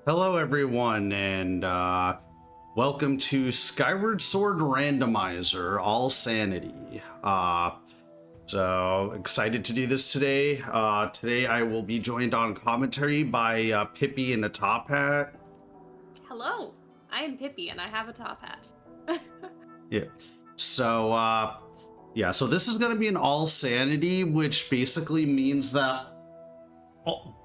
Hello everyone, and welcome to Skyward Sword Randomizer, All Sanity. So excited to do this today. Today I will be joined on commentary by Pippi in a top hat. Hello, I am Pippi and I have a top hat. Yeah. So so this is going to be an All Sanity, which basically means that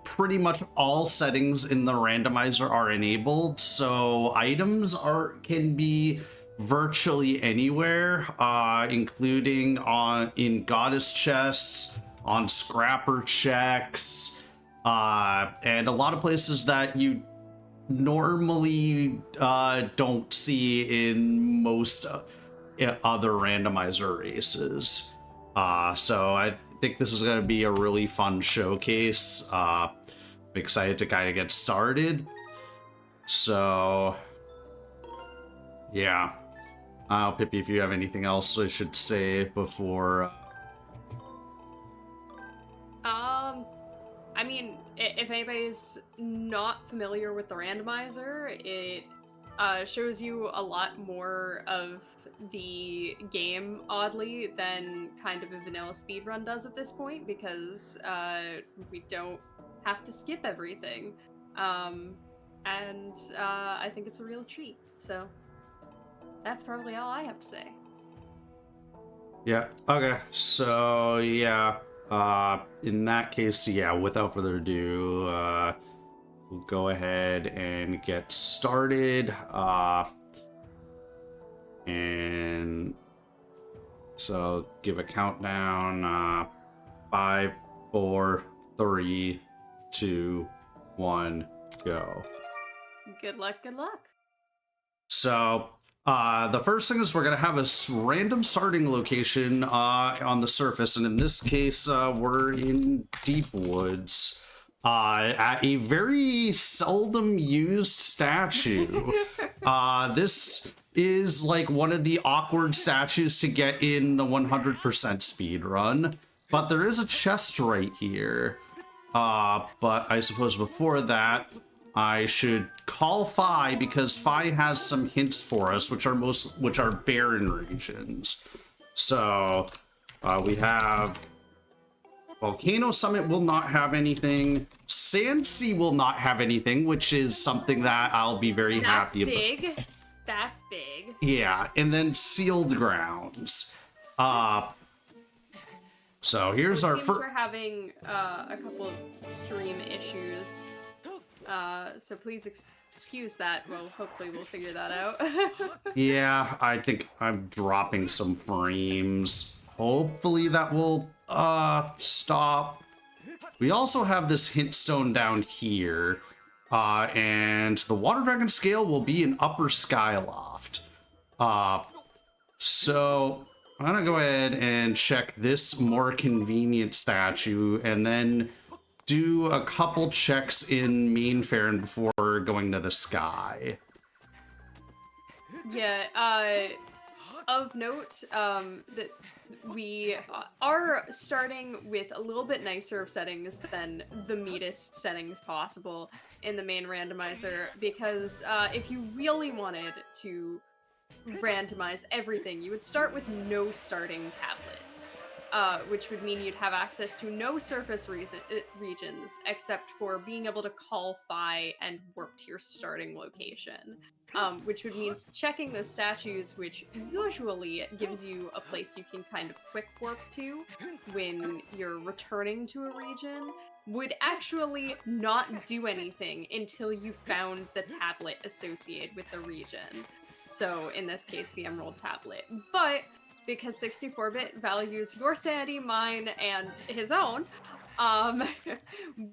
pretty much all settings in the randomizer are enabled, so items can be virtually anywhere, including in goddess chests, on scrapper checks, and a lot of places that you normally don't see in most other randomizer races. So I think this is going to be a really fun showcase. I'm excited to kind of get started. So, yeah. Pippi, if you have anything else I should say before... I mean, if anybody's not familiar with the randomizer, it shows you a lot more of the game, oddly, than kind of a vanilla speedrun does at this point, because we don't have to skip everything. And I think it's a real treat. So that's probably all I have to say. Yeah, okay. So, yeah. In that case, yeah, without further ado, we'll go ahead and get started. And so give a countdown. 5, 4, 3, 2, 1, go. Good luck, good luck. So the first thing is we're going to have a random starting location on the surface, and in this case we're in Deep Woods at a very seldom used statue. This is like one of the awkward statues to get in the 100% speed run, but there is a chest right here. But I suppose before that I should call Phi, because Phi has some hints for us, which are barren regions. So we have Volcano Summit will not have anything. Sandsea will not have anything, which is something that I'll be very happy about. That's big. That's big. Yeah, and then Sealed Grounds. So here's our first. We're having a couple of stream issues. So please excuse that. Well, hopefully we'll figure that out. Yeah, I think I'm dropping some frames. Hopefully that will stop. We also have this hint stone down here. And the Water Dragon scale will be in Upper Skyloft. So I'm gonna go ahead and check this more convenient statue, and then do a couple checks in Main Fair before going to the sky. Yeah, of note, that we are starting with a little bit nicer of settings than the meatest settings possible in the main randomizer, because if you really wanted to randomize everything, you would start with no starting tablets. Which would mean you'd have access to no surface regions, except for being able to call Phi and warp to your starting location. Which would mean checking those statues, which usually gives you a place you can kind of quick warp to when you're returning to a region, would actually not do anything until you found the tablet associated with the region. So in this case, the Emerald Tablet. But because 64-bit values your sanity, mine, and his own,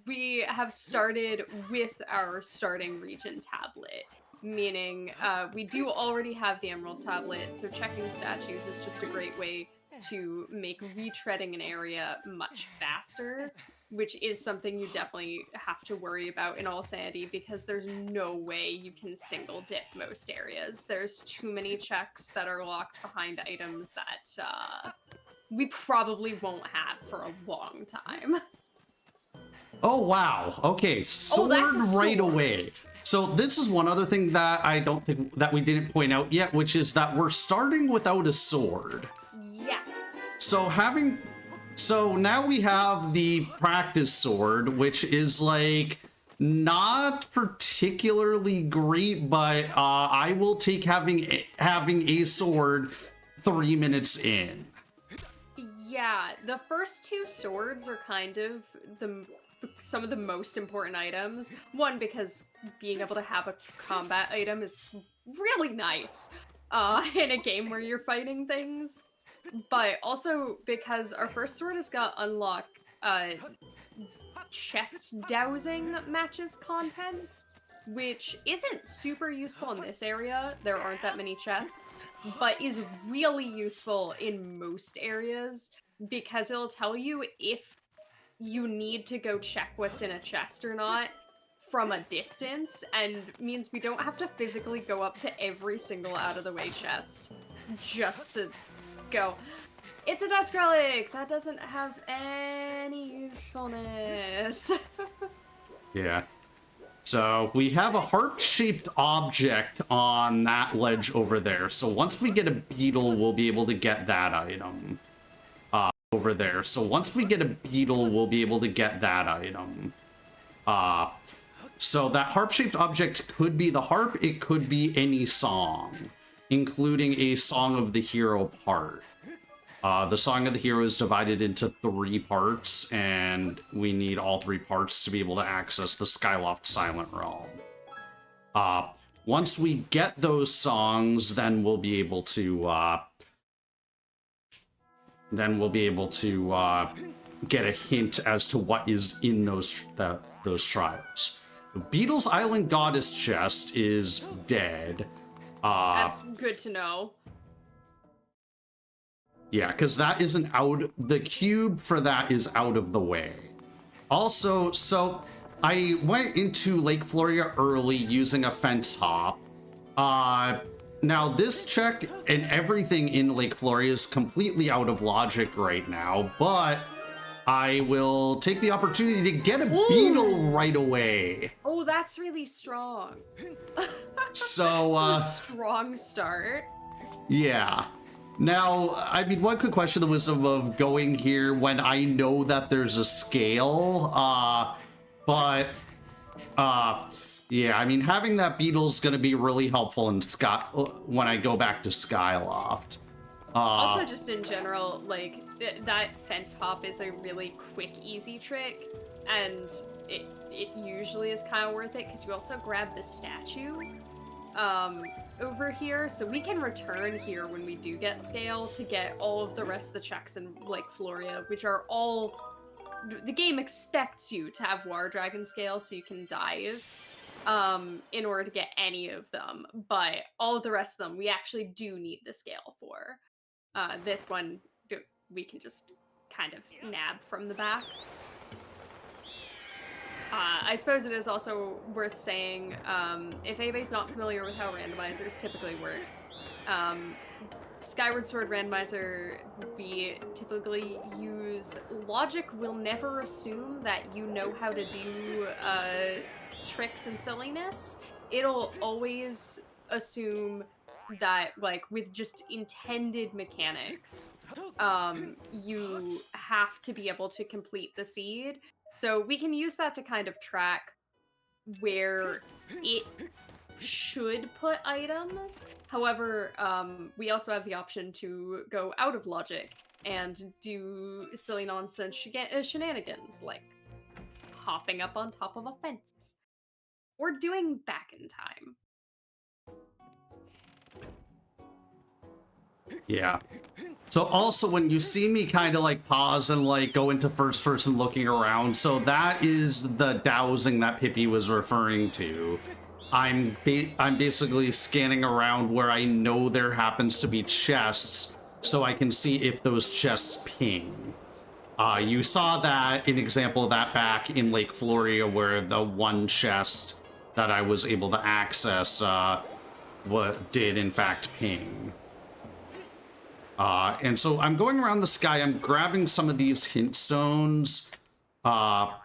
we have started with our starting region tablet. Meaning, we do already have the Emerald Tablet, so checking statues is just a great way to make retreading an area much faster, which is something you definitely have to worry about in all sanity, because there's no way you can single dip most areas. There's too many checks that are locked behind items that we probably won't have for a long time. Oh, wow. Okay, sword right away. So this is one other thing that I don't think that we didn't point out yet, which is that we're starting without a sword. Yeah. So now we have the practice sword, which is like not particularly great, but I will take having a sword 3 minutes in. Yeah, the first two swords are kind of some of the most important items. One, because being able to have a combat item is really nice in a game where you're fighting things. But also because our first sword has got unlock chest dowsing matches contents, which isn't super useful in this area. There aren't that many chests, but is really useful in most areas because it'll tell you if you need to go check what's in a chest or not from a distance, and means we don't have to physically go up to every single out-of-the-way chest just to go, it's a dusk relic! That doesn't have any usefulness. Yeah. So we have a heart-shaped object on that ledge over there. So once we get a beetle, we'll be able to get that item. Over there. So once we get a beetle, we'll be able to get that item. So that harp-shaped object could be the harp, it could be any song, including a Song of the Hero part. The Song of the Hero is divided into 3 parts, and we need all 3 parts to be able to access the Skyloft Silent Realm. Once we get those songs, then we'll be able to get a hint as to what is in those trials. The Beetle's Island Goddess chest is dead. That's good to know. Yeah, because that isn't out. The cube for that is out of the way. Also, so I went into Lake Floria early using a fence hop. Now, this check and everything in Lake Floria is completely out of logic right now, but I will take the opportunity to get a beetle right away. Oh, that's really strong. So, a strong start. Yeah. Now, I mean, one could question the wisdom of going here when I know that there's a scale, yeah, I mean, having that beetle's gonna be really helpful in when I go back to Skyloft. Also, just in general, like, that fence hop is a really quick, easy trick, and it usually is kind of worth it, because you also grab the statue over here, so we can return here when we do get scale to get all of the rest of the checks in Lake Floria, which are all... The game expects you to have Water Dragon scale so you can dive. In order to get any of them, but all of the rest of them we actually do need the scale for. This one we can just kind of nab from the back. I suppose it is also worth saying, if anybody's not familiar with how randomizers typically work, Skyward Sword Randomizer, we typically use logic will never assume that you know how to do tricks and silliness. It'll always assume that, like, with just intended mechanics, you have to be able to complete the seed. So we can use that to kind of track where it should put items. However, we also have the option to go out of logic and do silly nonsense shenanigans, like hopping up on top of a fence, or doing back in time. Yeah. So also when you see me kind of like pause and like go into first person looking around, so that is the dowsing that Pippi was referring to. I'm basically scanning around where I know there happens to be chests, so I can see if those chests ping. You saw that, an example of that back in Lake Floria, where the one chest that I was able to access did in fact ping. And so I'm going around the sky, I'm grabbing some of these hint stones. Well,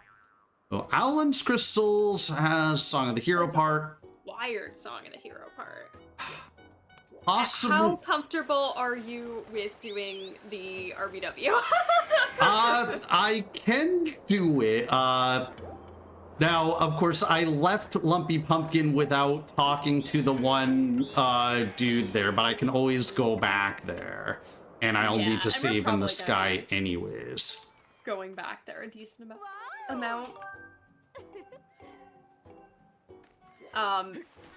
Alan's Crystals has Song of the Hero part. Wired Song of the Hero part. Possibly. How comfortable are you with doing the RBW? I can do it. Now, of course, I left Lumpy Pumpkin without talking to the one dude there, but I can always go back there. And I'll need to save in the sky anyways. Going back there a decent amount.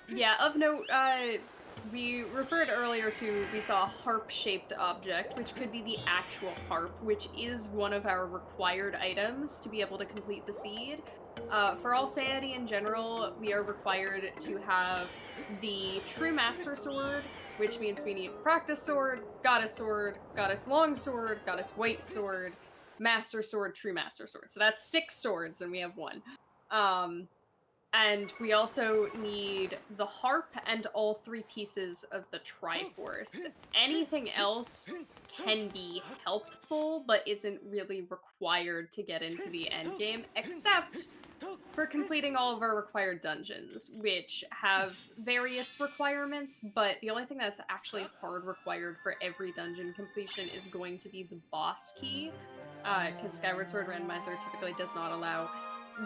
Yeah, of note, we referred earlier to, we saw a harp-shaped object, which could be the actual harp, which is one of our required items to be able to complete the seed. For all sanity in general, we are required to have the True Master Sword, which means we need Practice Sword, Goddess Long Sword, Goddess White Sword, Master Sword, True Master Sword. So that's 6 swords, and we have 1. And we also need the harp and all 3 pieces of the Triforce. Anything else can be helpful, but isn't really required to get into the endgame, except for completing all of our required dungeons, which have various requirements, but the only thing that's actually hard required for every dungeon completion is going to be the boss key, because Skyward Sword Randomizer typically does not allow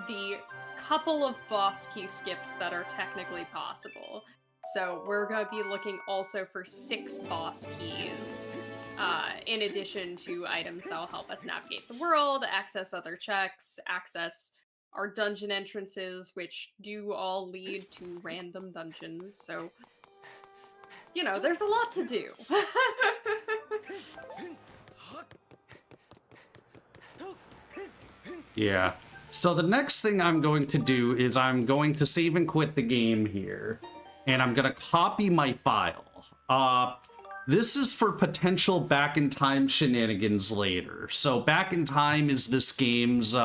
the couple of boss key skips that are technically possible. So we're going to be looking also for 6 boss keys, in addition to items that will help us navigate the world, access other checks, access our dungeon entrances, which do all lead to random dungeons. So, you know, there's a lot to do. Yeah. So the next thing I'm going to do is I'm going to save and quit the game here, and I'm going to copy my file. This is for potential back in time shenanigans later. So back in time is this game's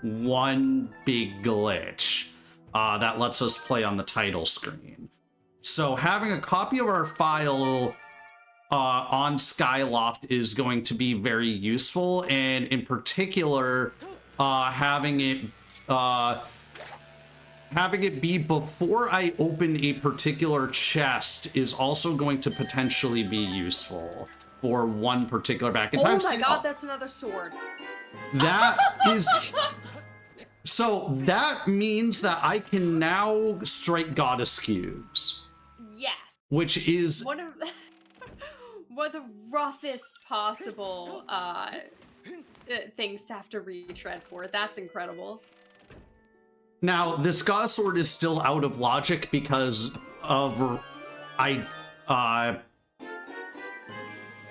one big glitch that lets us play on the title screen. So having a copy of our file on Skyloft is going to be very useful, and in particular, having it be before I open a particular chest is also going to potentially be useful for one particular back in time. Oh my god, that's another sword. That is... So that means that I can now strike goddess cubes. Yes. Which is... one of the roughest possible things to have to retread for. That's incredible. Now, this goddess sword is still out of logic because of...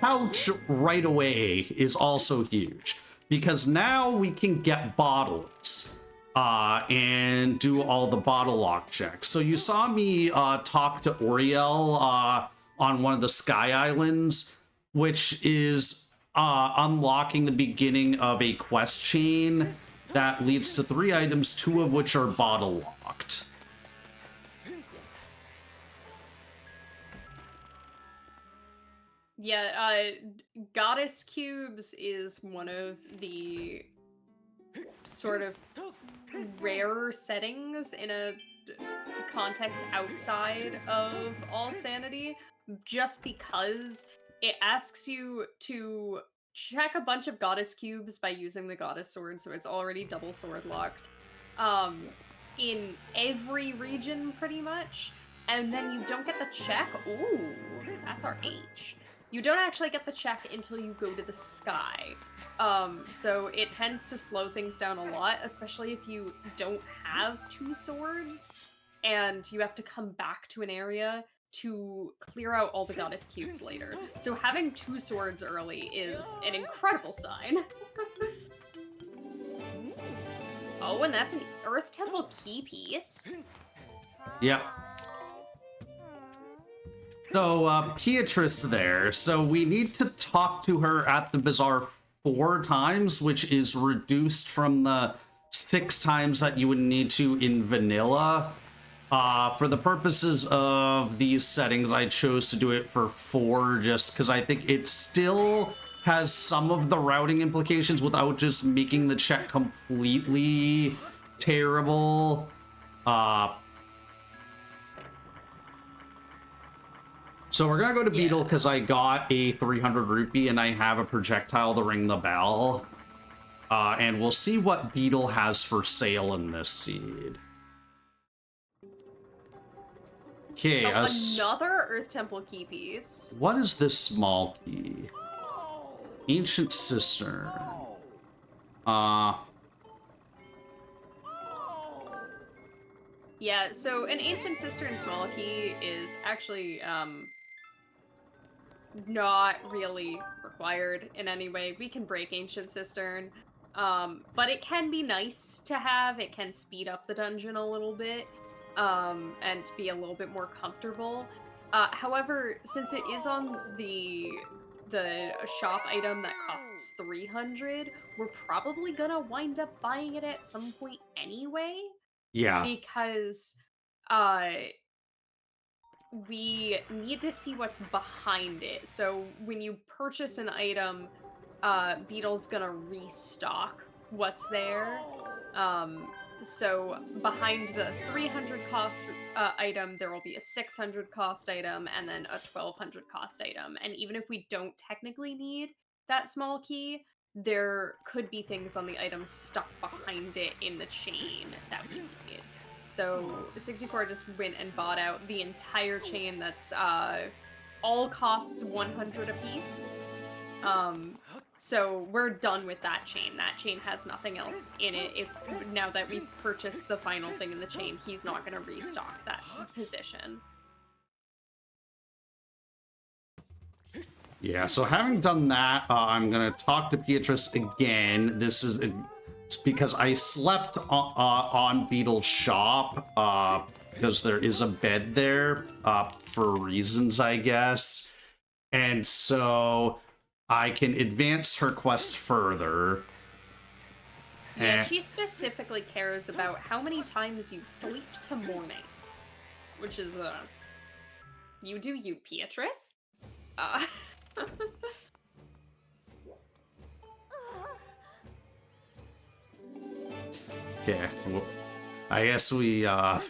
Pouch right away is also huge. Because now we can get bottles and do all the bottle lock checks. So you saw me talk to Oriel on one of the Sky Islands, which is unlocking the beginning of a quest chain that leads to 3 items, 2 of which are bottle locked. Yeah, goddess cubes is one of the sort of rarer settings in a context outside of all sanity, just because it asks you to check a bunch of goddess cubes by using the goddess sword, so it's already double sword locked, in every region pretty much, and then you don't get the check. Ooh, that's our H. you don't actually get the check until you go to the sky. So it tends to slow things down a lot, especially if you don't have 2 swords and you have to come back to an area to clear out all the goddess cubes later. So having 2 swords early is an incredible sign. Oh, and that's an Earth Temple key piece. Yep. So, Beatrice there. So we need to talk to her at the bazaar 4 times, which is reduced from the 6 times that you would need to in vanilla. For the purposes of these settings, I chose to do it for 4 just because I think it still has some of the routing implications without just making the check completely terrible. So we're gonna go to Beetle because I got a 300 rupee and I have a projectile to ring the bell. And we'll see what Beetle has for sale in this seed. Okay, another Earth Temple key piece. What is this small key? Ancient Cistern. Yeah, so an Ancient Cistern small key is actually, not really required in any way. We can break Ancient Cistern, but it can be nice to have. It can speed up the dungeon a little bit, and be a little bit more comfortable. However, since it is on the shop item that costs 300, we're probably gonna wind up buying it at some point anyway. Yeah. Because we need to see what's behind it. So when you purchase an item, Beetle's gonna restock what's there. So behind the 300 cost item, there will be a 600 cost item and then a 1200 cost item. And even if we don't technically need that small key, there could be things on the item stuck behind it in the chain that we need. So 64 just went and bought out the entire chain that's all costs 100 apiece. So we're done with that chain. That chain has nothing else in it. If now that we've purchased the final thing in the chain, he's not going to restock that position. Yeah, so having done that, I'm gonna talk to Beatrice again. This is because I slept on Beetle's shop, because there is a bed there, for reasons, I guess. And so I can advance her quest further. Yeah, she specifically cares about how many times you sleep to morning. Which is, you do you, Beatrice. Okay, well, I guess we are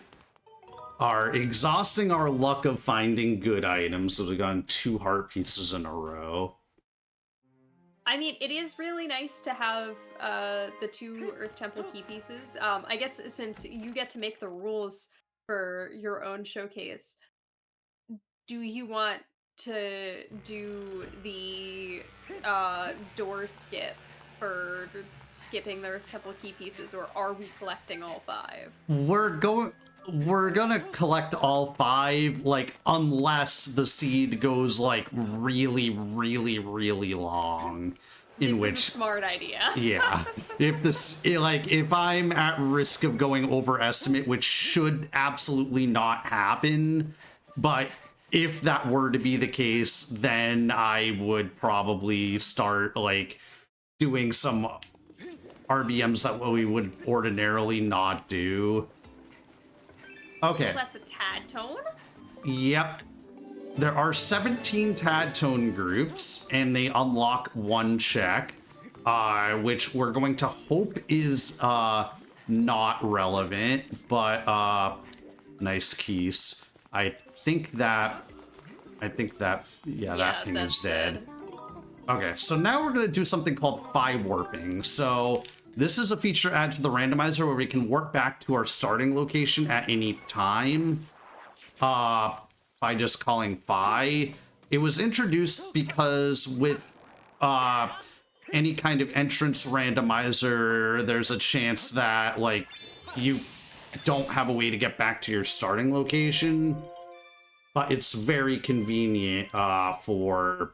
exhausting our luck of finding good items. So we've gotten 2 heart pieces in a row. I mean, it is really nice to have the 2 Earth Temple key pieces. I guess since you get to make the rules for your own showcase, do you want to do the door skip for skipping the Earth Temple key pieces, or are we collecting all 5? We're gonna collect all 5, like, unless the seed goes, like, really, really, really long. This is a smart idea. Yeah. If I'm at risk of going overestimate, which should absolutely not happen, but if that were to be the case, then I would probably start, like, doing some RBMs that we would ordinarily not do. Okay. Well, that's a tad tone. Yep. There are 17 tad tone groups, and they unlock 1 check, which we're going to hope is not relevant, but nice keys. I think that yeah, that thing is dead. Okay, so now we're going to do something called phi warping. So this is a feature added to the randomizer where we can warp back to our starting location at any time by just calling phi. it was introduced because with any kind of entrance randomizer, there's a chance that, like, you don't have a way to get back to your starting location. But it's very convenient for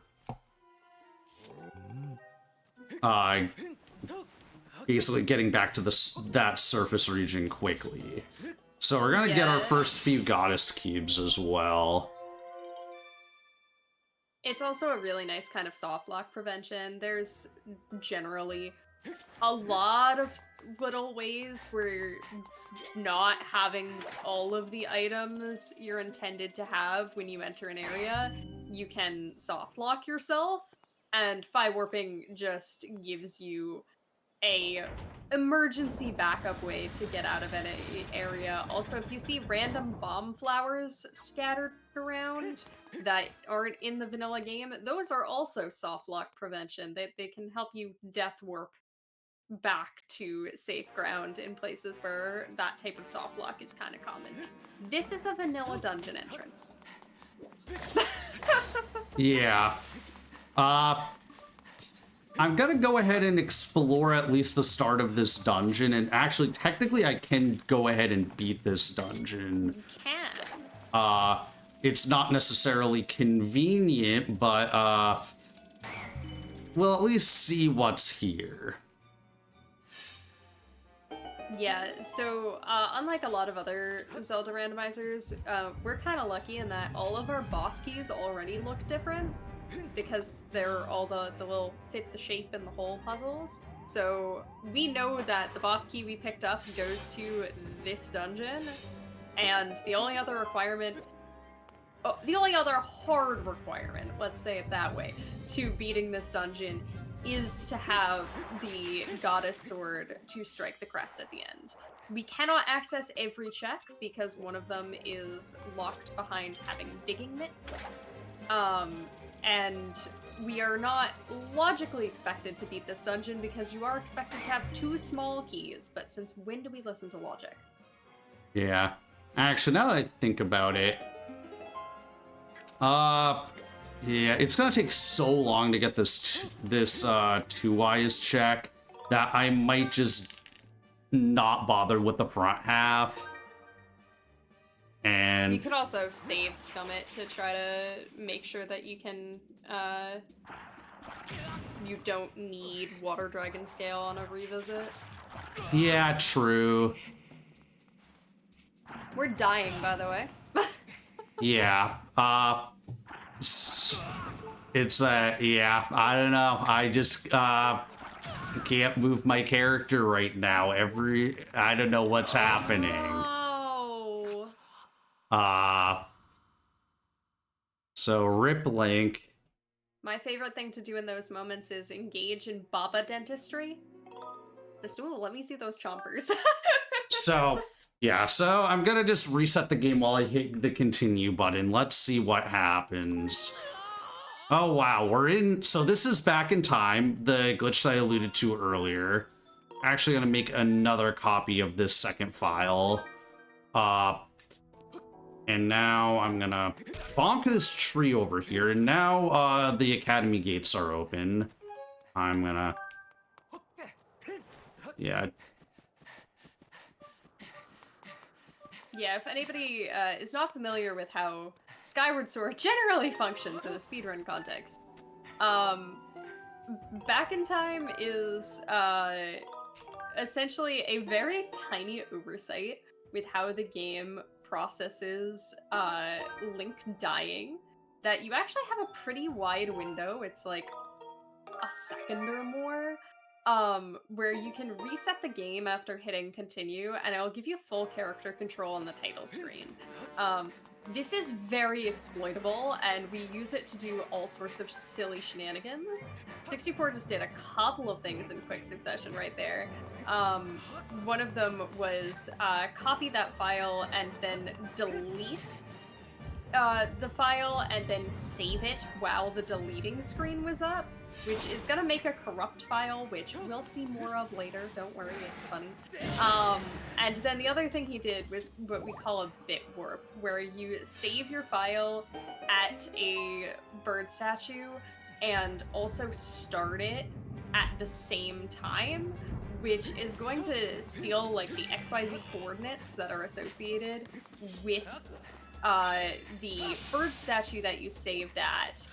basically getting back to that surface region quickly. So we're gonna get our first few goddess cubes as well. It's also a really nice kind of soft lock prevention. There's generally a lot of little ways where not having all of the items you're intended to have when you enter an area, you can soft lock yourself, and Phi Warping just gives you a emergency backup way to get out of an area. Also, if you see random bomb flowers scattered around that aren't in the vanilla game, those are also soft lock prevention. They can help you death warp back to safe ground in places where that type of soft lock is kind of common. This is a vanilla dungeon entrance. Yeah. I'm gonna go ahead and explore at least the start of this dungeon, and actually, technically, I can go ahead and beat this dungeon. You can. It's not necessarily convenient, but, we'll at least see what's here. Yeah, so unlike a lot of other Zelda randomizers, we're kind of lucky in that all of our boss keys already look different because they're all the little fit the shape in the hole puzzles. So we know that the boss key we picked up goes to this dungeon, and the only other requirement, the only other hard requirement, let's say it that way, to beating this dungeon is to have the goddess sword to strike the crest at the end. We cannot access every check because one of them is locked behind having digging mitts. And we are not logically expected to beat this dungeon because you are expected to have 2 small keys, but since when do we listen to logic? Yeah. Actually, now that I think about it, yeah, it's gonna take so long to get this two eyes check that I might just not bother with the front half. And you could also save scum it to try to make sure that you can you don't need Water Dragon Scale on a revisit. Yeah, true. We're dying, by the way. Yeah. It's yeah, I don't know. I just can't move my character right now. I don't know what's happening. Oh. So rip Link. My favorite thing to do in those moments is engage in Baba dentistry. Just, ooh, let me see those chompers. So, yeah, so I'm gonna just reset the game while I hit the continue button. Let's see what happens. Oh, wow, we're in... So this is back in time, the glitch that I alluded to earlier. Actually gonna make another copy of this second file. And now I'm gonna bonk this tree over here, and now the academy gates are open. I'm gonna... Yeah. Yeah, if anybody is not familiar with how Skyward Sword generally functions in a speedrun context, Back in Time is essentially a very tiny oversight with how the game processes Link dying, that you actually have a pretty wide window. It's like a second or more, where you can reset the game after hitting continue, and it'll give you full character control on the title screen. This is very exploitable, and we use it to do all sorts of silly shenanigans. 64 just did a couple of things in quick succession right there. One of them was copy that file and then delete the file and then save it while the deleting screen was up. which is gonna make a corrupt file, which we'll see more of later. Don't worry, it's funny. And then the other thing he did was what we call a bit warp, where you save your file at a bird statue and also start it at the same time, which is going to steal like the XYZ coordinates that are associated with the bird statue that you saved at,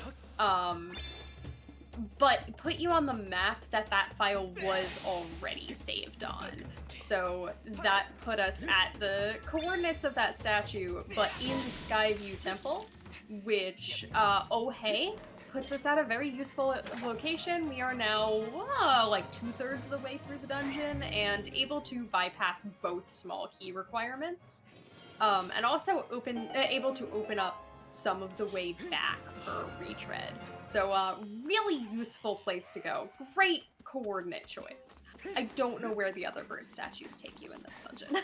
but put you on the map that file was already saved on. So that put us at the coordinates of that statue, but in Skyview Temple, which, oh hey, puts us at a very useful location. We are now like 2/3 of the way through the dungeon and able to bypass both small key requirements, and also able to open up some of the way back for retread. So really useful place to go. Great coordinate choice. I don't know where the other bird statues take you in this dungeon.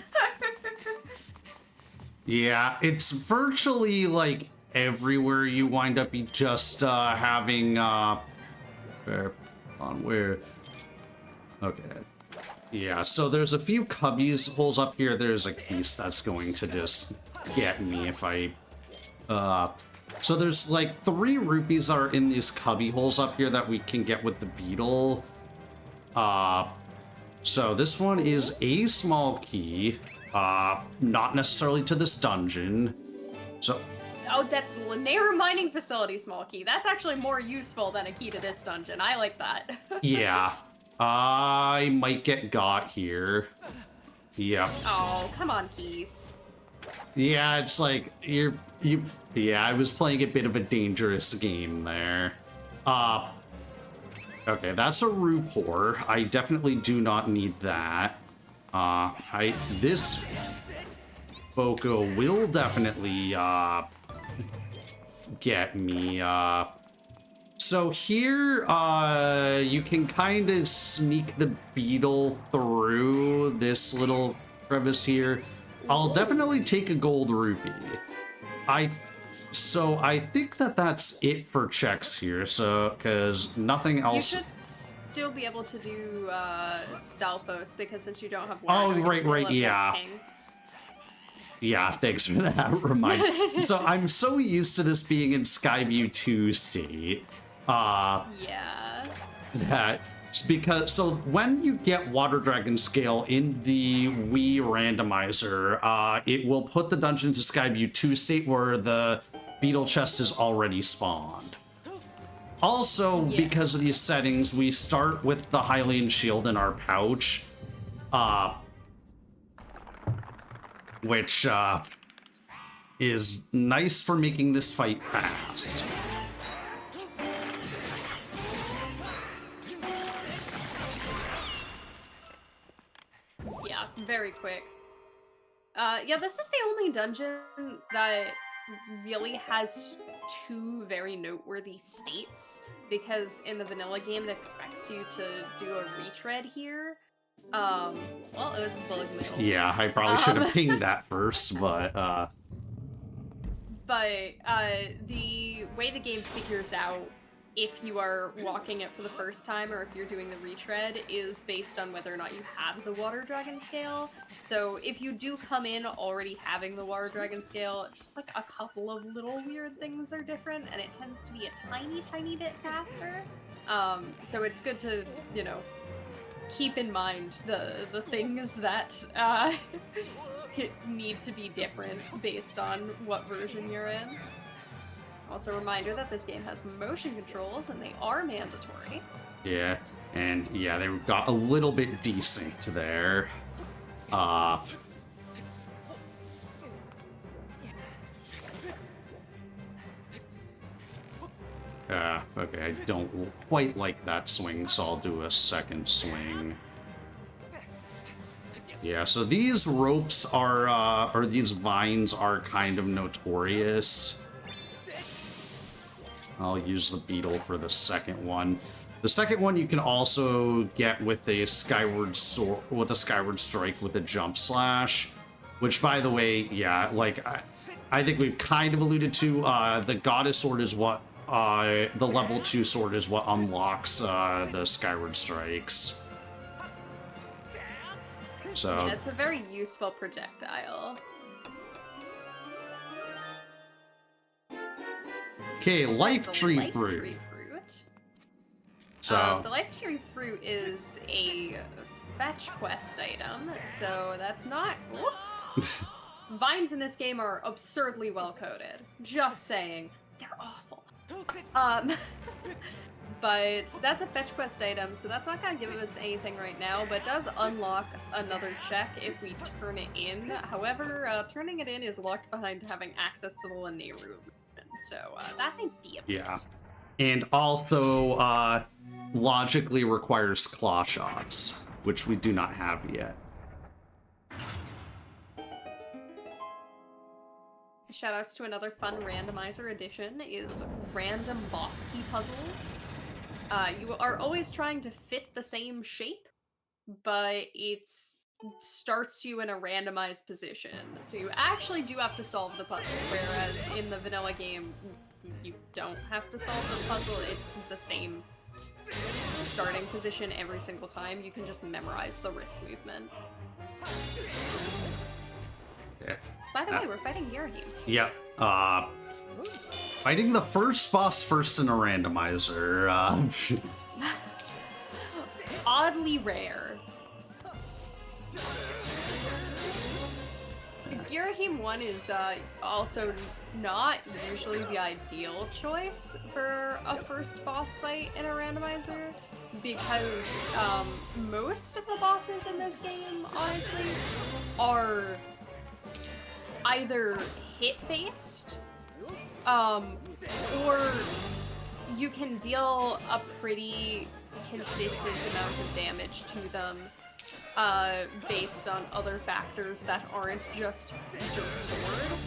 Yeah, it's virtually like everywhere you wind up just having where okay, yeah, so there's a few cubbies holes up here. There's a case that's going to just get me if I so there's like 3 rupees are in these cubby holes up here that we can get with the beetle. So this one is a small key, not necessarily to this dungeon. So oh, that's the Linaire mining facility small key. That's actually more useful than a key to this dungeon. I like that. Yeah. I might get got here. Yeah. Oh, come on, keys. Yeah, it's like yeah, I was playing a bit of a dangerous game there. Okay, that's a Rupor. I definitely do not need that. This Boko will definitely get me. So here you can kind of sneak the beetle through this little crevice here. I'll definitely take a gold rupee. So I think that's it for checks here. So because nothing else. You should still be able to do Stalfos, because since you don't have water, right, yeah. Yeah, thanks for that reminder. So I'm so used to this being in Skyview 2 state. Yeah. That because so when you get Water Dragon Scale in the Wii randomizer, it will put the dungeon to Skyview 2 state where the beetle chest is already spawned. Also, because of these settings, we start with the Hylian shield in our pouch, which is nice for making this fight fast. Yeah, very quick. Yeah, this is the only dungeon that really has 2 very noteworthy states, because in the vanilla game it expects you to do a retread here. Well, it was bug mail. Yeah, I probably should have pinged that first, but the way the game figures out if you are walking it for the first time or if you're doing the retread is based on whether or not you have the Water Dragon Scale. So if you do come in already having the Water Dragon Scale, just like a couple of little weird things are different, and it tends to be a tiny bit faster. So it's good to, you know, keep in mind the things that need to be different based on what version you're in. Also, a reminder that this game has motion controls, and they are mandatory. Yeah, and yeah, they got a little bit desynced there. Okay, I don't quite like that swing, so I'll do a second swing. Yeah, so these ropes are, or these vines are kind of notorious. I'll use the beetle for the second one. The second one you can also get with a skyward strike with a jump slash, which, by the way, yeah, like I think we've kind of alluded to. The goddess sword is what the level 2 sword is what unlocks the Skyward Strikes. So Yeah, it's a very useful projectile. okay, life The tree life fruit. tree fruit. So The life tree fruit is a fetch quest item, so that's not. Vines in this game are absurdly well coded. Just saying, they're awful. But that's a fetch quest item, so that's not gonna give us anything right now, but it does unlock another check if we turn it in. However, turning it in is locked behind having access to the Linnaeus room, so that might be a bit. yeah, and also logically requires claw shots, which we do not have yet. Shoutouts to another fun randomizer edition is random boss key puzzles. You are always trying to fit the same shape, but it starts you in a randomized position. So you actually do have to solve the puzzle, whereas in the vanilla game, you don't have to solve the puzzle. It's the same starting position every single time. You can just memorize the wrist movement. Yeah. By the way, we're fighting Yurahim. Yep. Fighting the first boss first in a randomizer. Oddly rare. Girahim 1 is also not usually the ideal choice for a first boss fight in a randomizer, because most of the bosses in this game, honestly, are either hit-based, or you can deal a pretty consistent amount of damage to them based on other factors that aren't just your sword.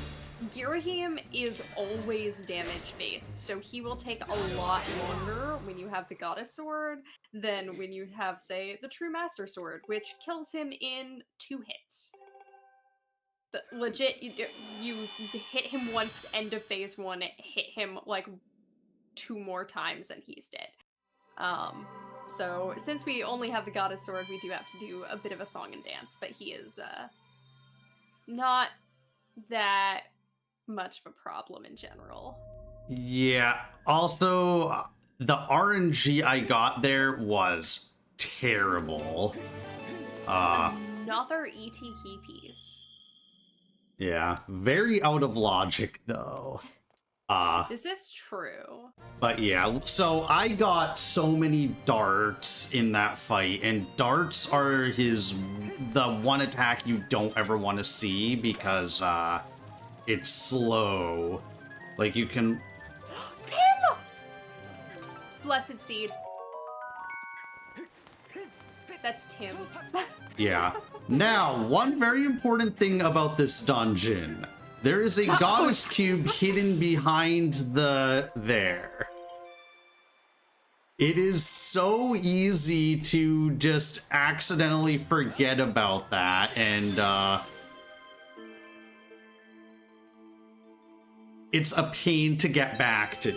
Girahim is always damage-based, so he will take a lot longer when you have the Goddess Sword than when you have, say, the True Master Sword, which kills him in 2 hits. Legit, you hit him once, end of phase 1, hit him like 2 more times and he's dead. So since we only have the Goddess Sword, we do have to do a bit of a song and dance, but he is not that much of a problem in general. Yeah. Also, the RNG I got there was terrible. Another ET key piece. Yeah, very out of logic though. This is true. But yeah, so I got so many darts in that fight, and darts are the one attack you don't ever want to see because it's slow. Like you can. Tim! Blessed Seed. That's Tim. Yeah. Now, one very important thing about this dungeon. There is a goddess cube hidden behind there. It is so easy to just accidentally forget about that, and it's a pain to get back to.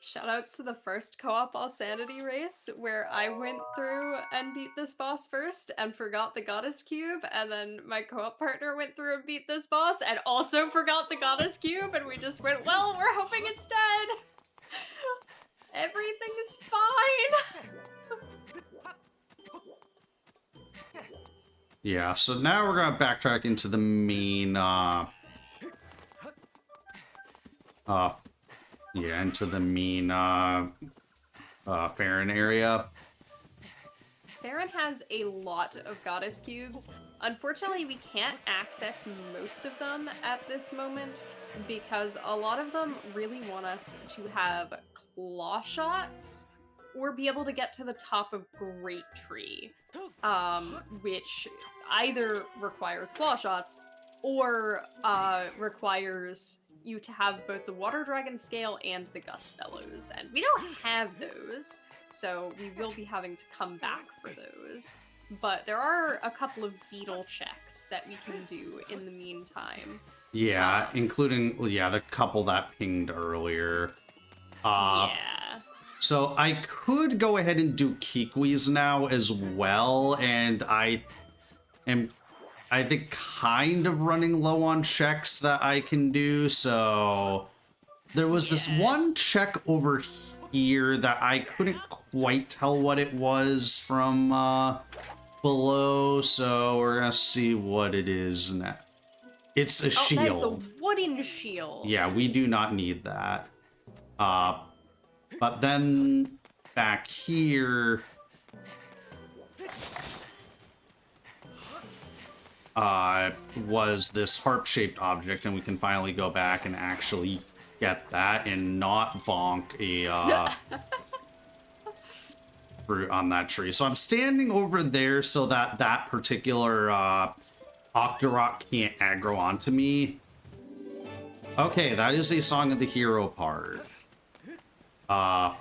Shoutouts to the first co-op All Sanity race, where I went through and beat this boss first and forgot the Goddess Cube, and then my co-op partner went through and beat this boss and also forgot the Goddess Cube, and we just went, well, we're hoping it's dead! Everything is fine! Yeah, so now we're gonna backtrack into the main, into the main, Farron area. Farron has a lot of Goddess Cubes. Unfortunately, we can't access most of them at this moment because a lot of them really want us to have claw shots or be able to get to the top of Great Tree, which either requires claw shots or requires you to have both the Water Dragon Scale and the Gust Bellows, and we don't have those, so we will be having to come back for those. But there are a couple of beetle checks that we can do in the meantime. Yeah, including, the couple that pinged earlier. Yeah. So I could go ahead and do Kikwis now as well, and I think kind of running low on checks that I can do, so there was this one check over here that I couldn't quite tell what it was from below, so we're gonna see what it is now. It's a shield. That is the wooden shield. Yeah, we do not need that. But then back here, was this harp-shaped object, and we can finally go back and actually get that and not bonk a fruit on that tree. So I'm standing over there so that that particular Octorok can't aggro onto me. Okay, that is a Song of the Hero part. Okay,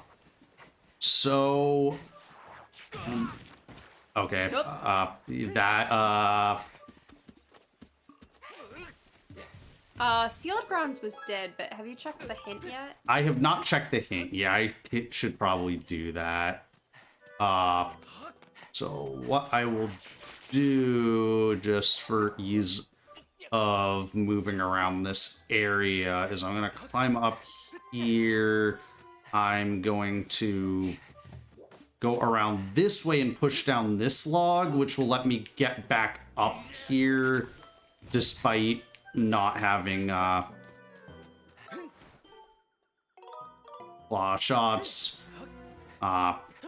Sealed Grounds was dead, but have you checked the hint yet? I have not checked the hint. Yeah, I should probably do that. So what I will do, just for ease of moving around this area, is I'm going to climb up here. I'm going to go around this way and push down this log, which will let me get back up here despite not having claw shots.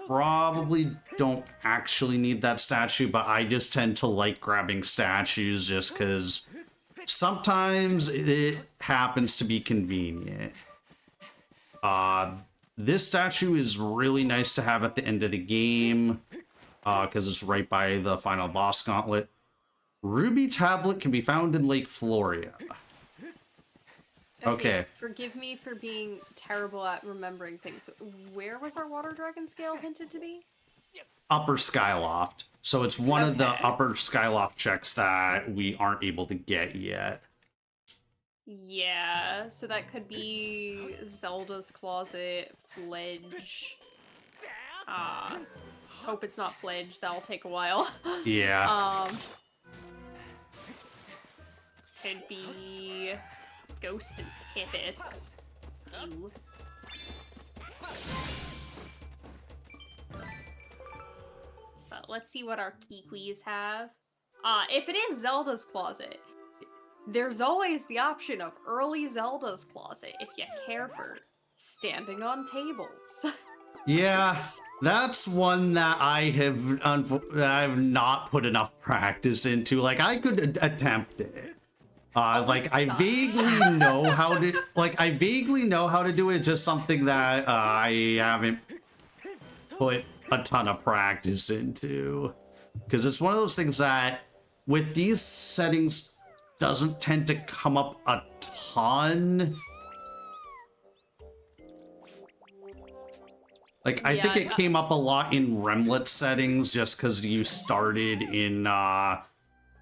Probably don't actually need that statue, but I just tend to like grabbing statues just because sometimes it happens to be convenient. This statue is really nice to have at the end of the game because it's right by the final boss gauntlet. Ruby Tablet can be found in Lake Floria. Okay. Forgive me for being terrible at remembering things. Where was our water dragon scale hinted to be? Upper Skyloft. So it's one of the upper Skyloft checks that we aren't able to get yet. Yeah, so that could be Zelda's Closet, Fledge. Hope it's not Fledge, that'll take a while. Yeah. Could be Ghost and Pivots. Ooh. But let's see what our Kikwis have. If it is Zelda's Closet, there's always the option of early Zelda's Closet if you care for standing on tables. Yeah, that's one that I've not put enough practice into. Like, I could attempt it. I vaguely know how to do it, just something that I haven't put a ton of practice into. Because it's one of those things that, with these settings, doesn't tend to come up a ton. Like, I think it came up a lot in Remlet settings, just because you started in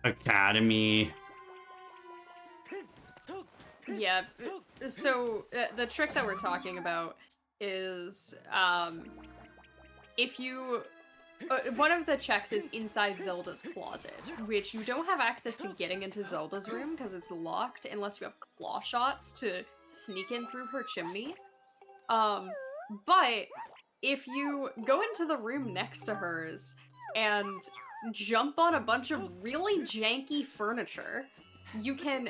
Academy. Yeah, so the trick that we're talking about is, if you... one of the checks is inside Zelda's Closet, which you don't have access to getting into Zelda's room because it's locked unless you have claw shots to sneak in through her chimney. But if you go into the room next to hers and jump on a bunch of really janky furniture, you can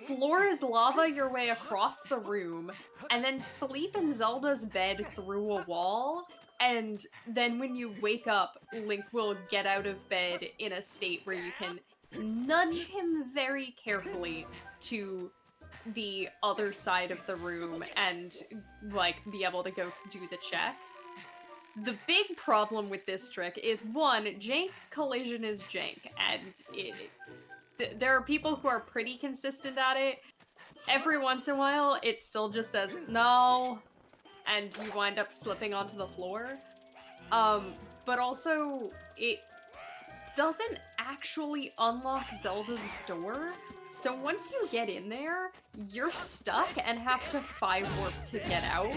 floor is lava your way across the room and then sleep in Zelda's bed through a wall. And then when you wake up, Link will get out of bed in a state where you can nudge him very carefully to the other side of the room and, like, be able to go do the check. The big problem with this trick is, one, jank collision is jank, and there are people who are pretty consistent at it. Every once in a while, it still just says, no, and you wind up slipping onto the floor. But also, it doesn't actually unlock Zelda's door So once you get in there, you're stuck and have to 5-warp to get out.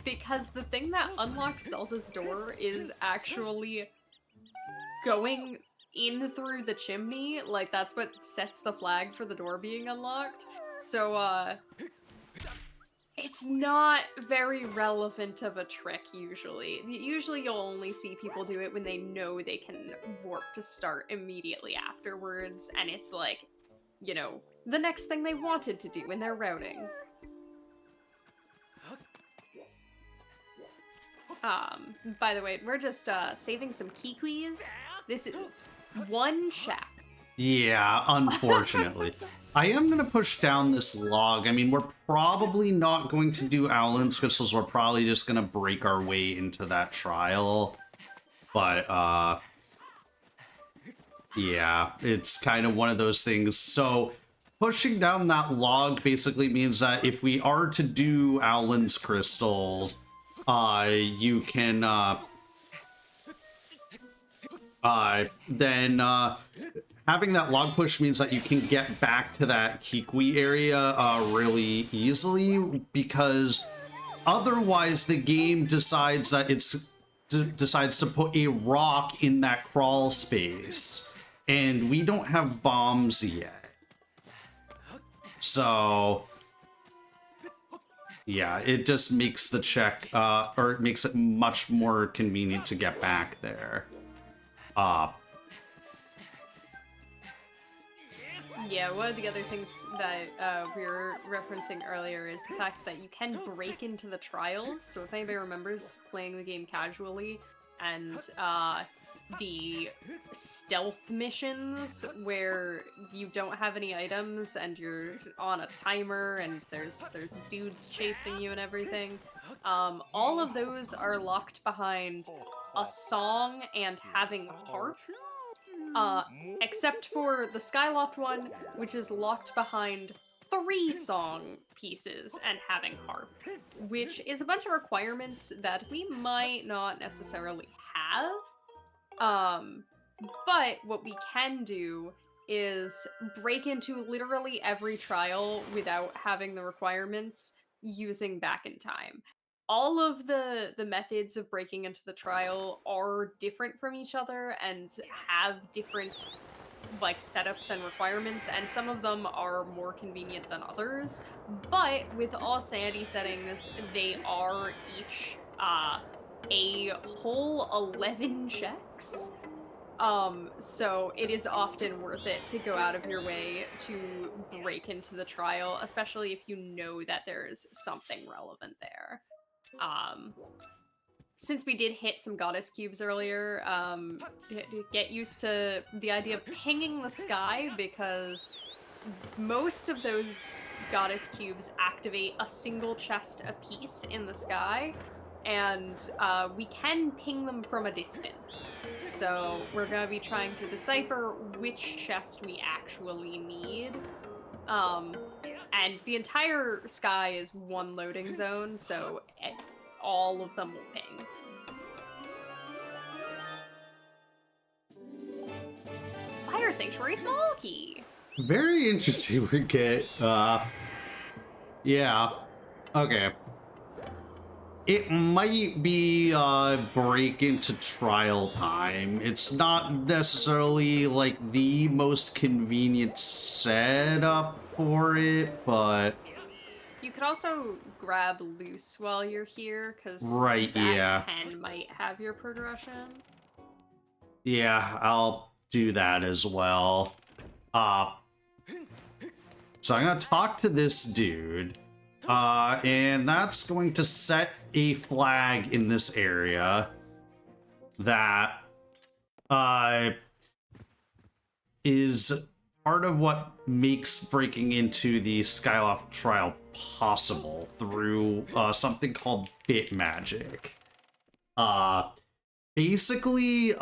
Because the thing that unlocks Zelda's door is actually going in through the chimney. Like, that's what sets the flag for the door being unlocked. So, it's not very relevant of a trick, usually. Usually you'll only see people do it when they know they can warp to start immediately afterwards, and it's like, you know, the next thing they wanted to do when they're routing. By the way, we're just, saving some kiwis. This is one shack. Yeah, unfortunately. I am going to push down this log. I mean, we're probably not going to do Owlin's crystals. We're probably just going to break our way into that trial. But, yeah, it's kind of one of those things. So, pushing down that log basically means that if we are to do Owlin's crystals, you can, having that log push means that you can get back to that Kikwi area really easily, because otherwise the game decides that decides to put a rock in that crawl space, and we don't have bombs yet. So yeah, it just makes the check, or it makes it much more convenient to get back there. Yeah, one of the other things that we were referencing earlier is the fact that you can break into the trials. So if anybody remembers playing the game casually, and the stealth missions where you don't have any items and you're on a timer and there's dudes chasing you and everything, all of those are locked behind a song and having harp. Except for the Skyloft one, which is locked behind 3 song pieces and having harp, which is a bunch of requirements that we might not necessarily have. But what we can do is break into literally every trial without having the requirements using back in time. All of the methods of breaking into the trial are different from each other and have different like setups and requirements, and some of them are more convenient than others. But with all sanity settings, they are each a whole 11 checks. So it is often worth it to go out of your way to break into the trial, especially if you know that there's something relevant there. Since we did hit some goddess cubes earlier, get used to the idea of pinging the sky, because most of those goddess cubes activate a single chest apiece in the sky, and we can ping them from a distance. So we're going to be trying to decipher which chest we actually need. And the entire sky is one loading zone, so all of them will ping. Fire Sanctuary Small Key! Very interesting. We get, yeah. Okay. It might be break into trial time. It's not necessarily like the most convenient setup for it, but you could also grab loose while you're here, because right, yeah, 10 might have your progression. Yeah, I'll do that as well. So I'm gonna talk to this dude, and that's going to set a flag in this area that is part of what makes breaking into the Skyloft trial possible through something called bit magic. Basically,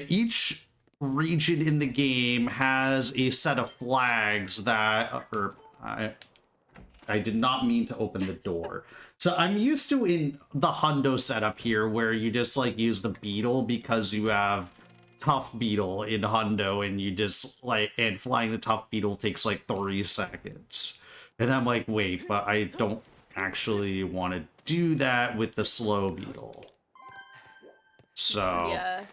each region in the game has a set of flags that, I did not mean to open the door. So I'm used to in the hundo setup here where you just like use the beetle because you have tough beetle in Hundo, and you just like, and flying the tough beetle takes like 3 seconds. And I'm like, wait, but I don't actually want to do that with the slow beetle. So Yeah.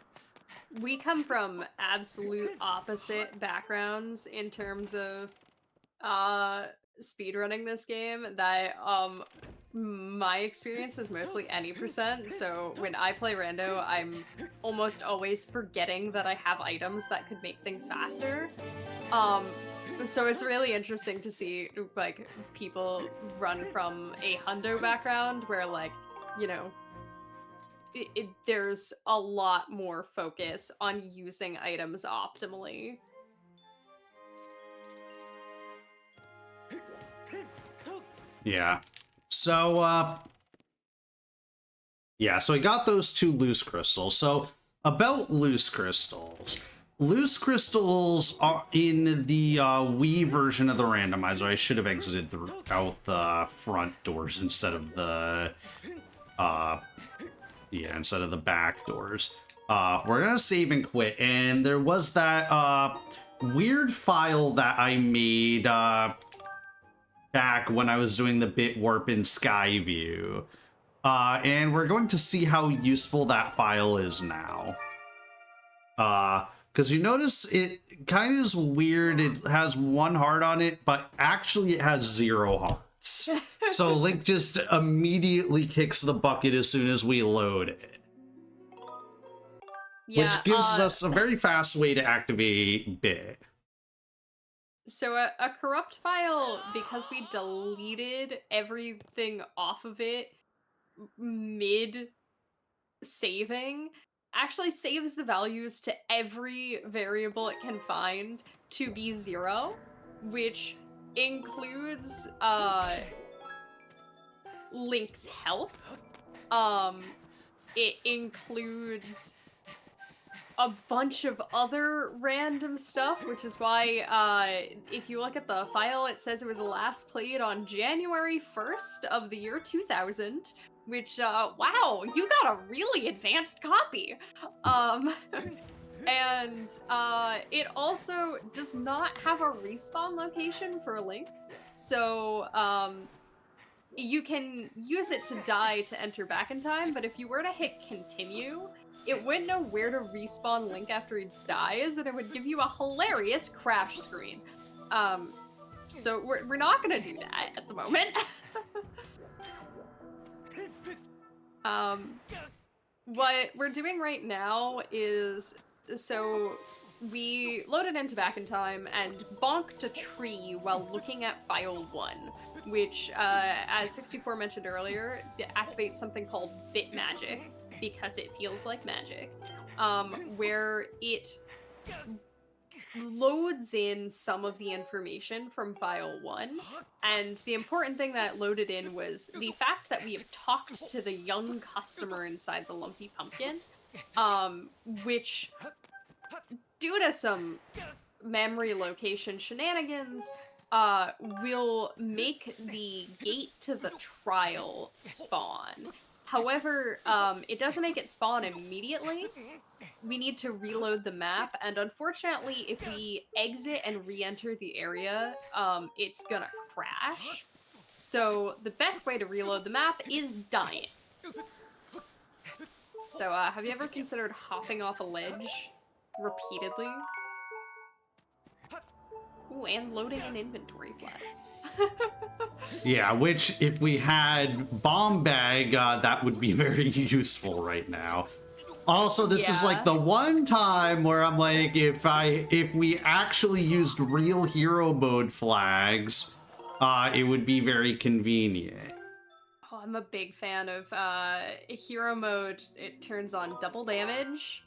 We come from absolute opposite backgrounds in terms of speedrunning this game. That my experience is mostly any percent, so when I play rando, I'm almost always forgetting that I have items that could make things faster. Um, so it's really interesting to see like people run from a hundo background where like, you know, there's a lot more focus on using items optimally. yeah. So yeah, so I got those 2 loose crystals. So about loose crystals. Loose crystals are in the Wii version of the randomizer. I should have exited out the front doors instead of the instead of the back doors. We're gonna save and quit, and there was that weird file that I made back when I was doing the bit warp in Skyview. And we're going to see how useful that file is now. Because you notice it kind of is weird. It has 1 heart on it, but actually it has 0 hearts. So Link just immediately kicks the bucket as soon as we load it. Yeah, which gives us a very fast way to activate bit. So a corrupt file, because we deleted everything off of it mid saving, actually saves the values to every variable it can find to be 0, which includes Link's health. It includes a bunch of other random stuff, which is why if you look at the file, it says it was last played on January 1st of the year 2000, which wow, you got a really advanced copy. And it also does not have a respawn location for Link, so you can use it to die to enter back in time, but if you were to hit continue, it wouldn't know where to respawn Link after he dies, and it would give you a hilarious crash screen. So we're not gonna do that at the moment. What we're doing right now is, so we loaded into Back in Time and bonked a tree while looking at file 1, which, as 64 mentioned earlier, activates something called bit magic, because it feels like magic, where it loads in some of the information from file 1, and the important thing that loaded in was the fact that we have talked to the young customer inside the Lumpy Pumpkin, which, due to some memory location shenanigans, will make the gate to the trial spawn. However, it doesn't make it spawn immediately. We need to reload the map, and unfortunately, if we exit and re-enter the area, it's gonna crash. So the best way to reload the map is dying. So, have you ever considered hopping off a ledge repeatedly? Ooh, and loading in inventory flags. Yeah, which if we had bomb bag, that would be very useful right now. Also, this is like the one time where I'm like, if we actually used real hero mode flags, it would be very convenient. Oh, I'm a big fan of hero mode. It turns on double damage,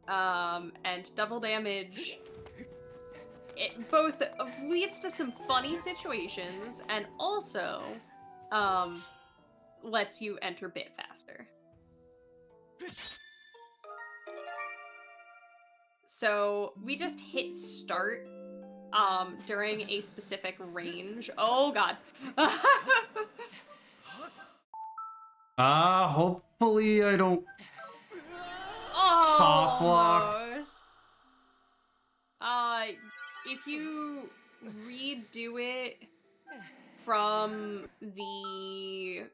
and double damage, it both leads to some funny situations and also lets you enter bit faster. So we just hit start during a specific range. Oh god. Hopefully I don't soft lock. if you redo it from the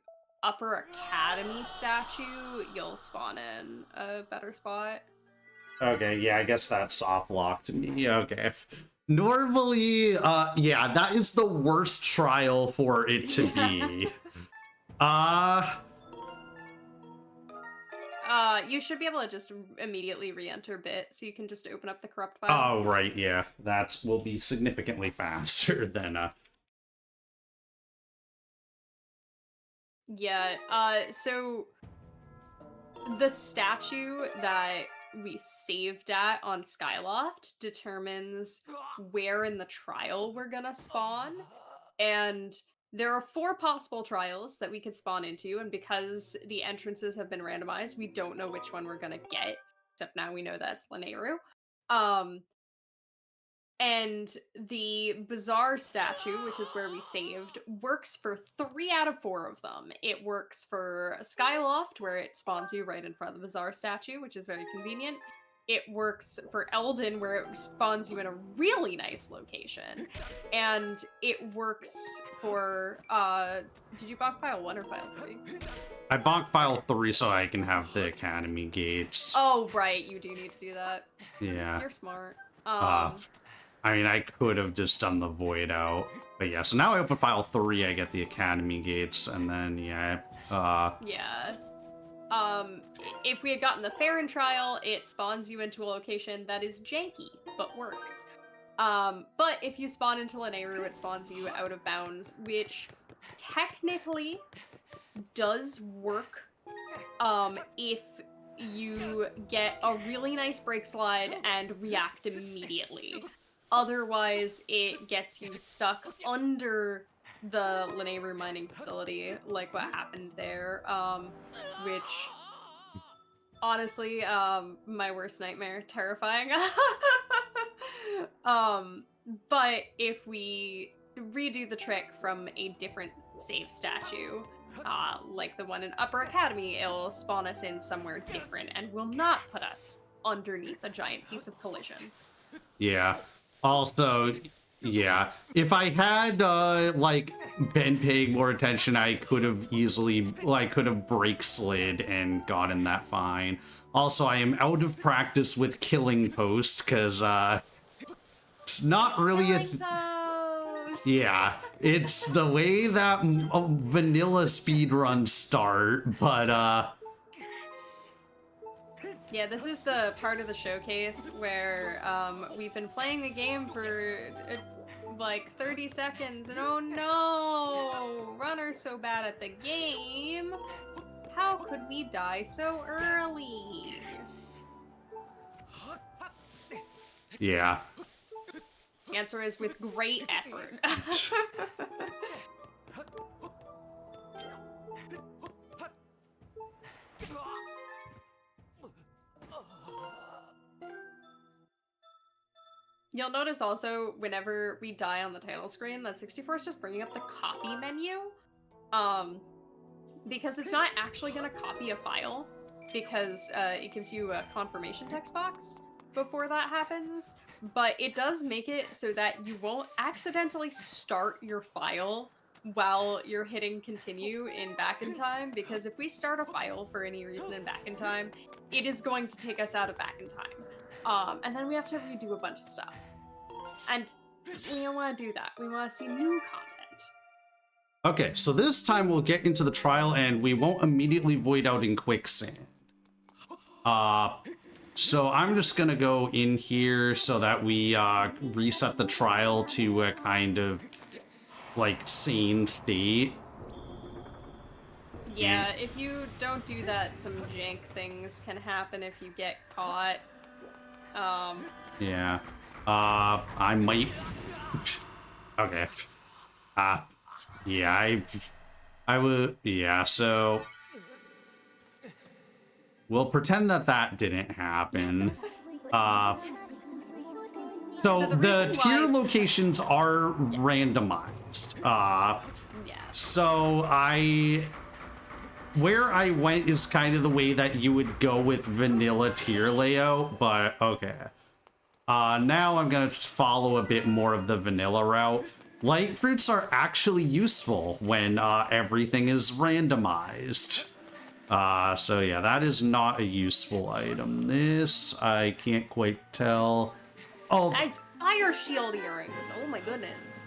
Upper Academy statue, you'll spawn in a better spot. Okay, yeah, I guess that soft locked me. Okay. Normally, yeah, that is the worst trial for it to be. You should be able to just immediately re-enter bit, so you can just open up the corrupt file. Oh, right, yeah. That will be significantly faster than, Yeah, so the statue that we saved at on Skyloft determines where in the trial we're gonna spawn, and there are 4 possible trials that we could spawn into, and because the entrances have been randomized, we don't know which one we're gonna get, except now we know that's Lanayru. And the Bazaar statue, which is where we saved, works for 3 out of 4 of them. It works for Skyloft, where it spawns you right in front of the Bazaar statue, which is very convenient. It works for Eldon, where it spawns you in a really nice location. And it works for, did you bonk file 1 or file 3? I bonk file 3 so I can have the Academy gates. Oh, right, you do need to do that. Yeah. You're smart. I mean, I could have just done the void out. But yeah, so now I open file 3, I get the Academy gates, and then, yeah, Yeah. If we had gotten the Farron trial, it spawns you into a location that is janky, but works. But if you spawn into Lanayru, it spawns you out of bounds, which technically does work, if you get a really nice break slide and react immediately. Otherwise, it gets you stuck under the Lanayru mining facility, like what happened there, which, honestly, my worst nightmare, terrifying. But if we redo the trick from a different save statue, like the one in Upper Academy, it'll spawn us in somewhere different and will not put us underneath a giant piece of collision. yeah. Also, yeah, if I had, like, been paying more attention, I could have easily, like, could have brake slid and gotten that fine. Also, I am out of practice with killing post, because, it's not really Killing post. Yeah, it's the way that vanilla speedruns start, but, Yeah, this is the part of the showcase where we've been playing the game for like 30 seconds and oh no! Runner's so bad at the game! How could we die so early? yeah. The answer is with great effort. You'll notice also, whenever we die on the title screen, that 64 is just bringing up the copy menu. Because it's not actually going to copy a file, because it gives you a confirmation text box before that happens, but it does make it so that you won't accidentally start your file while you're hitting continue in back in time, because if we start a file for any reason in back in time, it is going to take us out of back in time. And then we have to redo a bunch of stuff. And we don't want to do that. We want to see new content. Okay, so this time we'll get into the trial and we won't immediately void out in quicksand. So I'm just gonna go in here so that we reset the trial to a kind of like sane state. Yeah, if you don't do that, some jank things can happen if you get caught. Yeah. I might. Okay. Yeah, I would. Yeah, so we'll pretend that that didn't happen. So the tier locations are randomized. Yeah. So where I went is kind of the way that you would go with vanilla tier layout, but okay. Now I'm going to follow a bit more of the vanilla route. Light fruits are actually useful when everything is randomized. So yeah, that is not a useful item. This, I can't quite tell. Oh, Nice fire shield earrings. Oh my goodness.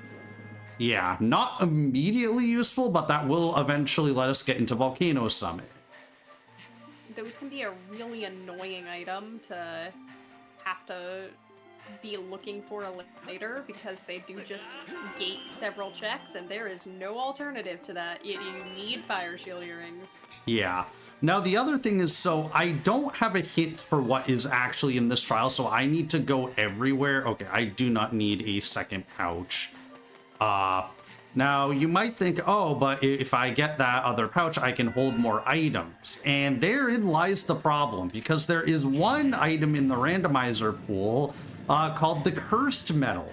yeah, not immediately useful, but that will eventually let us get into Volcano Summit. Those can be a really annoying item to have to be looking for later, because they do just gate several checks, and there is no alternative to that. You need fire shield earrings. Yeah. Now, the other thing is, so I don't have a hint for what is actually in this trial, so I need to go everywhere. Okay, I do not need a second pouch. Now, you might think, oh, but if I get that other pouch, I can hold more items. And therein lies the problem, because there is one item in the randomizer pool called the Cursed Metal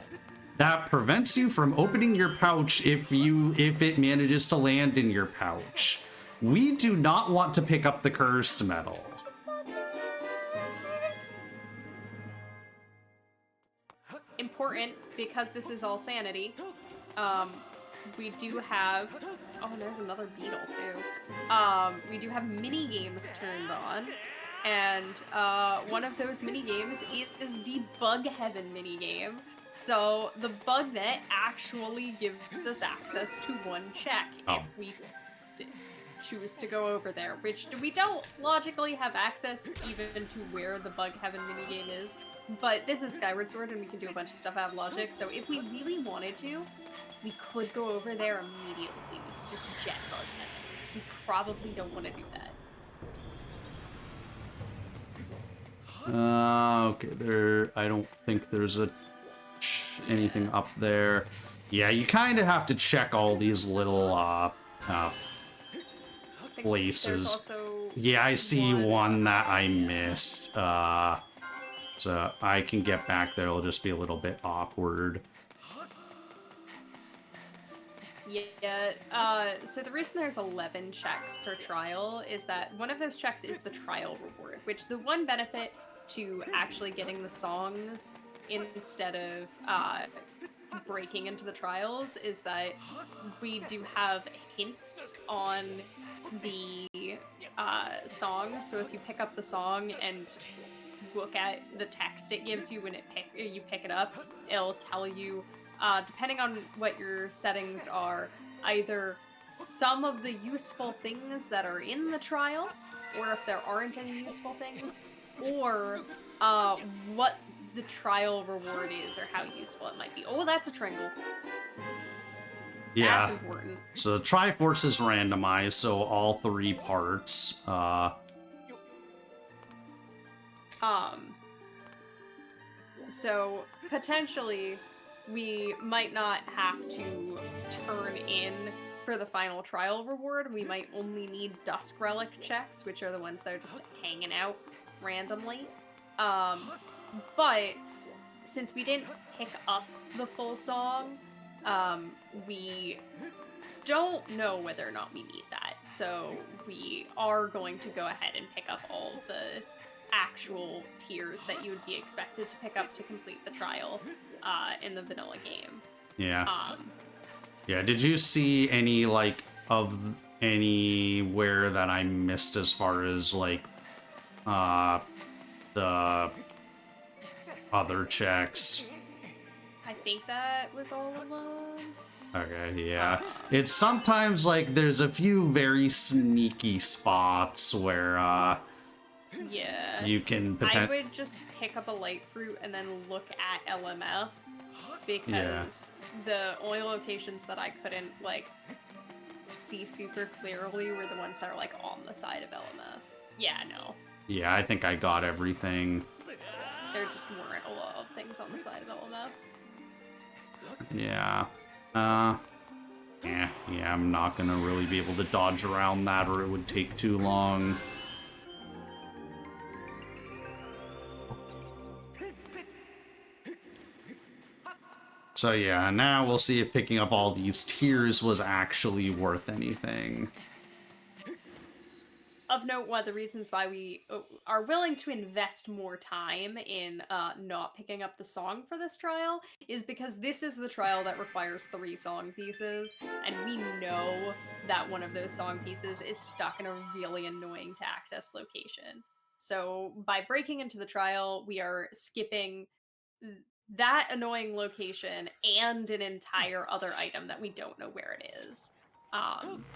that prevents you from opening your pouch if it manages to land in your pouch. We do not want to pick up the Cursed Metal. Important, because this is all sanity. We do have... Oh, there's another beetle, too. We do have mini-games turned on. And one of those mini-games is the Bug Heaven mini-game. So the bug net actually gives us access to one check if we choose to go over there, which we don't logically have access even to where the Bug Heaven minigame is. But this is Skyward Sword, and we can do a bunch of stuff out of logic, so if we really wanted to, we could go over there immediately. We could just jet Bug Heaven. We probably don't want to do that. Okay, I don't think there's anything up there. Yeah, you kind of have to check all these little places. Yeah, I see one that I missed. So I can get back there. It'll just be a little bit awkward. Yeah, so the reason there's 11 checks per trial is that one of those checks is the trial reward, which the one benefit to actually getting the songs instead of breaking into the trials is that we do have hints on the song. So if you pick up the song and look at the text it gives you when you pick it up, it'll tell you, depending on what your settings are, either some of the useful things that are in the trial, or if there aren't any useful things, or what the trial reward is, or how useful it might be. Oh, that's a Tringle. Yeah. That's important. So the Triforce is randomized, so all 3 parts. So potentially we might not have to turn in for the final trial reward. We might only need Dusk Relic checks, which are the ones that are just hanging out randomly. But since we didn't pick up the full song, we don't know whether or not we need that. So we are going to go ahead and pick up all of the actual tiers that you would be expected to pick up to complete the trial in the vanilla game. Yeah. Yeah, did you see any, like, of anywhere that I missed as far as, like, the other checks? I think that was all of them. Okay, yeah. It's sometimes, like, there's a few very sneaky spots where, yeah. you can I would just pick up a light fruit and then look at LMF, because the only locations that I couldn't, like, see super clearly were the ones that are, like, on the side of LMF. Yeah, no. Yeah, I think I got everything. There just weren't a lot of things on the side of LMF. Yeah. Yeah, I'm not gonna really be able to dodge around that, or it would take too long. So yeah, now we'll see if picking up all these tiers was actually worth anything. of note, one of the reasons why we are willing to invest more time in not picking up the song for this trial is because this is the trial that requires 3 song pieces, and we know that one of those song pieces is stuck in a really annoying to access location. So by breaking into the trial, we are skipping that annoying location and an entire other item that we don't know where it is.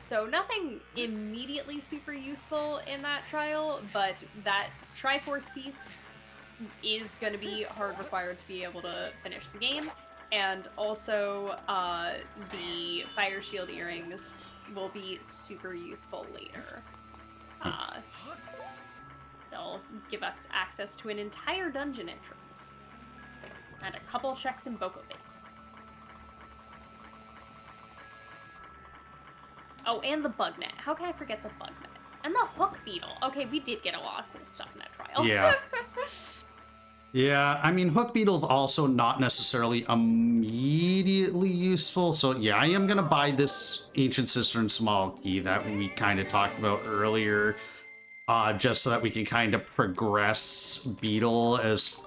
So nothing immediately super useful in that trial, but that Triforce piece is going to be hard required to be able to finish the game. And also, the Fire Shield earrings will be super useful later. They'll give us access to an entire dungeon entrance. And a couple checks in Boko Base. Oh, and the bug net. How can I forget the bug net? And the hook beetle. Okay, we did get a lot of cool stuff in that trial. Yeah. Yeah, I mean, hook beetle's also not necessarily immediately useful. So yeah, I am going to buy this Ancient Cistern small key that we kind of talked about earlier. Just so that we can kind of progress beetle as...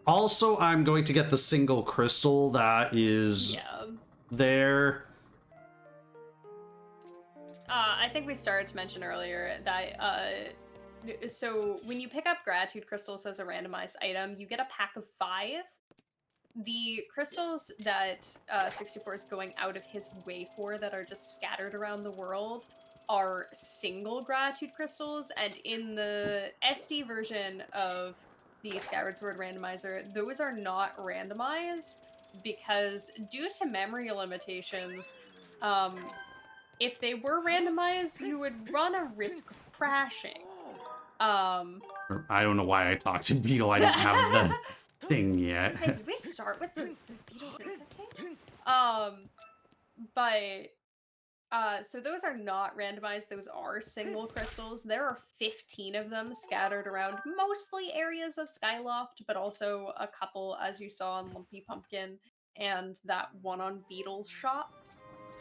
Also, I'm going to get the single crystal that is there. I think we started to mention earlier that, so when you pick up gratitude crystals as a randomized item, you get a pack of 5. The crystals that 64 is going out of his way for that are just scattered around the world are single gratitude crystals, and in the SD version of the Skyward Sword randomizer, those are not randomized because due to memory limitations, if they were randomized, you would run a risk of crashing. I don't know why I talked to Beetle. I don't have the thing yet. Did we start with the Beetle's insect thing? So those are not randomized. Those are single crystals. There are 15 of them scattered around mostly areas of Skyloft, but also a couple, as you saw on Lumpy Pumpkin, and that one on Beetle's shop.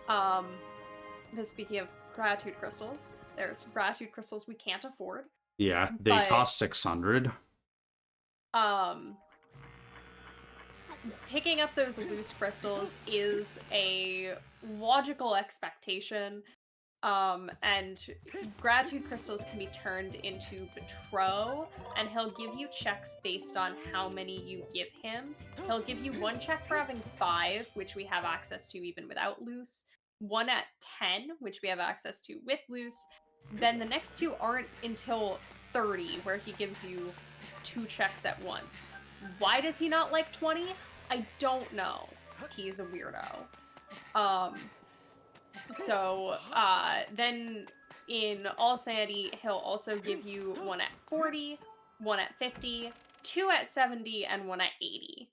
Because speaking of gratitude crystals, there's gratitude crystals we can't afford. Yeah, they cost 600. Picking up those loose crystals is a logical expectation. And gratitude crystals can be turned into Betrow, and he'll give you checks based on how many you give him. He'll give you 1 check for having 5, which we have access to even without loose, 1 at 10, which we have access to with loose. Then the next 2 aren't until 30, where he gives you 2 checks at once. Why does he not like 20? I don't know. He's a weirdo. Then in All Sanity, he'll also give you 1 at 40, 1 at 50, 2 at 70, and 1 at 80.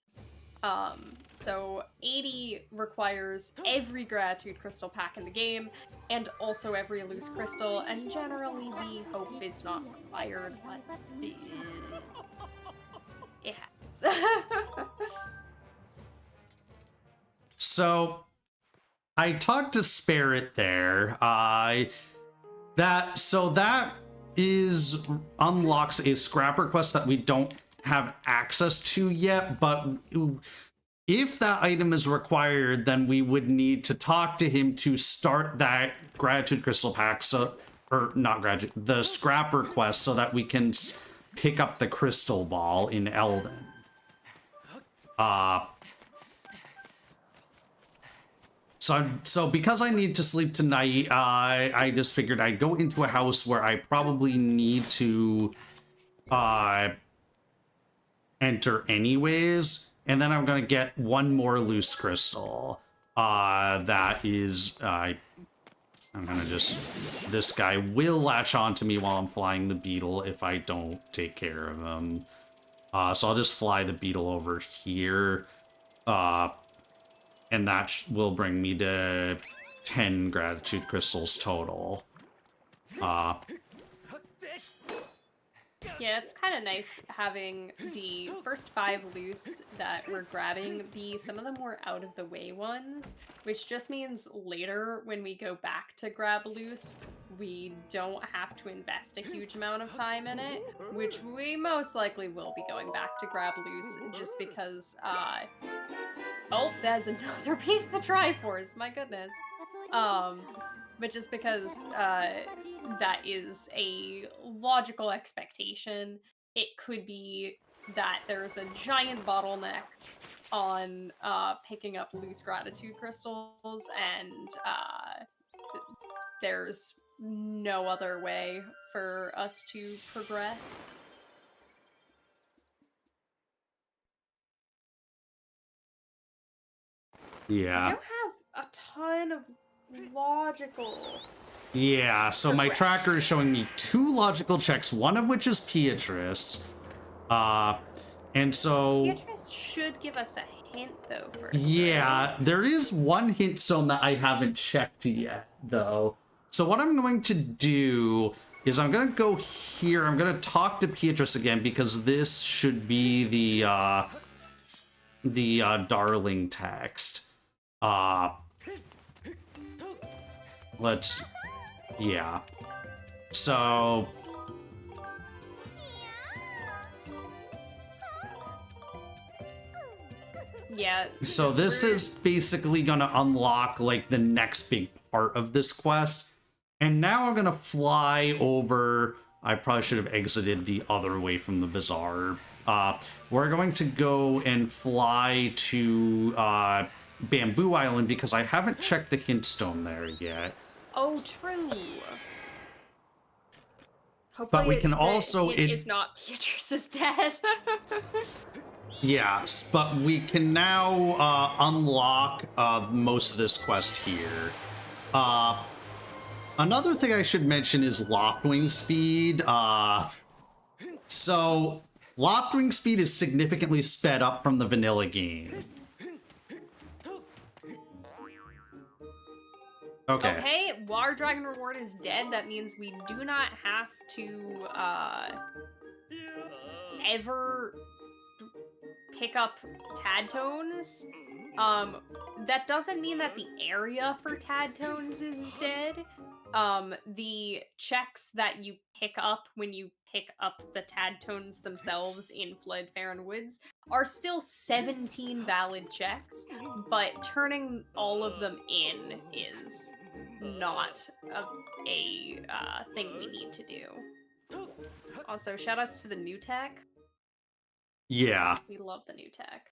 So 80 requires every gratitude crystal pack in the game, and also every loose crystal, and generally the hope is not required, but it happens. So, I talked to Spirit there. That is unlocks a scrap request that we don't have access to yet, but if that item is required, then we would need to talk to him to start that gratitude crystal pack, the scrap request, so that we can pick up the crystal ball in Elden. So because I need to sleep tonight, I just figured I'd go into a house where I probably need to enter anyways, and then I'm gonna get 1 more loose crystal. That is, I'm gonna just... This guy will latch onto me while I'm flying the beetle if I don't take care of him. So I'll just fly the beetle over here. And that will bring me to 10 gratitude crystals total. Yeah, it's kind of nice having the first 5 loose that we're grabbing be some of the more out-of-the-way ones, which just means later when we go back to grab loose, we don't have to invest a huge amount of time in it, which we most likely will be going back to grab loose just because, oh, there's another piece of the Triforce, my goodness. But just because, that is a logical expectation, it could be that there's a giant bottleneck on, picking up loose gratitude crystals, and, there's no other way for us to progress. I Yeah. don't have a ton of logical. Yeah, so my Progression. tracker is showing me 2 logical checks, one of which is Beatrice. And so... Beatrice should give us a hint, though, first. Yeah, Right? there is one hint zone that I haven't checked yet, though. So what I'm going to do is I'm going to go here. I'm going to talk to Beatrice again because this should be the darling text. Let's... Yeah. So... Yeah. So this we're- is basically going to unlock, like, the next big part of this quest. And now I'm going to fly over... I probably should have exited the other way from the bazaar. We're going to go and fly to Bamboo Island because I haven't checked the hint stone there yet. Oh, true. Hopefully But we can also... It's not Beatrice is dead. Yes, but we can now unlock most of this quest here. Another thing I should mention is Loftwing speed. So, Loftwing speed is significantly sped up from the vanilla game. Okay. Okay, Water Dragon reward is dead. That means we do not have to ever pick up Tad Tones. That doesn't mean that the area for Tad Tones is dead. The checks that you pick up when you pick up the Tad Tones themselves in Floodfair Woods are still 17 valid checks, but turning all of them in is not a thing we need to do. Also, shoutouts to the new tech. Yeah. We love the new tech.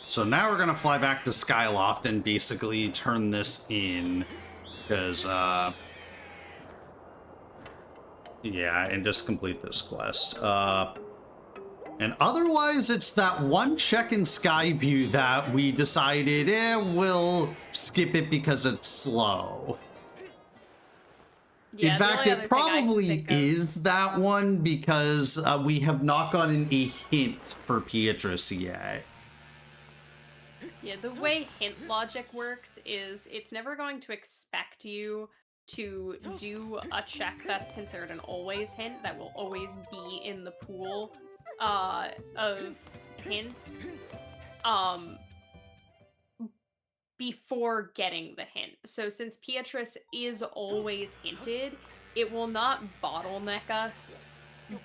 So now we're gonna fly back to Skyloft and basically turn this in, because, yeah, and just complete this quest. And otherwise, it's that one check in Skyview that we decided, we'll skip it because it's slow. Yeah, In the fact, only it other thing I can probably think of- is that one because we have not gotten a hint for Beatrice yet. Yeah, the way hint logic works is it's never going to expect you to do a check that's considered an always hint that will always be in the pool of hints before getting the hint. So since Beatrice is always hinted, it will not bottleneck us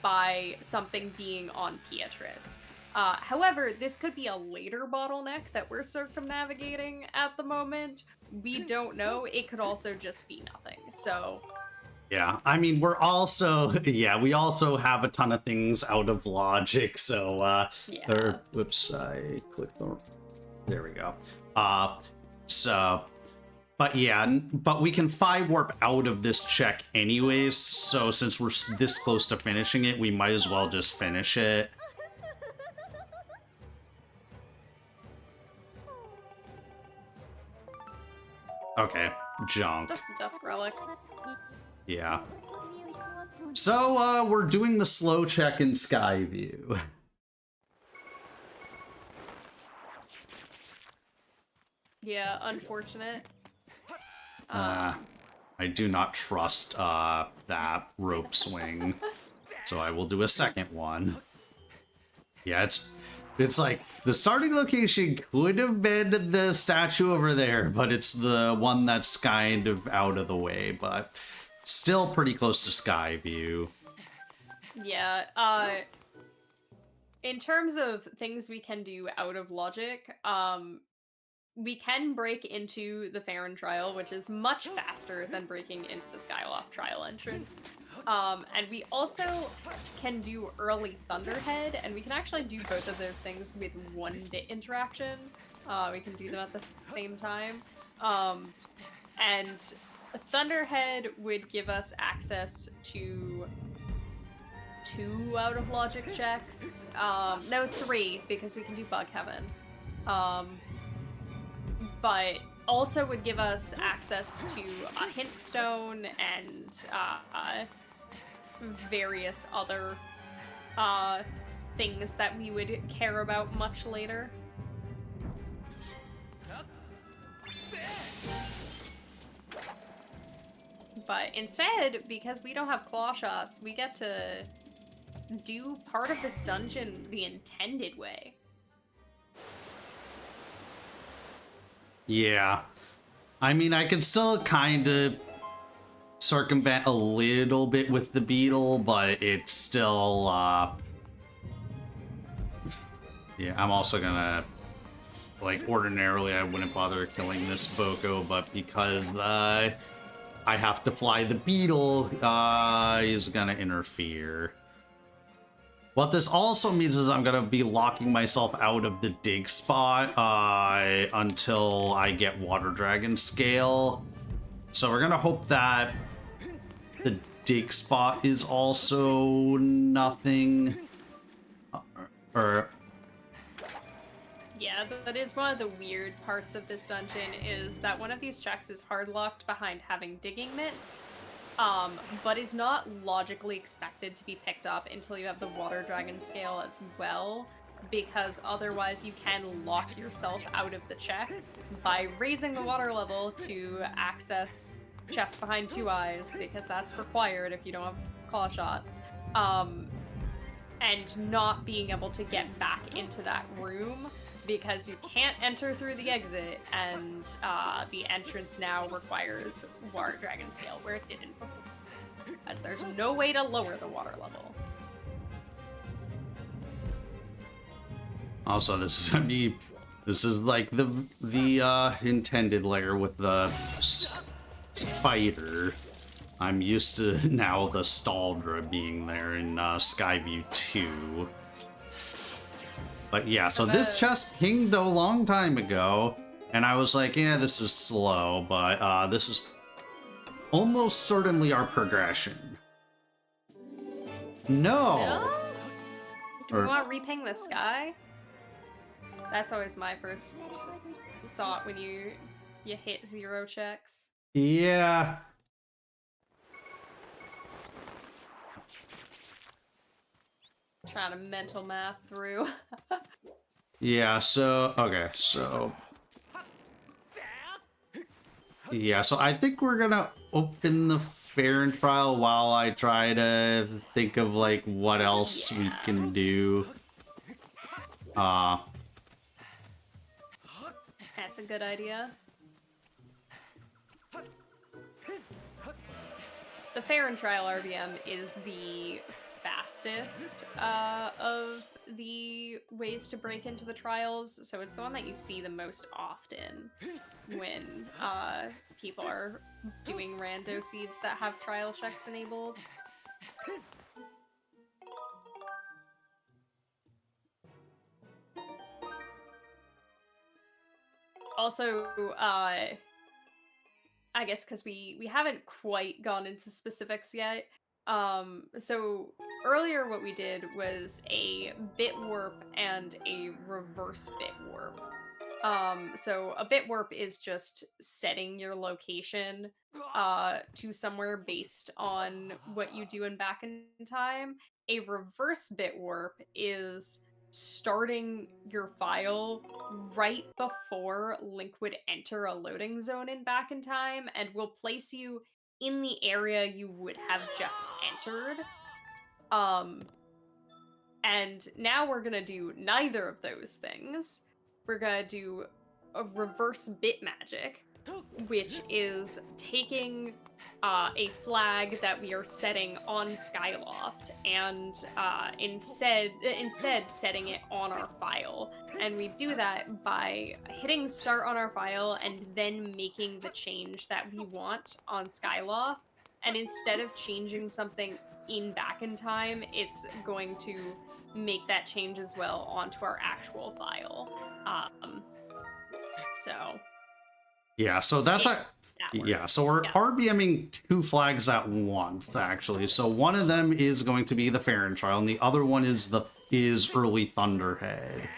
by something being on Beatrice. However, this could be a later bottleneck that we're circumnavigating at the moment. We don't know. It could also just be nothing. So, Yeah, I mean, we're also, yeah, we also have a ton of things out of logic, so, yeah. whoops, I clicked the, there we go. So, but yeah, but we can 5-warp out of this check anyways, so since we're this close to finishing it, we might as well just finish it. Okay, junk. Just a Dusk Relic. Yeah. So, we're doing the slow check in Skyview. Yeah, unfortunate. I do not trust, that rope swing. So I will do a second one. Yeah, It's like, the starting location could have been the statue over there, but it's the one that's kind of out of the way, but still pretty close to Skyview. Yeah, in terms of things we can do out of logic, we can break into the Farron trial, which is much faster than breaking into the Skyloft trial entrance. And we also can do early Thunderhead, and we can actually do both of those things with one bit interaction. We can do them at the same time. And Thunderhead would give us access to 2 out of logic checks. No, 3, because we can do Bug Heaven. But also would give us access to a hint stone and various other things that we would care about much later. But instead, because we don't have claw shots, we get to do part of this dungeon the intended way. Yeah. I mean, I can still kind of circumvent a little bit with the beetle, but it's still, yeah, I'm also gonna, like, ordinarily I wouldn't bother killing this Boko, but because, I have to fly the beetle, is gonna interfere. What this also means is I'm gonna be locking myself out of the dig spot until I get Water Dragon scale. So we're gonna hope that the dig spot is also nothing. Yeah, that is one of the weird parts of this dungeon, is that one of these checks is hard locked behind having digging mitts. But is not logically expected to be picked up until you have the Water Dragon scale as well, because otherwise you can lock yourself out of the check by raising the water level to access chests behind 2 eyes, because that's required if you don't have claw shots, and not being able to get back into that room because you can't enter through the exit, and the entrance now requires Water Dragon scale, where it didn't before, as there's no way to lower the water level. Also, this is like the intended layer with the spider. I'm used to now the Staldra being there in Skyview 2. But yeah, so this chest pinged a long time ago, and I was like, yeah, this is slow, but this is almost certainly our progression. No! Do you want to reping the sky? That's always my first thought when you hit 0 checks. Yeah. Trying to mental math through. Yeah, so, okay, so... Yeah, so I think we're gonna open the Farron trial while I try to think of, like, what else we can do. That's a good idea. The Farron trial RVM is the fastest of the ways to break into the trials, so it's the one that you see the most often when people are doing rando seeds that have trial checks enabled. Also, I guess because we haven't quite gone into specifics yet. So earlier what we did was a bit warp and a reverse bit warp. So a bit warp is just setting your location to somewhere based on what you do in back in time. A reverse bit warp is starting your file right before Link would enter a loading zone in back in time, and will place you in the area you would have just entered. And now we're gonna do neither of those things. We're gonna do a reverse bit magic, which is taking a flag that we are setting on Skyloft and instead setting it on our file. And we do that by hitting start on our file and then making the change that we want on Skyloft. And instead of changing something back in time, it's going to make that change as well onto our actual file. So yeah, so that's so we're RBMing 2 flags at once, actually. So one of them is going to be the Farron trial, and the other one is early Thunderhead.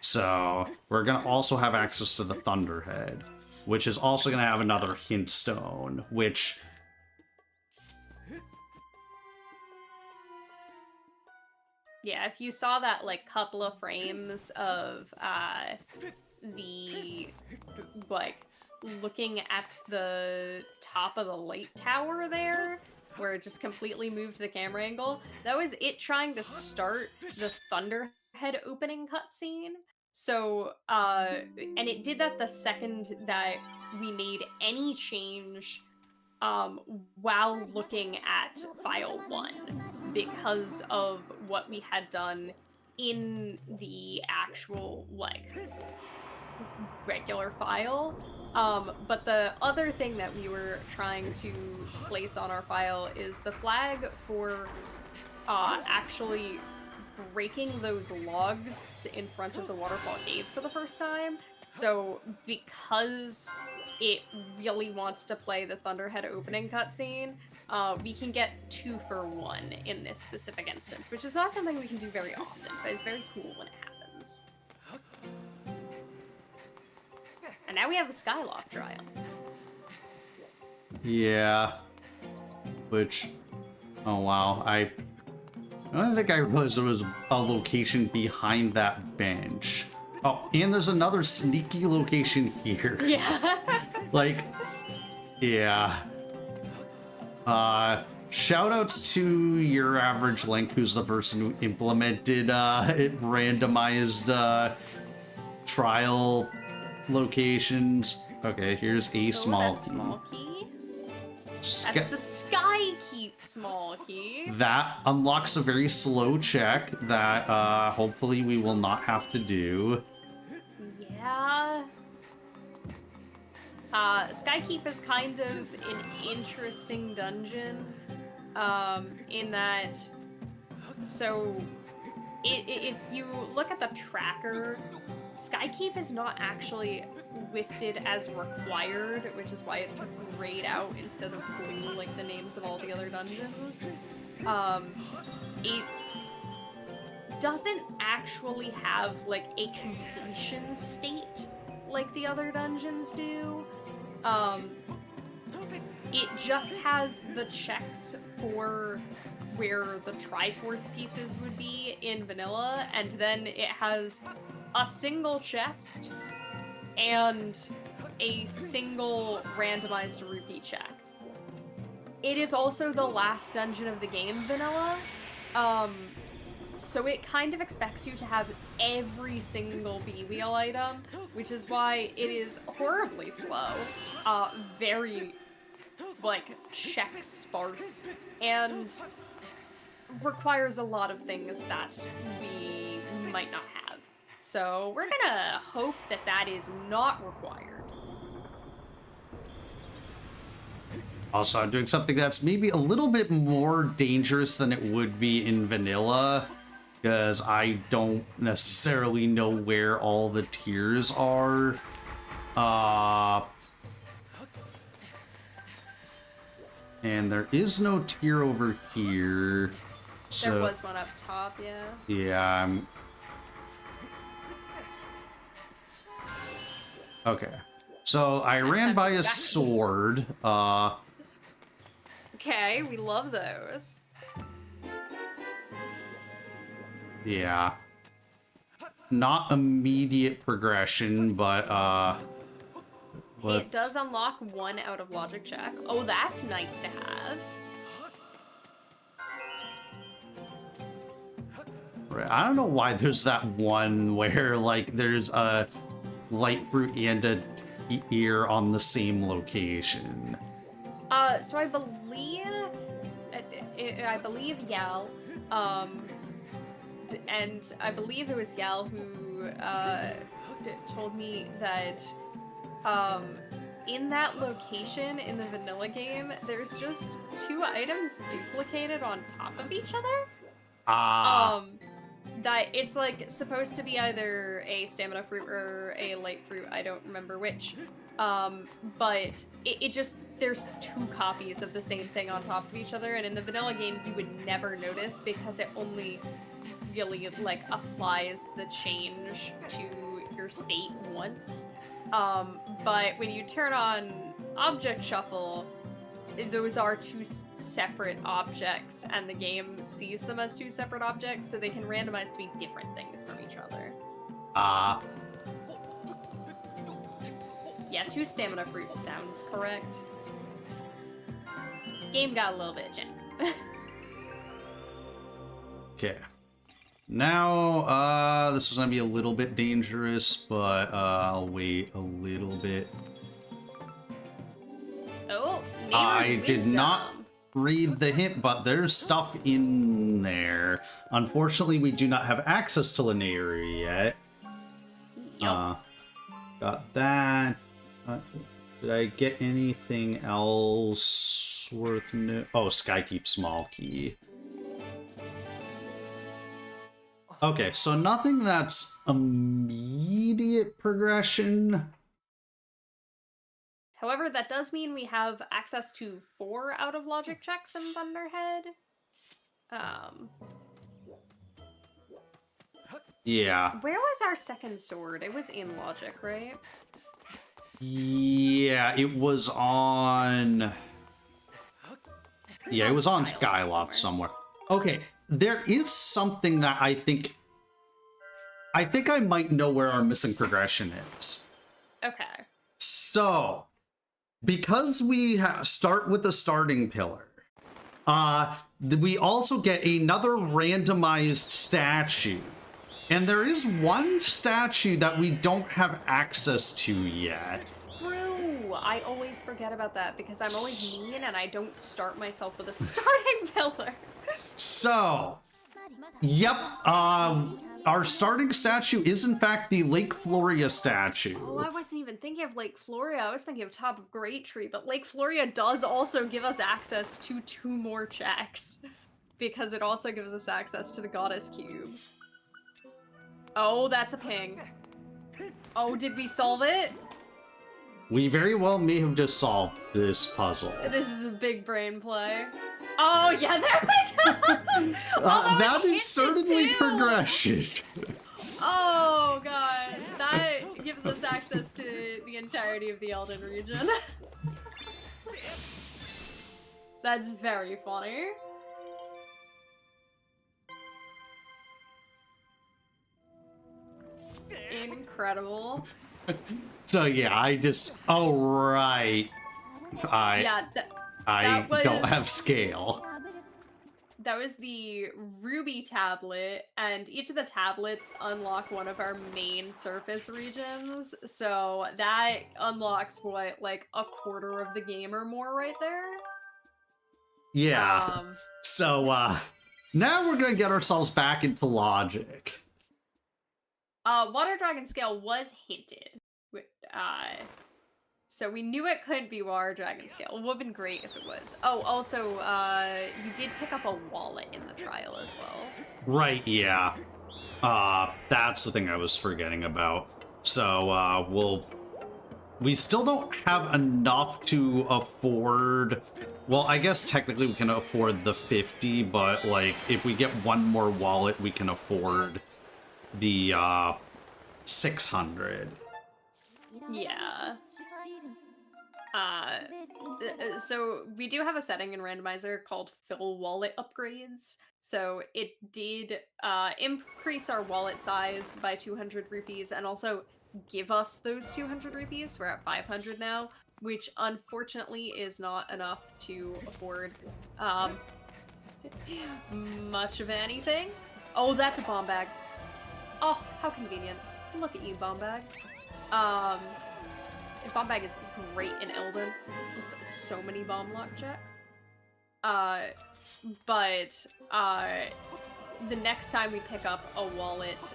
So we're gonna also have access to the Thunderhead, which is also gonna have another hint stone, which yeah, if you saw that like couple of frames of the like looking at the top of the light tower there, where it just completely moved the camera angle, that was it trying to start the Thunderhead opening cutscene. So, and it did that the second that we made any change while looking at file 1, because of what we had done in the actual, like, regular file. But the other thing that we were trying to place on our file is the flag for actually breaking those logs in front of the waterfall cave for the first time. So because it really wants to play the Thunderhead opening cutscene, we can get 2 for 1 in this specific instance, which is not something we can do very often, but it's very cool when it happens. And now we have the Skyloft trial. yeah, which, oh wow, I don't think I realized there was a location behind that bench. Oh, and there's another sneaky location here. Yeah. Like, yeah. Shoutouts to Your Average Link, who's the person who implemented randomized trial locations. Okay, here's a small key. Small key. That's the Sky Keep small key. That unlocks a very slow check that hopefully we will not have to do. Yeah. Skykeep is kind of an interesting dungeon, in that, so if you look at the tracker, Skykeep is not actually listed as required, which is why it's grayed out instead of blue like the names of all the other dungeons. It doesn't actually have like a completion state like the other dungeons do. It just has the checks for where the Triforce pieces would be in vanilla, and then it has a single chest and a single randomized rupee check. It is also the last dungeon of the game vanilla, so it kind of expects you to have every single B-wheel item, which is why it is horribly slow, very, like, check sparse, and requires a lot of things that we might not have. So we're gonna hope that that is not required. Also, I'm doing something that's maybe a little bit more dangerous than it would be in vanilla, because I don't necessarily know where all the tiers are. And there is no tier over here. So, there was one up top, yeah. Yeah. Okay. So I ran by a sword. Okay, we love those. Yeah. Not immediate progression, but It does unlock 1 out of logic check. Oh, that's nice to have. I don't know why there's that one where, like, there's a light fruit and a ear on the same location. So I believe Yal, and I believe it was Yal who told me that in that location in the vanilla game, there's just 2 items duplicated on top of each other. That it's like supposed to be either a stamina fruit or a light fruit. I don't remember which. But it just, there's 2 copies of the same thing on top of each other, and in the vanilla game you would never notice because it only really like applies the change to your state once. But when you turn on object shuffle, those are 2 separate objects, and the game sees them as 2 separate objects, so they can randomize to be different things from each other. Yeah, 2 stamina fruits sounds correct. Game got a little bit jank. Okay. Now, this is gonna be a little bit dangerous, but I'll wait a little bit. Oh, I did not read the hint, but there's stuff in there. Unfortunately, we do not have access to Linear yet. Yep. Got that. Did I get anything else worth no? Oh, Skykeep small key. Okay, so nothing that's immediate progression. However, that does mean we have access to 4 out of logic checks in Thunderhead. Yeah. Where was our second sword? It was in logic, right? Yeah, it was on... Yeah, it was on Skyloft somewhere. Okay, there is something that I think I might know where our missing progression is. Okay. So, because we start with a starting pillar, we also get another randomized statue. And there is one statue that we don't have access to yet. True. I always forget about that because I'm always mean and I don't start myself with a starting pillar. So, yep, our starting statue is in fact the Lake Floria statue. Oh, I wasn't even thinking of Lake Floria. I was thinking of Top of Great Tree, but Lake Floria does also give us access to 2 more checks because it also gives us access to the Goddess Cube. Oh, that's a ping. Oh, did we solve it? We very well may have just solved this puzzle. This is a big brain play. Oh, yeah, there we go! That is certainly progression. Oh, God. That gives us access to the entirety of the Elden region. That's very funny. Incredible. So yeah, I just... Oh, right. Yeah, I don't have scale. That was the Ruby tablet, and each of the tablets unlock one of our main surface regions, so that unlocks, what, like a quarter of the game or more right there? Yeah. So, now we're gonna get ourselves back into logic. Water Dragon Scale was hinted. So we knew it couldn't be Water Dragon Scale. It would have been great if it was. Oh, also, you did pick up a wallet in the trial as well. Right, yeah. That's the thing I was forgetting about. So, we still don't have enough to afford... Well, I guess technically we can afford the 50, but, like, if we get one more wallet, we can afford the, 600. Yeah. So we do have a setting in Randomizer called Fill Wallet Upgrades. So it did increase our wallet size by 200 rupees and also give us those 200 rupees. We're at 500 now, which unfortunately is not enough to afford much of anything. Oh, that's a bomb bag. Oh, how convenient. Look at you, bomb bag. Bomb bag is great in Elden. With so many bomb lock checks. But the next time we pick up a wallet,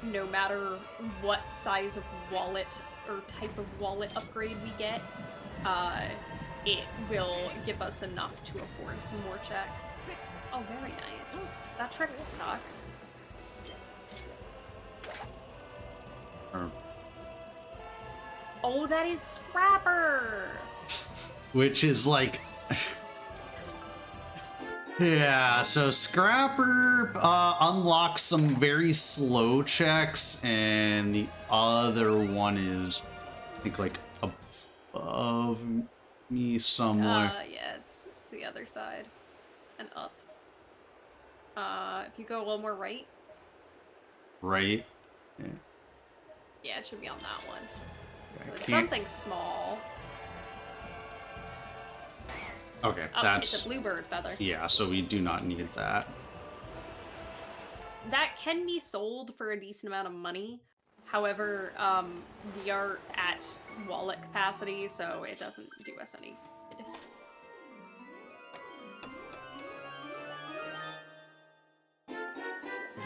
no matter what size of wallet or type of wallet upgrade we get, it will give us enough to afford some more checks. Oh, very nice. That trick sucks. Oh, that is Scrapper! Which is like... Yeah, so Scrapper unlocks some very slow checks, and the other one is, I think, like, above me somewhere. Yeah, it's the other side. And up. If you go a little more right. Right? Yeah. Yeah, it should be on that one. So it's Can't- something small. Okay, Oh, that's... it's a bluebird feather. Yeah, so we do not need that. That can be sold for a decent amount of money. However, we are at wallet capacity, so it doesn't do us any good.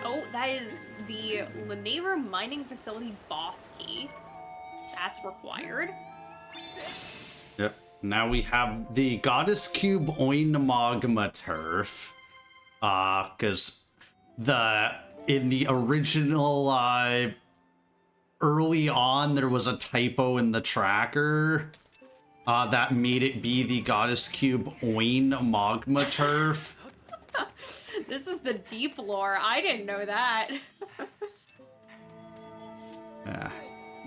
Oh, that is the Lanera Mining Facility boss key. That's required. Yep. Now we have the Goddess Cube Oinamagma Turf. Because in the original, early on, there was a typo in the tracker that made it be the Goddess Cube Oinamagma Turf. This is the deep lore. I didn't know that.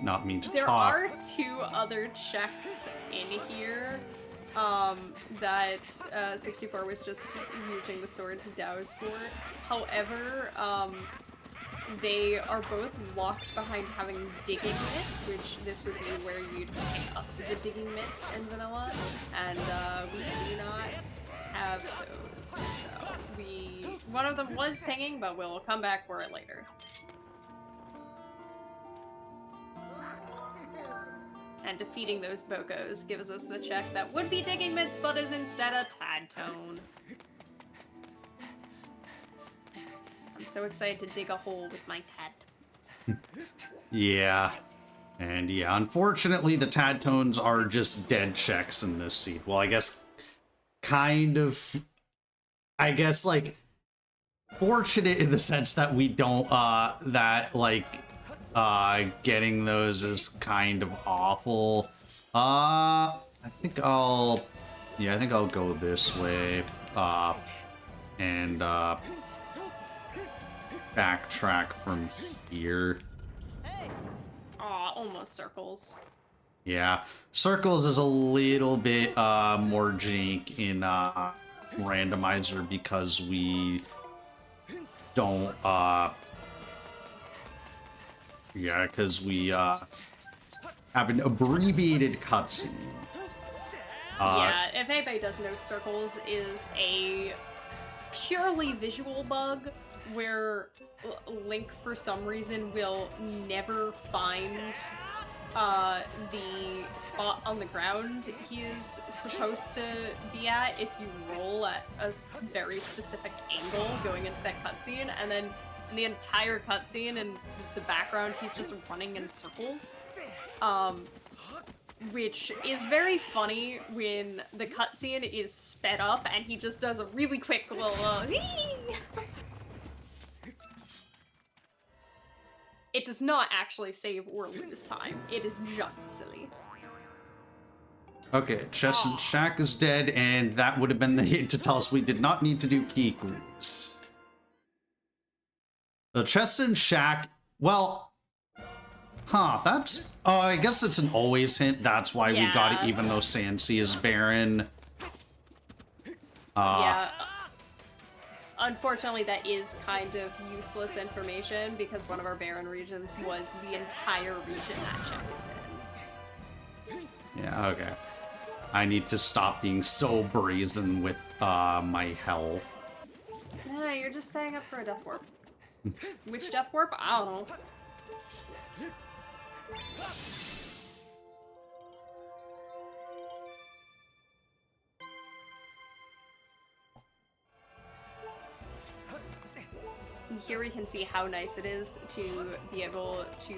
Not mean to There talk. are two other checks in here that 64 was just using the sword to douse for. However, they are both locked behind having digging mitts, which this would be where you'd pick up the digging mitts in vanilla, and we do not have those. So one of them was pinging, but we'll come back for it later. And defeating those Bokos gives us the check that would be digging mitts, but is instead a Tad Tone. I'm so excited to dig a hole with my Tad. Yeah. And yeah, unfortunately, the Tad Tones are just dead checks in this seed. Well, I guess like, fortunate in the sense that we don't, getting those is kind of awful. I think I'll go this way, and, backtrack from here. Aw, almost circles. Yeah, circles is a little bit more jank in randomizer because we don't because we have an abbreviated cutscene. Yeah, if anybody doesn't know, circles is a purely visual bug where Link, for some reason, will never find the spot on the ground he is supposed to be at if you roll at a very specific angle going into that cutscene, and then in the entire cutscene and the background he's just running in circles. Which is very funny when the cutscene is sped up and he just does a really quick little It does not actually save or lose time. It is just silly. Okay, Chest and Shack is dead, and that would have been the hint to tell us we did not need to do key clues. The Chest and Shack, well, that's, I guess it's an always hint. That's why we got it, even though Sansi is barren. Yeah. Unfortunately, that is kind of useless information because one of our barren regions was the entire region that check is in. Yeah, okay. I need to stop being so brazen with my health. No, you're just setting up for a death warp. Which death warp? I don't know. Here we can see how nice it is to be able to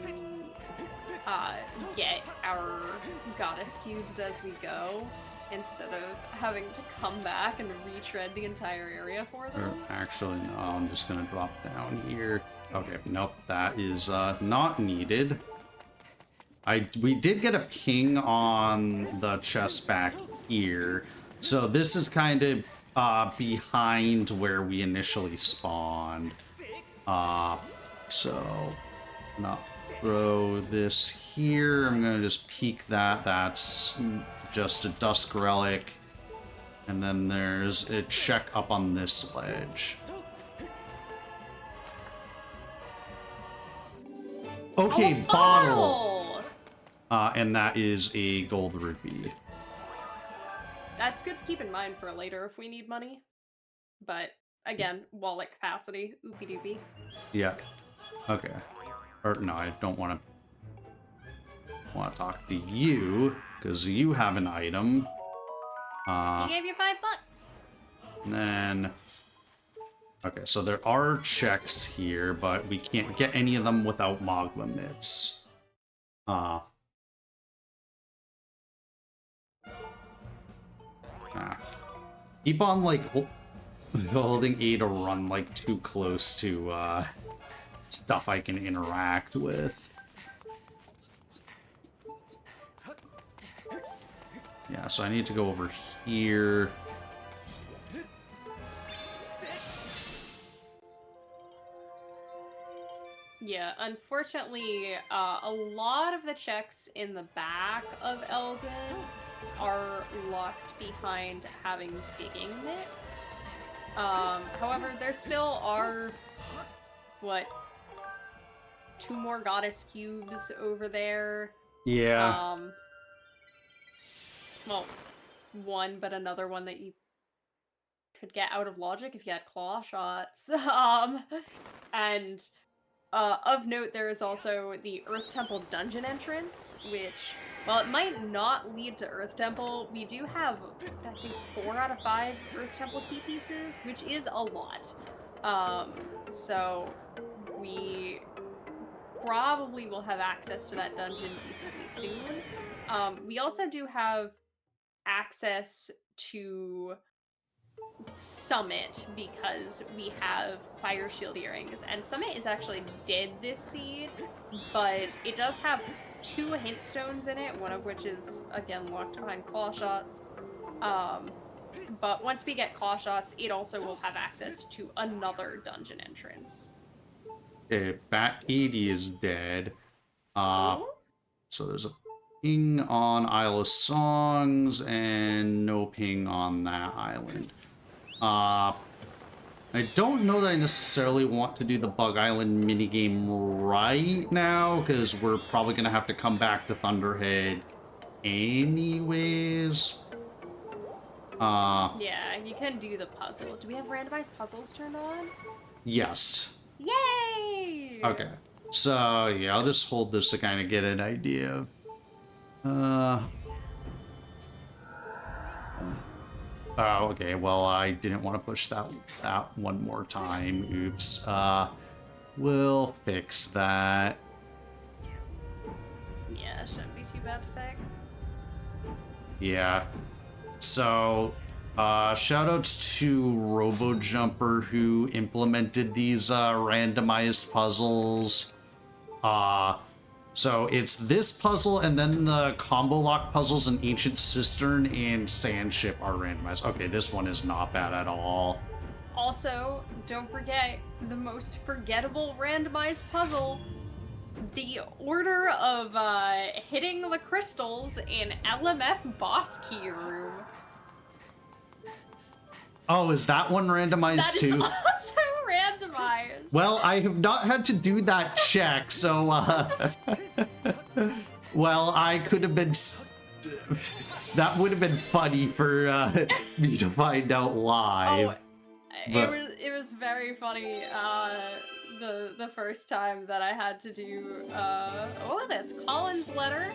get our goddess cubes as we go, instead of having to come back and retread the entire area for them. Actually, no, I'm just gonna drop down here. Okay, nope, that is not needed. We did get a ping on the chest back here, so this is kind of behind where we initially spawned. So I'm gonna throw this here. I'm gonna just peek that. That's just a dusk relic. And then there's a check up on this ledge. Okay, Oh, bottle! And that is a gold rupee. That's good to keep in mind for later if we need money. But again, wallet capacity, oopie doopie. Yeah. Okay. Or no, I don't want to talk to you because you have an item. He gave you $5. And then okay, so there are checks here, but we can't get any of them without magma mitts. Keep on like holding A to run like too close to stuff I can interact with. Yeah, so I need to go over here. Yeah, unfortunately, a lot of the checks in the back of Eldon are locked behind having digging mitts. However, there still are, what, 2 more goddess cubes over there. Yeah. Well, 1, but another one that you could get out of logic if you had claw shots. And of note, there is also the Earth Temple dungeon entrance, which, while it might not lead to Earth Temple, we do have, I think, 4 out of 5 Earth Temple key pieces, which is a lot. So we probably will have access to that dungeon decently soon. We also do have access to Summit because we have Fire Shield earrings, and Summit is actually dead this seed, but it does have 2 hint stones in it, one of which is again locked behind claw shots. But once we get claw shots, it also will have access to another dungeon entrance. Okay, Bat 80 is dead. So there's a ping on Isle of Songs and no ping on that island. I don't know that I necessarily want to do the Bug Island minigame right now, because we're probably going to have to come back to Thunderhead anyways. Yeah, you can do the puzzle. Do we have randomized puzzles turned on? Yes. Yay! Okay. So, yeah, I'll just hold this to kind of get an idea of... Oh, okay, well, I didn't want to push that one more time. Oops. We'll fix that. Yeah, shouldn't be too bad to fix. Yeah. So, shoutouts to RoboJumper who implemented these randomized puzzles. So it's this puzzle, and then the combo lock puzzles in Ancient Cistern and Sandship are randomized. Okay, this one is not bad at all. Also, don't forget the most forgettable randomized puzzle. The order of hitting the crystals in LMF boss key room. Oh, is that one randomized That is too? also randomized. Well, I have not had to do that check, so, well, I could have been... That would have been funny for me to find out live. Oh, But it was very funny. The first time that I had to do. Oh, that's Colin's letter.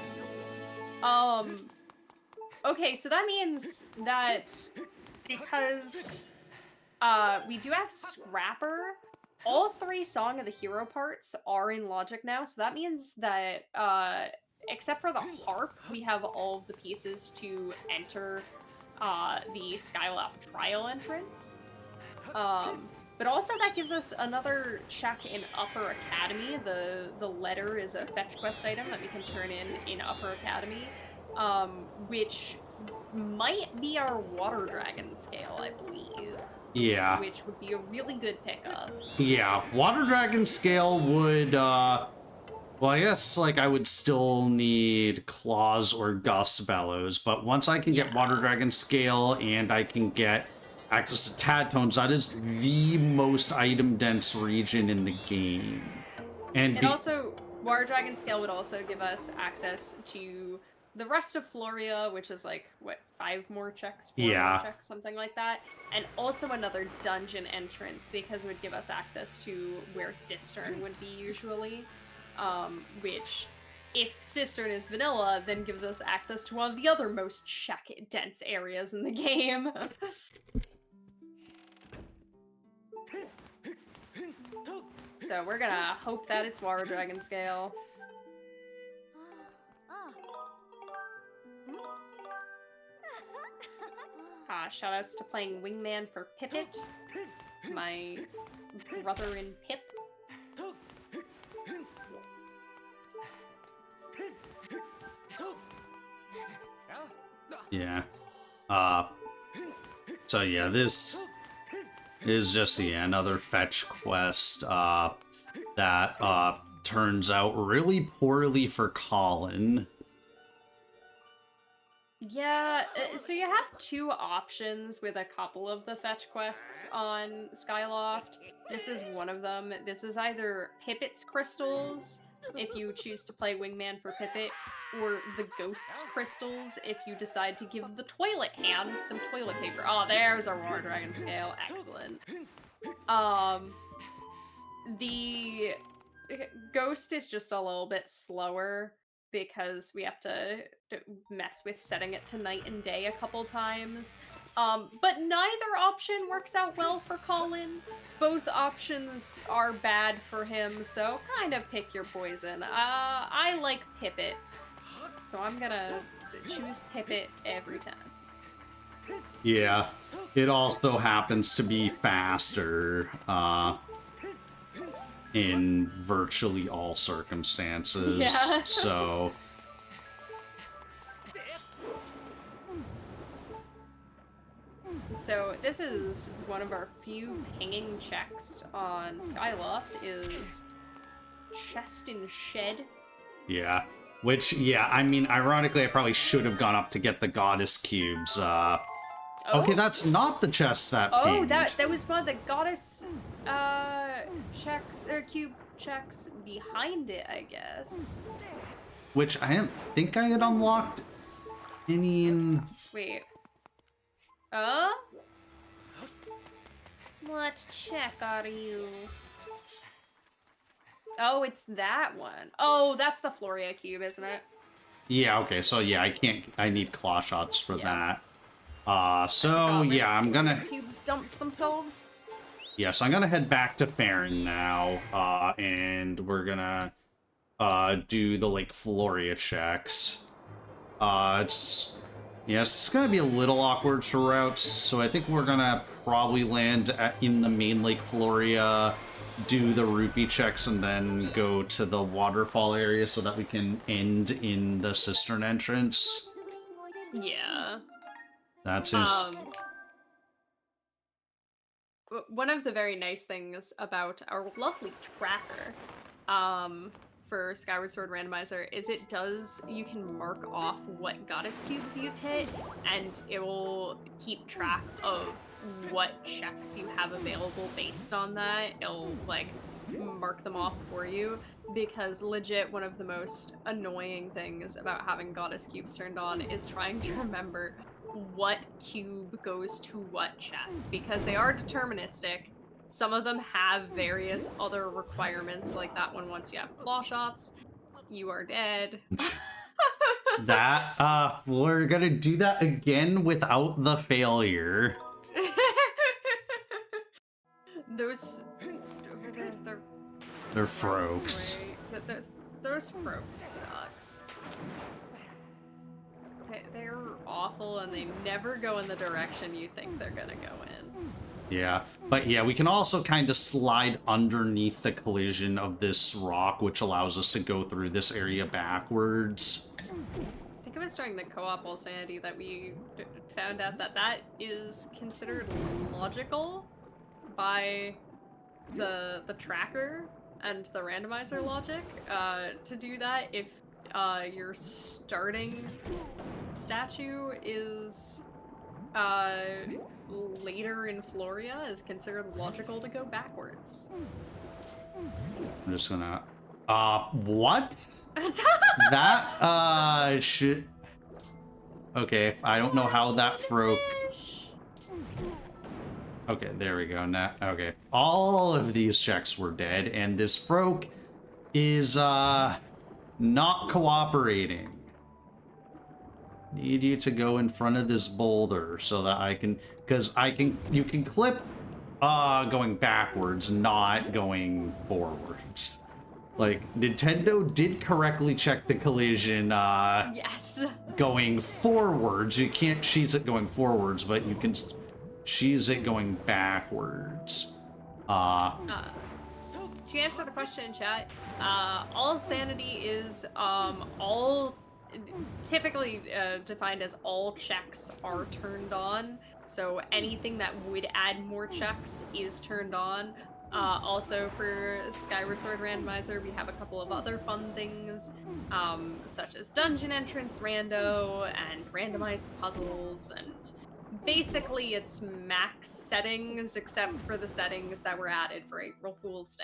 Okay, so that means that because we do have Scrapper, all 3 Song of the Hero parts are in Logic now, so that means that except for the harp, we have all of the pieces to enter the Skyloft trial entrance. But also that gives us another check in Upper Academy. The letter is a fetch quest item that we can turn in Upper Academy, which might be our Water Dragon scale, I believe. yeah. Which would be a really good pickup. Yeah, Water Dragon scale would, well, I guess, like, I would still need Claws or Gust Bellows, but once I can get Water Dragon scale and I can get access to Tad Tones, that is the most item-dense region in the game. And also, Water Dragon scale would also give us access to the rest of Floria, which is like, what, 5 more checks? 4 more checks, something like that. And also another dungeon entrance, because it would give us access to where Cistern would be usually. Which, if Cistern is vanilla, then gives us access to one of the other most check-dense areas in the game. So we're gonna hope that it's Water Dragon scale. Shoutouts to playing Wingman for Pippet, my brother in Pip. yeah. So yeah, this is just, yeah, another fetch quest, that, turns out really poorly for Colin. Yeah, so you have 2 options with a couple of the fetch quests on Skyloft. This is one of them. This is either Pippet's Crystals, if you choose to play Wingman for Pippet, or the Ghost's Crystals, if you decide to give the Toilet Hand some toilet paper. Oh, there's our Water Dragon scale. Excellent. The Ghost is just a little bit slower, because we have to mess with setting it to night and day a couple times. But neither option works out well for Colin. Both options are bad for him, so kind of pick your poison. I like Pippet, so I'm gonna choose Pippet every time. Yeah, it also happens to be faster, in virtually all circumstances. Yeah. So So this is one of our few pinging checks on Skyloft, is Chest in Shed. yeah, which, yeah, I mean, ironically, I probably should have gone up to get the goddess cubes. Okay, that's not the chest that pinged. that was one of the goddess checks, or cube checks behind it, I guess. Which I didn't think I had unlocked any in... Wait. What check are you? Oh, it's that one. Oh, that's the Floria cube, isn't it? Yeah, okay, so yeah, I need claw shots for that. So yeah, I'm gonna... Cubes dumped themselves. Yeah, so I'm gonna head back to Farron now, and we're gonna, do the, like, Floria checks. It's gonna be a little awkward for routes, so I think we're gonna probably land in the main Lake Floria, do the rupee checks, and then go to the waterfall area so that we can end in the cistern entrance. Yeah. That's just... One of the very nice things about our lovely tracker, for Skyward Sword Randomizer is you can mark off what goddess cubes you've hit, and it will keep track of what checks you have available based on that. It'll, like, mark them off for you, because legit one of the most annoying things about having goddess cubes turned on is trying to remember what cube goes to what chest, because they are deterministic. Some of them have various other requirements, like that one, once you have claw shots, you are dead. That, we're gonna do that again without the failure. Those... They're frokes. Those frokes suck. They're awful, and they never go in the direction you think they're gonna go in. Yeah, but yeah, we can also kind of slide underneath the collision of this rock, which allows us to go through this area backwards. I think it was during the co-op Sanity that we found out that that is considered logical by the tracker and the randomizer logic to do that if your starting statue is later in Floria, is considered logical to go backwards. I'm just gonna what? That should, okay, I don't know how that froke. Okay, there we go. Now, okay, all of these checks were dead, and this froke is not cooperating. Need you to go in front of this boulder so that I can, because you can clip going backwards, not going forwards. Like, Nintendo did correctly check the collision Yes. going forwards. You can't cheese it going forwards, but you can cheese it going backwards. To answer the question in chat, all sanity is all typically defined as all checks are turned on. So anything that would add more checks is turned on. Also for Skyward Sword Randomizer, we have a couple of other fun things, such as dungeon entrance rando and randomized puzzles, and basically it's max settings except for the settings that were added for April Fool's Day.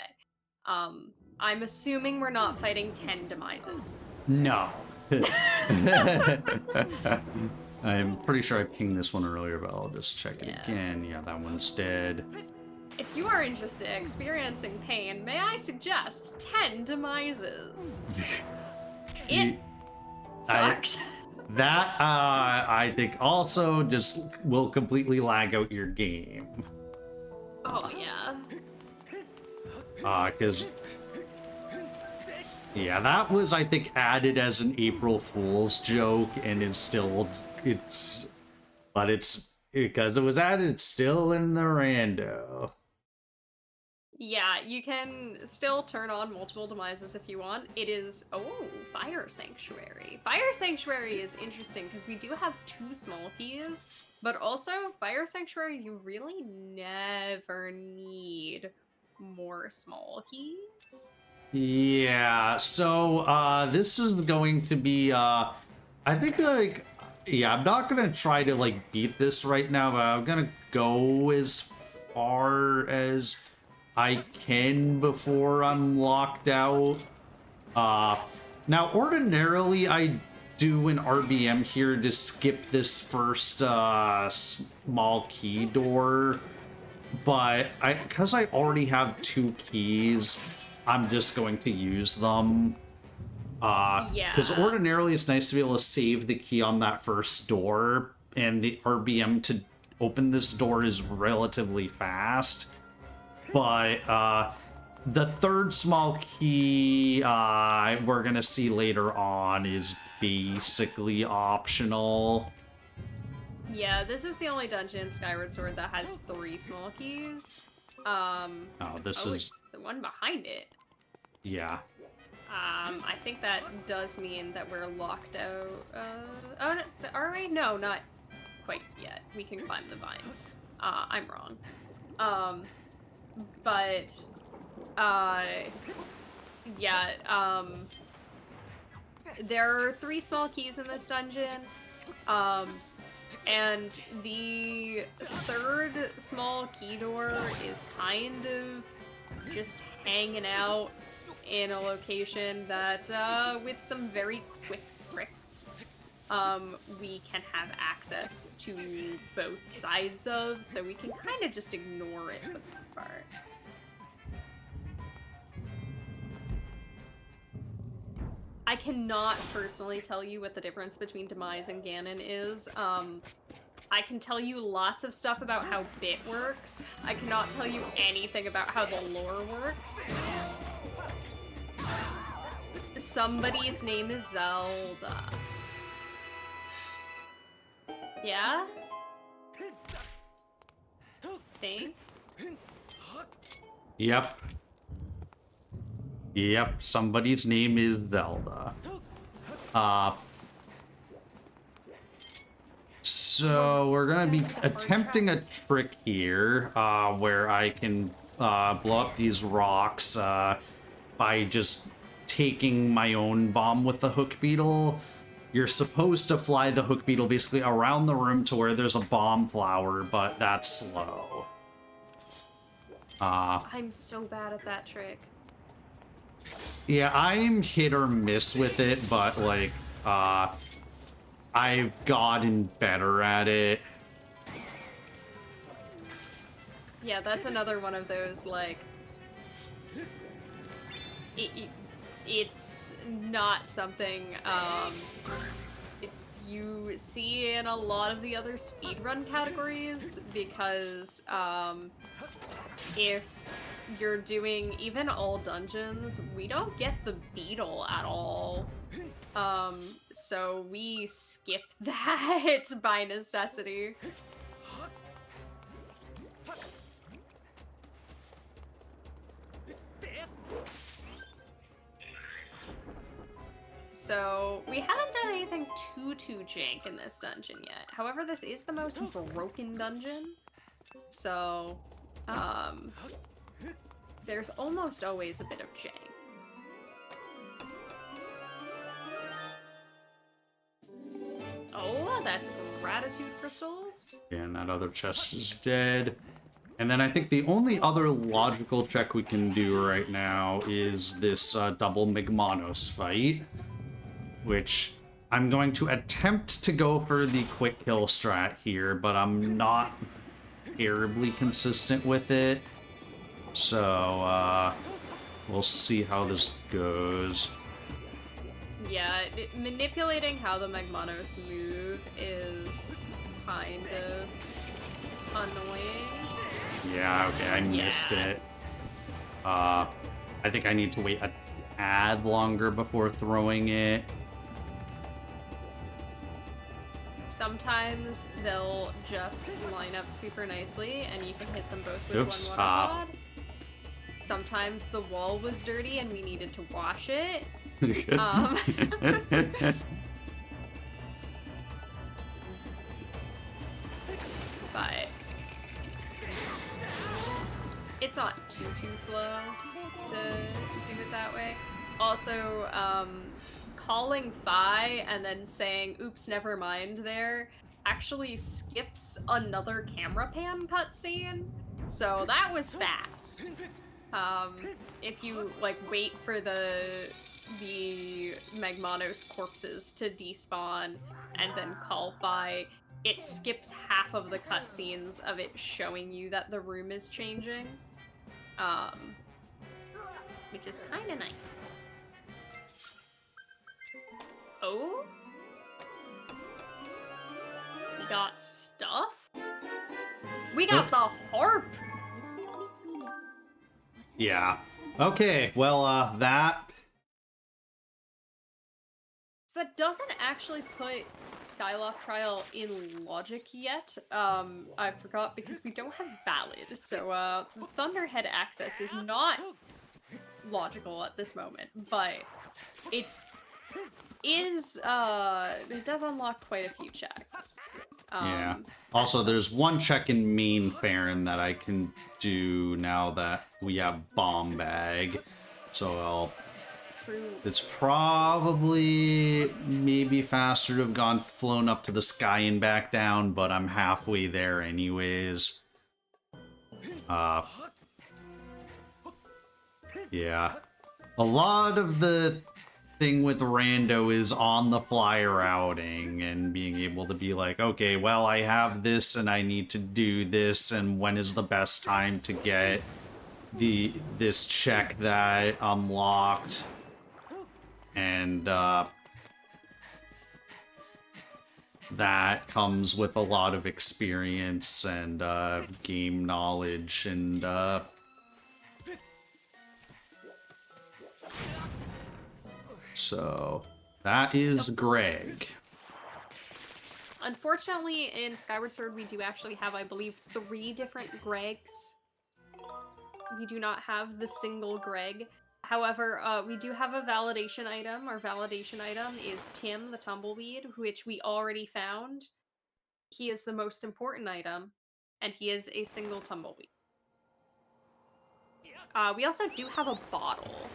I'm assuming we're not fighting 10 demises. No. I'm pretty sure I pinged this one earlier, but I'll just check it again. Yeah, that one's dead. If you are interested in experiencing pain, may I suggest 10 demises? It sucks. I think also just will completely lag out your game. Oh, yeah. Because... yeah, that was, I think, added as an April Fool's joke, and but it's, because it was added, it's still in the rando. Yeah, you can still turn on multiple demises if you want. It is, Fire Sanctuary. Fire Sanctuary is interesting because we do have 2 small keys, but also Fire Sanctuary, you really never need more small keys. Yeah, so this is going to be I think, like, yeah, I'm not gonna try to like beat this right now, but I'm gonna go as far as I can before I'm locked out. Now ordinarily I do an RBM here to skip this first small key door, but because I already have 2 keys, I'm just going to use them. Because ordinarily it's nice to be able to save the key on that first door, and the RBM to open this door is relatively fast. But the third small key we're gonna see later on is basically optional. Yeah, this is the only dungeon in Skyward Sword that has 3 small keys. This is it's the one behind it. Yeah. I think that does mean that we're locked out. Oh, no, are we? No, not quite yet. We can climb the vines. I'm wrong. Yeah, there are 3 small keys in this dungeon. And the 3rd small key door is kind of just hanging out in a location that, with some very quick tricks, we can have access to both sides of, so we can kind of just ignore it for the most part. I cannot personally tell you what the difference between Demise and Ganon is. I can tell you lots of stuff about how Bit works. I cannot tell you anything about how the lore works. Somebody's name is Zelda. Yeah? Think? Yep. Yep, somebody's name is Zelda. So we're gonna be attempting a trick here, where I can blow up these rocks by just taking my own bomb with the hook beetle. You're supposed to fly the hook beetle basically around the room to where there's a bomb flower, but that's slow. I'm so bad at that trick. Yeah, I'm hit or miss with it, but like, I've gotten better at it. Yeah, that's another one of those, like, it's not something, you see in a lot of the other speedrun categories, because, if you're doing even all dungeons, we don't get the beetle at all. So we skip that by necessity. So we haven't done anything too jank in this dungeon yet. However, this is the most broken dungeon. So, there's almost always a bit of jank. Oh, that's gratitude crystals. Yeah, and that other chest is dead. And then I think the only other logical check we can do right now is this double Migmanos fight, which I'm going to attempt to go for the quick kill strat here, but I'm not terribly consistent with it. So, we'll see how this goes. Yeah, manipulating how the Megmanos move is kind of annoying. Yeah, okay, I missed it. I think I need to wait a tad longer before throwing it. Sometimes they'll just line up super nicely and you can hit them both with Oops, one water pod. Sometimes the wall was dirty and we needed to wash it. But it's not too slow to do it that way. Also, calling Phi and then saying, oops, never mind there, actually skips another camera pan cutscene. So that was fast. If you, like, wait for the Megmanos corpses to despawn and then call Phi, it skips half of the cutscenes of it showing you that the room is changing. Which is kind of nice. Oh? We got stuff? We got the harp! Yeah. Okay, well, that... That doesn't actually put Skyloft Trial in logic yet. I forgot because we don't have valid, so Thunderhead access is not logical at this moment, but it is, it does unlock quite a few checks. Yeah. Also, there's one check in main Farron that I can do now that we have Bomb Bag. So it's probably maybe faster to have flown up to the sky and back down, but I'm halfway there anyways. Yeah. a lot of the thing with rando is on the fly routing and being able to be like, okay, well, I have this and I need to do this, and when is the best time to get this check that unlocked, and that comes with a lot of experience and game knowledge, and so that is Greg. Unfortunately, in Skyward Sword, we do actually have, I believe, 3 different Gregs. We do not have the single Greg. However, we do have a validation item. Our validation item is Tim, the Tumbleweed, which we already found. He is the most important item, and he is a single Tumbleweed. We also do have a bottle,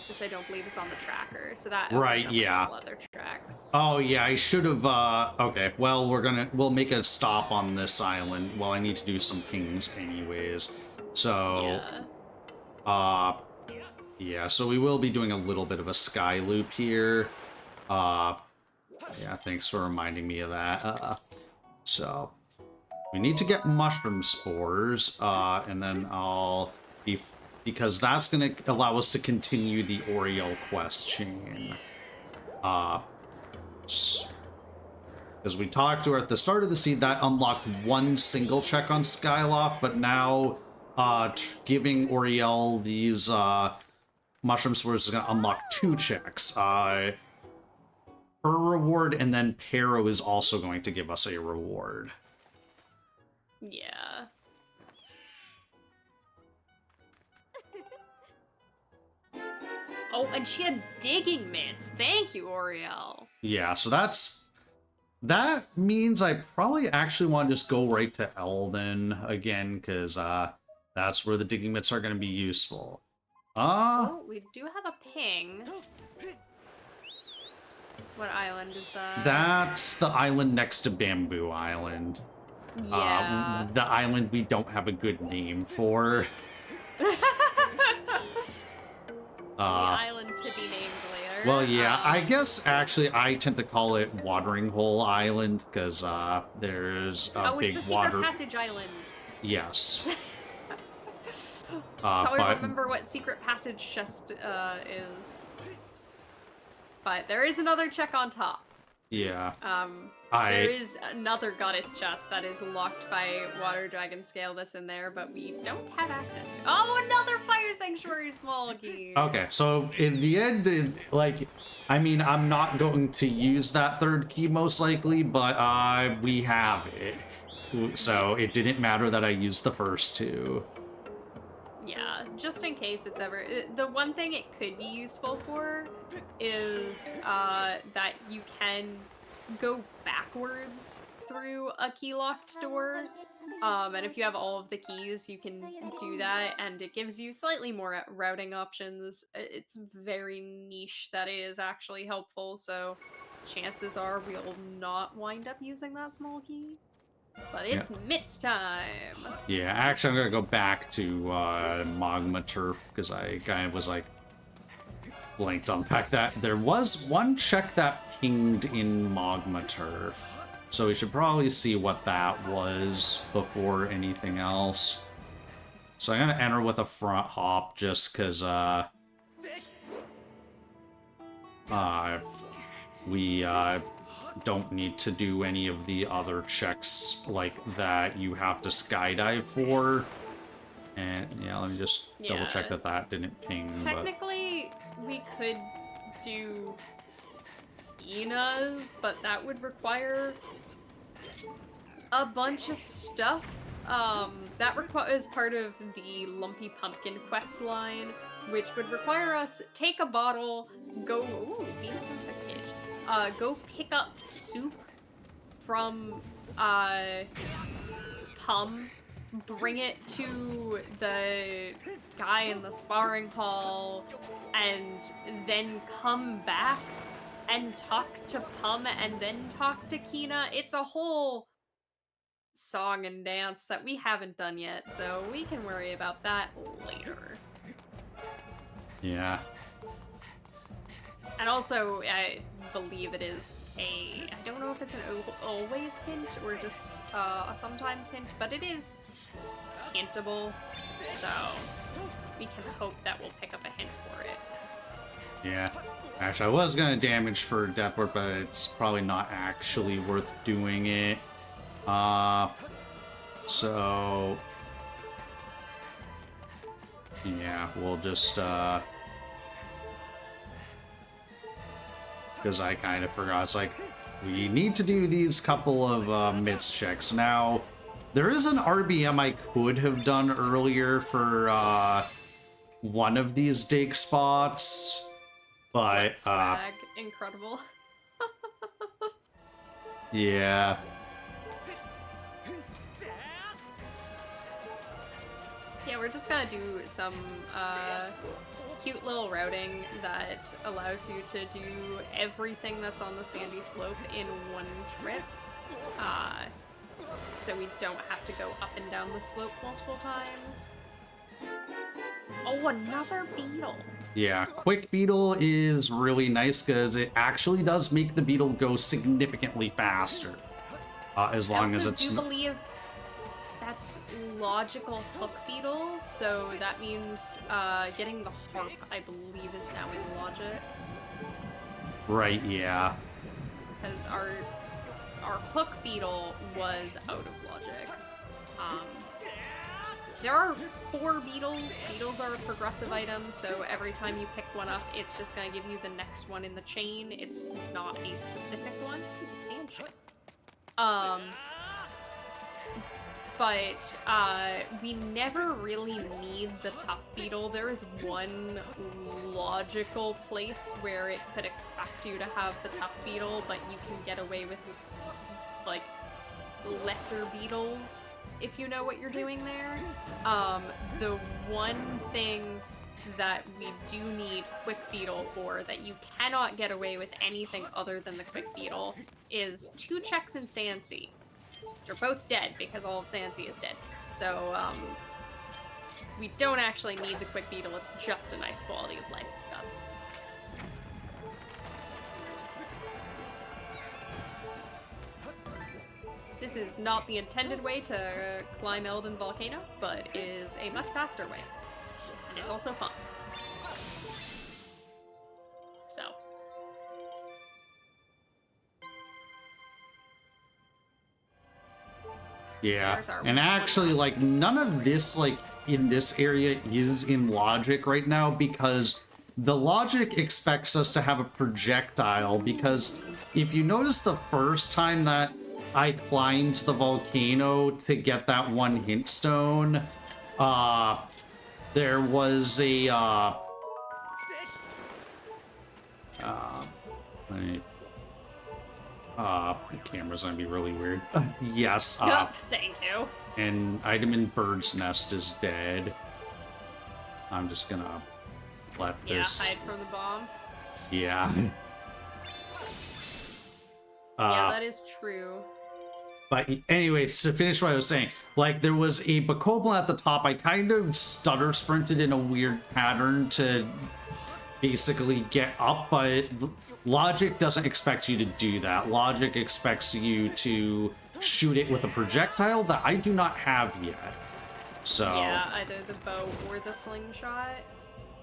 which I don't believe is on the tracker, so that Right, opens up yeah. all other tracks. Oh yeah, I should have, okay, well, we'll make a stop on this island. Well, I need to do some pings anyways. So, yeah, so we will be doing a little bit of a sky loop here. Yeah, thanks for reminding me of that. So, we need to get mushroom spores, and then because that's going to allow us to continue the Oriel quest chain. Because we talked to her at the start of the seed, that unlocked 1 single check on Skyloft, but now giving Oriel these mushroom spores is going to unlock 2 checks. Her reward, and then Pero is also going to give us a reward. Yeah. Oh, and she had digging mitts. Thank you, Oriel. Yeah, so that means I probably actually want to just go right to Elden again, because that's where the digging mitts are going to be useful. Oh, we do have a ping. What island is that? That's the island next to Bamboo Island. Yeah. The island we don't have a good name for. The island to be named later. Well, yeah, I guess actually I tend to call it Watering Hole Island, because there's a big it's the water... Secret Passage Island. Yes. Probably remember what Secret Passage chest is. But there is another check on top. Yeah. There is another goddess chest that is locked by Water Dragon Scale that's in there, but we don't have access to. Oh, another Fire Sanctuary small key! Okay, so in the end, like, I mean, I'm not going to use that 3rd key most likely, but we have it. So it didn't matter that I used the first 2. Yeah, just in case it's ever... The one thing it could be useful for is that you can go backwards through a key-locked door. And if you have all of the keys, you can do that, and it gives you slightly more routing options. It's very niche that it is actually helpful, so chances are we'll not wind up using that small key. But it's mitts time! Yeah, actually I'm gonna go back to Magma Turf, because I kind of was like blanked on the fact that there was one check that pinged in Magma Turf. So we should probably see what that was before anything else. So I'm gonna enter with a front hop just because we don't need to do any of the other checks like that you have to skydive for. And yeah, let me just double check that that didn't ping. Technically, we could do Ina's, but that would require a bunch of stuff. That is part of the Lumpy Pumpkin quest line, which would require us take a bottle, go go pick up soup from Pum, bring it to the guy in the sparring hall, and then come back and talk to Pum and then talk to Kina. It's a whole song and dance that we haven't done yet, so we can worry about that later. Yeah. And also, I believe it is I don't know if it's an always hint or just a sometimes hint, but it is hintable, so we can hope that we'll pick up a hint for it. Yeah. Actually, I was gonna damage for Deathward, but it's probably not actually worth doing it. So... yeah, we'll just, because I kind of forgot. It's like, we need to do these couple of MITS checks. Now, there is an RBM I could have done earlier for one of these dig spots, but swag, incredible. yeah. Yeah, we're just gonna do some cute little routing that allows you to do everything that's on the sandy slope in one trip. So we don't have to go up and down the slope multiple times. Oh, another beetle! Yeah, Quick Beetle is really nice because it actually does make the beetle go significantly faster. As long as it's... I also do believe that's logical hook beetle, so that means getting the harp, I believe, is now in logic. Right, yeah. Because our hook beetle was out of logic. There are 4 beetles. Beetles are a progressive item, so every time you pick one up, it's just gonna give you the next one in the chain. It's not a specific one. Sand shit. But we never really need the tough beetle. There is one logical place where it could expect you to have the tough beetle, but you can get away with, like, lesser beetles if you know what you're doing there. The one thing that we do need Quick Beetle for that you cannot get away with anything other than the Quick Beetle is 2 checks in Sandsea. They're both dead because all of Sandsea is dead. So, we don't actually need the Quick Beetle, it's just a nice quality of life gun. This is not the intended way to climb Elden Volcano, but it is a much faster way. And it's also fun. So. Yeah, and actually, like, none of this, like, in this area is in logic right now because the logic expects us to have a projectile, because if you notice the first time that I climbed the volcano to get that one hint stone, there was a, the camera's gonna be really weird. Yes. Thank you. An item in Bird's Nest is dead. I'm just gonna let this... hide from the bomb. Yeah. Yeah, that is true. But anyways, to finish what I was saying, like, there was a Bokoblin at the top. I kind of stutter sprinted in a weird pattern to basically get up, but logic doesn't expect you to do that. Logic expects you to shoot it with a projectile that I do not have yet. So yeah, either the bow or the slingshot.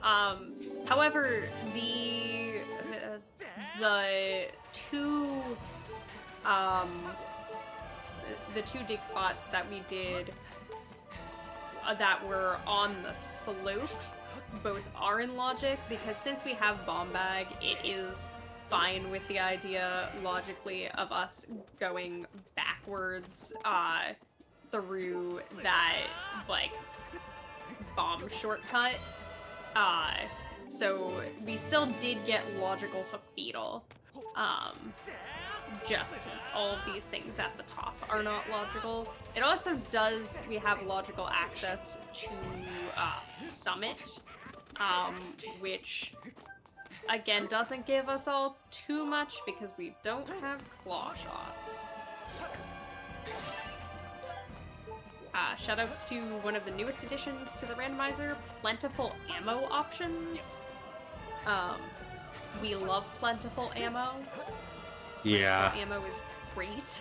However, the two dig spots that we did that were on the slope both are in logic, because since we have bomb bag, it is fine with the idea logically of us going backwards through that, like, bomb shortcut. So we still did get logical hook beetle. Just all of these things at the top are not logical. It also does, we have logical access to Summit, which again doesn't give us all too much because we don't have claw shots. Shoutouts to one of the newest additions to the randomizer, plentiful ammo options. we love plentiful ammo. Yeah. Plentiful ammo is great.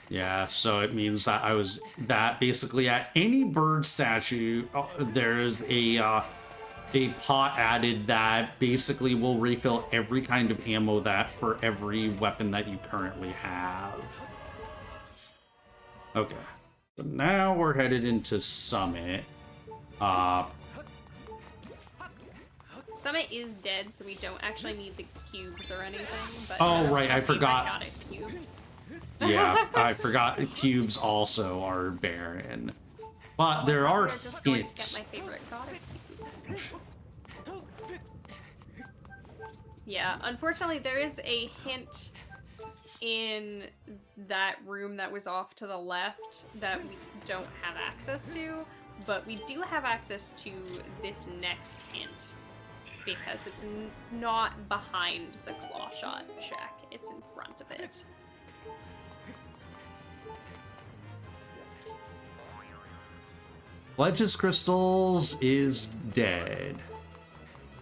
Yeah, so it means that that basically at any bird statue, there's a pot added that basically will refill every kind of ammo that for every weapon that you currently have. Okay, so now we're headed into Summit. Summit is dead, so we don't actually need the cubes or anything. But Oh, right, I forgot. My goddess cube. Yeah, I forgot cubes also are barren. But there are We're just going to hints. get my favorite goddess cube. Yeah, unfortunately, there is a hint in that room that was off to the left that we don't have access to, but we do have access to this next hint because it's not behind the claw shot check, it's in front of it. Legends Crystals is dead.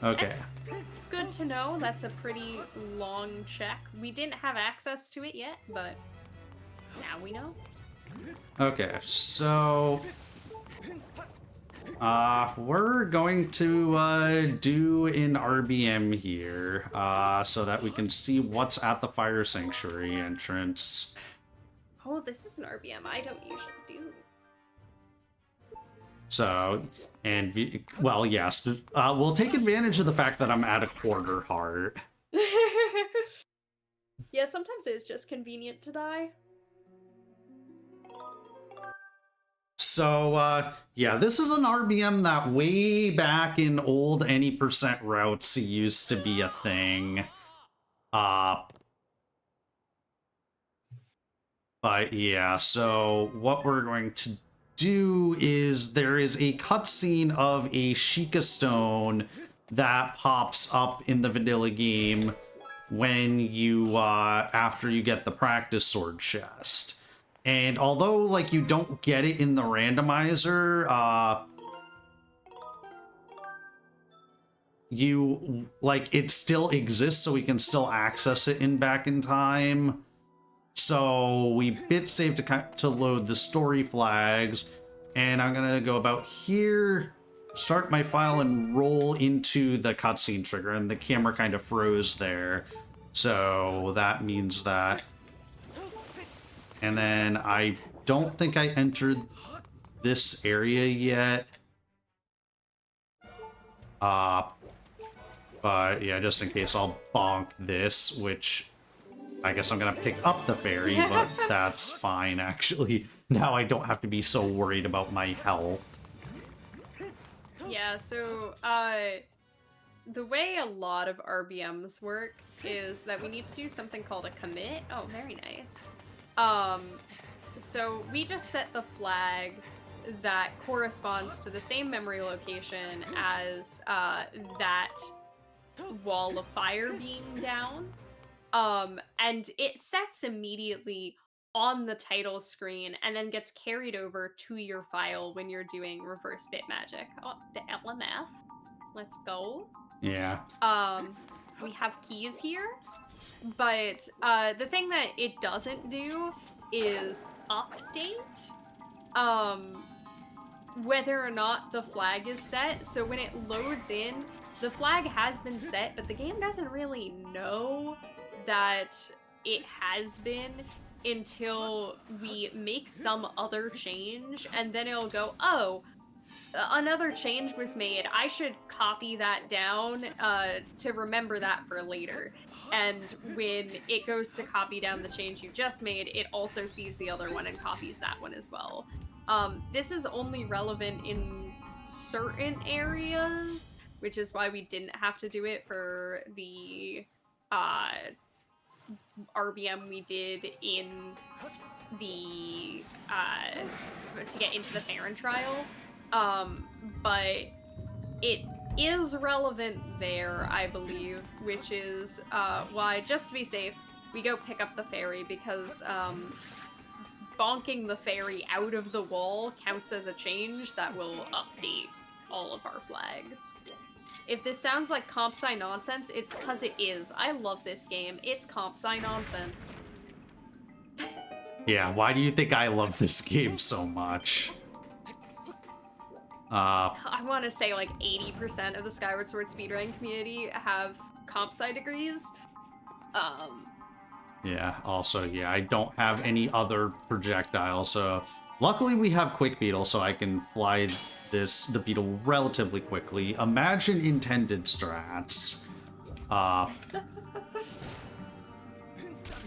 Okay. That's good to know. That's a pretty long check. We didn't have access to it yet, but now we know. Okay, so we're going to do an RBM here so that we can see what's at the Fire Sanctuary entrance. Oh, this is an RBM. I don't usually do. So, and well, yes, we'll take advantage of the fact that I'm at a quarter heart. Yeah, sometimes it's just convenient to die. So, yeah, this is an RBM that way back in old any percent routes used to be a thing. But yeah, so what we're going to do is there is a cutscene of a Sheikah stone that pops up in the vanilla game when you, after you get the practice sword chest. And although, like, you don't get it in the randomizer, you, like, it still exists, so we can still access it in back in time. So we bit save to load the story flags, and I'm gonna go about here, start my file, and roll into the cutscene trigger, and the camera kind of froze there. So that means that. And then I don't think I entered this area yet. But yeah, just in case, I'll bonk this, which I guess I'm gonna pick up the ferry, but that's fine, actually. Now I don't have to be so worried about my health. Yeah, so, the way a lot of RBMs work is that we need to do something called a commit. Oh, very nice. So we just set the flag that corresponds to the same memory location as, that wall of fire being down. And it sets immediately on the title screen and then gets carried over to your file when you're doing reverse bit magic. Oh, the LMF. Let's go. Yeah. We have keys here, but the thing that it doesn't do is update whether or not the flag is set. So when it loads in, the flag has been set, but the game doesn't really know that it has been until we make some other change, and then it'll go, oh, another change was made. I should copy that down to remember that for later. And when it goes to copy down the change you just made, it also sees the other one and copies that one as well. This is only relevant in certain areas, which is why we didn't have to do it for the RBM we did in the to get into the Farron trial. But it is relevant there, I believe, which is why, just to be safe, we go pick up the ferry, because bonking the ferry out of the wall counts as a change that will update all of our flags. If this sounds like comp sci nonsense, it's because it is. I love this game. It's comp sci nonsense. Yeah, why do you think I love this game so much? I want to say like 80% of the Skyward Sword speedrun community have comp sci degrees. Yeah, also, yeah, I don't have any other projectiles, so... Luckily, we have Quick Beetle, so I can fly the beetle relatively quickly. Imagine intended strats.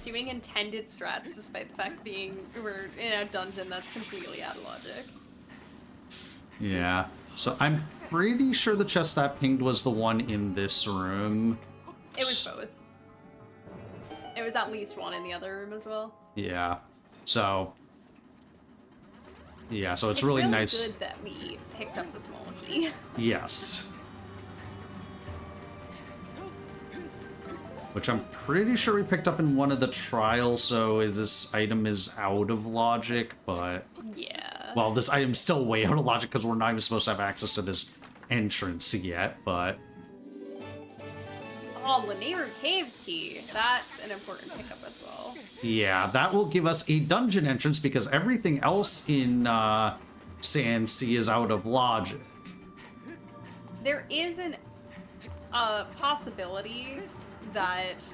Doing intended strats despite the fact we're in a dungeon that's completely out of logic. Yeah, so I'm pretty sure the chest that pinged was the one in this room. It was both. It was at least one in the other room as well. Yeah, so... Yeah, so it's really nice. It's really good that we picked up the small key. Yes. Which I'm pretty sure we picked up in one of the trials, so this item is out of logic, but... Yeah. Well, this item's still way out of logic because we're not even supposed to have access to this entrance yet, but... Oh, Linear Caves key. That's an important pickup as well. Yeah, that will give us a dungeon entrance because everything else in Sand Sea is out of logic. There is a possibility that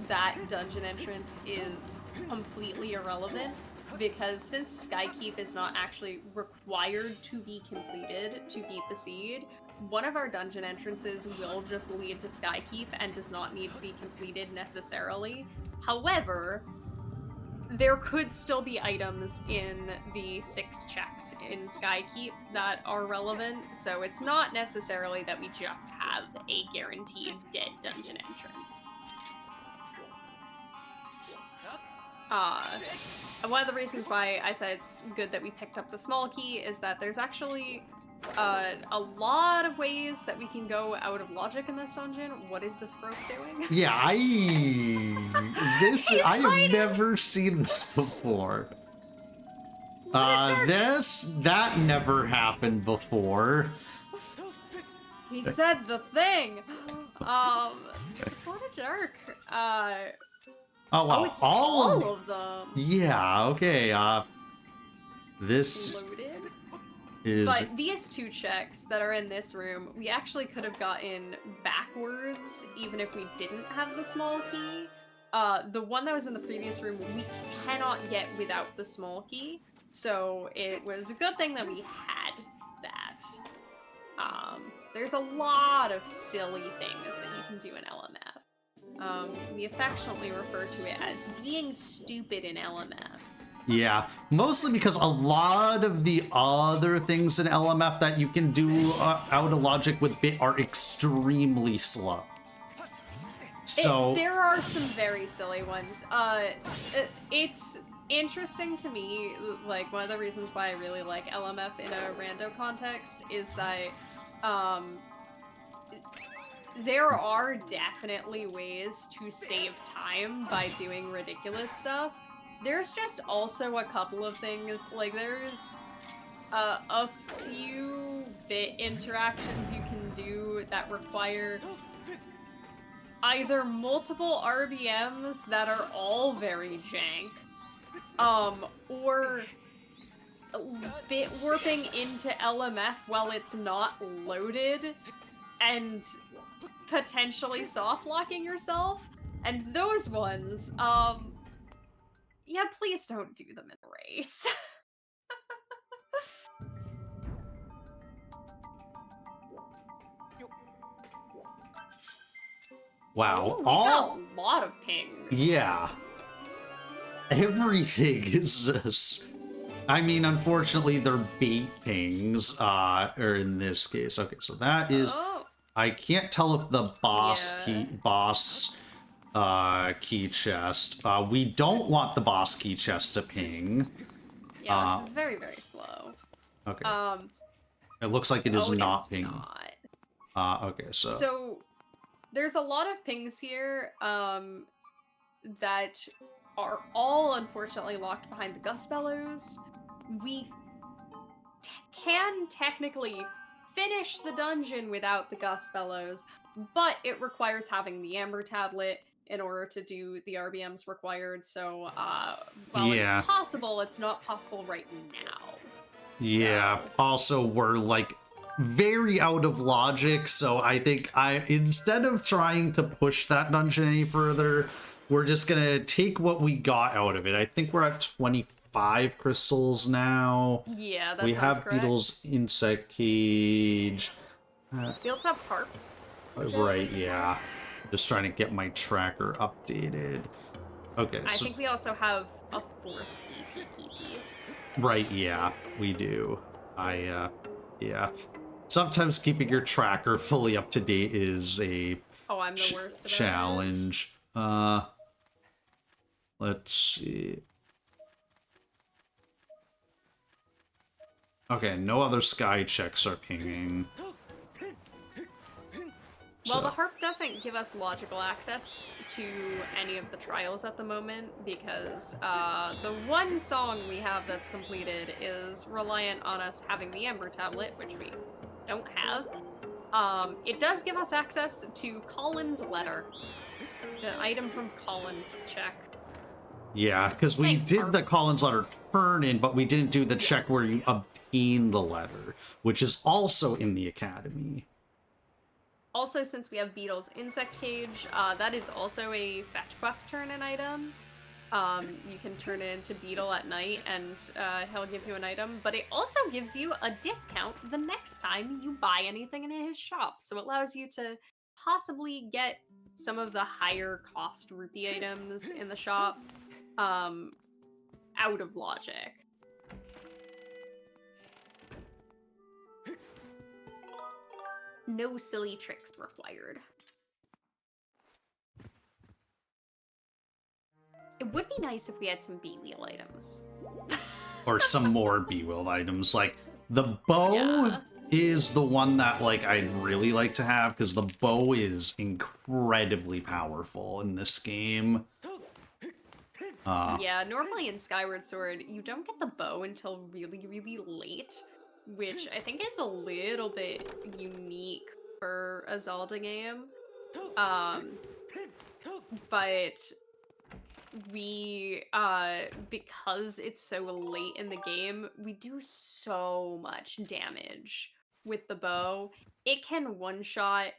that dungeon entrance is completely irrelevant because since Skykeep is not actually required to be completed to beat the seed, one of our dungeon entrances will just lead to Skykeep and does not need to be completed necessarily. However, there could still be items in the 6 checks in Skykeep that are relevant, so it's not necessarily that we just have a guaranteed dead dungeon entrance. One of the reasons why I said it's good that we picked up the small key is that there's actually a lot of ways that we can go out of logic in this dungeon. What is this rope doing? Yeah, I have never seen this before. That never happened before. He said the thing. What a jerk. Oh wow, it's all of them. Yeah, okay. This loaded. But these 2 checks that are in this room, we actually could have gotten backwards even if we didn't have the small key. The one that was in the previous room, we cannot get without the small key, so it was a good thing that we had that. There's a lot of silly things that you can do in LMF. We affectionately refer to it as being stupid in LMF. Yeah, mostly because a lot of the other things in LMF that you can do out of logic with bit are extremely slow. So there are some very silly ones. It's interesting to me, like one of the reasons why I really like LMF in a rando context is that there are definitely ways to save time by doing ridiculous stuff. There's just also a couple of things, like there's a few bit interactions you can do that require either multiple RBMs that are all very jank, or bit warping into LMF while it's not loaded and potentially soft locking yourself. And those ones, yeah, please don't do them in a race. wow, we got a lot of pings. Yeah. Everything is just... I mean, unfortunately, they're bait pings, or in this case. Okay, so that is... Oh. I can't tell if the boss key chest. We don't want the boss key chest to ping. Yeah, it's very, very slow. Okay. It looks like it is not ping. Not. Okay, so... So, there's a lot of pings here, that are all unfortunately locked behind the gust bellows. We can technically finish the dungeon without the Gust Bellows, but it requires having the Amber Tablet in order to do the RBMs required. So while Yeah. it's possible, it's not possible right now. Yeah. So- Also, we're like very out of logic, so I think instead of trying to push that dungeon any further, we're just gonna take what we got out of it. I think we're at 25 crystals now. Yeah, that We sounds have correct. Beetle's insect cage. We also have Harp. which Right, is yeah. marked. Just trying to get my tracker updated. Okay, I so think we also have a 4th ETP piece. right, yeah, we do. Yeah. Sometimes keeping your tracker fully up to date is a Oh, I'm the worst about challenge. Let's see. Okay, no other sky checks are pinging. Well, So- the harp doesn't give us logical access to any of the trials at the moment because the one song we have that's completed is reliant on us having the Ember Tablet, which we don't have. It does give us access to Colin's letter, the item from Colin to check. Yeah, because we Thanks, did Harp. the Collins letter turn in, but we didn't do the check where you obtain the letter, which is also in the academy. Also, since we have Beetle's Insect Cage, that is also a fetch quest turn-in item. You can turn it into Beetle at night, and he'll give you an item. But it also gives you a discount the next time you buy anything in his shop. So it allows you to possibly get some of the higher cost rupee items in the shop out of logic. No silly tricks required. It would be nice if we had some B-wheel items. Or some more B-Will items. Like, the bow Yeah. is the one that, like, I'd really like to have, because the bow is incredibly powerful in this game. Yeah, normally in Skyward Sword, you don't get the bow until really, really late, which I think is a little bit unique for a Zelda game. But we, because it's so late in the game, we do so much damage with the bow. It can one-shot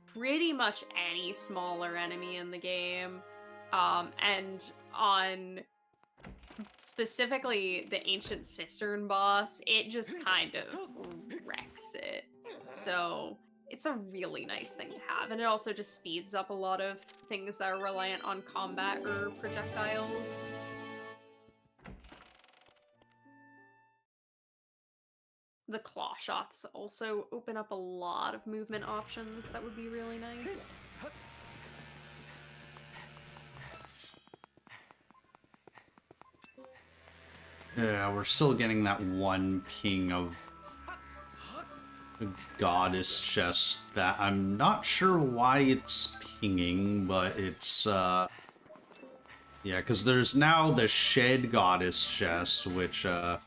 pretty much any smaller enemy in the game. And on specifically the Ancient Cistern boss, it just kind of wrecks it. So it's a really nice thing to have, and it also just speeds up a lot of things that are reliant on combat or projectiles. The claw shots also open up a lot of movement options that would be really nice. Yeah, we're still getting that one ping of the goddess chest that I'm not sure why it's pinging, but it's, yeah, because there's now the shed goddess chest, which, yeah,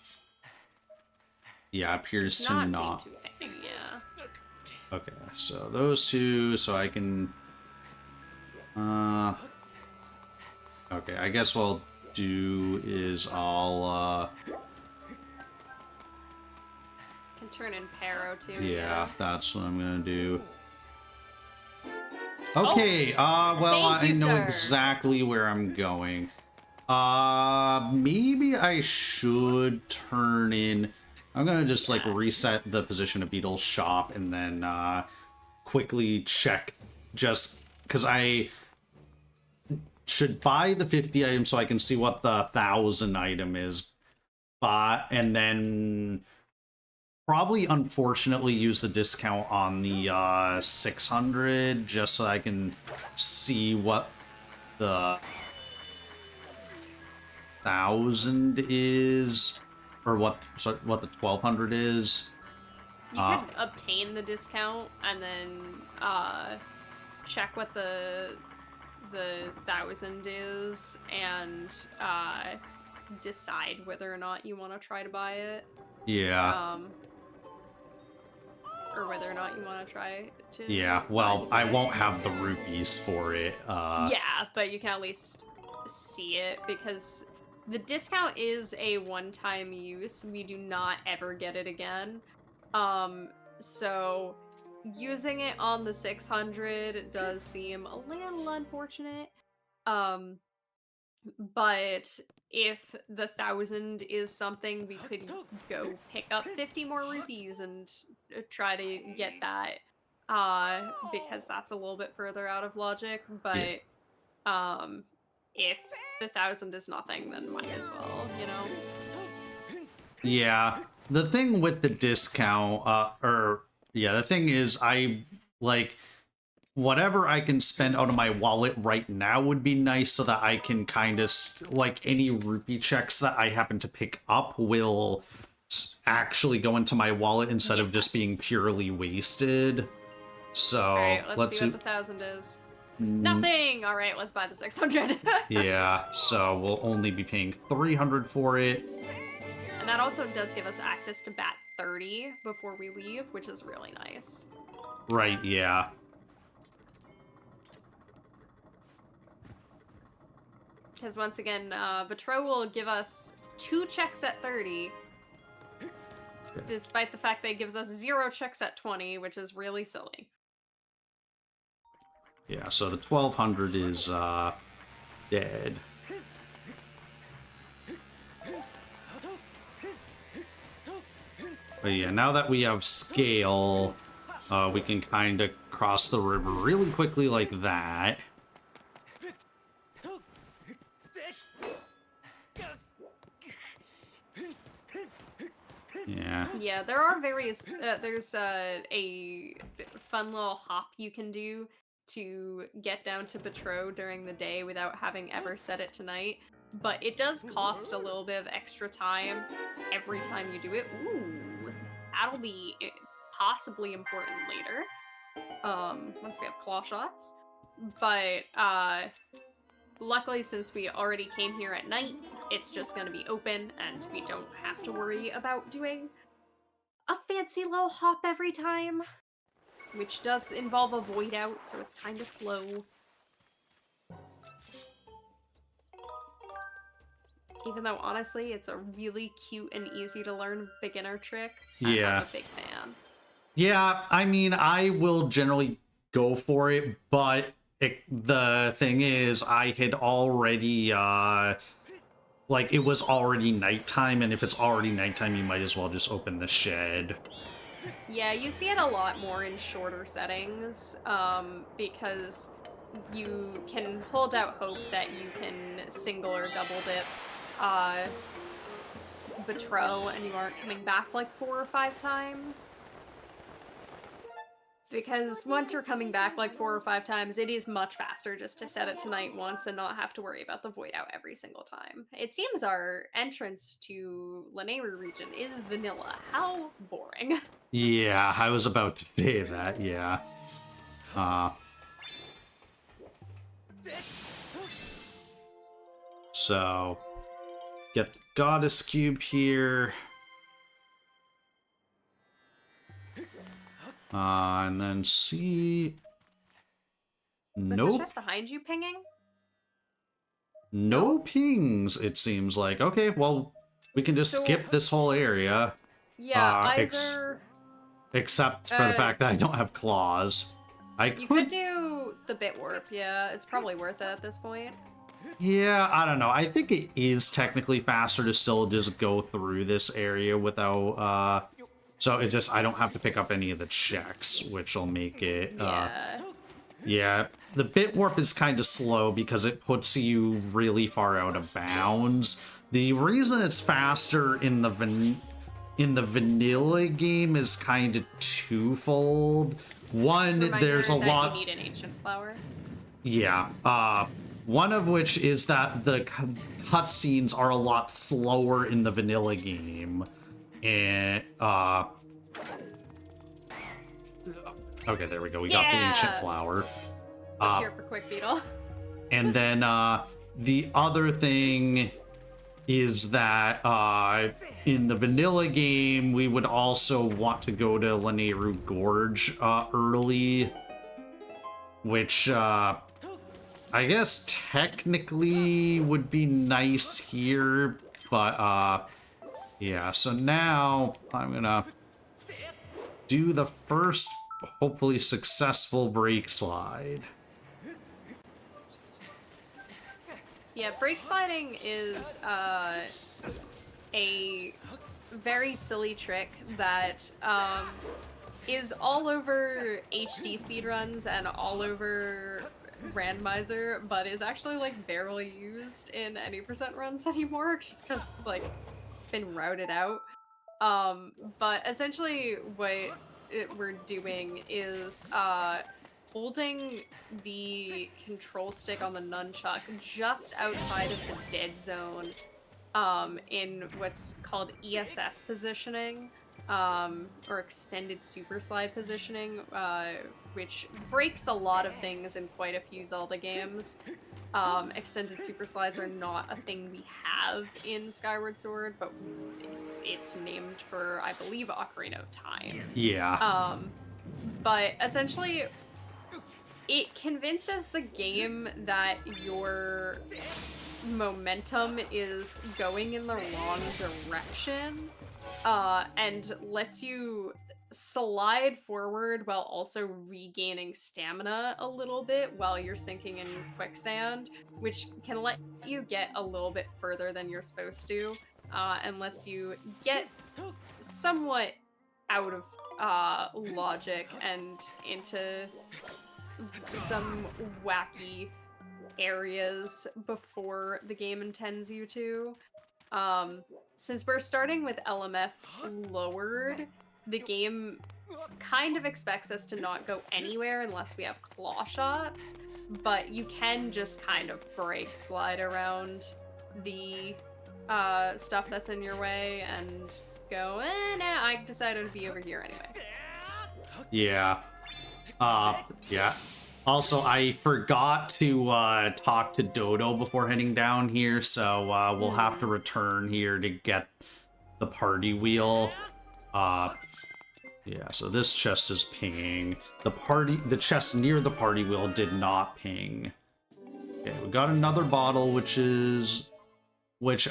appears Does to not not. seem to ping, yeah. Okay, so those two, so I can, okay, I guess what I'll do is I'll, Can turn in Paro too. yeah, that's what I'm gonna do. Okay, well, thank you, I know sir. exactly where I'm going. Maybe I should turn in... I'm gonna just, like, reset the position of Beetle's shop and then, quickly check just... Because I should buy the 50 item so I can see what the 1,000 item is. And then... probably, unfortunately, use the discount on the 600 just so I can see what the 1,000 is, or what the 1,200 is. You could obtain the discount and then check what the 1,000 is and decide whether or not you want to try to buy it. Yeah. or whether or not you want to try to. Yeah, well, I won't have the rupees for it. Yeah, but you can at least see it because the discount is a one-time use. We do not ever get it again. So using it on the 600 does seem a little unfortunate. But if the 1,000 is something, we could go pick up 50 more rupees and try to get that, because that's a little bit further out of logic. But if the 1,000 is nothing, then might as well, you know. Yeah, the thing with the discount, the thing is, I like whatever I can spend out of my wallet right now would be nice so that I can kind of, like, any rupee checks that I happen to pick up will actually go into my wallet instead of just being purely wasted. So, Alright, let's see what the 1,000 is. Nothing! Alright, let's buy the 600. Yeah, so we'll only be paying 300 for it. And that also does give us access to bat 30 before we leave, which is really nice. Right, yeah. Because once again, Betro will give us 2 checks at 30, despite the fact that it gives us 0 checks at 20, which is really silly. Yeah, so the 1,200 is, dead. But yeah, now that we have scale, we can kind of cross the river really quickly like that. Yeah. Yeah, there are various, there's a fun little hop you can do to get down to Betro during the day without having ever set it tonight. But it does cost a little bit of extra time every time you do it. Ooh, that'll be possibly important later. Once we have claw shots. But, luckily, since we already came here at night, it's just going to be open, and we don't have to worry about doing a fancy little hop every time, which does involve a void out, so it's kind of slow. Even though, honestly, it's a really cute and easy to learn beginner trick. Yeah. I'm a big fan. Yeah, I mean, I will generally go for it, but the thing is, I had already, like, it was already nighttime, and if it's already nighttime, you might as well just open the shed. Yeah, you see it a lot more in shorter settings, because you can hold out hope that you can single or double dip Betro and you aren't coming back like 4 or 5 times. Because once you're coming back like 4 or 5 times, it is much faster just to set it to night once and not have to worry about the void out every single time. It seems our entrance to Lanayru region is vanilla. How boring. Yeah, I was about to say that, yeah. So, get the goddess cube here. And then see... Was the Nope. chest behind you pinging? No pings, it seems like. Okay, well, we can just skip this whole area. Yeah, either... Except for the fact that I don't have claws. You could do the bit warp, yeah. It's probably worth it at this point. Yeah, I don't know. I think it is technically faster to still just go through this area without, so it just, I don't have to pick up any of the checks, which will make it, yeah. The bit warp is kind of slow because it puts you really far out of bounds. The reason it's faster in the vanilla game is kind of twofold. One, there's a lot. You need an ancient flower. Yeah. One of which is that the cutscenes are a lot slower in the vanilla game. And, okay, there we go. We got the ancient flower. Let's hear it for Quick Beetle. And then, the other thing is that in the vanilla game, we would also want to go to Lanayru Gorge early, which I guess technically would be nice here, but yeah, so now I'm gonna do the first, hopefully successful break slide. Yeah, brake sliding is a very silly trick that is all over HD speedruns and all over Randomizer, but is actually like barely used in any percent runs anymore, just because like it's been routed out. But essentially what we're doing is holding the control stick on the nunchuck just outside of the dead zone in what's called ESS positioning, or extended super slide positioning, which breaks a lot of things in quite a few Zelda games. Extended super slides are not a thing we have in Skyward Sword, but it's named for, I believe, Ocarina of Time. Yeah. But essentially, it convinces the game that your momentum is going in the wrong direction, and lets you slide forward while also regaining stamina a little bit while you're sinking in quicksand, which can let you get a little bit further than you're supposed to, and lets you get somewhat out of logic and into some wacky areas before the game intends you to. Since we're starting with LMF lowered, the game kind of expects us to not go anywhere unless we have claw shots, but you can just kind of brake slide around the stuff that's in your way and go, nah, I decided to be over here anyway. Yeah. Yeah. Also, I forgot to talk to Dodo before heading down here, so we'll have to return here to get the party wheel. Yeah, so this chest is pinging. The chest near the party wheel did not ping. Okay, we got another bottle, which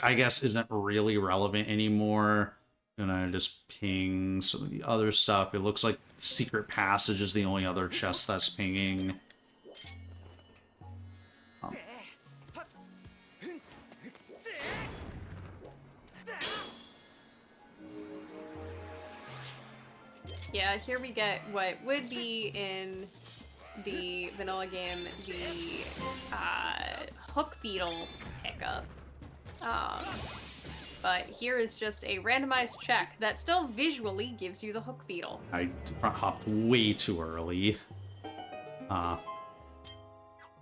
I guess isn't really relevant anymore. Gonna just ping some of the other stuff. It looks like Secret Passage is the only other chest that's pinging. Yeah, here we get what would be in the vanilla game the hook beetle pickup. But here is just a randomized check that still visually gives you the hook beetle. I front hopped way too early. Yeah,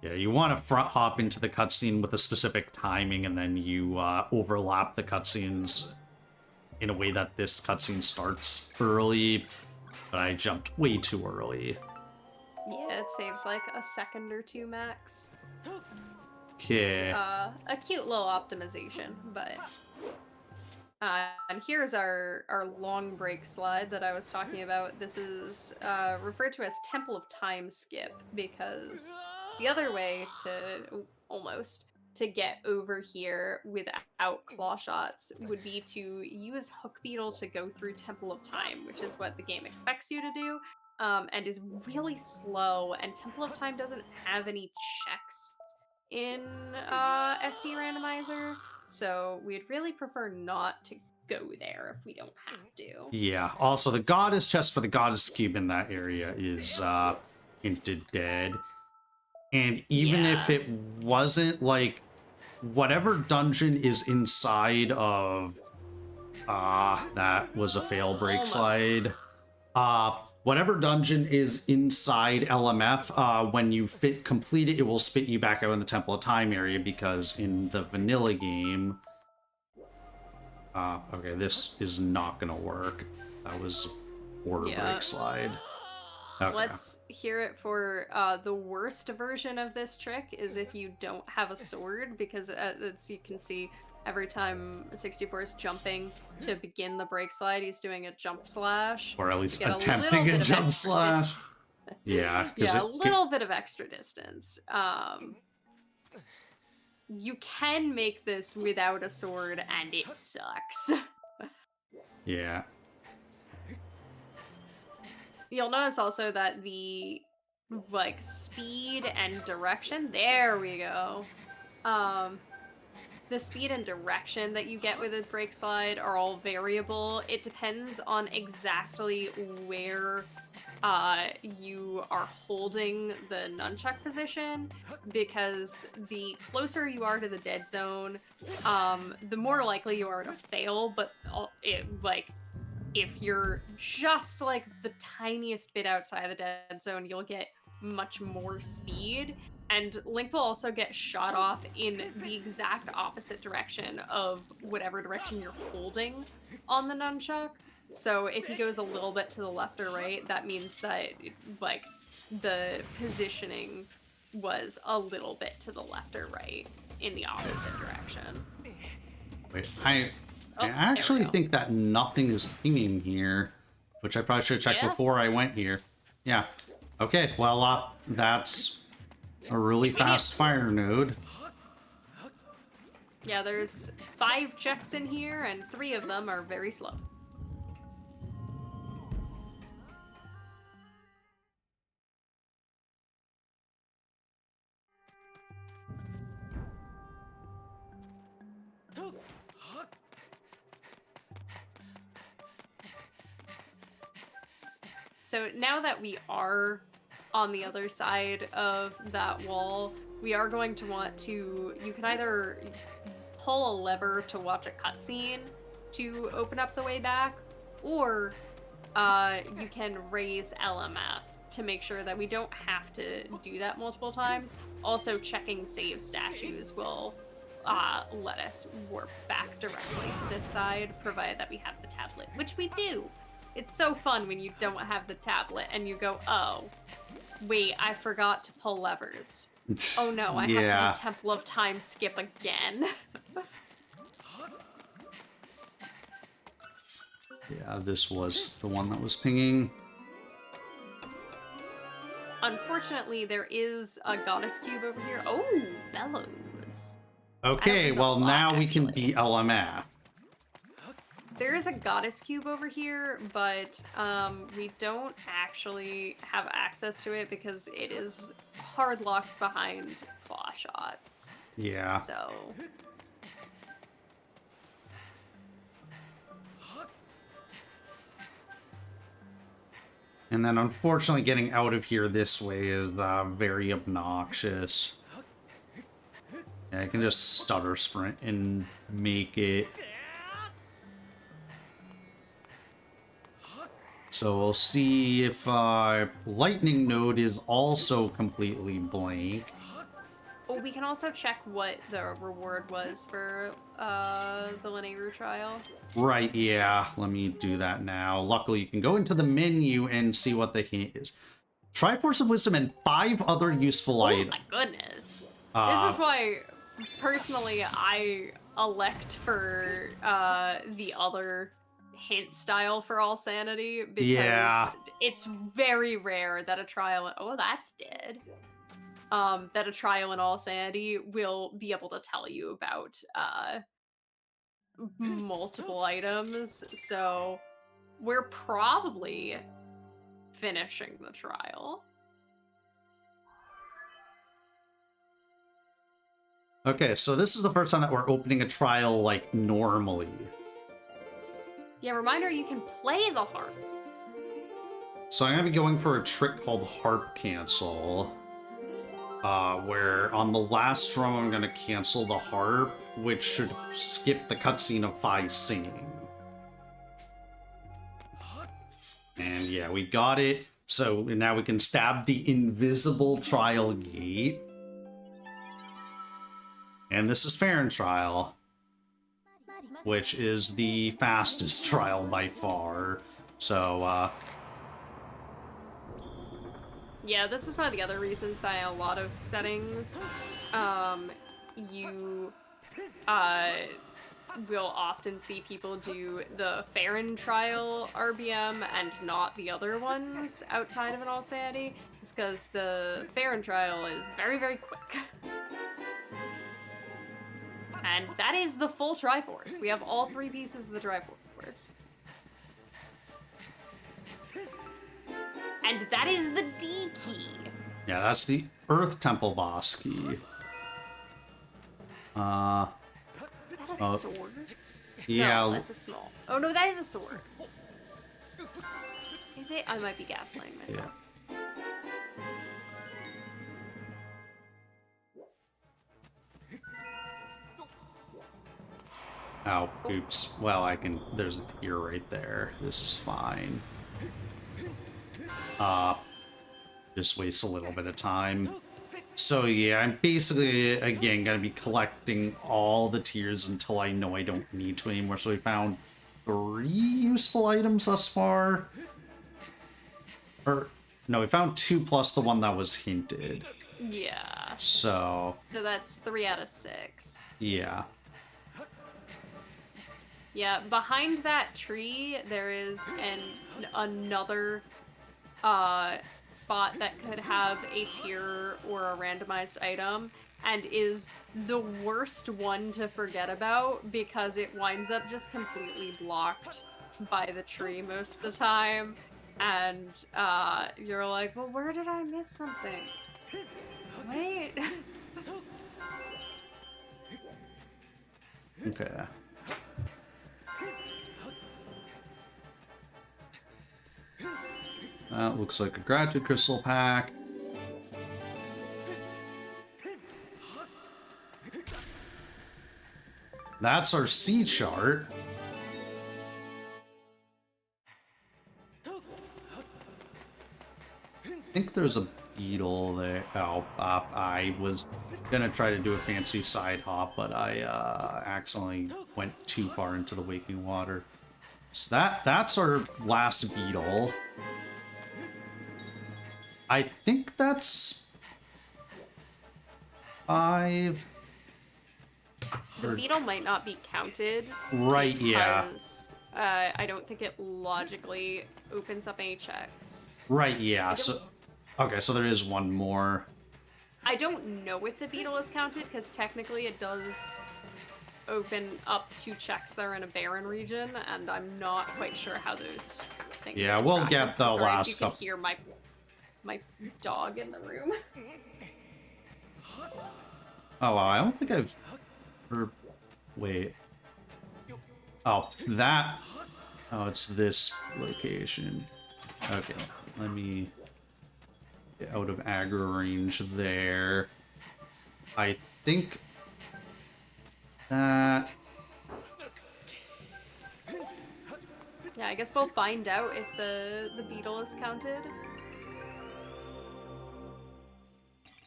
you want to front hop into the cutscene with a specific timing, and then you overlap the cutscenes in a way that this cutscene starts early, but I jumped way too early. Yeah, it saves like a second or two max. Okay. A cute little optimization, but... and here's our long break slide that I was talking about. This is referred to as Temple of Time skip, because the other way to get over here without claw shots would be to use Hook Beetle to go through Temple of Time, which is what the game expects you to do, and is really slow, and Temple of Time doesn't have any checks in SD Randomizer, so we'd really prefer not to go there if we don't have to. Yeah, also the Goddess chest for the Goddess Cube in that area is hinted dead. And even if it wasn't, like, whatever dungeon is inside of... that was a fail break slide. Whatever dungeon is inside LMF, when you complete it, it will spit you back out in the Temple of Time area, because in the vanilla game... okay, this is not gonna work. That was a poor break slide. Okay. Let's hear it for the worst version of this trick is if you don't have a sword, because as you can see, Every time 64 is jumping to begin the brake slide, he's doing a jump slash. Or at least to get attempting little a bit of jump extra slash. Yeah, yeah, a little bit of extra distance. You can make this without a sword, and it sucks. Yeah. You'll notice also that the like speed and direction. There we go. The speed and direction that you get with a brake slide are all variable. It depends on exactly where you are holding the nunchuck position, because the closer you are to the dead zone, the more likely you are to fail. But if you're just like the tiniest bit outside the dead zone, you'll get much more speed. And Link will also get shot off in the exact opposite direction of whatever direction you're holding on the nunchuck. So if he goes a little bit to the left or right, that means that like the positioning was a little bit to the left or right in the opposite direction. Wait, I actually think that nothing is pinging here, which I probably should have checked before I went here. Yeah. Okay, well, that's a really fast fire node. Yeah, there's 5 checks in here, and 3 of them are very slow. So now that we are on the other side of that wall, we are going to want to, you can either pull a lever to watch a cutscene to open up the way back, or you can raise LMF to make sure that we don't have to do that multiple times. Also, checking save statues will let us warp back directly to this side, provided that we have the tablet, which we do. It's so fun when you don't have the tablet and you go, oh, wait, I forgot to pull levers. Oh no, I have to do Temple of Time skip again. Yeah, this was the one that was pinging. Unfortunately, there is a goddess cube over here. Oh, bellows. Okay, well now we can be LMF. There is a goddess cube over here, but we don't actually have access to it because it is hard locked behind claw shots. Yeah. So. And then unfortunately getting out of here this way is very obnoxious. Yeah, I can just stutter sprint and make it. So we'll see if lightning node is also completely blank. Oh, we can also check what the reward was for the Linearu trial. Right, yeah. Let me do that now. Luckily, you can go into the menu and see what the hint is. Triforce of Wisdom and 5 other useful items. Oh my goodness. This is why, personally, I elect for the other hint style for all sanity, because it's very rare that a trial... Oh, that's dead. That a trial in all sanity will be able to tell you about multiple items, so we're probably finishing the trial. Okay, so this is the first time that we're opening a trial like normally. Yeah, reminder, you can play the harp. So I'm gonna be going for a trick called Harp Cancel. Where on the last drum I'm gonna cancel the harp, which should skip the cutscene of Fi singing. And yeah, we got it. So now we can stab the invisible trial gate. And this is Farron trial, which is the fastest trial by far. So, yeah, this is one of the other reasons that in a lot of settings, you we'll often see people do the Farron trial RBM and not the other ones outside of An All Sanity. It's because the Farron trial is very, very quick. And that is the full Triforce. We have all 3 pieces of the Triforce. And that is the D key. Yeah, that's the Earth Temple boss key. Is that a sword? Yeah. No, that's a small. Oh no, that is a sword. Is it? I might be gaslighting myself. Oh, oops. Well, I can... There's a tier right there. This is fine. Just wastes a little bit of time. So yeah, I'm basically, again, gonna be collecting all the tiers until I know I don't need to anymore. So we found 3 useful items thus far. Or, no, we found 2 plus the one that was hinted. Yeah. So that's 3 out of 6. yeah. Yeah, behind that tree, there is another spot that could have a tier or a randomized item, and is the worst one to forget about because it winds up just completely blocked by the tree most of the time, and you're like, well, where did I miss something? Wait. Okay. Looks like a gratitude crystal pack. That's our sea chart. I think there's a beetle there. Oh, I was gonna try to do a fancy side hop, but I accidentally went too far into the waking water. So that's our last beetle. I think that's 5. The beetle might not be counted. Right, yeah. Because I don't think it logically opens up any checks. Right, yeah. So, okay, so there is one more. I don't know if the beetle is counted, because technically it does open up 2 checks that are in a barren region, and I'm not quite sure how those things Yeah, we'll interact. get I'm the so sorry last if you can couple. hear my dog in the room. Oh, wow, I don't think I've heard... Wait. Oh, that... Oh, it's this location. Okay, let me get out of aggro range there. I think that... Yeah, I guess we'll find out if the beetle is counted.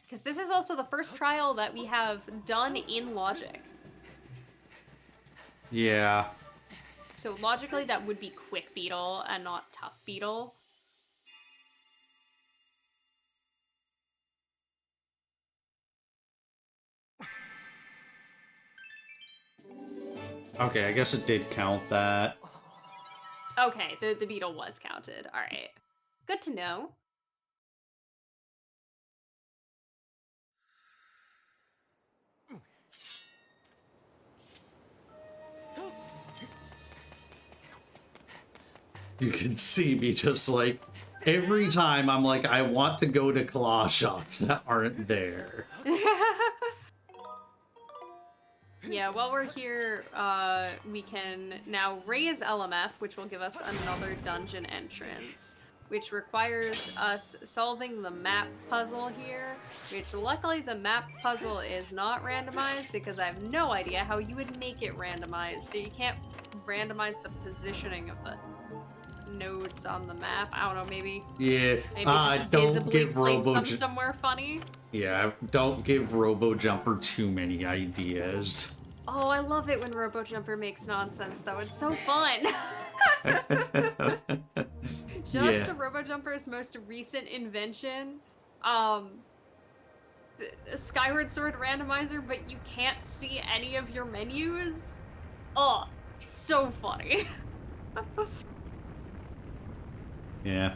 Because this is also the first trial that we have done in logic. Yeah. So logically that would be quick beetle and not tough beetle. Okay, I guess it did count that. Okay, the beetle was counted. Alright. Good to know. You can see me just like, every time I'm like, I want to go to claw shots that aren't there. Yeah, while we're here, we can now raise LMF, which will give us another dungeon entrance, which requires us solving the map puzzle here, which luckily the map puzzle is not randomized because I have no idea how you would make it randomized. You can't randomize the positioning of the nodes on the map. I don't know, maybe just don't visibly give place them Robo... somewhere funny. Yeah, don't give Robo Jumper too many ideas. Oh, I love it when Robo Jumper makes nonsense, though. It's so fun. Just to Robo Jumper's most recent invention, Skyward Sword Randomizer, but you can't see any of your menus. Oh, so funny. Yeah.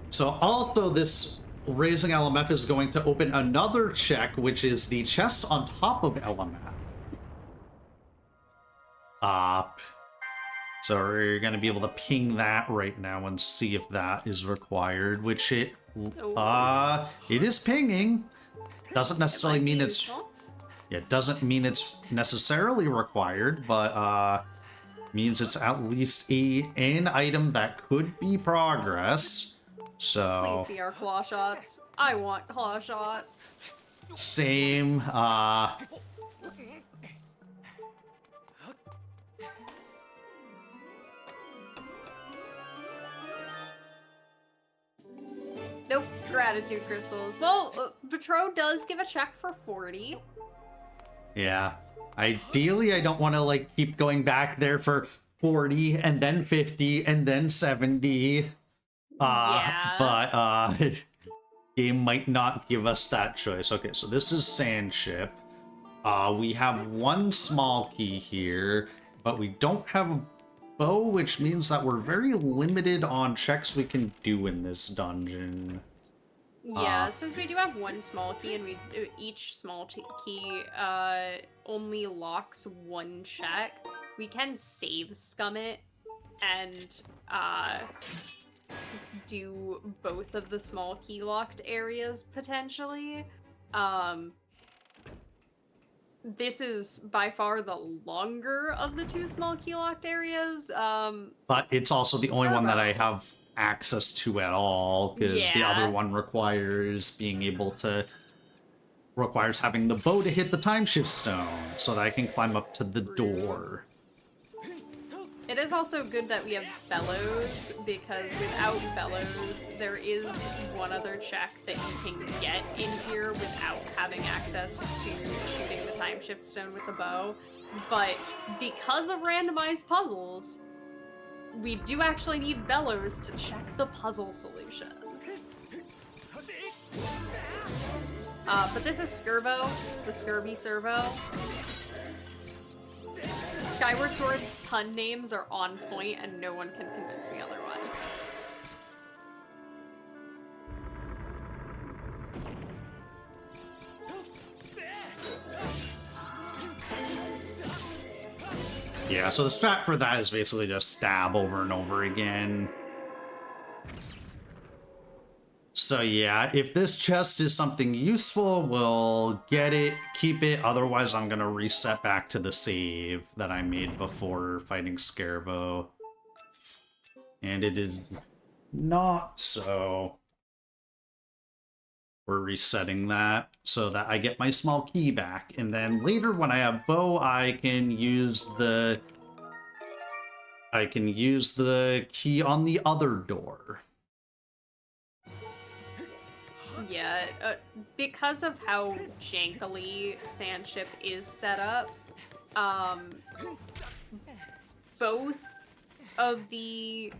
So also this raising LMF is going to open another check, which is the chest on top of LMF. So we're going to be able to ping that right now and see if that is required, which it is pinging. Doesn't necessarily mean it's it doesn't mean it's necessarily required, but means it's at least an item that could be progress. So Please be our claw shots. I want claw shots. same. Nope, gratitude crystals. Well, Patro does give a check for 40. Yeah. Ideally, I don't want to like keep going back there for 40 and then 50 and then 70. But game might not give us that choice. Okay, so this is Sandship. We have one small key here, but we don't have a bow, which means that we're very limited on checks we can do in this dungeon. Yeah, since we do have one small key and each small key only locks one check, we can save scum it and do both of the small key locked areas potentially. This is by far the longer of the two small key locked areas. But it's also the only one that I have access to at all, because the other one requires having the bow to hit the time shift stone so that I can climb up to the door. It is also good that we have bellows, because without bellows, there is one other check that you can get in here without having access to shooting the time shift stone with the bow. But because of randomized puzzles, we do actually need bellows to check the puzzle solution. But this is Skirbo, the Scurvy Servo. Skyward Sword pun names are on point, and no one can convince me otherwise. Yeah, so the strat for that is basically just stab over and over again. So yeah, if this chest is something useful, we'll get it, keep it. Otherwise, I'm gonna reset back to the save that I made before fighting Scarvo. And it is not, so we're resetting that so that I get my small key back. And then later when I have bow, I can use the key on the other door. Yeah, because of how jankily Sandship is set up, both of the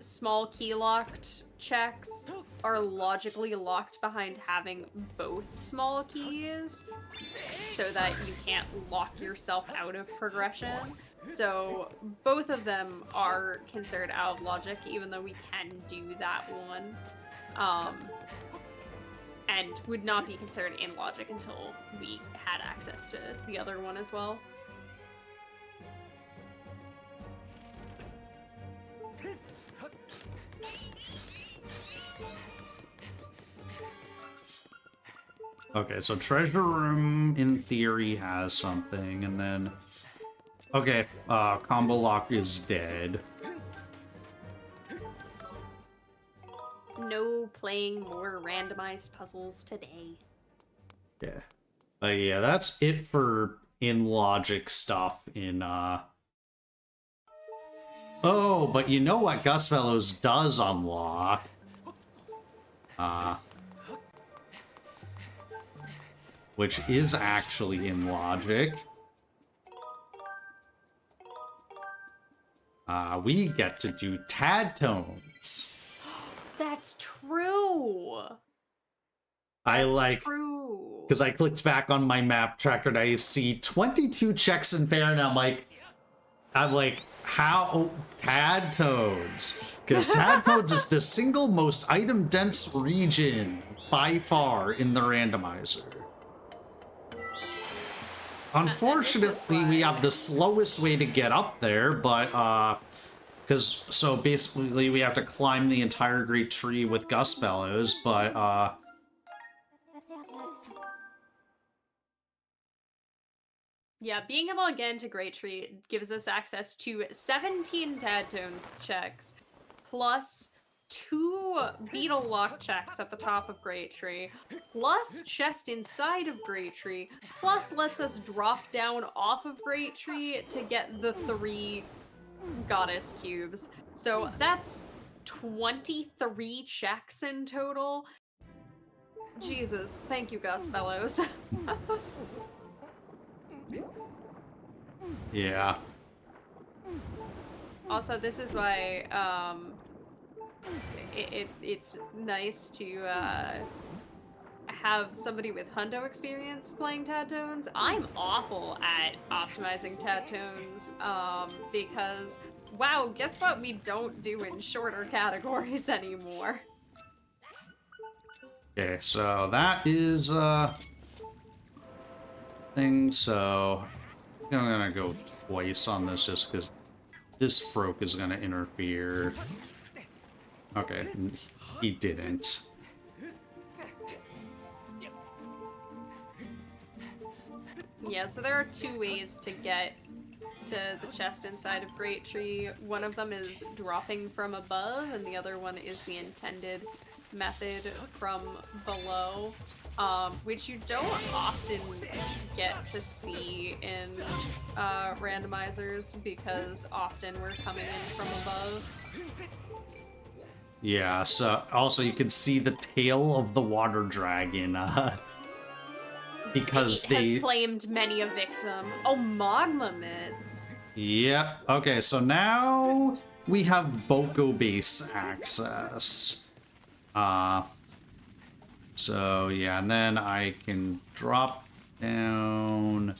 small key locked checks are logically locked behind having both small keys, so that you can't lock yourself out of progression. So both of them are considered out of logic, even though we can do that one. And would not be considered in logic until we had access to the other one as well. Okay, so treasure room in theory has something, and then okay, combo lock is dead. No playing more randomized puzzles today. Yeah. Yeah, that's it for in-logic stuff in, Oh, but you know what Gusfellows does unlock? Which is actually in logic. We get to do tad tones. That's true. True. Because I clicked back on my map tracker and I see 22 checks in there, and I'm like, I'm like, how Tad Toads? Because Tad Toads is the single most item dense region by far in the randomizer. Unfortunately, we have the slowest way to get up there, but because so basically we have to climb the entire Great Tree with Gust Bellows, but yeah, being able to get into Great Tree gives us access to 17 Tad Tones checks, plus 2 Beetle Lock checks at the top of Great Tree, plus chest inside of Great Tree, plus lets us drop down off of Great Tree to get the 3 Goddess Cubes. So that's 23 checks in total. Jesus, thank you, Gus Fellows. yeah. Also, this is why it's nice to have somebody with hundo experience playing Tad Tones. I'm awful at optimizing Tad Tones because, wow, guess what we don't do in shorter categories anymore. Okay, so that is thing. So I'm gonna go twice on this just because this Froak is gonna interfere. Okay, he didn't. Yeah, so there are 2 ways to get to the chest inside of Great Tree. One of them is dropping from above, and the other one is the intended method from below, which you don't often get to see in randomizers because often we're coming in from above. Yeah, so also you can see the tail of the water dragon, because it has claimed many a victim. Oh, magma mitts. Yep. Okay, so now we have Boko base access. So yeah, and then I can drop down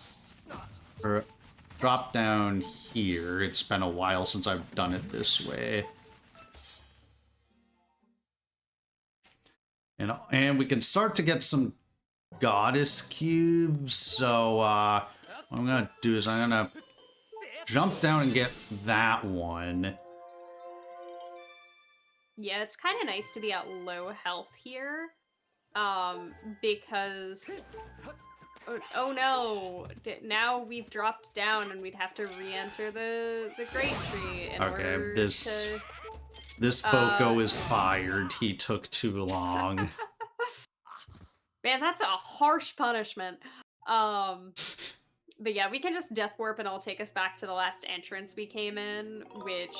here. It's been a while since I've done it this way. And we can start to get some goddess cubes. So what I'm gonna do is I'm gonna jump down and get that one. Yeah, it's kind of nice to be at low health here, because oh no, now we've dropped down and we'd have to re-enter the Great Tree in order to... This Boko is fired. He took too long. Man, that's a harsh punishment. But yeah, we can just death warp and it'll take us back to the last entrance we came in, which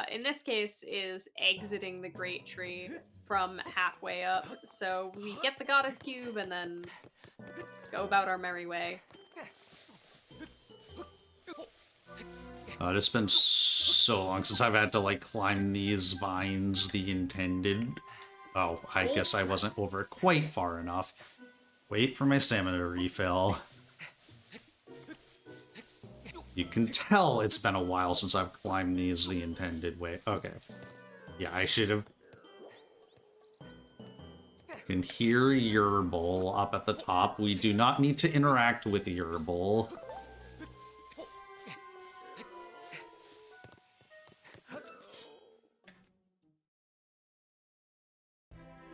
in this case is exiting the Great Tree from halfway up. So we get the Goddess Cube and then go about our merry way. It's been so long since I've had to, like, climb these vines the intended. Oh, I guess I wasn't over quite far enough. Wait for my stamina to refill. You can tell it's been a while since I've climbed these the intended way. Okay. Yeah, I should have... You can hear Yerbil up at the top. We do not need to interact with Yerbil.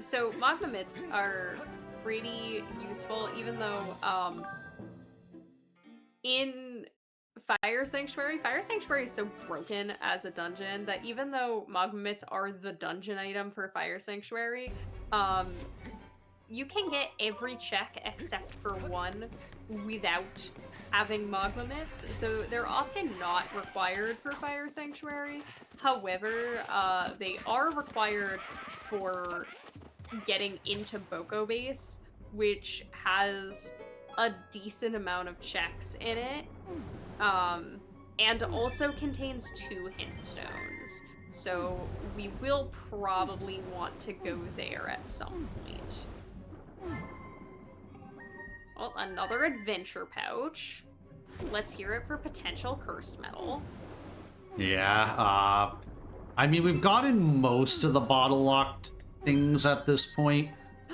So magma mitts are pretty useful, even though in Fire Sanctuary is so broken as a dungeon that even though magma mitts are the dungeon item for Fire Sanctuary, you can get every check except for one without having magma mitts, so they're often not required for Fire Sanctuary. However, they are required for getting into Boko Base, which has a decent amount of checks in it, and also contains 2 hint stones. So we will probably want to go there at some point. Well, another adventure pouch. Let's hear it for potential cursed metal. Yeah, I mean, we've gotten most of the bottle locked things at this point.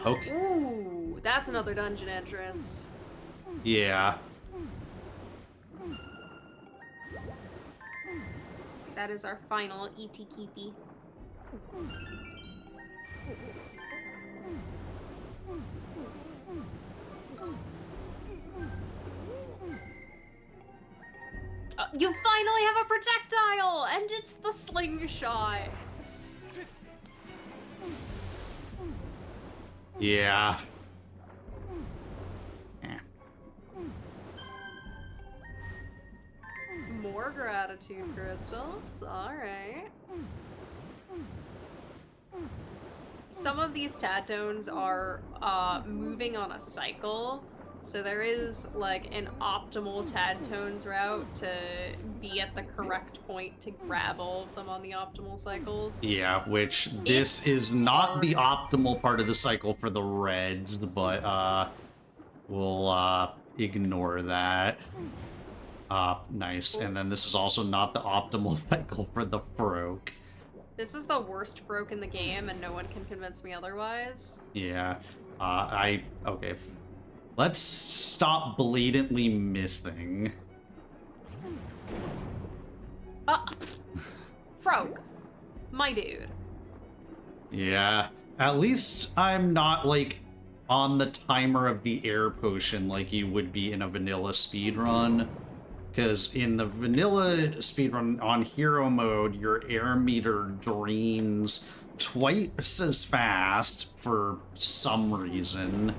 Okay. Ooh, that's another dungeon entrance. Yeah. That is our final E.T. Keepy. You finally have a projectile, and it's the slingshot. Yeah. Eh. More gratitude crystals. Alright. Some of these Tadtones are moving on a cycle. So there is like an optimal Tadtones route to be at the correct point to grab all of them on the optimal cycles. Yeah, which this is not the optimal part of the cycle for the reds, but we'll ignore that. Nice. And then this is also not the optimal cycle for the Froak. This is the worst Froak in the game, and no one can convince me otherwise. Yeah. Okay. Let's stop blatantly missing. Froak. My dude. Yeah. At least I'm not, like, on the timer of the air potion like you would be in a vanilla speedrun. Because in the vanilla speedrun on hero mode, your air meter drains twice as fast for some reason.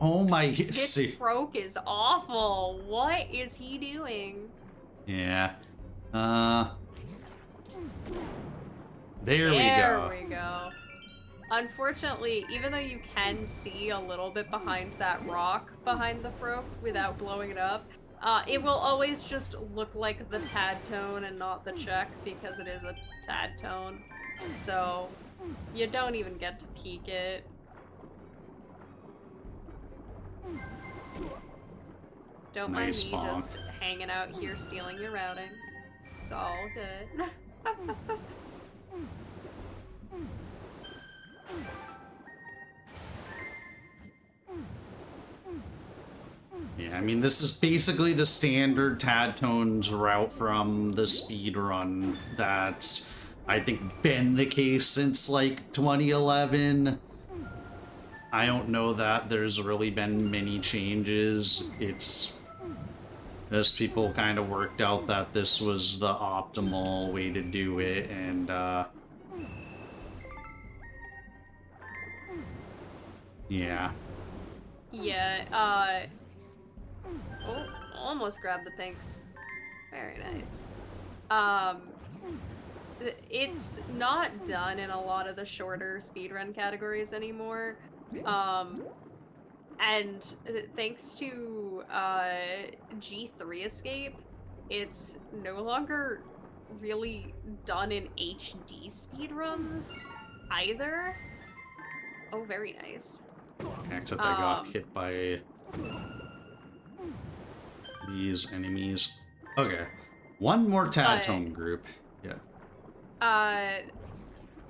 Oh my... This Froak is awful. What is he doing? Yeah. There we go. There we go. Unfortunately, even though you can see a little bit behind that rock behind the Froak without blowing it up, it will always just look like the Tadtone and not the check because it is a Tadtone. So you don't even get to peek it. Don't Nice mind me bonk. just hanging out here stealing your routing. It's all good. Yeah, I mean, this is basically the standard Tadtones route from the speedrun that's, I think, been the case since, like, 2011. I don't know that there's really been many changes. It's just people kind of worked out that this was the optimal way to do it, and, yeah. Yeah, oh, almost grabbed the pinks. Very nice. It's not done in a lot of the shorter speedrun categories anymore. And thanks to G3 Escape, it's no longer really done in HD speedruns either. Oh, very nice. Except I got hit by these enemies. Okay. One more Tadtone group. Yeah.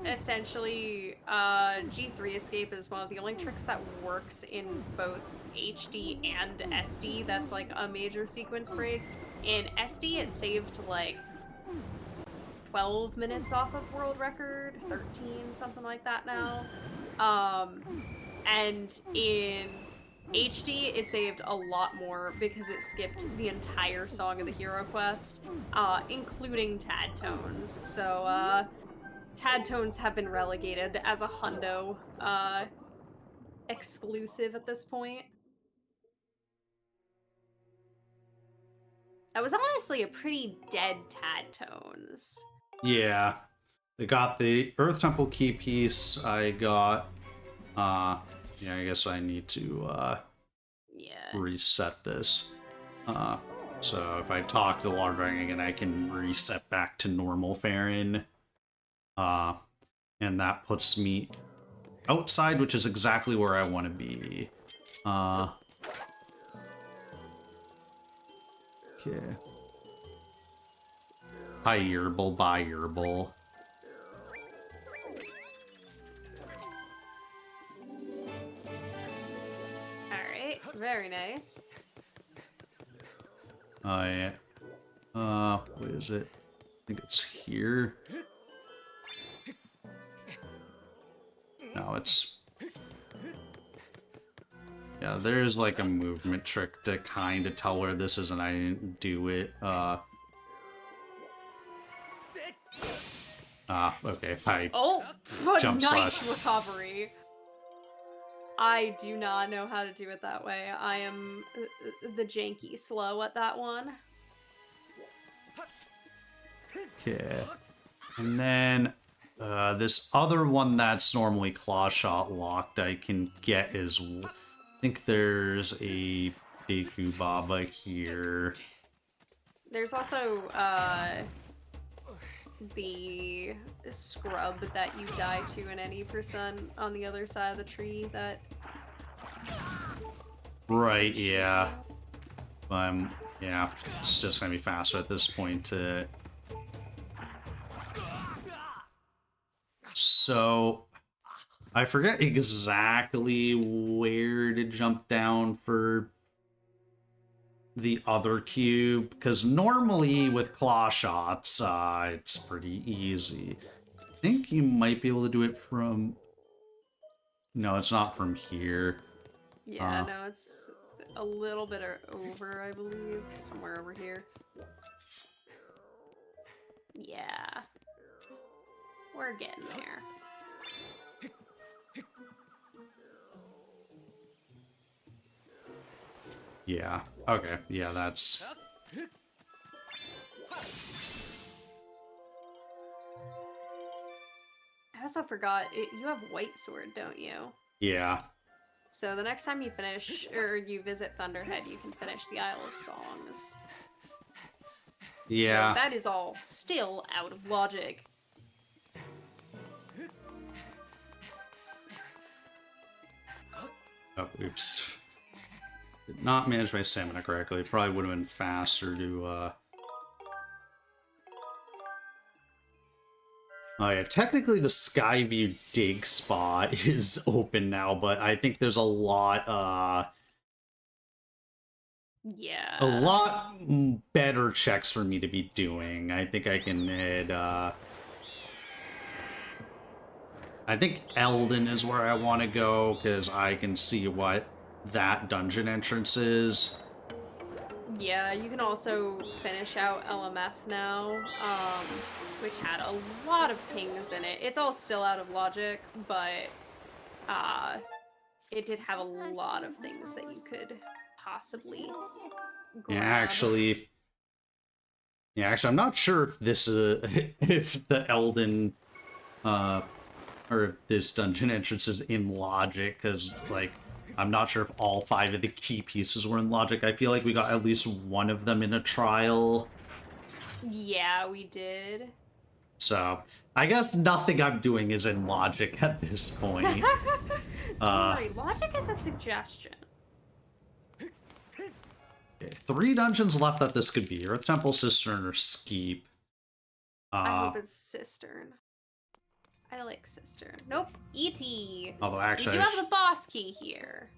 Essentially, G3 Escape is one of the only tricks that works in both HD and SD. That's like a major sequence break. In SD, it saved like 12 minutes off of world record, 13, something like that now. And in HD, it saved a lot more because it skipped the entire Song of the Hero quest, including Tadtones. So, Tadtones have been relegated as a hundo exclusive at this point. That was honestly a pretty dead Tadtones. Yeah. I got the Earth Temple key piece. I got, yeah, I guess I need to, reset this. So if I talk to the Water Dragon again, I can reset back to normal Farron. And that puts me outside, which is exactly where I want to be. Okay. Hi, Yerble. Bye, Yerble. Alright, very nice. Oh, yeah. What is it? I think it's here. No, it's... Yeah, there's like a movement trick to kind of tell where this is, and I didn't do it. Okay, I jump nice slash. recovery. I do not know how to do it that way. I am the janky slow at that one. Okay. And then this other one that's normally claw shot locked I can get is... I think there's a Deku Baba here. There's also the scrub that you die to in any percent on the other side of the tree that... Right, yeah. Yeah, it's just gonna be faster at this point to... So, I forget exactly where to jump down for the other cube, because normally with claw shots, it's pretty easy. I think you might be able to do it from... No, it's not from here. Yeah, no, it's a little bit over, I believe. Somewhere over here. Yeah. We're getting there. Yeah. Okay. Yeah, that's... I also forgot, you have white sword, don't you? Yeah. So the next time you finish, or you visit Thunderhead, you can finish the Isle of Songs. Yeah. So that is all still out of logic. Oh, oops. Did not manage my stamina correctly. It probably would have been faster to, Oh yeah, technically the Skyview dig spot is open now, but I think there's a lot, Yeah. a lot better checks for me to be doing. I think I can head, I think Eldon is where I want to go, because I can see what that dungeon entrance is. Yeah, you can also finish out LMF now, which had a lot of pings in it. It's all still out of logic, but it did have a lot of things that you could possibly grab. Yeah, actually, I'm not sure if this if the Eldon or if this dungeon entrance is in logic, because like I'm not sure if all 5 of the key pieces were in logic. I feel like we got at least one of them in a trial. Yeah, we did. So I guess nothing I'm doing is in logic at this point. Don't worry, logic is a suggestion. Okay, 3 dungeons left that this could be: Earth Temple, Cistern, or Skeep. I hope it's Cistern. I like Cistern. Nope, E.T. Although actually, we do have the boss key here.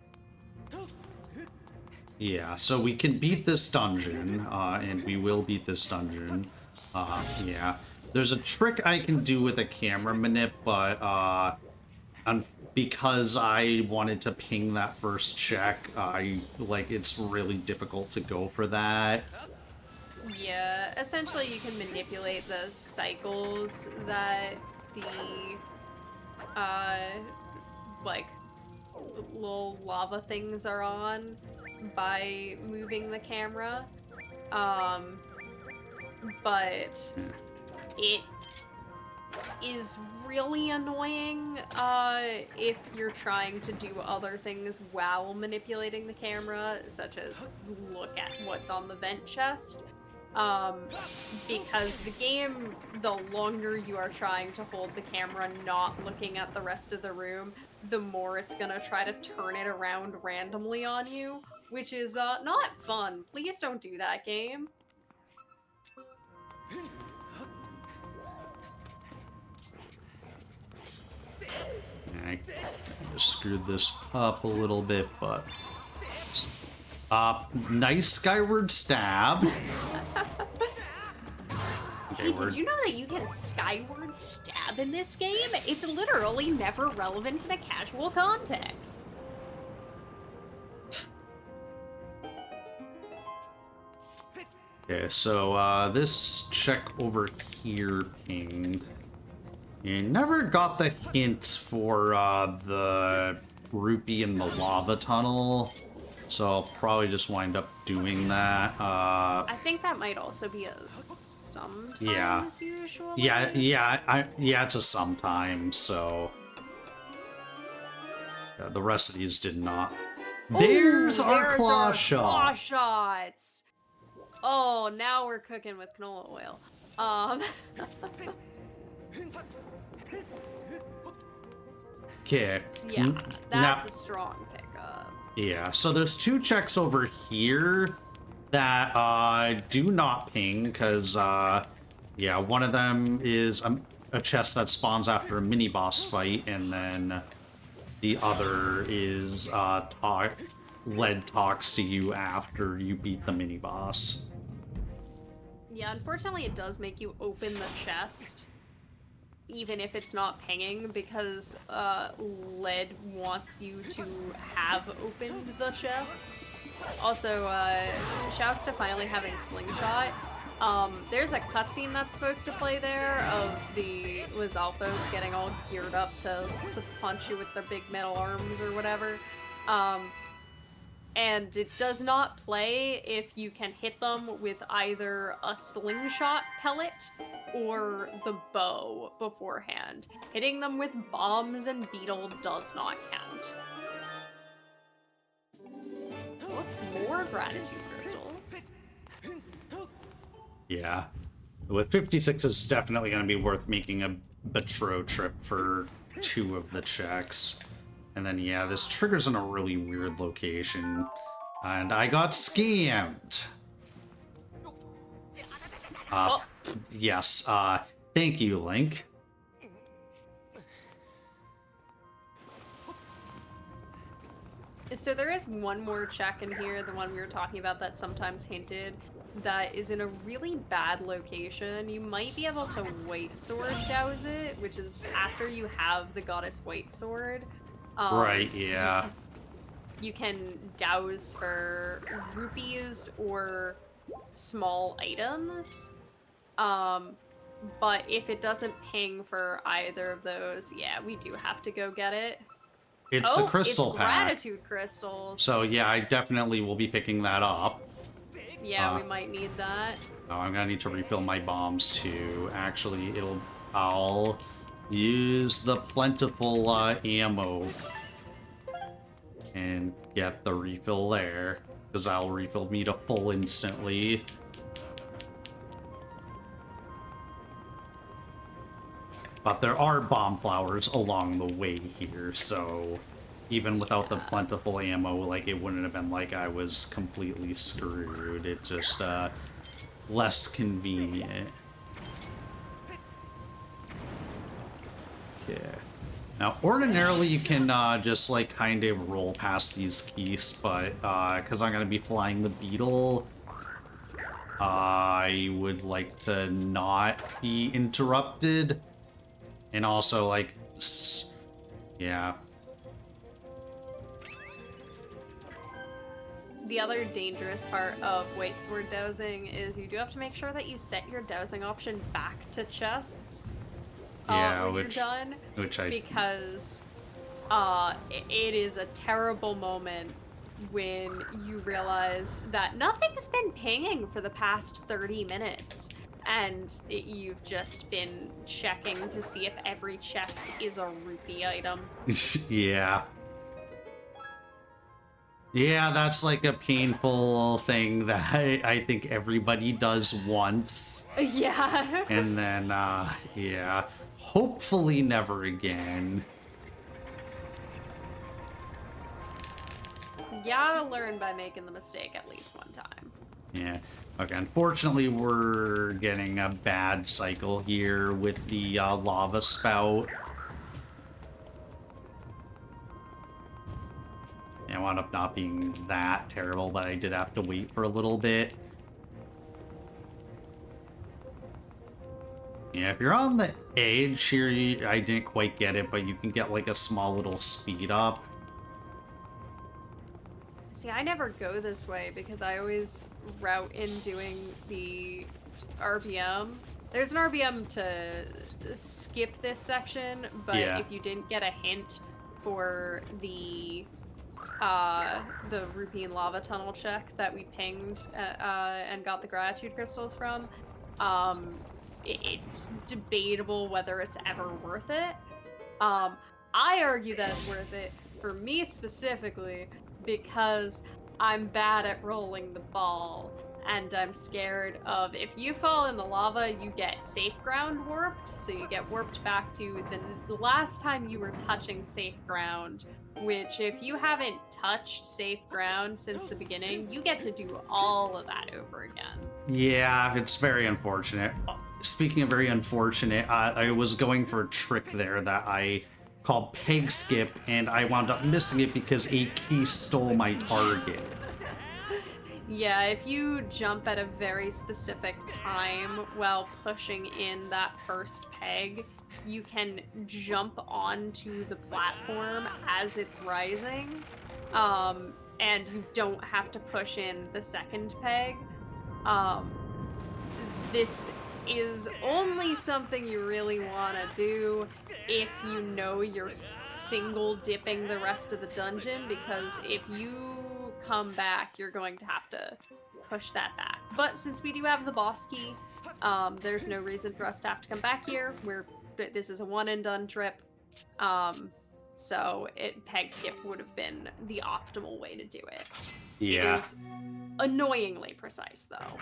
Yeah, so we can beat this dungeon, and we will beat this dungeon. Yeah. There's a trick I can do with a camera manip, but because I wanted to ping that first check, it's really difficult to go for that. Yeah, essentially you can manipulate the cycles that the, little lava things are on by moving the camera. But it is really annoying if you're trying to do other things while manipulating the camera, such as look at what's on the vent chest. Because the game, the longer you are trying to hold the camera not looking at the rest of the room, the more it's gonna try to turn it around randomly on you, which is not fun. Please don't do that, game. screwed this up a little bit, but nice skyward stab. Hey, did you know that you get a skyward stab in this game? It's literally never relevant in a casual context. Okay, so this check over here pinged. You never got the hint for the rupee in the lava tunnel, so I'll probably just wind up doing that. I think that might also be a sometimes usually. Yeah, it's a sometimes, so yeah, the rest of these did not. There's our claw shot. Claw shots. Oh, now we're cooking with canola oil. Okay. Yeah, that's a strong pickup. Yeah, so there's two checks over here that do not ping, because, yeah, one of them is a chest that spawns after a mini-boss fight, and then the other is Lead talks to you after you beat the mini-boss. Yeah, unfortunately it does make you open the chest, even if it's not pinging, because Lead wants you to have opened the chest. Also, shouts to finally having Slingshot. There's a cutscene that's supposed to play there of the Lizalfos getting all geared up to punch you with their big metal arms or whatever. And it does not play if you can hit them with either a slingshot pellet or the bow beforehand. Hitting them with bombs and beetle does not count. Look, more gratitude crystals. Yeah. With 56, it's definitely going to be worth making a Betro trip for 2 of the checks. And then, yeah, this trigger's in a really weird location. And I got scammed! Yes, thank you, Link. So there is one more check in here, the one we were talking about that's sometimes hinted, that is in a really bad location. You might be able to White Sword douse it, which is after you have the Goddess White Sword. Right, yeah. You can douse for rupees or small items. But if it doesn't ping for either of those, yeah, we do have to go get it. It's a crystal it's pack. gratitude crystals. So yeah, I definitely will be picking that up. Yeah, we might need that. Oh, I'm gonna need to refill my bombs too. Actually, I'll use the plentiful ammo and get the refill there, because that'll refill me to full instantly. But there are bomb flowers along the way here, so even without the plentiful ammo, like, it wouldn't have been like I was completely screwed. It's just less convenient. Okay. Now, ordinarily you can just like kind of roll past these keys, but because I'm gonna be flying the beetle, I would like to not be interrupted. And also, like, yeah. The other dangerous part of White Sword dowsing is you do have to make sure that you set your dowsing option back to chests. Yeah, when you're done, because it is a terrible moment when you realize that nothing's been pinging for the past 30 minutes. And you've just been checking to see if every chest is a rupee item. Yeah. Yeah, that's like a painful thing that I think everybody does once. Yeah. And then, yeah. Hopefully never again. You gotta learn by making the mistake at least one time. Yeah. Okay, unfortunately we're getting a bad cycle here with the lava spout. It wound up not being that terrible, but I did have to wait for a little bit. Yeah, if you're on the edge here, I didn't quite get it, but you can get like a small little speed up. See, I never go this way because I always route in doing the RBM. There's an RBM to skip this section, but Yeah. if you didn't get a hint for the Rupine lava tunnel check that we pinged and got the gratitude crystals from, it's debatable whether it's ever worth it. I argue that it's worth it for me specifically because I'm bad at rolling the ball, and I'm scared of if you fall in the lava, you get safe ground warped, so you get warped back to the last time you were touching safe ground, which if you haven't touched safe ground since the beginning, you get to do all of that over again. Yeah, it's very unfortunate. Speaking of very unfortunate, I was going for a trick there that I called peg skip, and I wound up missing it because a key stole my target. Yeah, if you jump at a very specific time while pushing in that first peg, you can jump onto the platform as it's rising, and you don't have to push in the second peg. This is only something you really want to do if you know you're single dipping the rest of the dungeon, because if you come back, you're going to have to push that back. But since we do have the boss key, there's no reason for us to have to come back here. This is a one and done trip. So peg skip would have been the optimal way to do it. Yeah. It is annoyingly precise though.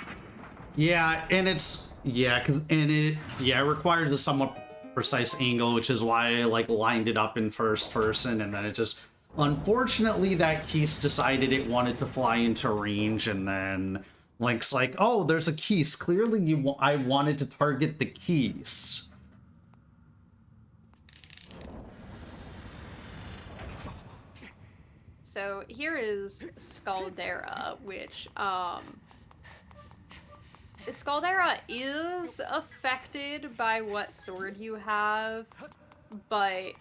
Yeah, and it requires a somewhat precise angle, which is why I like lined it up in first person, and then it just unfortunately that Keese decided it wanted to fly into range, and then Link's like, "Oh, there's a Keese. Clearly, I wanted to target the Keese." So here is Scaldera, which Scaldera is affected by what sword you have, but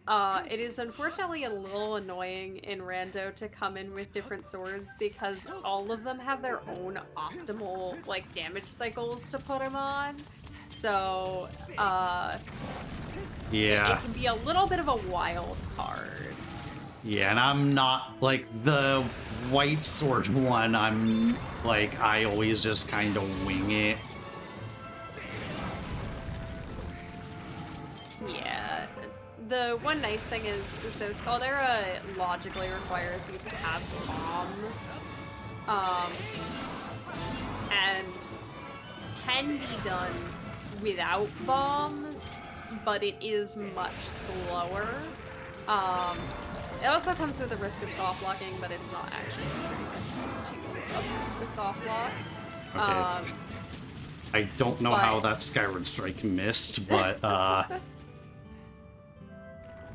it is unfortunately a little annoying in Rando to come in with different swords because all of them have their own optimal like damage cycles to put them on. So Yeah. it can be a little bit of a wild card. Yeah, and I'm not, like, the white sword one, I'm, like, I always just kind of wing it. Yeah. The one nice thing is, so Scaldera logically requires you to have bombs. And can be done without bombs, but it is much slower. It also comes with a risk of soft locking, but it's not actually contributing to the soft lock. Okay. I don't know how that Skyward Strike missed, but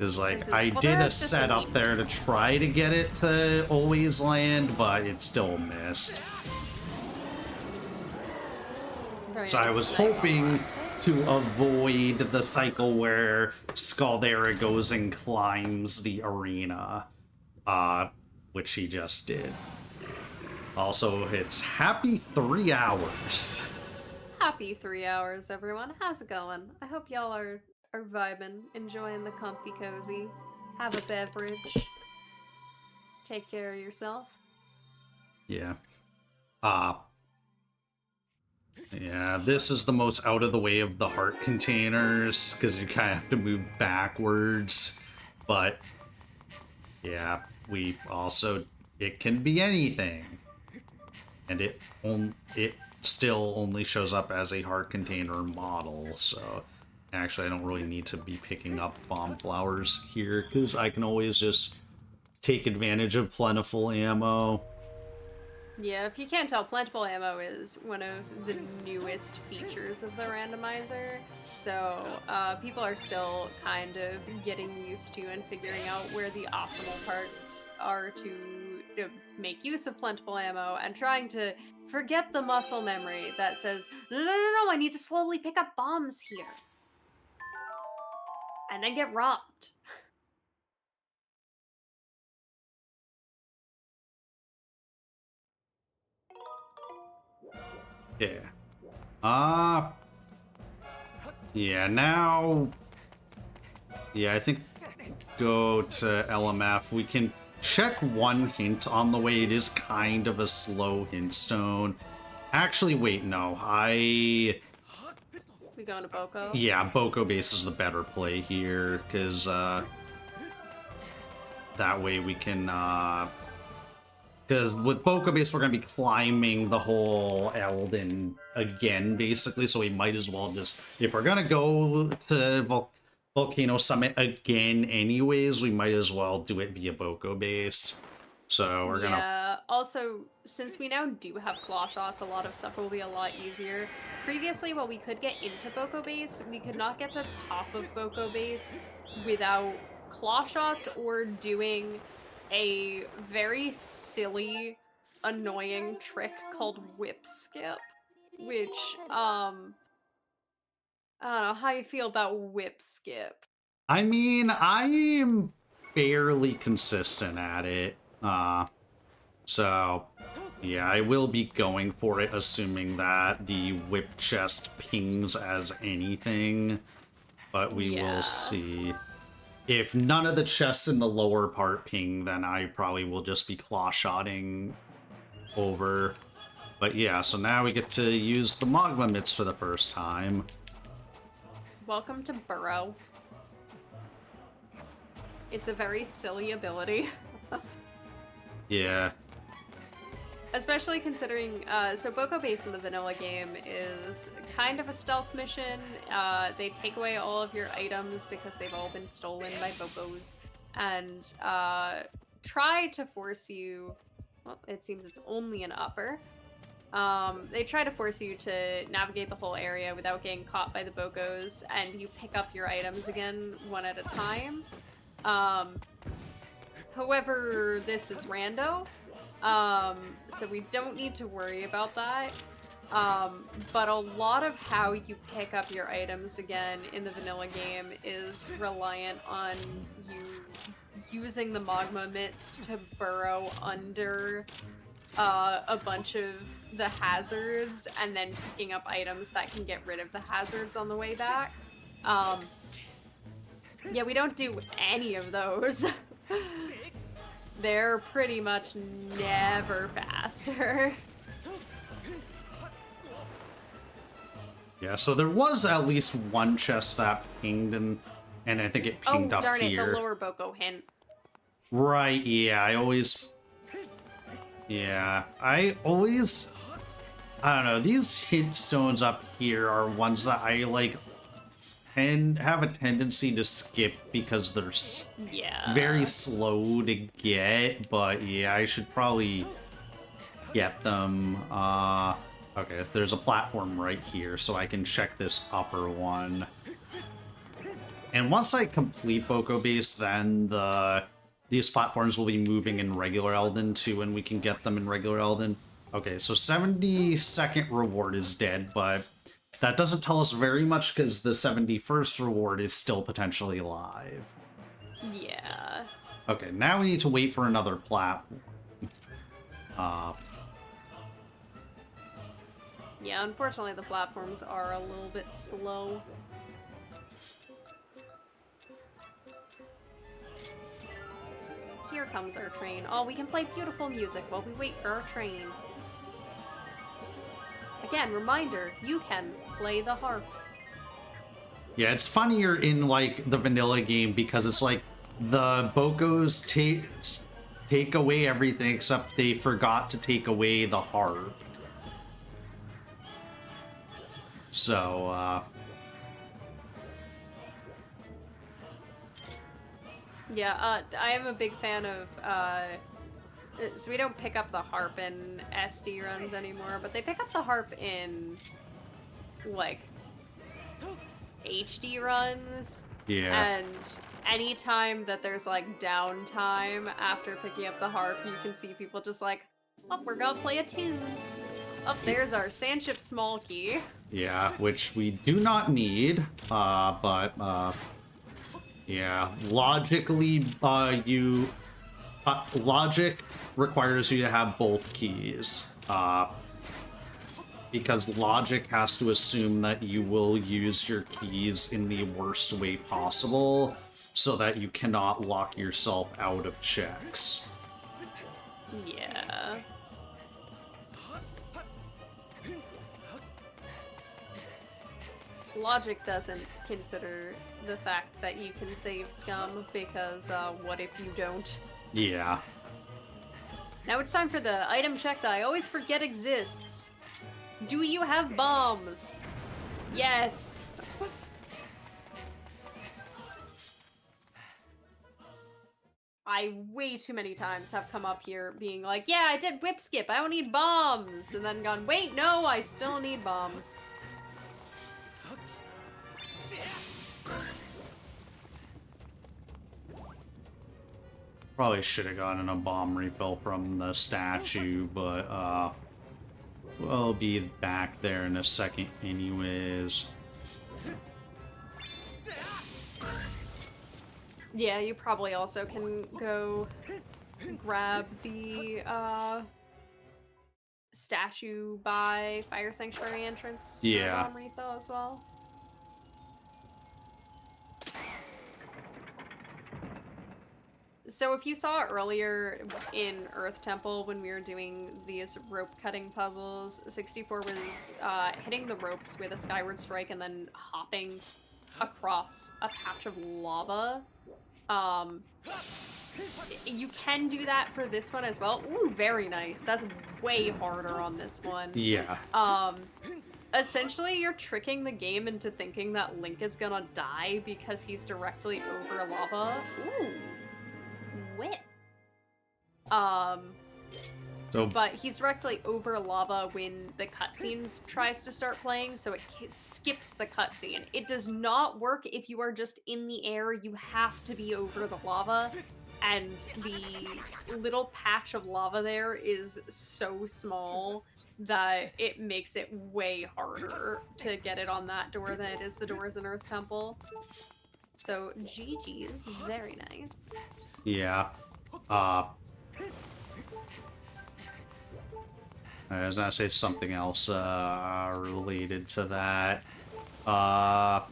it's like I did a setup there to try to get it to always land, but it still missed. So I was hoping to avoid the cycle where Scaldera goes and climbs the arena, which he just did. Also, it's happy 3 hours. Happy 3 hours, everyone. How's it going? I hope y'all are vibing, enjoying the comfy cozy. Have a beverage. Take care of yourself. Yeah. Yeah, this is the most out of the way of the heart containers, because you kind of have to move backwards. But, yeah, it can be anything. And it still only shows up as a heart container model, so actually I don't really need to be picking up bomb flowers here, because I can always just take advantage of plentiful ammo. Yeah, if you can't tell, plentiful ammo is one of the newest features of the randomizer, so people are still kind of getting used to and figuring out where the optimal parts are to make use of plentiful ammo and trying to forget the muscle memory that says, no, I need to slowly pick up bombs here. And then get robbed. Yeah. Yeah, now... Yeah, I think go to LMF. We can check one hint on the way. It is kind of a slow hint stone. Actually, wait, no. We going to Boko? Yeah, Boko base is the better play here, because that way we can... Because with Boko base, we're going to be climbing the whole Elden again, basically, so we might as well just... If we're going to go to Volcano Summit again anyways, we might as well do it via Boko base. So we're gonna... Yeah, also, since we now do have claw shots, a lot of stuff will be a lot easier. Previously, while we could get into Boko base, we could not get to top of Boko base without claw shots or doing a very silly, annoying trick called whip skip, which, I don't know how you feel about whip skip. I mean, I am fairly consistent at it. So, yeah, I will be going for it, assuming that the whip chest pings as anything. But we will see. If none of the chests in the lower part ping, then I probably will just be claw-shotting over. But yeah, so now we get to use the Magma Mitts for the first time. Welcome to Burrow. It's a very silly ability. Yeah. Especially considering, so Boko Base in the vanilla game is kind of a stealth mission. They take away all of your items because they've all been stolen by Bokos, and try to force you, well, it seems it's only an upper. They try to force you to navigate the whole area without getting caught by the Bokos, and you pick up your items again one at a time. However, this is rando. So we don't need to worry about that. But a lot of how you pick up your items again in the vanilla game is reliant on you using the magma mitts to burrow under a bunch of the hazards and then picking up items that can get rid of the hazards on the way back. Yeah, we don't do any of those. They're pretty much never faster. Yeah, so there was at least one chest that pinged, and I think it pinged up here. Oh, darn it, the lower Boko hint. Right, yeah, I don't know, these hint stones up here are ones that I, like, and have a tendency to skip because they're very slow to get, but yeah, I should probably get them. Okay, there's a platform right here, so I can check this upper one. And once I complete Boko Base, then these platforms will be moving in regular Elden too, and we can get them in regular Elden. Okay, so 72nd reward is dead, but that doesn't tell us very much because the 71st reward is still potentially alive. Yeah. Okay, now we need to wait for another platform. Yeah, unfortunately the platforms are a little bit slow. Here comes our train. Oh, we can play beautiful music while we wait for our train. Again, reminder, you can play the harp. Yeah, it's funnier in, like, the vanilla game because it's like the Bokos take away everything except they forgot to take away the harp. So, Yeah, I am a big fan of, so we don't pick up the harp in SD runs anymore, but they pick up the harp in, like, HD runs. Yeah. And anytime that there's like downtime after picking up the harp, you can see people just like, oh, we're gonna play a tune. Oh, there's our Sandship Small Key. Yeah, which we do not need, yeah, logically, logic requires you to have both keys, because logic has to assume that you will use your keys in the worst way possible, so that you cannot lock yourself out of checks. Yeah. Logic doesn't consider the fact that you can save scum, because what if you don't? Yeah. Now it's time for the item check that I always forget exists. Do you have bombs? Yes. I way too many times have come up here being like, yeah, I did whip skip, I don't need bombs, and then gone, wait, no, I still need bombs. Probably should have gotten a bomb refill from the statue, but, we'll be back there in a second anyways. Yeah, you probably also can go grab the, statue by Fire Sanctuary entrance for Yeah. bomb refill as well. So if you saw earlier in Earth Temple when we were doing these rope cutting puzzles, 64 was hitting the ropes with a Skyward Strike and then hopping across a patch of lava. You can do that for this one as well. Ooh, very nice. That's way harder on this one. Yeah. Essentially, you're tricking the game into thinking that Link is gonna die because he's directly over lava. Ooh. Whip. But he's directly over lava when the cutscenes tries to start playing, so it skips the cutscene. It does not work if you are just in the air. You have to be over the lava, and the little patch of lava there is so small that it makes it way harder to get it on that door than it is the doors in Earth Temple. So GG's, very nice. Yeah. I was gonna say something else related to that. Oh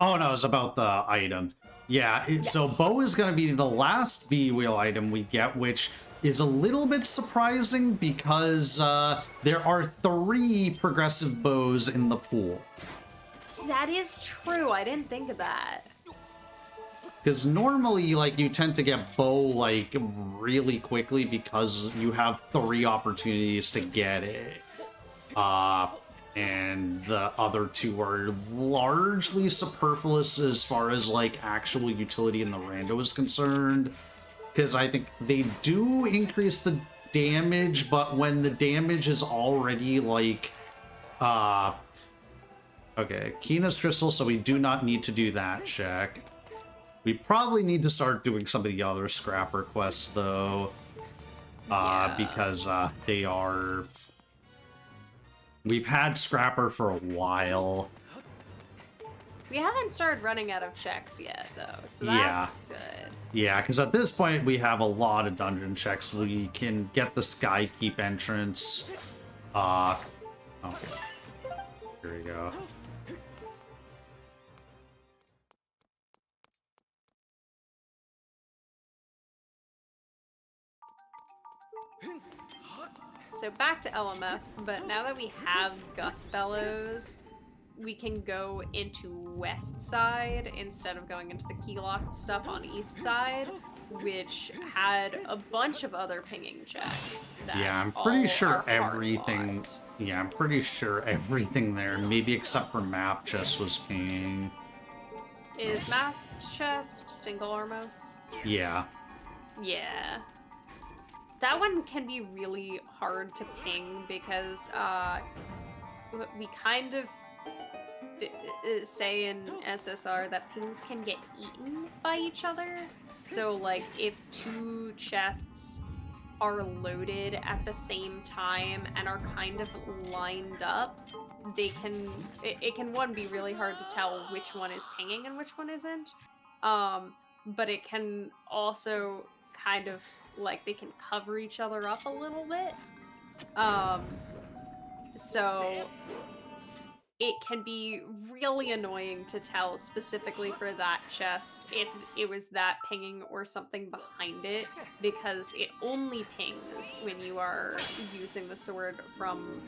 no, it's about the item. Yeah, so bow is gonna be the last V-Wheel item we get, which is a little bit surprising because there are 3 progressive bows in the pool. That is true. I didn't think of that. Because normally, like, you tend to get bow, like, really quickly because you have 3 opportunities to get it. And the other 2 are largely superfluous as far as, like, actual utility in the rando is concerned. Because I think they do increase the damage, but when the damage is already, like, okay, Kina's Crystal, so we do not need to do that check. We probably need to start doing some of the other Scrapper quests, though. Because they are... We've had Scrapper for a while. We haven't started running out of checks yet, though, so that's good. Yeah, because at this point, we have a lot of dungeon checks. We can get the Skykeep entrance. Okay. Here we go. So back to LMF, but now that we have Gust Bellows, we can go into West Side instead of going into the Keylock stuff on East Side, which had a bunch of other pinging checks. Yeah, I'm pretty sure everything... Yeah, I'm pretty sure everything there, maybe except for Map Chest, was pinging. Is Map Chest single Armos? Yeah. Yeah. That one can be really hard to ping because we kind of say in SSR that pings can get eaten by each other. So, like, if two chests are loaded at the same time and are kind of lined up, it can one be really hard to tell which one is pinging and which one isn't. But it can also kind of like they can cover each other up a little bit. So it can be really annoying to tell specifically for that chest if it was that pinging or something behind it, because it only pings when you are using the sword from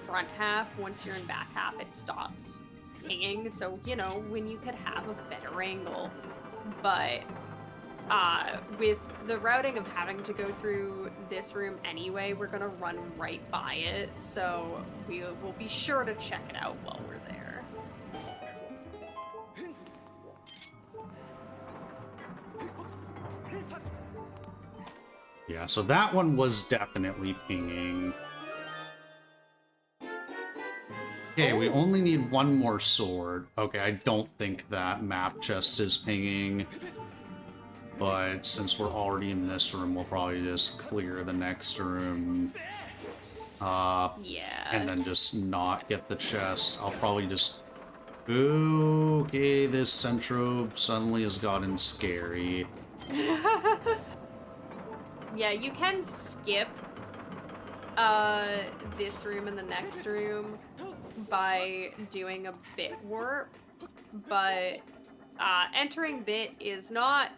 front half. Once you're in back half, it stops pinging. So, you know, when you could have a better angle. But with the routing of having to go through this room anyway, we're gonna run right by it, so we'll be sure to check it out while we're there. Yeah, so that one was definitely pinging. Okay, we only need one more sword. Okay, I don't think that map chest is pinging. But since we're already in this room, we'll probably just clear the next room. Yeah. And then just not get the chest. I'll probably just... Okay, this Centro suddenly has gotten scary. Yeah, you can skip this room and the next room by doing a bit warp, but entering bit is not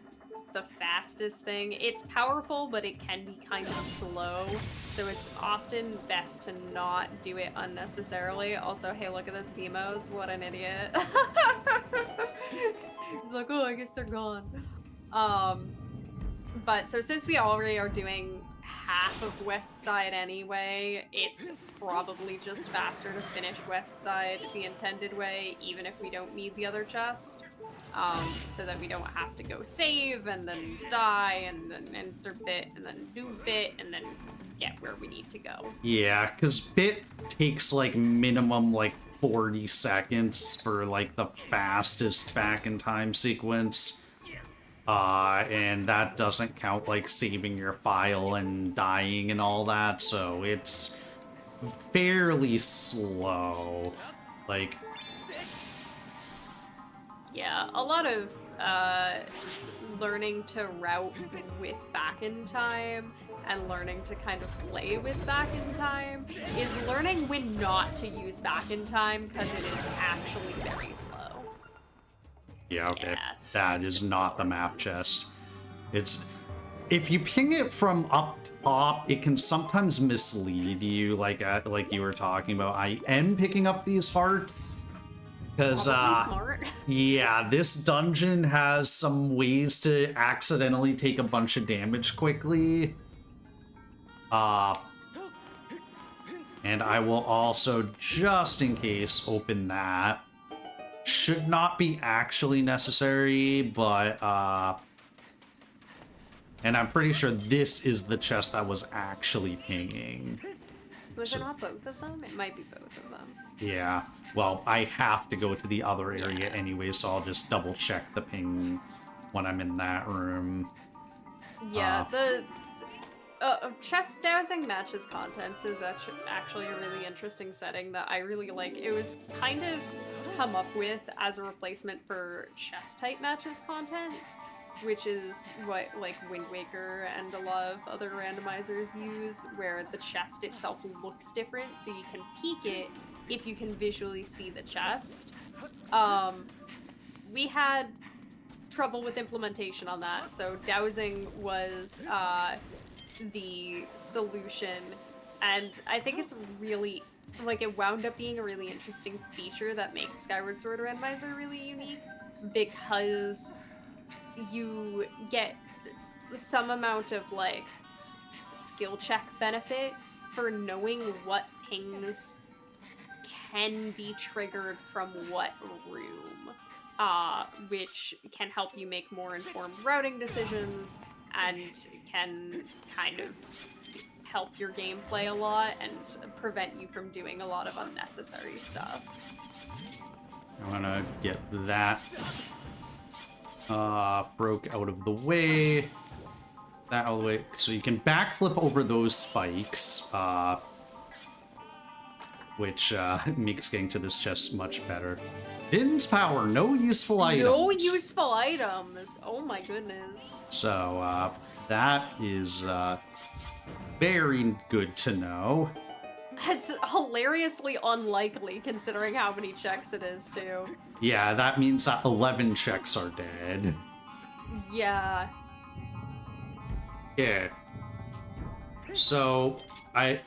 the fastest thing. It's powerful, but it can be kind of slow, so it's often best to not do it unnecessarily. Also, hey, look at those BMOs. What an idiot. He's like, oh, I guess they're gone. But so since we already are doing half of West Side anyway, it's probably just faster to finish West Side the intended way, even if we don't need the other chest. So that we don't have to go save and then die and then enter bit and then do bit and then get where we need to go. Yeah, because bit takes like minimum like 40 seconds for like the fastest back in time sequence. And that doesn't count like saving your file and dying and all that, so it's fairly slow. Like, yeah, a lot of learning to route with back in time and learning to kind of play with back in time is learning when not to use back in time, because it is actually very slow. yeah, okay. Yeah, That is not the map chest. It's... If you ping it from up top, it can sometimes mislead you, like you were talking about. I am picking up these hearts, because, smart. yeah, this dungeon has some ways to accidentally take a bunch of damage quickly. And I will also, just in case, open that. Should not be actually necessary, but, and I'm pretty sure this is the chest that was actually pinging. Was it not both of them? It might be both of them. Yeah, well, I have to go to the other area anyway, so I'll just double check the ping when I'm in that room. Yeah, the chest dowsing matches contents is actually a really interesting setting that I really like. It was kind of come up with as a replacement for chest type matches contents, which is what like Wind Waker and a lot of other randomizers use, where the chest itself looks different, so you can peek it if you can visually see the chest. We had trouble with implementation on that, so dowsing was the solution, and I think it's really, like, it wound up being a really interesting feature that makes Skyward Sword Randomizer really unique, because you get some amount of, like, skill check benefit for knowing what pings can be triggered from what room, which can help you make more informed routing decisions and can kind of help your gameplay a lot and prevent you from doing a lot of unnecessary stuff. I'm gonna get that broke out of the way. That all the way, so you can backflip over those spikes, which makes getting to this chest much better. Din's power, no useful items. No useful items. Oh my goodness. So that is very good to know. It's hilariously unlikely considering how many checks it is too. Yeah, that means that 11 checks are dead. Yeah. Yeah. So,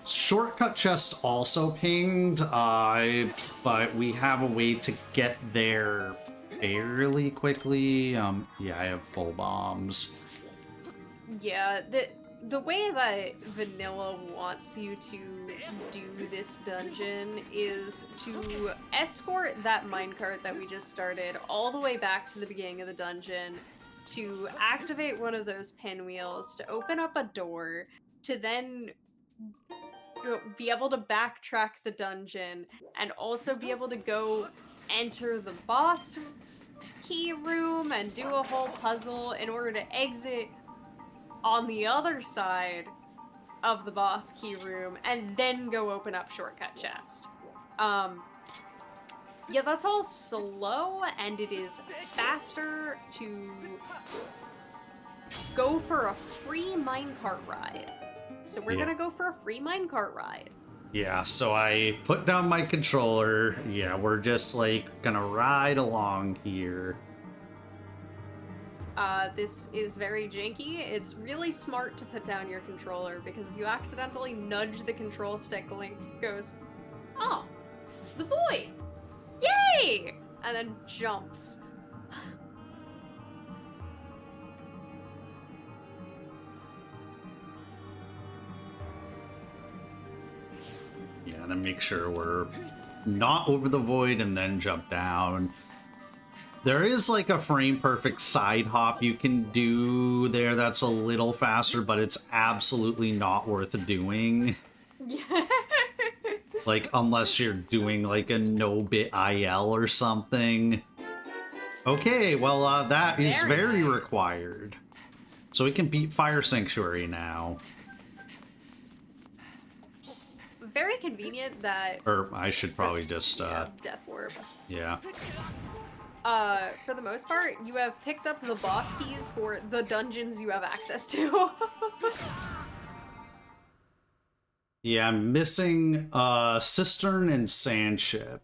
shortcut chest also pinged, but we have a way to get there fairly quickly. Yeah, I have full bombs. Yeah, the way that Vanilla wants you to do this dungeon is to escort that minecart that we just started all the way back to the beginning of the dungeon, to activate one of those pinwheels, to open up a door, to then be able to backtrack the dungeon, and also be able to go enter the boss key room and do a whole puzzle in order to exit on the other side of the boss key room, and then go open up shortcut chest. Yeah, that's all slow, and it is faster to go for a free minecart ride. So we're gonna go for a free minecart ride. Yeah, so I put down my controller. Yeah, we're just like gonna ride along here. This is very janky. It's really smart to put down your controller, because if you accidentally nudge the control stick, Link goes, "Oh, the void! Yay!" and then jumps. Yeah, and then make sure we're not over the void and then jump down. There is like a frame perfect side hop you can do there that's a little faster, but it's absolutely not worth doing. Yeah. Like, unless you're doing like a no-bit IL or something. Okay, well, that is very nice. required. So we can beat Fire Sanctuary now. Very convenient that... Or I should probably just, yeah, Death Warp. yeah. For the most part, you have picked up the boss keys for the dungeons you have access to. Yeah, I'm missing Cistern and Sandship.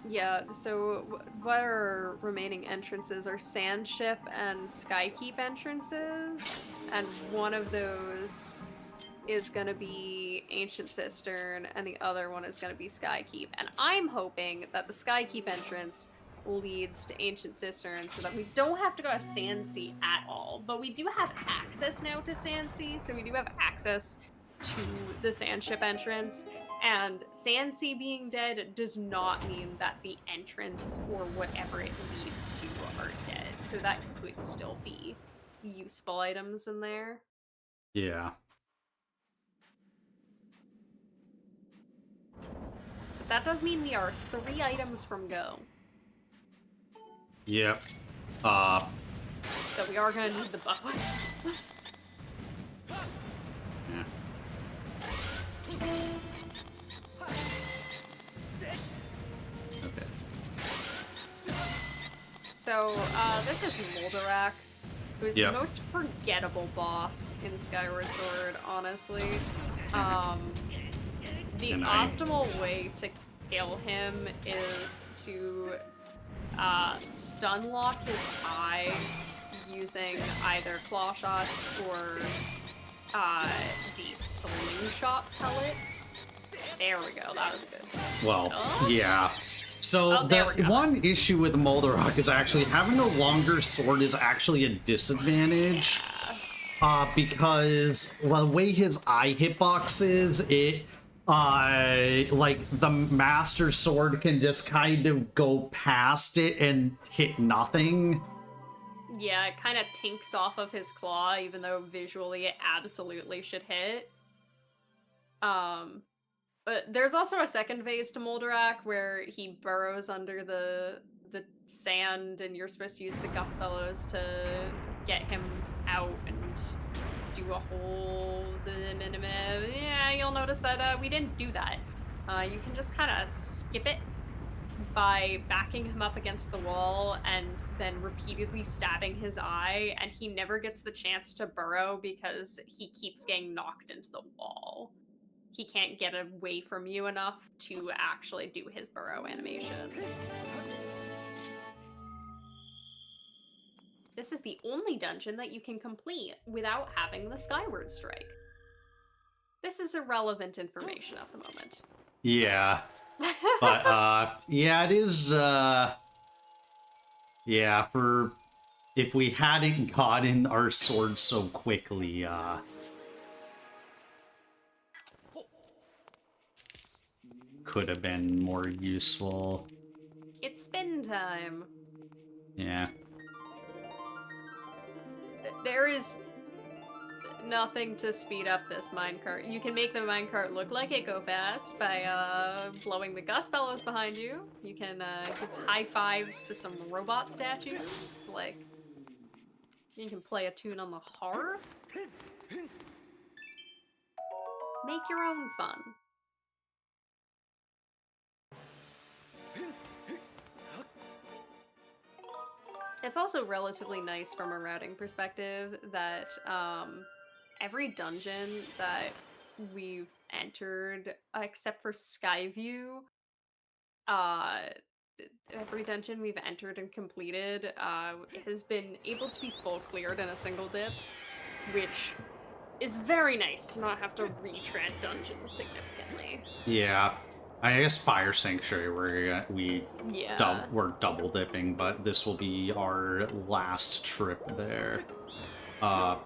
Yeah, so what our remaining entrances are Sandship and Skykeep entrances, and one of those is gonna be Ancient Cistern, and the other one is gonna be Skykeep. And I'm hoping that the Skykeep entrance leads to Ancient Cistern so that we don't have to go to Sandsea at all. But we do have access now to Sandsea, so we do have access to the Sandship entrance. And Sandsea being dead does not mean that the entrance or whatever it leads to are dead. So that could still be useful items in there. Yeah. But that does mean we are 3 items from go. Yep. So we are gonna need the bow. Yeah. Okay. So, this is Moldarak, who's Yep. the most forgettable boss in Skyward Sword, honestly. The And optimal way to kill him is to stun lock his eye using either claw shots or the slingshot pellets. There we go, that was good. Well, Oh. yeah. So there we the go. one issue with Moldarak is actually having a longer sword is actually a disadvantage. Because well, the way his eye hitbox is, like the Master Sword can just kind of go past it and hit nothing. Yeah, it kind of tinks off of his claw, even though visually it absolutely should hit. But there's also a second phase to Moldarak where he burrows under the sand, and you're supposed to use the Gust Fellows to get him out and do a whole yeah, you'll notice that we didn't do that. You can just kind of skip it by backing him up against the wall and then repeatedly stabbing his eye, and he never gets the chance to burrow because he keeps getting knocked into the wall. He can't get away from you enough to actually do his burrow animation. This is the only dungeon that you can complete without having the Skyward Strike. This is irrelevant information at the moment. Yeah. But, yeah, it is, yeah, for... If we hadn't gotten our sword so quickly, could have been more useful. It's spin time. Yeah. There is nothing to speed up this minecart. You can make the minecart look like it go fast by blowing the Gust Fellows behind you. You can give high fives to some robot statues. Like, you can play a tune on the harp. Make your own fun. It's also relatively nice from a routing perspective that every dungeon that we've entered, except for Skyview, every dungeon we've entered and completed has been able to be full cleared in a single dip, which is very nice to not have to retread dungeons significantly. Yeah. I guess Fire Sanctuary, we're double dipping, but this will be our last trip there. Now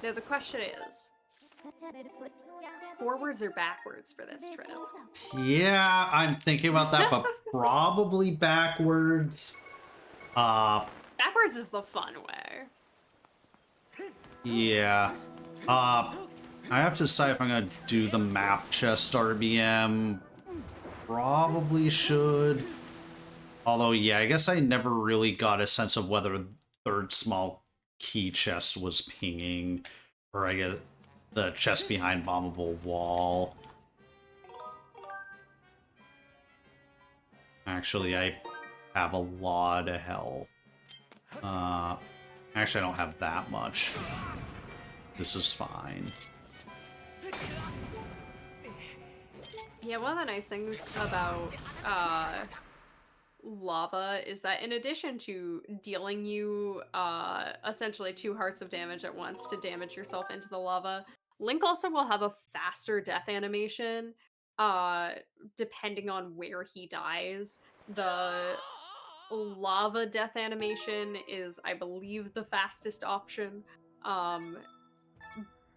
the question is, forwards or backwards for this trip? Yeah, I'm thinking about that, but probably backwards. Backwards is the fun way. Yeah. I have to decide if I'm gonna do the map chest RBM. Probably should. Although, yeah, I guess I never really got a sense of whether third small key chest was pinging, or I get the chest behind bombable wall. Actually, I have a lot of health. Actually, I don't have that much. This is fine. Yeah, one of the nice things about lava is that in addition to dealing you essentially 2 hearts of damage at once to damage yourself into the lava, Link also will have a faster death animation depending on where he dies. The lava death animation is, I believe, the fastest option.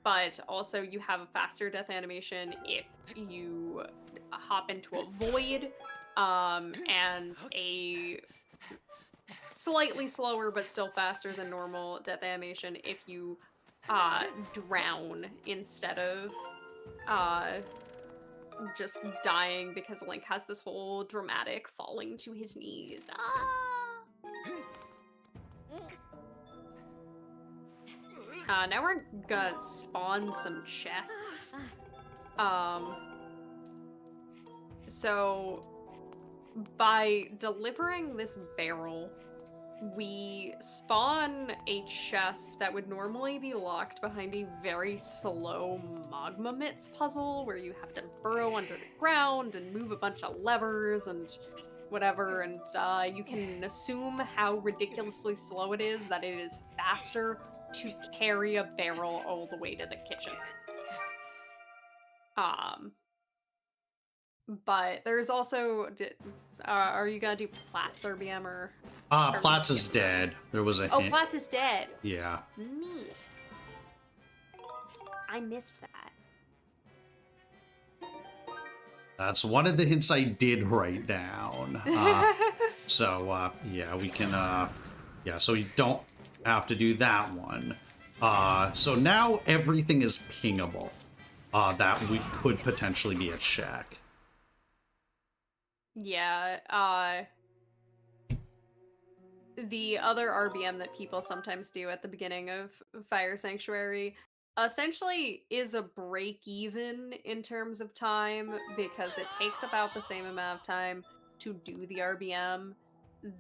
But also you have a faster death animation if you hop into a void, and a slightly slower but still faster than normal death animation if you drown instead of just dying, because Link has this whole dramatic falling to his knees. Now we're gonna spawn some chests. So by delivering this barrel, we spawn a chest that would normally be locked behind a very slow magma mitts puzzle where you have to burrow under the ground and move a bunch of levers and whatever, and you can assume how ridiculously slow it is that it is faster to carry a barrel all the way to the kitchen. But there's also, are you gonna do Platts RBM or? Platts is dead. There was a hint. Platts is dead. Yeah. Neat. I missed that. That's one of the hints I did write down. So, yeah, we can, yeah, so we don't have to do that one. So now everything is pingable. That we could potentially be a check. Yeah, the other RBM that people sometimes do at the beginning of Fire Sanctuary essentially is a break even in terms of time because it takes about the same amount of time to do the RBM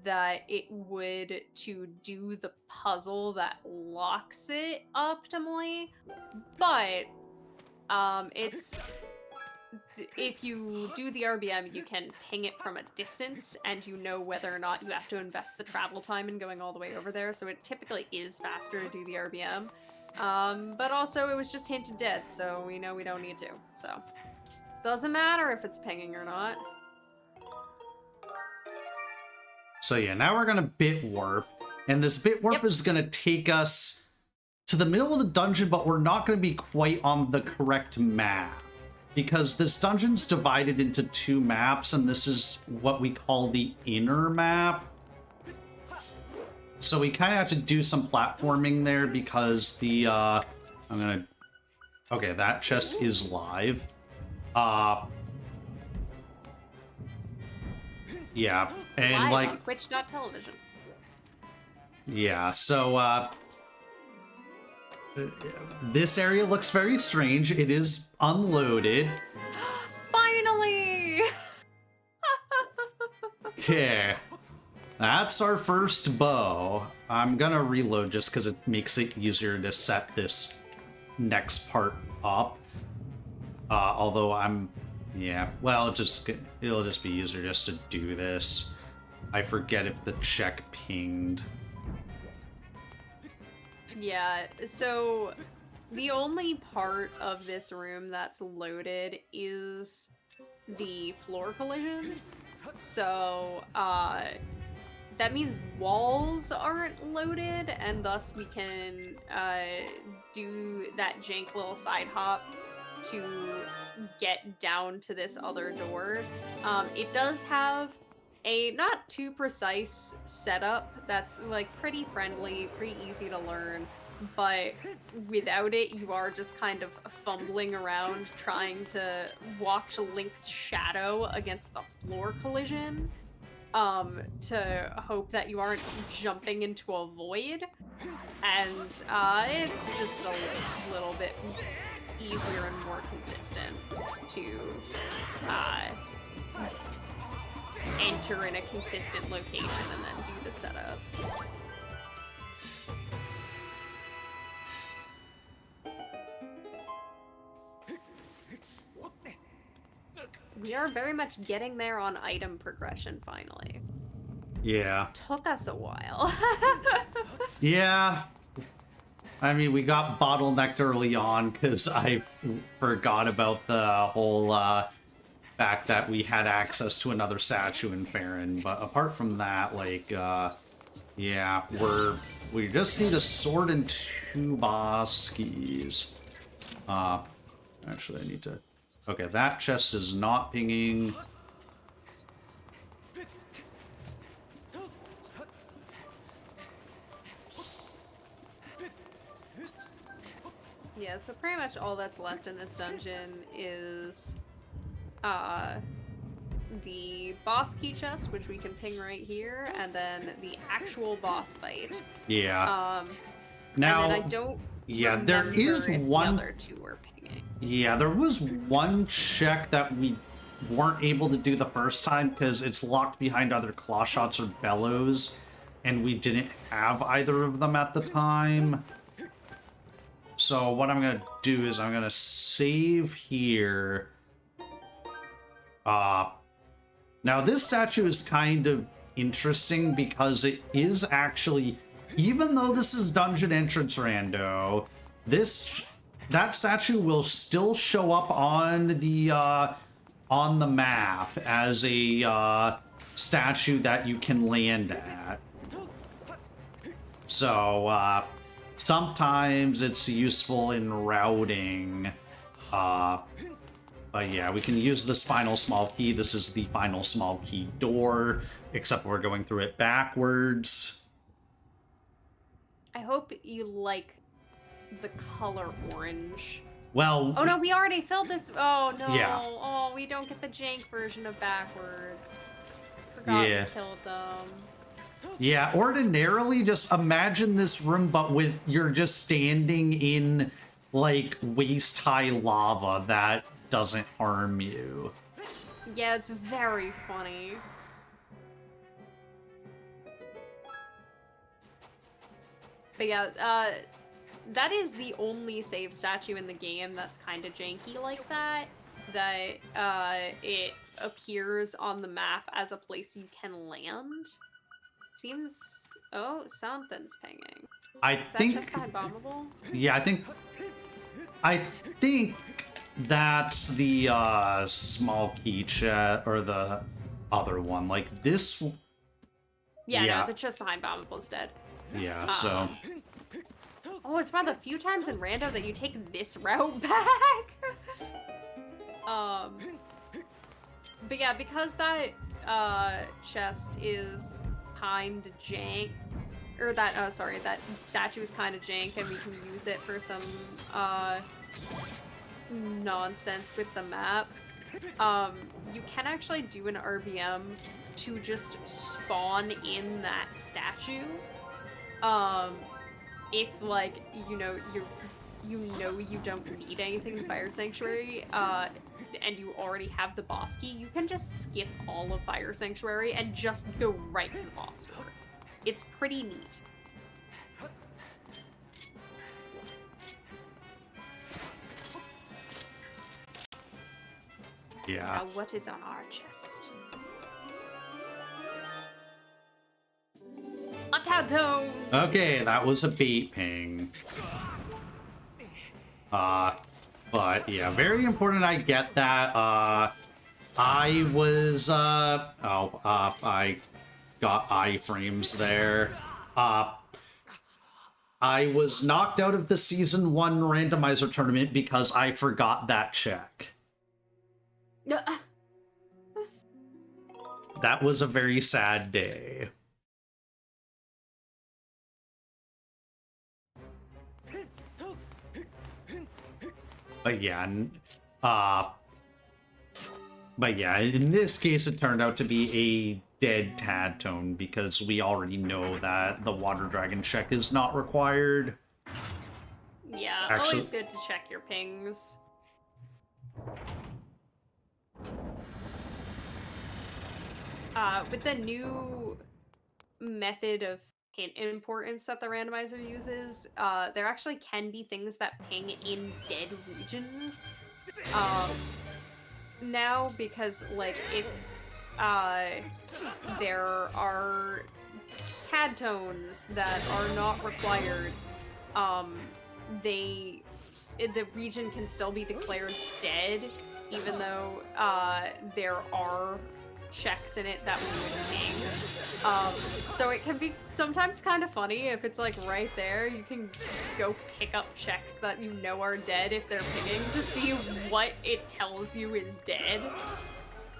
that it would to do the puzzle that locks it optimally. But it's if you do the RBM, you can ping it from a distance, and you know whether or not you have to invest the travel time in going all the way over there, so it typically is faster to do the RBM. But also, it was just hinted dead, so we know we don't need to, so. Doesn't matter if it's pinging or not. So yeah, now we're gonna bit warp, and this bit warp is gonna take us to the middle of the dungeon, but we're not gonna be quite on the correct map. Because this dungeon's divided into two maps, and this is what we call the inner map. So we kind of have to do some platforming there because the, I'm gonna... Okay, that chest is live. Yeah, and Live like... on Twitch.television. Yeah, so, this area looks very strange. It is unloaded. Finally! Okay. That's our first bow. I'm gonna reload just because it makes it easier to set this next part up. Although I'm... Yeah, well, it'll just be easier just to do this. I forget if the check pinged. Yeah, so the only part of this room that's loaded is the floor collision. So, that means walls aren't loaded, and thus we can do that jank little side hop to get down to this other door. It does have a not too precise setup that's like pretty friendly, pretty easy to learn, but without it you are just kind of fumbling around trying to watch Link's shadow against the floor collision to hope that you aren't jumping into a void, and it's just a little bit easier and more consistent to enter in a consistent location and then do the setup. We are very much getting there on item progression finally. Yeah. Took us a while. Yeah. I mean, we got bottlenecked early on because I forgot about the whole fact that we had access to another statue in Farron. But apart from that, like, yeah, we just need a sword and 2 boss keys. Actually, I need to... Okay, that chest is not pinging. Yeah, so pretty much all that's left in this dungeon is the boss key chest, which we can ping right here, and then the actual boss fight. Yeah. Now, and then I don't yeah, there is one... The other two were pinging. Yeah, there was one check that we weren't able to do the first time because it's locked behind either claw shots or bellows, and we didn't have either of them at the time. So what I'm gonna do is I'm gonna save here. Now this statue is kind of interesting because it is actually, even though this is dungeon entrance rando, that statue will still show up on the map as a statue that you can land at. So sometimes it's useful in routing. But yeah, we can use this final small key. This is the final small key door, except we're going through it backwards. I hope you like the color orange. Well... Oh no, we already filled this. Oh no. Yeah. Oh, we don't get the jank version of backwards. Forgot Yeah. we killed them. Yeah, ordinarily, just imagine this room, but with you're just standing in, like, waist-high lava that doesn't harm you. Yeah, it's very funny. But yeah, that is the only save statue in the game that's kind of janky like that. That it appears on the map as a place you can land. Seems... Oh, something's pinging. Is that just behind bombable? Yeah, I think that's the small key chest, or the other one. Like this. Yeah, no, the chest behind bombable is dead. Yeah, so. Oh, it's one of the few times in Rando that you take this route back. But yeah, because that chest is kind of jank, or that sorry, that statue is kind of jank, and we can use it for some nonsense with the map. You can actually do an RBM to just spawn in that statue. If like you know you don't need anything in Fire Sanctuary, and you already have the boss key, you can just skip all of Fire Sanctuary and just go right to the boss door. It's pretty neat. Yeah. Now, what is on our chest? A tattoo! Okay, that was a bait ping. But yeah, very important I get that. I was, I got iframes there. I was knocked out of the Season 1 randomizer tournament because I forgot that check. That was a very sad day. But yeah, in this case, it turned out to be a dead Tadtone because we already know that the Water Dragon check is not required. Yeah, Actually, always good to check your pings. With the new method of hint importance that the randomizer uses, there actually can be things that ping in dead regions. Now, because, like, if there are Tadtones that are not required, the region can still be declared dead, even though there are checks in it that we would ping. So it can be sometimes kind of funny if it's like right there. You can go pick up checks that you know are dead if they're pinging to see what it tells you is dead.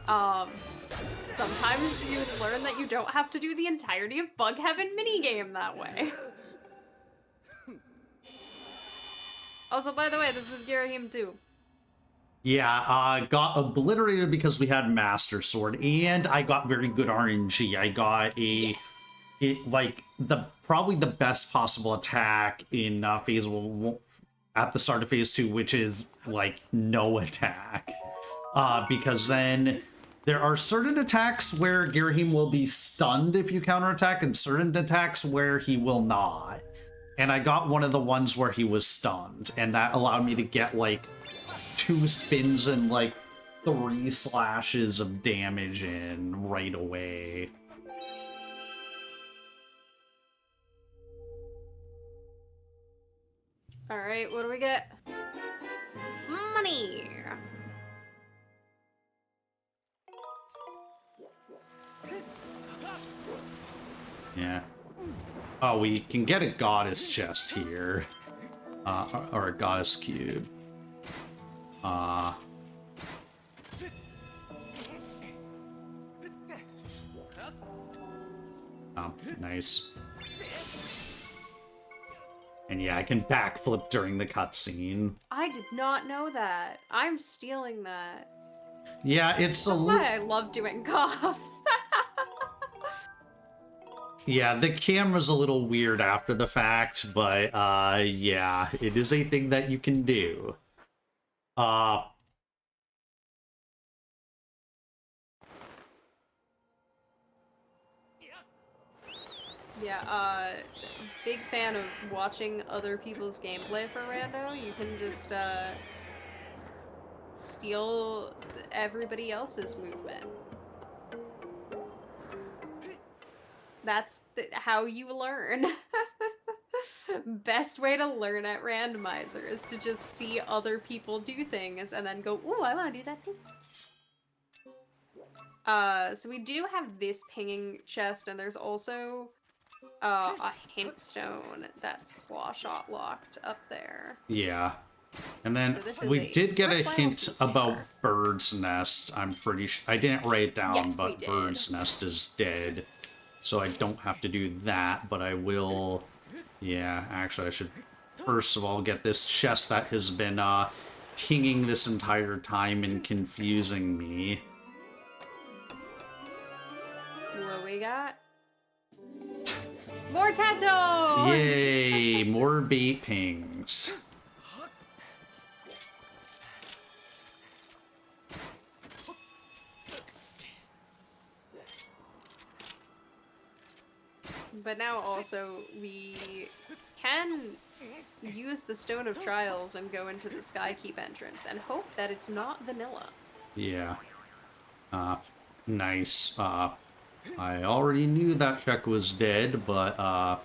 Sometimes you learn that you don't have to do the entirety of Bug Heaven minigame that way. Also, by the way, this was Girahim too. Yeah, got obliterated because we had Master Sword, and I got very good RNG. I got a, probably the best possible attack in phase 1 at the start of phase 2, which is like no attack. Because then there are certain attacks where Girahim will be stunned if you counterattack, and certain attacks where he will not. And I got one of the ones where he was stunned, and that allowed me to get like 2 spins and like 3 slashes of damage in right away. Alright, what do we get? Money! Yeah. Oh, we can get a goddess chest here. Or a goddess cube. Oh, nice. And yeah, I can backflip during the cutscene. I did not know that. I'm stealing that. Yeah, it's That's why I love doing coughs. Yeah, the camera's a little weird after the fact, but yeah, it is a thing that you can do. Yeah, big fan of watching other people's gameplay for Rando. You can just steal everybody else's movement. That's how you learn. Best way to learn at Randomizer is to just see other people do things and then go, ooh, I want to do that too. So we do have this pinging chest, and there's also a hint stone that's claw shot locked up there. Yeah. And then So we did get a hint container. about Bird's Nest. I'm pretty sure. I didn't write it down, Yes, but Bird's Nest is dead. So I don't have to do that, but I will... Yeah, actually, I should first of all get this chest that has been pinging this entire time and confusing me. What we got? More tattoos! Yay! More bait pings. But now also we can use the Stone of Trials and go into the Skykeep entrance and hope that it's not vanilla. Yeah. Nice. I already knew that check was dead, but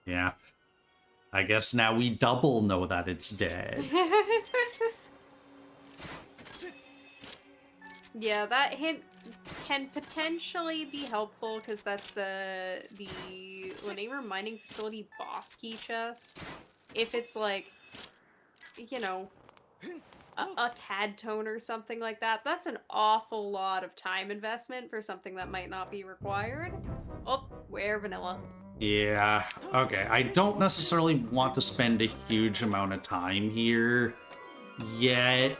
yeah. I guess now we double know that it's dead. Yeah, that hint can potentially be helpful because that's the Lanemer Mining Facility boss key chest. If it's like, you know, a tad tone or something like that, that's an awful lot of time investment for something that might not be required. Oh, where vanilla? Yeah, okay. I don't necessarily want to spend a huge amount of time here yet,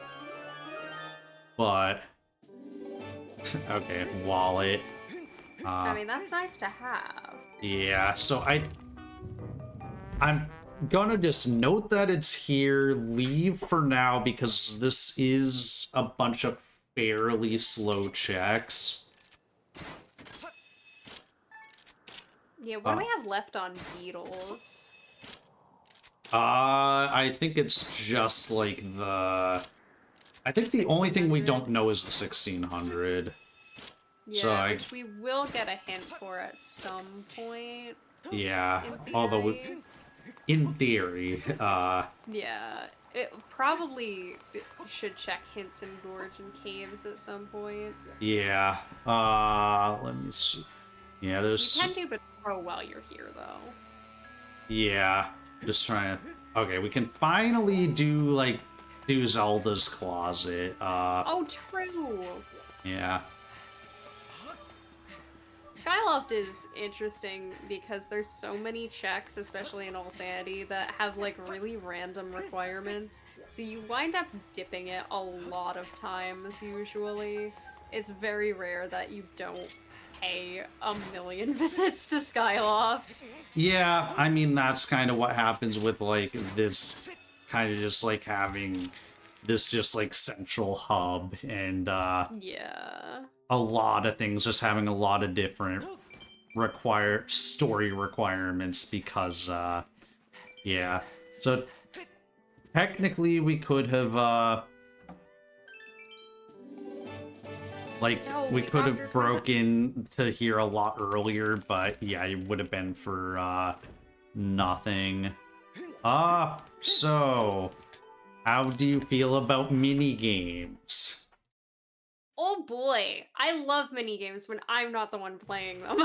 but... Okay, wallet. I mean, that's nice to have. Yeah, so I'm gonna just note that it's here, leave for now, because this is a bunch of fairly slow checks. Yeah, what do we have left on beetles? I think it's just like the... I think the only thing we don't know is the 1600. Yeah, so which we will get a hint for at some point. Yeah, although in theory, yeah, it probably should check hints in gorge and caves at some point. Yeah, let me see. Yeah, there's... You can do patrol while you're here, though. Yeah, just trying to... Okay, we can finally do Zelda's closet. Oh, true! Yeah. Skyloft is interesting because there's so many checks, especially in All Sanity, that have really random requirements. So you wind up dipping it a lot of times usually. It's very rare that you don't pay a million visits to Skyloft. Yeah, I mean, that's kind of what happens with this kind of just having this just central hub and yeah. A lot of things just having a lot of different story requirements because yeah, so technically we could have we could have broken to here a lot earlier, but yeah, it would have been for nothing. So how do you feel about mini games? Oh boy, I love mini games when I'm not the one playing them.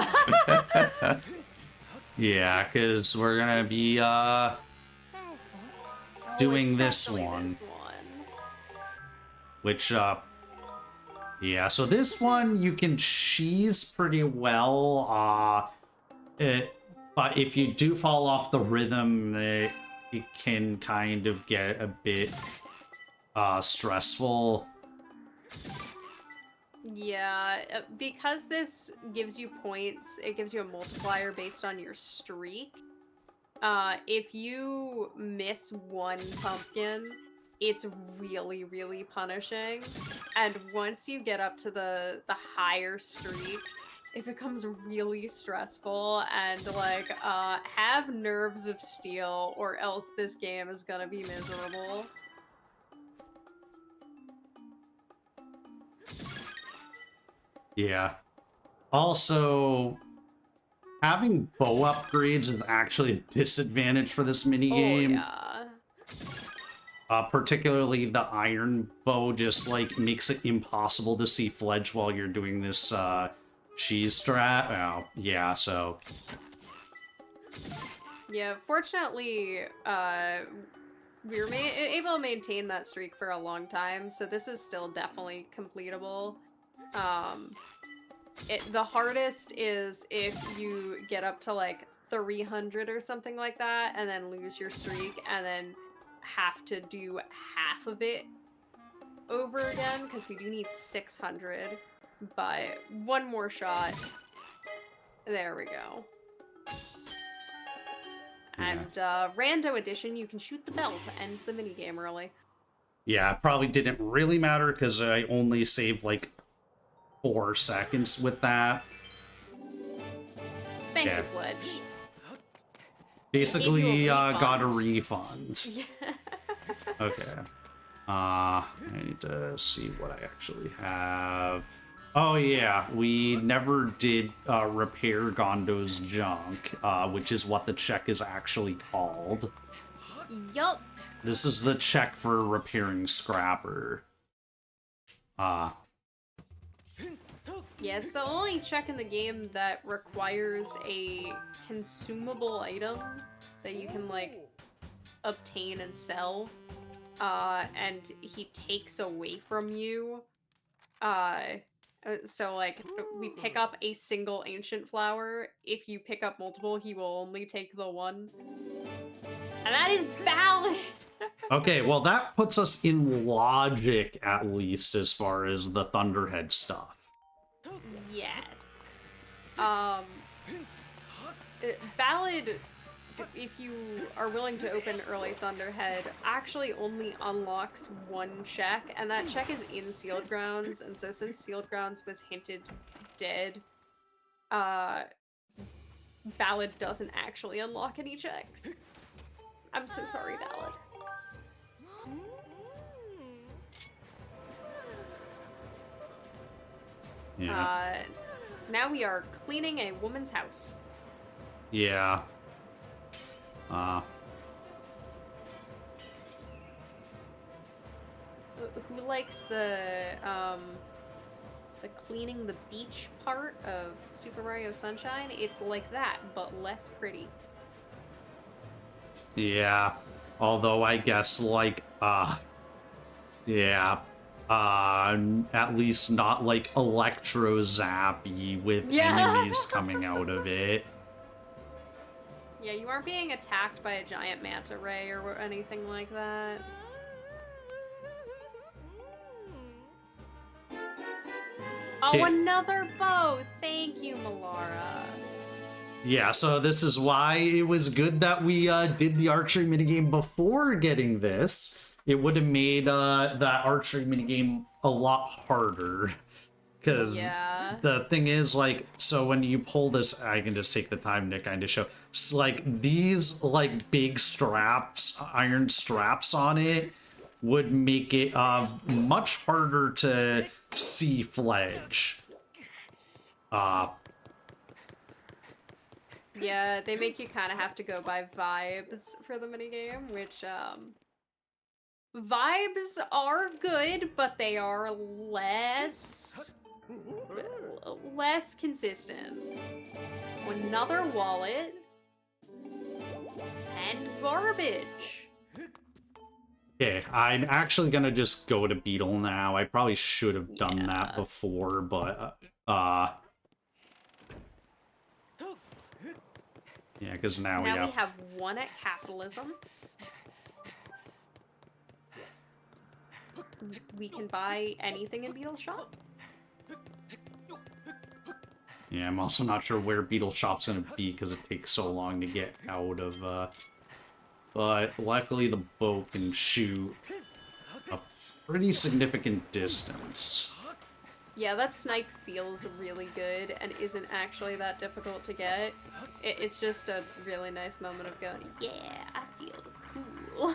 Yeah, because we're gonna be Oh, doing this especially one, this one. which yeah, so this one you can cheese pretty well. But if you do fall off the rhythm, it can kind of get a bit stressful. Yeah, because this gives you points, it gives you a multiplier based on your streak. If you miss one pumpkin, it's really, really punishing. And once you get up to the higher streaks, it becomes really stressful and like have nerves of steel or else this game is gonna be miserable. Yeah. Also, having bow upgrades is actually a disadvantage for this minigame. Oh yeah. Particularly the iron bow just like makes it impossible to see Fledge while you're doing this cheese strat. Oh, yeah, so Yeah, fortunately, we were able to maintain that streak for a long time, so this is still definitely completable. The hardest is if you get up to like 300 or something like that, and then lose your streak, and then have to do half of it over again, because we do need 600. But one more shot. There we go. yeah. And Rando Edition, you can shoot the bell to end the minigame early. Yeah, it probably didn't really matter because I only saved like 4 seconds with that. Thank Yeah. you, Fledge. Basically, got a refund. refund. Okay. I need to see what I actually have. Oh yeah, we never did repair Gondo's junk, which is what the check is actually called. Yup. This is the check for repairing Scrapper. Yeah, it's the only check in the game that requires a consumable item that you can, like, obtain and sell. And he takes away from you. So, like, we pick up a single ancient flower. If you pick up multiple, he will only take the one. And that is valid! Okay, well that puts us in logic, at least, as far as the Thunderhead stuff. Yes. Valid, if you are willing to open early Thunderhead, actually only unlocks one check, and that check is in Sealed Grounds, and so since Sealed Grounds was hinted dead, Valid doesn't actually unlock any checks. I'm so sorry, Valid. Yeah. Now we are cleaning a woman's house. Yeah. Who likes the cleaning the beach part of Super Mario Sunshine? It's like that, but less pretty. Yeah. Although I guess, like, yeah. At least not, like, electro-zappy with enemies coming out of it. Yeah, you aren't being attacked by a giant manta ray or anything like that. Oh, another bow! Thank you, Melara. Yeah, so this is why it was good that we did the archery minigame before getting this. It would have made that archery minigame a lot harder. Because the thing is, like, so when you pull this, I can just take the time to kind of show. So, like, these, like, big straps, iron straps on it, would make it much harder to see Fledge. Yeah, they make you kind of have to go by vibes for the minigame, which, Vibes are good, but they are less consistent. Another wallet and garbage. Okay, I'm actually gonna just go to Beetle now. I probably should have done that before, but yeah, because now we have one at capitalism. We can buy anything in Beetle Shop. Yeah, I'm also not sure where Beetle Shop's gonna be because it takes so long to get out of, but luckily the boat can shoot a pretty significant distance. Yeah, that snipe feels really good and isn't actually that difficult to get. It's just a really nice moment of going, yeah, I feel cool.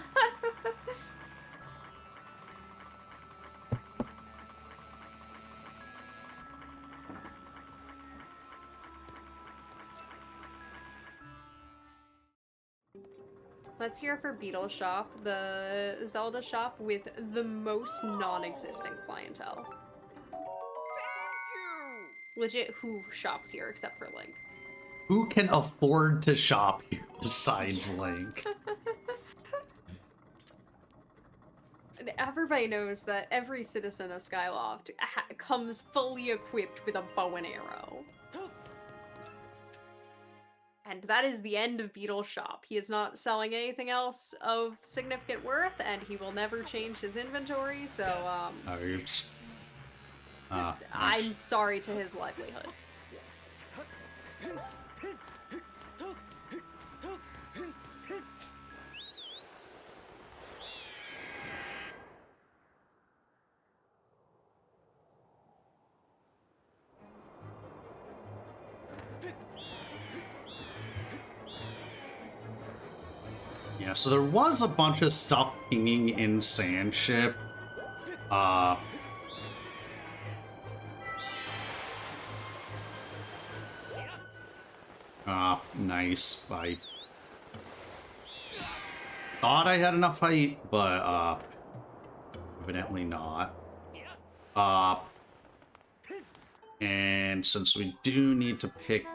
Let's hear for Beetle Shop, the Zelda shop with the most non-existent clientele. Legit, who shops here except for Link? Who can afford to shop here besides Link? Everybody knows that every citizen of Skyloft comes fully equipped with a bow and arrow. And that is the end of Beetle's shop. He is not selling anything else of significant worth, and he will never change his inventory, so, Oops. I'm sorry to his livelihood. Yeah, so there was a bunch of stuff pinging in Sandship. Nice. I thought I had enough height, but, evidently not. And since we do need to pick...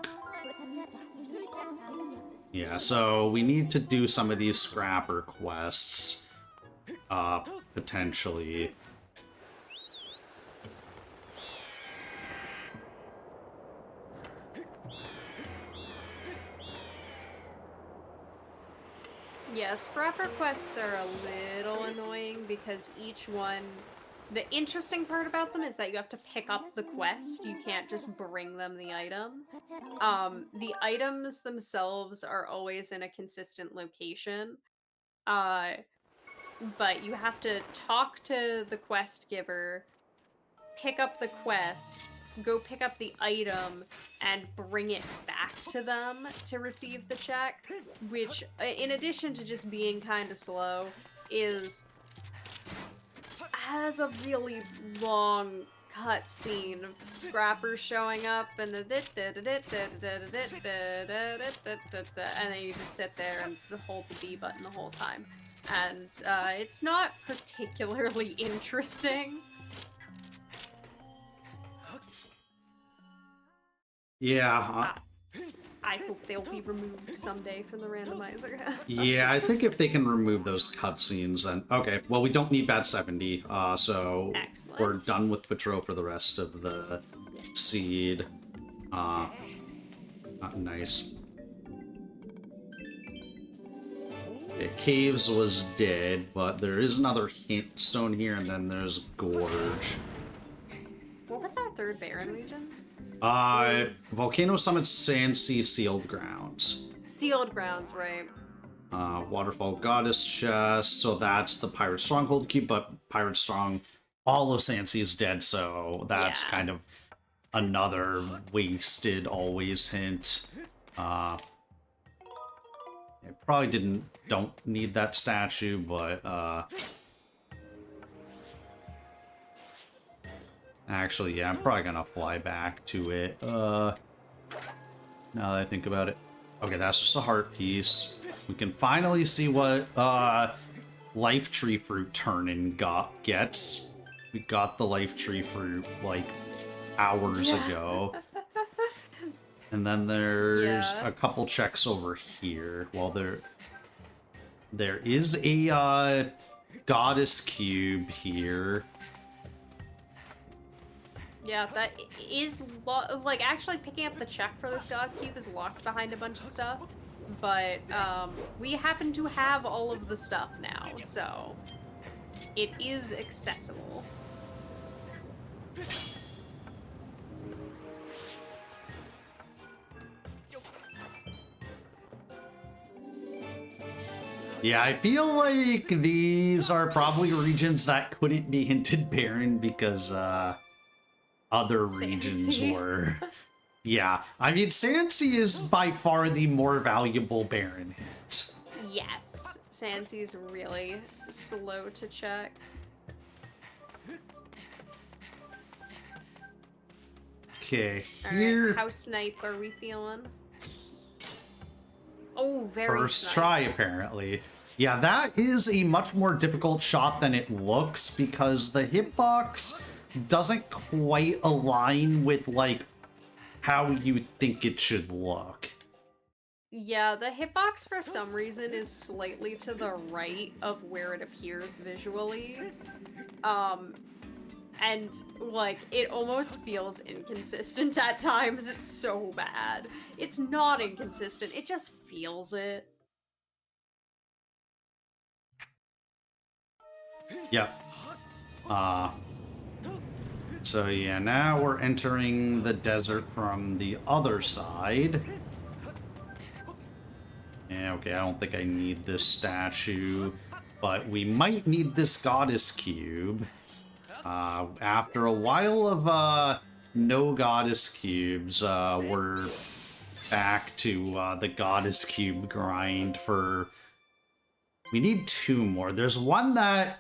Yeah, so we need to do some of these scrapper quests, potentially. Yeah, scrapper quests are a little annoying because each one... The interesting part about them is that you have to pick up the quest. You can't just bring them the item. The items themselves are always in a consistent location. But you have to talk to the quest giver, pick up the quest, go pick up the item, and bring it back to them to receive the check, which, in addition to just being kind of slow, has a really long cutscene of scrappers showing up and and then you just sit there and hold the B button the whole time. And it's not particularly interesting. Yeah. I hope they'll be removed someday from the randomizer. Yeah, I think if they can remove those cutscenes, then... Okay, well, we don't need Bad 70, so... Excellent. We're done with Patrol for the rest of the seed. Nice. Yeah, Caves was dead, but there is another hint stone here, and then there's Gorge. What was our third Baron region? Volcano Summit, Sandsea, Sealed Grounds. Sealed Grounds, right. Waterfall Goddess Chest, so that's the Pirate Stronghold Cube, but Pirate Strong, all of Sandsea is dead, so that's kind of another wasted always hint. I probably don't need that statue, but, actually, yeah, I'm probably gonna fly back to it, now that I think about it. Okay, that's just a heart piece. We can finally see what, life tree fruit turn-in gets. We got the life tree fruit, like, hours ago. And then there's a couple checks over here. Well, there is a goddess cube here. Yeah, that is like actually picking up the check for this goddess cube is locked behind a bunch of stuff, but we happen to have all of the stuff now, so it is accessible. Yeah, I feel like these are probably regions that couldn't be hinted barren because other regions were. Yeah, I mean, Sansi is by far the more valuable barren hint. Yes, Sansi's really slow to check. Okay, here. Right, how snipe are we feeling? Oh, very First snipe. try, apparently. Yeah, that is a much more difficult shot than it looks because the hitbox doesn't quite align with, like, how you think it should look. Yeah, the hitbox for some reason is slightly to the right of where it appears visually. And, like, it almost feels inconsistent at times. It's so bad. It's not inconsistent, it just feels it. Yep. So yeah, now we're entering the desert from the other side. Yeah, okay, I don't think I need this statue, but we might need this goddess cube. After a while of no goddess cubes, we're back to the goddess cube grind for... We need 2 more. There's one that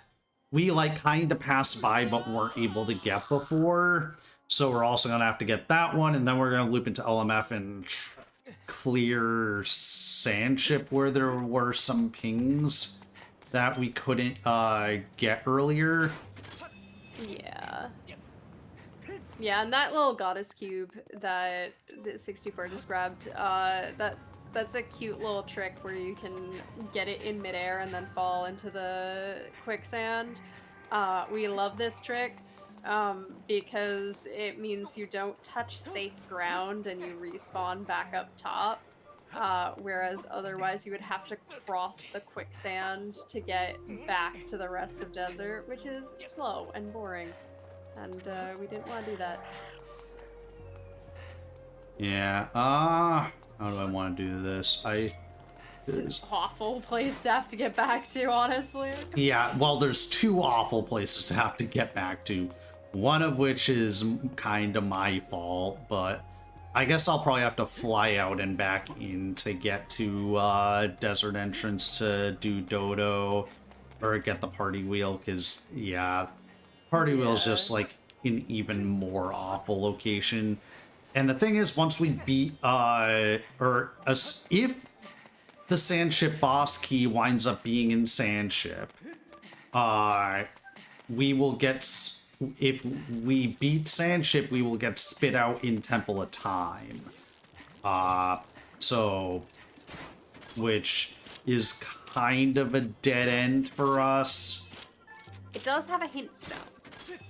we, like, kind of passed by but weren't able to get before. So we're also going to have to get that one, and then we're going to loop into LMF and clear Sandship where there were some pings that we couldn't get earlier. Yeah. Yeah, and that little goddess cube that 64 just grabbed, that's a cute little trick where you can get it in midair and then fall into the quicksand. We love this trick because it means you don't touch safe ground and you respawn back up top. Whereas otherwise you would have to cross the quicksand to get back to the rest of desert, which is slow and boring. And we didn't want to do that. Yeah, how do I want to do this? It's an awful place to have to get back to, honestly. Yeah, well, there's 2 awful places to have to get back to. One of which is kind of my fault, but I guess I'll probably have to fly out and back in to get to Desert Entrance to do Dodo or get the party wheel, because, yeah, party wheel is just, like, an even more awful location. And the thing is, once we beat, if the Sandship boss key winds up being in Sandship, we will get... If we beat Sandship, we will get spit out in Temple of Time. Which is kind of a dead end for us. It does have a hint stone.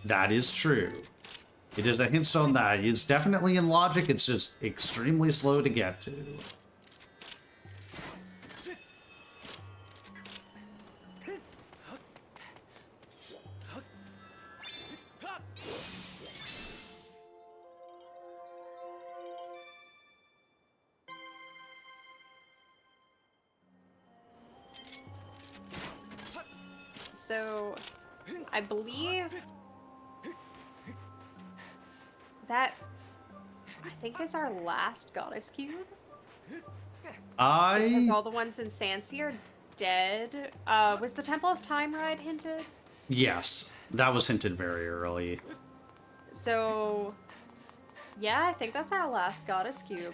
That is true. It is a hint stone that is definitely in logic, it's just extremely slow to get to. So, I believe that I think is our last goddess cube. Because all the ones in Sansi are dead. Was the Temple of Time ride hinted? Yes, that was hinted very early. So, yeah, I think that's our last goddess cube.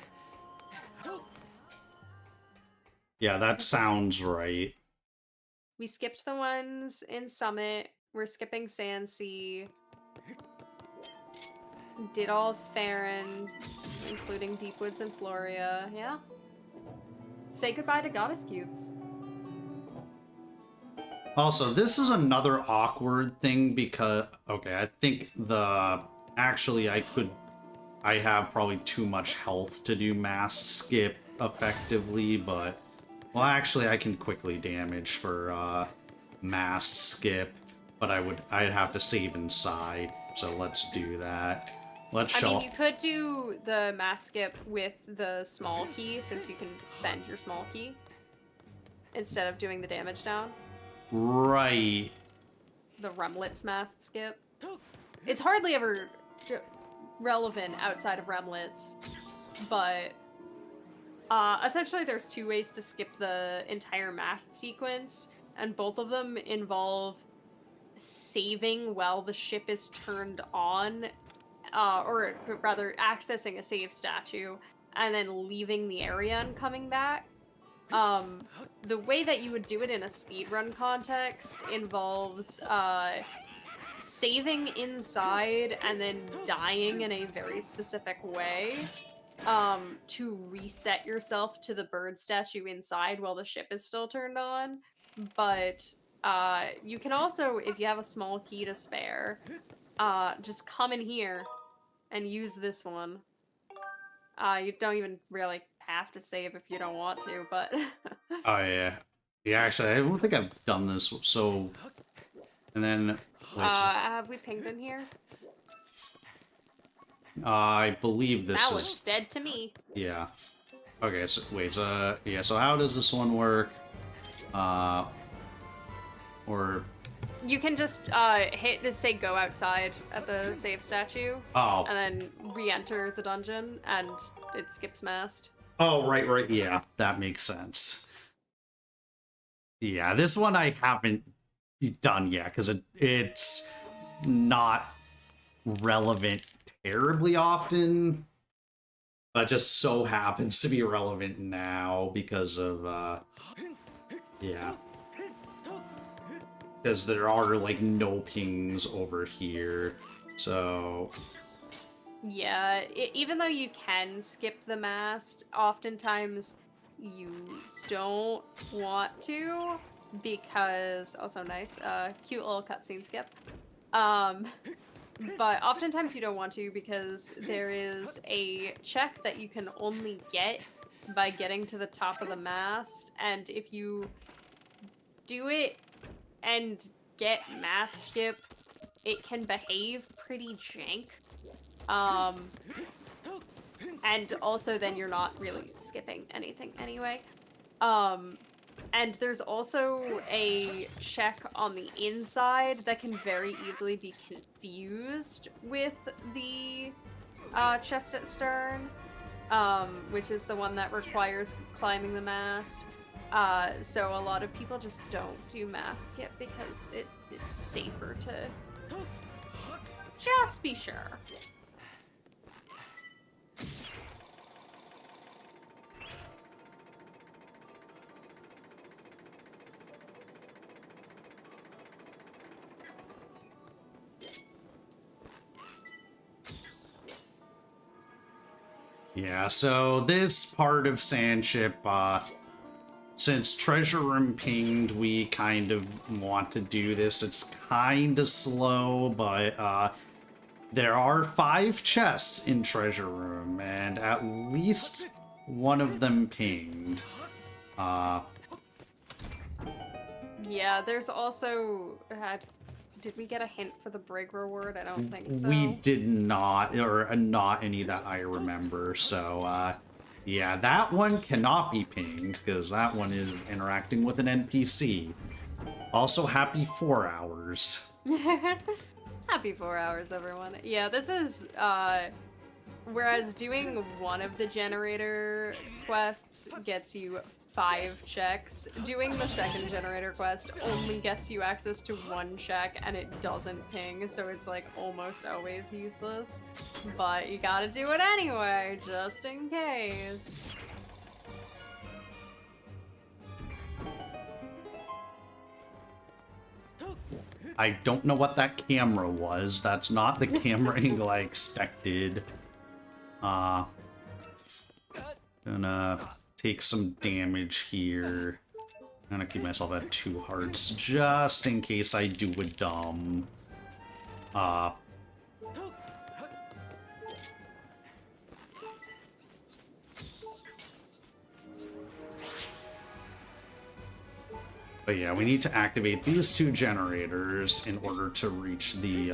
Yeah, that sounds right. We skipped the ones in Summit. We're skipping Sandsea. Did all of Farron, including Deepwoods and Floria. Yeah. Say goodbye to Goddess Cubes. Also, this is another awkward thing because, okay, I think actually I have probably too much health to do mass skip effectively, but, well, actually I can quickly damage for, mass skip, but I'd have to save inside, so let's do that. I mean, you could do the mass skip with the small key, since you can spend your small key, instead of doing the damage down. Right. The Remlets mass skip. It's hardly ever relevant outside of Remlets, but essentially there's two ways to skip the entire masked sequence, and both of them involve saving while the ship is turned on, or rather accessing a save statue, and then leaving the area and coming back. The way that you would do it in a speedrun context involves saving inside and then dying in a very specific way to reset yourself to the bird statue inside while the ship is still turned on. But you can also, if you have a small key to spare, just come in here and use this one. You don't even really have to save if you don't want to, but... Oh, yeah. Yeah, actually, I don't think I've done this, so... And then... Wait, have we pinged in here? I believe this that is... looks dead to me. Yeah. Okay, so, wait, yeah, so how does this one work? Or... You can just say go outside at the save statue. Oh. And then re-enter the dungeon, and it skips mast. Oh, right, yeah, that makes sense. Yeah, this one I haven't done yet, because it's not relevant terribly often, but just so happens to be relevant now because of, yeah. Because there are, like, no pings over here, so... Yeah, even though you can skip the mast, oftentimes you don't want to, because... Also nice, cute little cutscene skip. But oftentimes you don't want to because there is a check that you can only get by getting to the top of the mast, and if you do it and get mass skip, it can behave pretty jank. And also then you're not really skipping anything anyway. And there's also a check on the inside that can very easily be confused with the chest at stern, which is the one that requires climbing the mast. So a lot of people just don't do mass skip because it's safer to just be sure. Yeah, so this part of Sandship, since Treasure Room pinged, we kind of want to do this. It's kind of slow, but there are 5 chests in Treasure Room, and at least one of them pinged. Yeah, there's also... Did we get a hint for the Brig reward? I don't think so. We did not, or not any that I remember, so, yeah, that one cannot be pinged, because that one is interacting with an NPC. Also, happy 4 hours. Happy 4 hours, everyone. Yeah, this is, whereas doing one of the generator quests gets you 5 checks, doing the second generator quest only gets you access to 1 check, and it doesn't ping, so it's, like, almost always useless. But you gotta do it anyway, just in case. I don't know what that camera was. That's not the camera angle I expected. Gonna take some damage here. I'm gonna keep myself at 2 hearts just in case I do a dumb. But yeah, we need to activate these 2 generators in order to reach the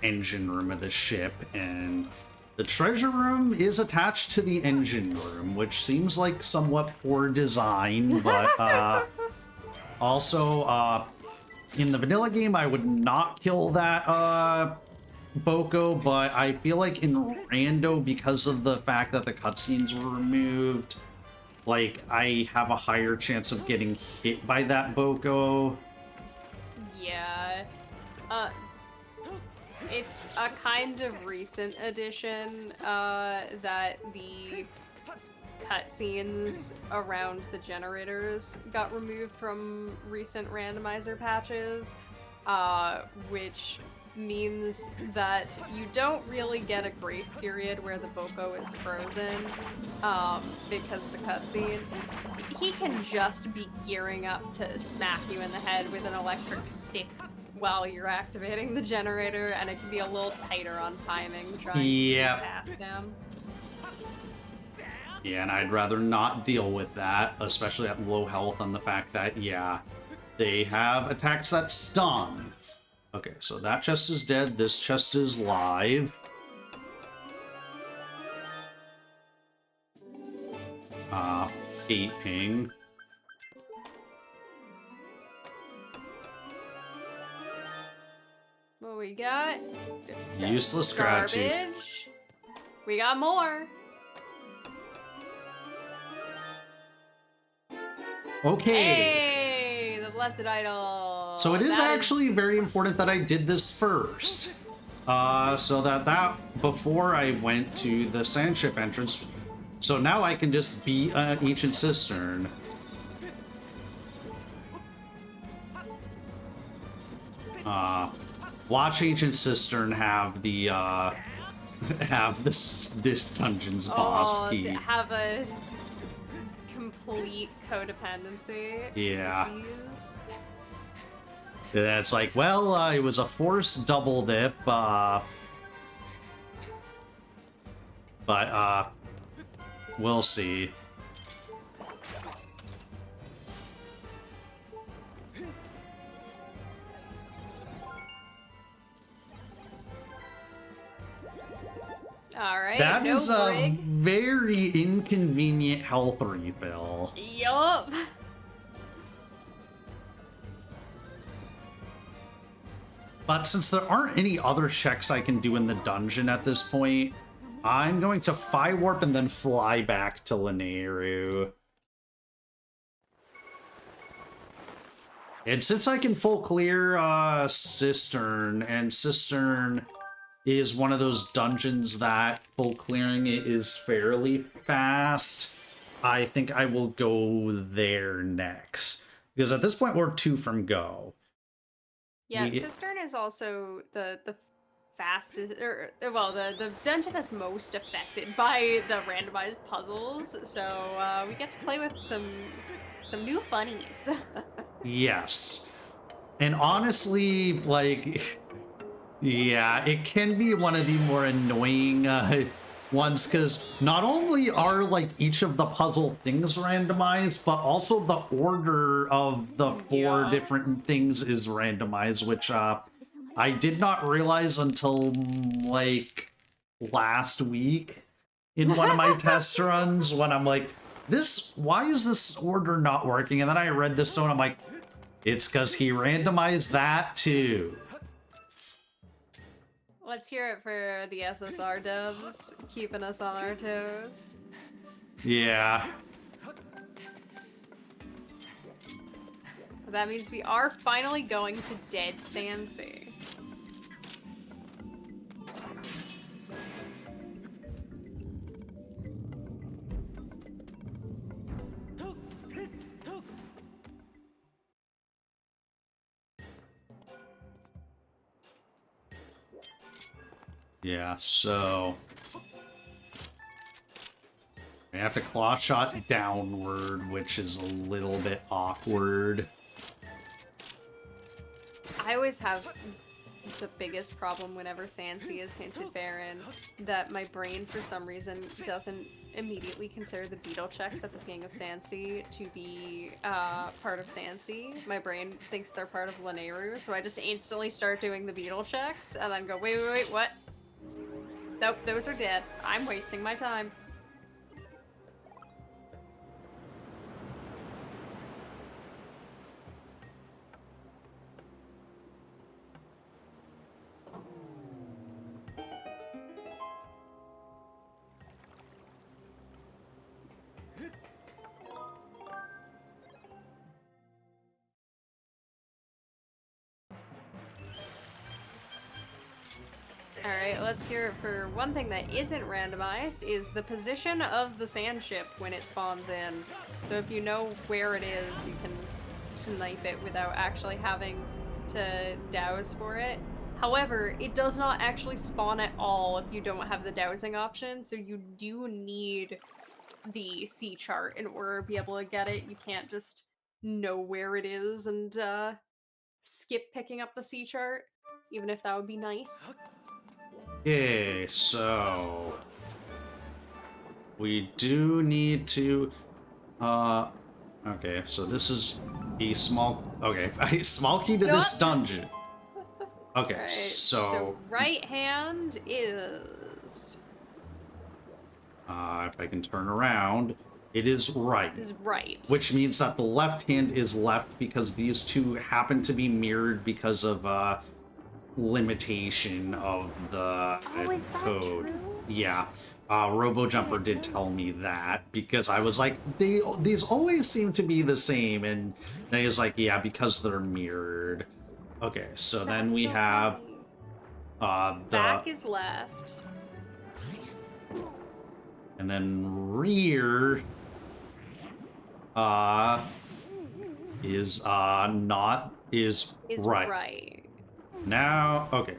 engine room of the ship, and the treasure room is attached to the engine room, which seems like somewhat poor design, but also in the vanilla game I would not kill that Boko, but I feel like in Rando, because of the fact that the cutscenes were removed, like, I have a higher chance of getting hit by that Boko. Yeah. It's a kind of recent addition that the cutscenes around the generators got removed from recent randomizer patches, which means that you don't really get a grace period where the Boko is frozen, because of the cutscene. He can just be gearing up to smack you in the head with an electric stick while you're activating the generator, and it can be a little tighter on timing trying to sneak past him. Yeah, and I'd rather not deal with that, especially at low health, and the fact that, yeah, they have attacks that stun. Okay, so that chest is dead, this chest is live. Gate ping. What we got? Useless gratitude. Garbage. We got more. Okay. Hey, the blessed idol. So it is actually very important that I did this first. So that before I went to the sand ship entrance. So now I can just beat an ancient cistern. Watch ancient cistern have the have this dungeon's boss key. Have a complete codependency. Yeah. Confuse. That's like, well, it was a forced double dip, but we'll see. All right. That is a very inconvenient health refill. Yup. But since there aren't any other checks I can do in the dungeon at this point, I'm going to Fire Warp and then fly back to Lanayru. And since I can full clear Cistern, and Cistern is one of those dungeons that full clearing it is fairly fast, I think I will go there next. Because at this point, we're 2 from go. Yeah, Cistern is also the fastest, well, the dungeon that's most affected by the randomized puzzles. So we get to play with some new funnies. Yes. And honestly, like, yeah, it can be one of the more annoying ones, because not only are, like, each of the puzzle things randomized, but also the order of the 4 different things is randomized, which I did not realize until, like, last week in one of my test runs, when I'm like, why is this order not working? And then I read this and I'm like, it's because he randomized that too. Let's hear it for the SSR devs, keeping us on our toes. Yeah. That means we are finally going to Dead Sand Sea. Yeah, so we have to claw shot downward, which is a little bit awkward. I always have the biggest problem whenever Sansi is hinted barren, that my brain for some reason doesn't immediately consider the beetle checks at the beginning of Sansi to be part of Sansi. My brain thinks they're part of Lanayru, so I just instantly start doing the beetle checks and then go, wait, what? Nope, those are dead. I'm wasting my time. Alright, let's hear it for one thing that isn't randomized is the position of the sand ship when it spawns in. So if you know where it is, you can snipe it without actually having to douse for it. However, it does not actually spawn at all if you don't have the dowsing option, so you do need the sea chart in order to be able to get it. You can't just know where it is and skip picking up the sea chart, even if that would be nice. Okay, so we do need to okay, so this is a small a small key to this dungeon. Okay, Right, so right hand is if I can turn around, it is right. right. Which means that the left hand is left because these two happen to be mirrored because of limitation of the is that code. true? Yeah. RoboJumper did tell me that because I was like, these always seem to be the same, and then he's like, yeah, because they're mirrored. Okay, so then we have the back is left, and then rear is not is right. Now, okay.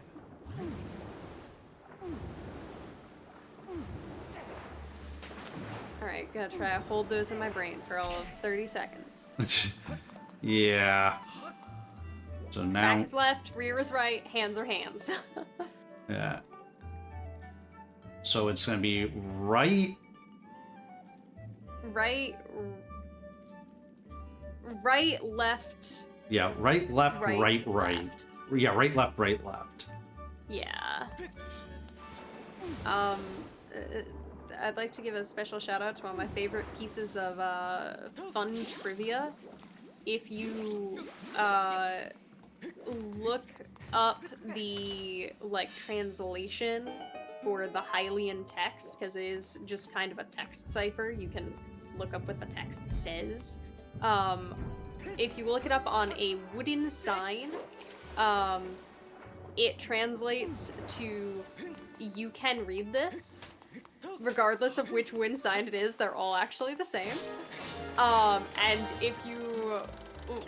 Alright, gonna try to hold those in my brain for all of 30 seconds. Yeah. So now... Back's left, rear is right, hands are hands. Yeah. So it's gonna be right... Right, left... Yeah, right, left, right. Left. Yeah, right, left, right, left. Yeah. I'd like to give a special shout out to one of my favorite pieces of fun trivia. If you look up the translation for the Hylian text, because it is just kind of a text cipher, you can look up what the text says. If you look it up on a wooden sign, it translates to "you can read this." Regardless of which wooden sign it is, they're all actually the same. And if you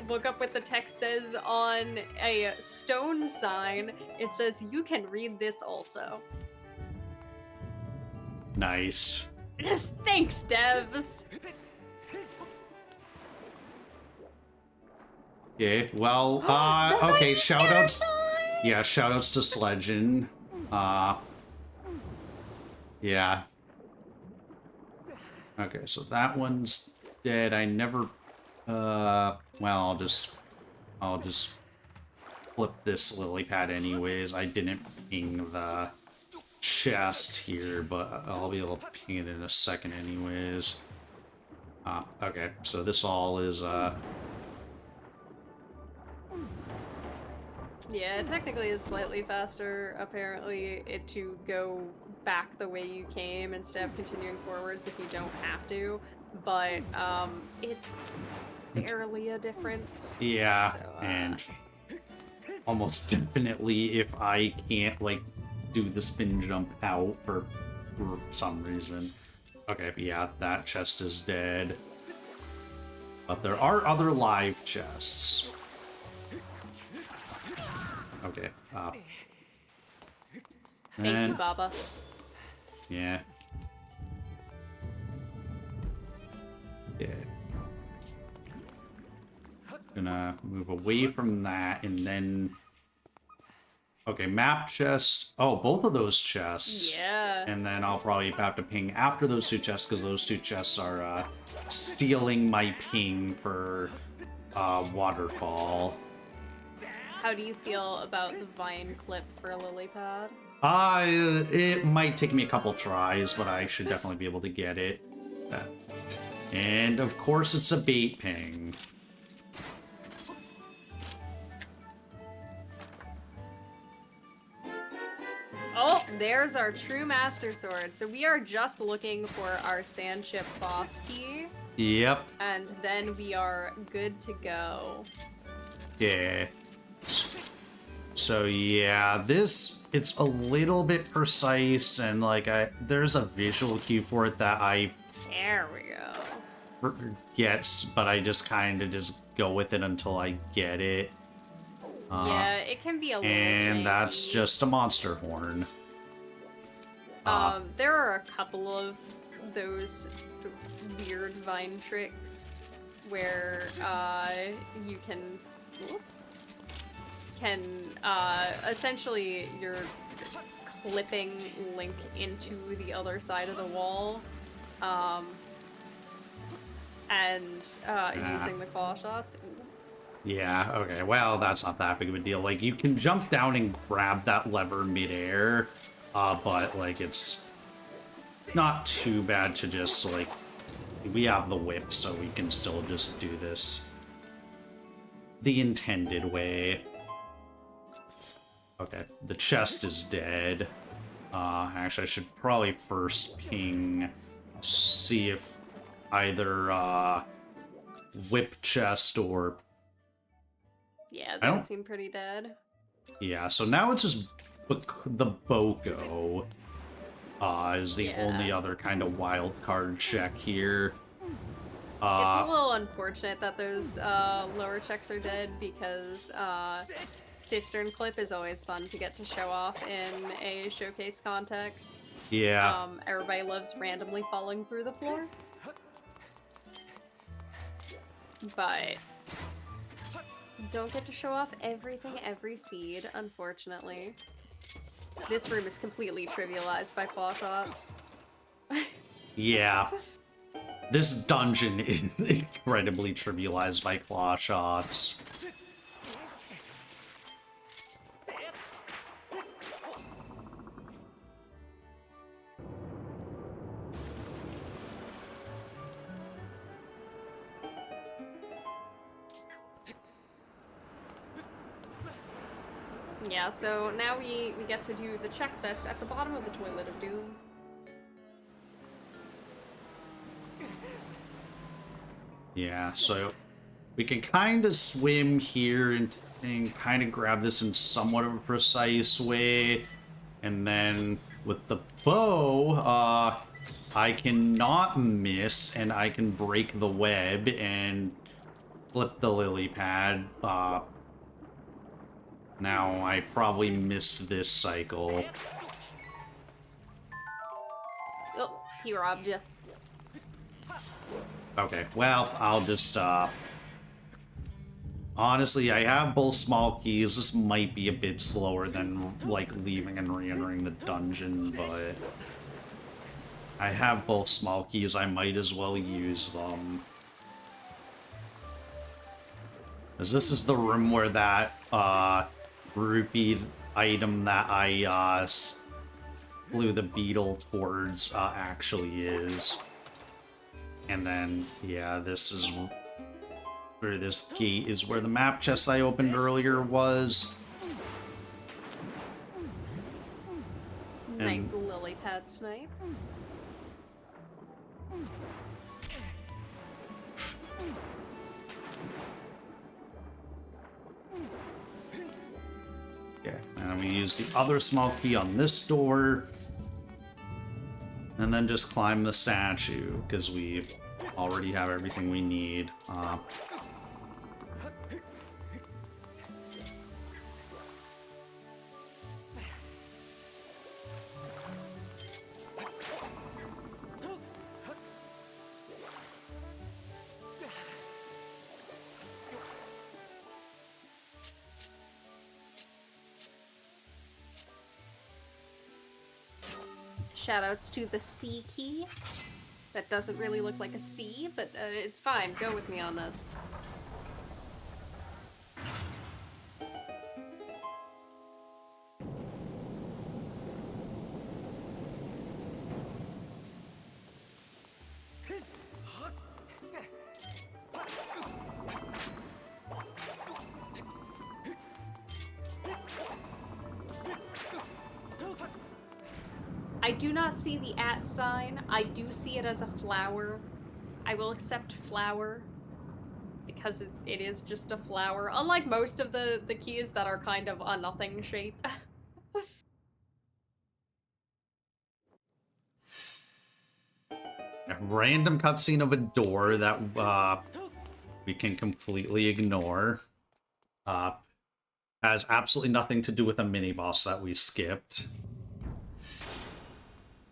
look up what the text says on a stone sign, it says "you can read this also." Nice. Thanks, devs! Okay, well, okay, shoutouts. Yeah, shoutouts to Sledgen. Yeah. Okay, so that one's dead. I never, well, I'll just flip this lily pad anyways. I didn't ping the chest here, but I'll be able to ping it in a second anyways. Okay, so this all is, Yeah, it technically is slightly faster, apparently, to go back the way you came instead of continuing forwards if you don't have to, but it's barely a difference. Yeah, so, and almost definitely if I can't, like, do the spin jump out for some reason. Okay, but yeah, that chest is dead. But there are other live chests. Okay, Thank you, Baba. Yeah. Yeah. Gonna move away from that and then... Okay, map chest. Oh, both of those chests. Yeah. And then I'll probably have to ping after those two chests, because those two chests are stealing my ping for waterfall. How do you feel about the vine clip for lily pad? It might take me a couple tries, but I should definitely be able to get it. And of course it's a bait ping. Oh, there's our true master sword. So we are just looking for our sandship boss key. Yep. And then we are good to go. Yeah. So yeah, it's a little bit precise, and like there's a visual cue for it that I There we go. forget, but I just kind of just go with it until I get it. Yeah, it can be a little And janky. that's just a monster horn. There are a couple of those weird vine tricks where you can essentially you're clipping Link into the other side of the wall, and using the claw shots. Ooh. Yeah, okay, well, that's not that big of a deal. Like, you can jump down and grab that lever midair, but, like, it's not too bad to just, like, we have the whip, so we can still just do this the intended way. Okay, the chest is dead. Actually, I should probably first ping, see if either, whip chest or... Yeah, those seem pretty dead. Yeah, so now it's just the Boko is the only other kind of wild card check here. It's a little unfortunate that those lower checks are dead, because Cistern Clip is always fun to get to show off in a showcase context. Yeah. Everybody loves randomly falling through the floor. But don't get to show off everything, every seed, unfortunately. This room is completely trivialized by claw shots. Yeah. This dungeon is incredibly trivialized by claw shots. Yeah, so now we get to do the check that's at the bottom of the Toilet of Doom. Yeah, so we can kind of swim here and kind of grab this in somewhat of a precise way. And then with the bow, I cannot miss, and I can break the web and flip the lily pad. Now, I probably missed this cycle. Oh, he robbed you. Okay, well, I'll just, honestly, I have both small keys. This might be a bit slower than, like, leaving and re-entering the dungeon, but... I have both small keys, I might as well use them. Because this is the room where that, rupee item that I, flew the beetle towards, actually is. And then, yeah, this is where this gate is where the map chest I opened earlier was. Nice lily pad snipe. Yeah, and then we use the other small key on this door. And then just climb the statue, because we already have everything we need. Shoutouts to the C key. That doesn't really look like a C, but it's fine. Go with me on this. I do not see the @ sign. I do see it as a flower. I will accept flower because it is just a flower. Unlike most of the keys that are kind of a nothing shape. A random cutscene of a door that we can completely ignore. Has absolutely nothing to do with a mini boss that we skipped.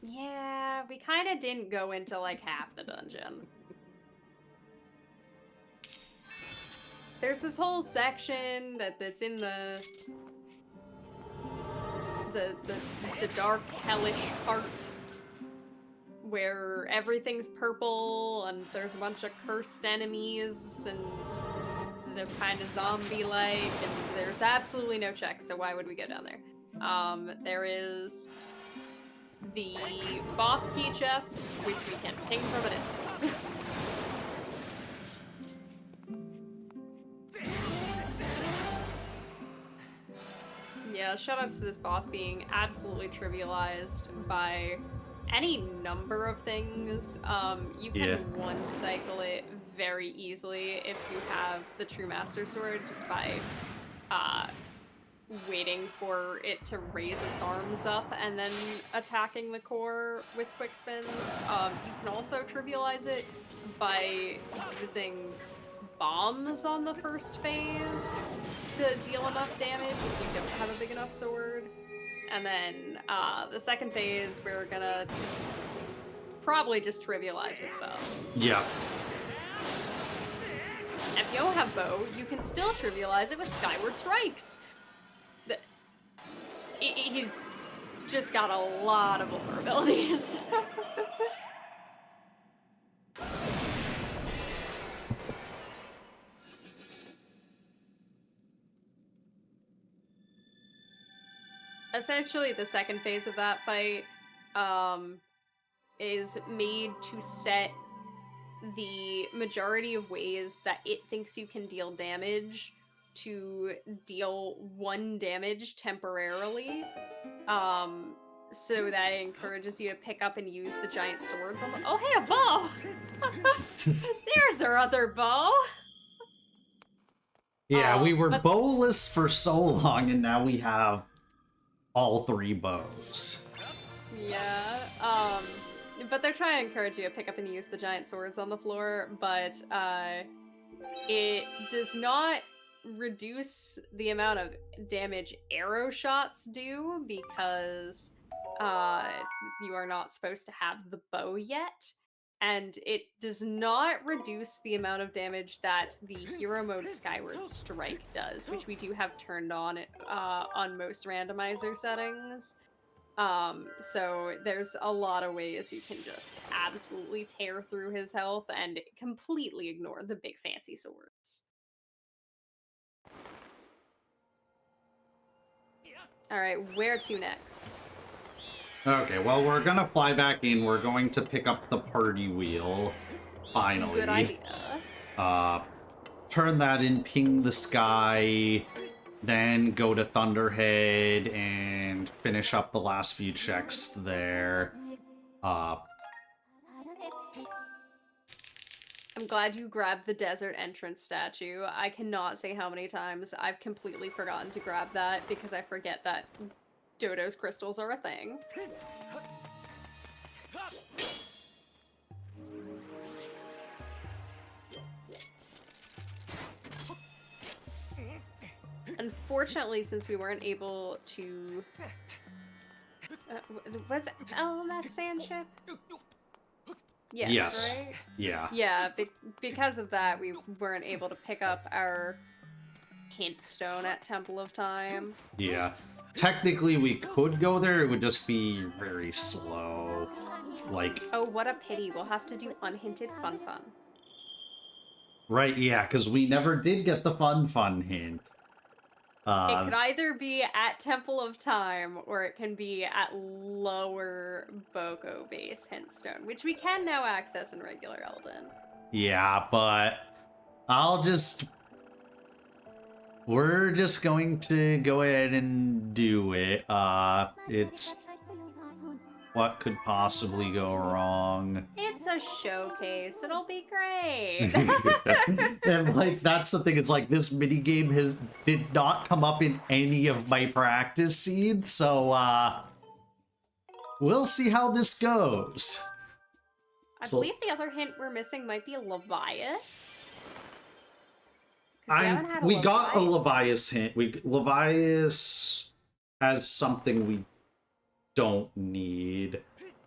Yeah, we kind of didn't go into like half the dungeon. There's this whole section that's in the dark hellish part where everything's purple and there's a bunch of cursed enemies and they're kind of zombie-like and there's absolutely no checks, so why would we go down there? There is the boss key chest, which we can ping from a distance. Yeah, shoutouts to this boss being absolutely trivialized by any number of things. You can one-cycle it very easily if you have the True Master Sword, just by waiting for it to raise its arms up and then attacking the core with quick spins. You can also trivialize it by using bombs on the first phase to deal enough damage if you don't have a big enough sword. And then the second phase, we're gonna probably just trivialize with bow. Yeah. If you don't have bow, you can still trivialize it with Skyward Strikes. He's just got a lot of vulnerabilities. Essentially, the second phase of that fight is made to set the majority of ways that it thinks you can deal damage to deal 1 damage temporarily, so that it encourages you to pick up and use the giant swords on the— oh, hey, a bow! There's our other bow! Yeah, we were bowless for so long, and now we have all 3 bows. Yeah, but they're trying to encourage you to pick up and use the giant swords on the floor, but it does not reduce the amount of damage arrow shots do, because you are not supposed to have the bow yet, and it does not reduce the amount of damage that the hero mode Skyward Strike does, which we do have turned on most randomizer settings. So there's a lot of ways you can just absolutely tear through his health and completely ignore the big fancy swords. Alright, where to next? Okay, well, we're gonna fly back in. We're going to pick up the party wheel. Finally. Good idea. Turn that in, ping the sky, then go to Thunderhead and finish up the last few checks there. I'm glad you grabbed the desert entrance statue. I cannot say how many times I've completely forgotten to grab that because I forget that Dodo's crystals are a thing. Unfortunately, since we weren't able to... was LMF sand ship? Yes, right? Yeah. Yeah, because of that, we weren't able to pick up our hint stone at Temple of Time. Yeah. technically we could go there, it would just be very slow. Like, Oh, what a pity. We'll have to do unhinted fun. right, yeah, because we never did get the fun hint. It could either be at Temple of Time, or it can be at lower Boko base Hintstone, which we can now access in regular Elden. Yeah, but we're just going to go ahead and do it. It's what could possibly go wrong. It's a showcase. It'll be great. And like that's the thing, it's like this mini game did not come up in any of my practice seeds, so we'll see how this goes. I believe the other hint we're missing might be a Levias. 'Cause we haven't had We got a Levias. Levias hint. Levias has something we don't need.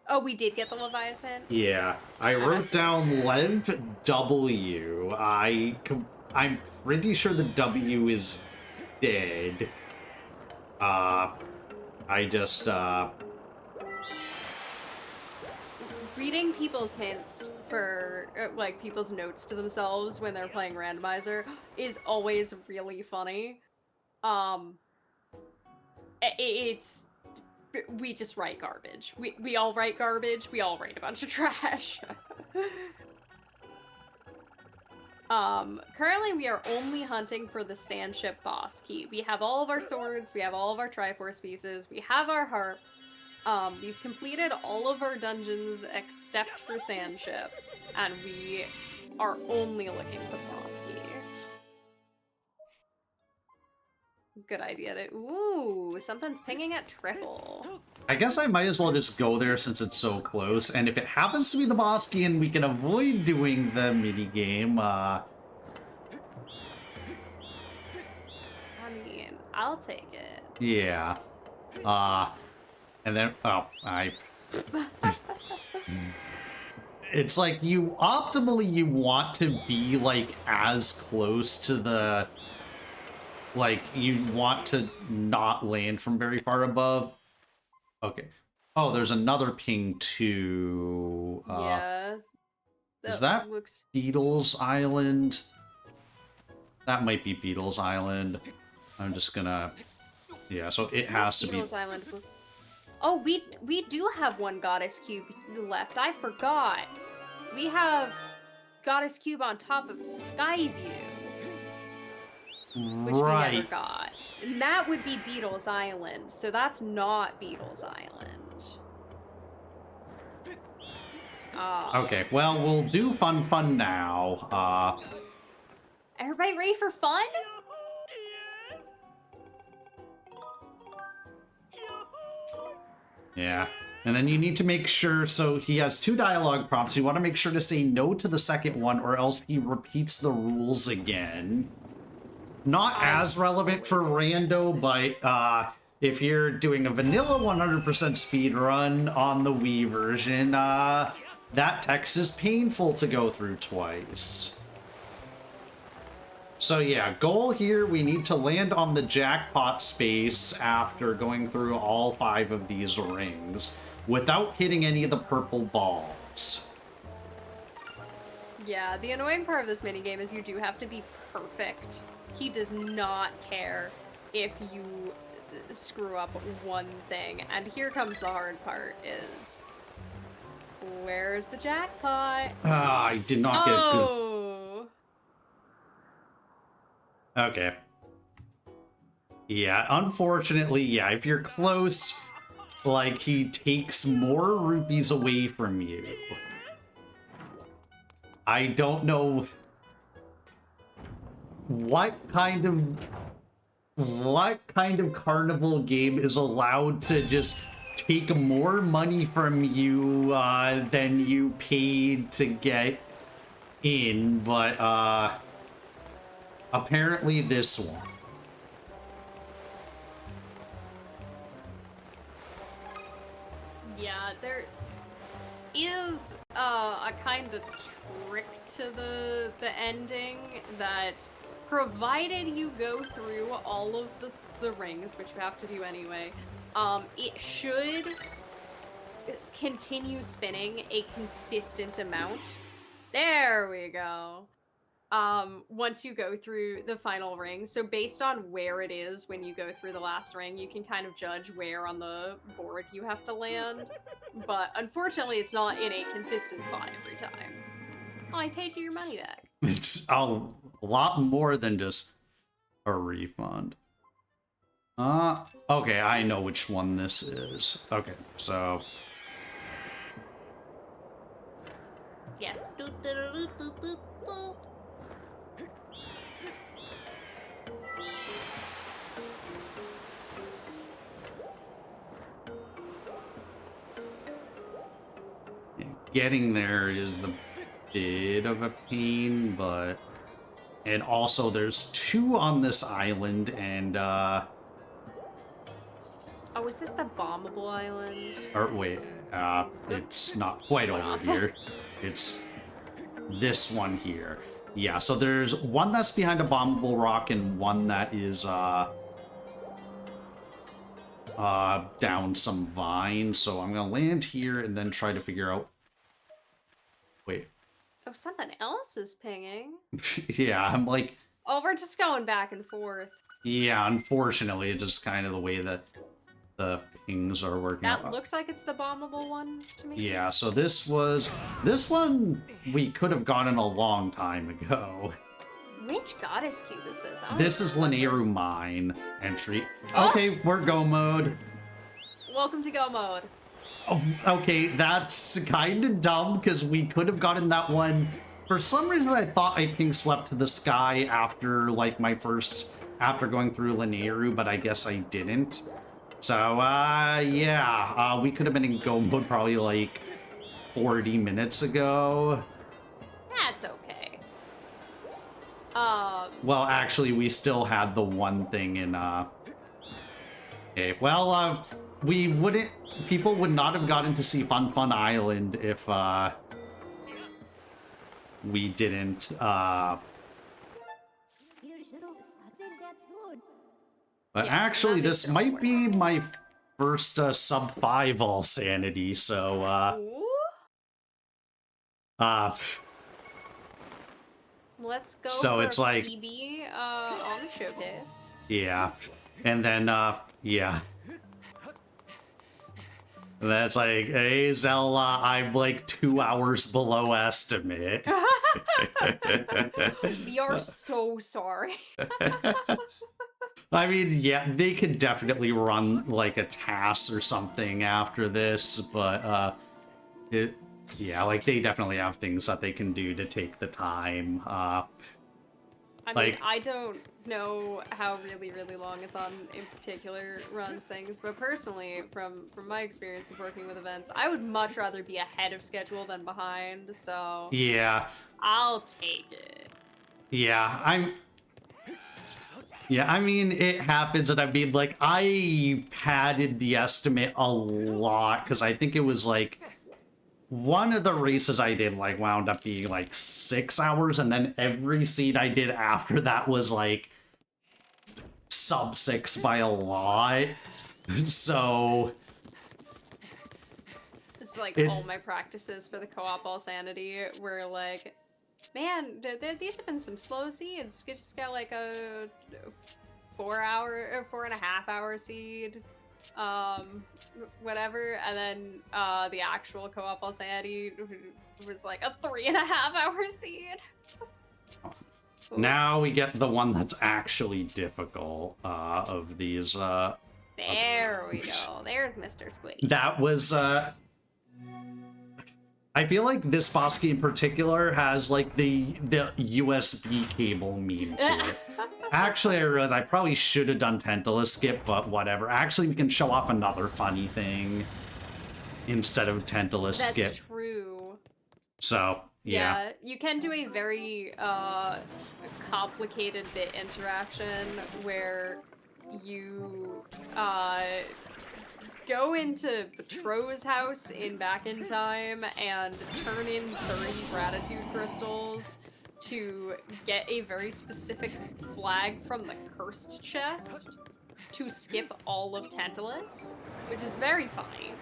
Oh, we did get the Levias hint? Yeah, I wrote down Lev W. I'm pretty sure the W is dead. I just Reading people's hints for like people's notes to themselves when they're playing Randomizer is always really funny. It's we just write garbage. We all write garbage. We all write a bunch of trash. Currently we are only hunting for the Sandship boss key. We have all of our swords, we have all of our Triforce pieces, we have our harp. We've completed all of our dungeons except for Sandship, and we are only looking for the boss key. Good idea to— ooh, something's pinging at triple. I guess I might as well just go there since it's so close, and if it happens to be the boss key and we can avoid doing the mini game, I mean, I'll take it. yeah. And then, it's like optimally you want to be like as close to the, like you want to not land from very far above. Okay. Oh, there's another ping too. Yeah. Is that looks— Beatles Island? That might be Beatles Island. I'm just gonna, yeah, so it has to be. Beatles Island. Oh, we do have one Goddess Cube left. I forgot. We have Goddess Cube on top of Skyview, which we never got. And that would be Beatles Island, so that's not Beatles Island. Okay, well, we'll do fun now. Everybody ready for fun? Yeah. And then you need to make sure, so he has 2 dialogue prompts. You want to make sure to say no to the second one, or else he repeats the rules again. Not as relevant for Rando, but if you're doing a vanilla 100% speed run on the Wii version, that text is painful to go through twice. So yeah, goal here, we need to land on the jackpot space after going through all 5 of these rings without hitting any of the purple balls. Yeah, the annoying part of this minigame is you do have to be perfect. He does not care if you screw up one thing. And here comes the hard part is, where's the jackpot? I did not get good. Oh! Okay. Yeah, unfortunately, yeah, if you're close, like, he takes more rupees away from you. I don't know what kind of carnival game is allowed to just take more money from you than you paid to get in, but apparently this one. Yeah, there is a kind of trick to the ending that, provided you go through all of the the rings, which you have to do anyway, it should continue spinning a consistent amount. There we go. Once you go through the final ring. So based on where it is when you go through the last ring, you can kind of judge where on the board you have to land. But unfortunately, it's not in a consistent spot every time. Oh, I paid you your money back. It's a lot more than just a refund. Okay, I know which one this is. Okay, so... Yes. Getting there is a bit of a pain, but... And also, there's 2 on this island, and, Oh, is this the bombable island? Or, wait, it's not quite over here. It's this one here. Yeah, so there's one that's behind a bombable rock, and one that is, down some vines. So I'm gonna land here, and then try to figure out... Wait. Oh, something else is pinging. Yeah, I'm like... Oh, we're just going back and forth. Yeah, unfortunately, it's just kind of the way that the pings are working out. That looks like it's the bombable one to me. Yeah, so this one we could have gotten a long time ago. Which goddess cube is this? This is Linearu Mine entry. Okay, we're go mode. Welcome to go mode. Oh, okay, that's kind of dumb because we could have gotten that one. For some reason, I thought I ping swept to the sky after like after going through Linearu, but I guess I didn't. So, yeah, we could have been in go mode probably like 40 minutes ago. That's okay. Well, actually, we still had the one thing in, Okay, well, people would not have gotten to see Fun Fun Island if, we didn't, But Yeah, actually, that this makes it might work. be my first, sub 5 all sanity, so, Ooh. Let's go So for it's a like- PB on the showcase. yeah. And then, yeah. And that's like, hey, Zella, I'm like 2 hours below estimate. We are so sorry. I mean, yeah, they could definitely run like a task or something after this, but, yeah, like they definitely have things that they can do to take the time. I mean, Like- I don't know how really, really long it's on in particular runs things, but personally, from my experience of working with events, I would much rather be ahead of schedule than behind, so Yeah, I'll take it. yeah, I mean, it happens, and I mean, like, I padded the estimate a lot, because I think it was, like, one of the races I did, like, wound up being, like, 6 hours, and then every seed I did after that was, like, sub 6 by a lot. So... It's like It- all my practices for the co-op All Sanity were like, man, these have been some slow seeds. You just got like a 4.5 hour seed, whatever, and then the actual co-op All Sanity was like a 3.5 hour seed. Now we get the one that's actually difficult of these. There we go. There's Mr. Squiddy. That was, I feel like this boss key in particular has, like, the USB cable meme to it. Actually, I realized I probably should have done Tentaclus skip, but whatever. Actually, we can show off another funny thing instead of Tentaclus That's skip. true. So, yeah. You can do a very complicated bit interaction where you go into TLOZ house back in time and turn in 30 gratitude crystals to get a very specific flag from the cursed chest to skip all of Tantalus, which is very funny.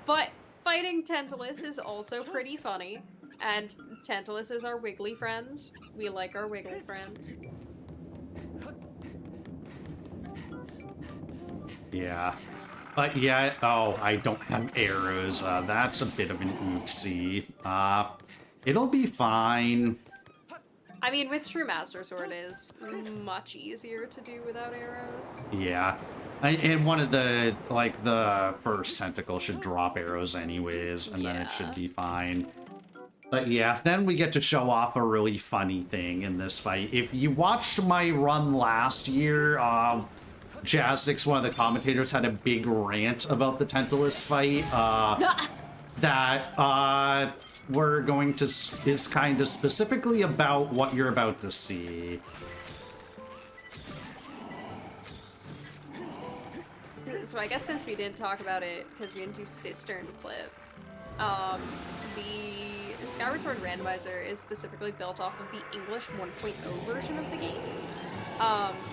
But fighting Tantalus is also pretty funny, and Tantalus is our wiggly friend. We like our wiggly friend. Yeah. But yeah, oh, I don't have arrows. That's a bit of an oopsie. It'll be fine. I mean, with True Master Sword is much easier to do without arrows. Yeah. And one of the, like, the first tentacle should drop arrows anyways, and then it should be fine. But yeah, then we get to show off a really funny thing in this fight. If you watched my run last year, Jazdix, one of the commentators, had a big rant about the Tantalus fight that we're going to is kind of specifically about what you're about to see. So I guess since we didn't talk about it because we didn't do Cistern Clip, the Skyward Sword Randomizer is specifically built off of the English 1.0 version of the game,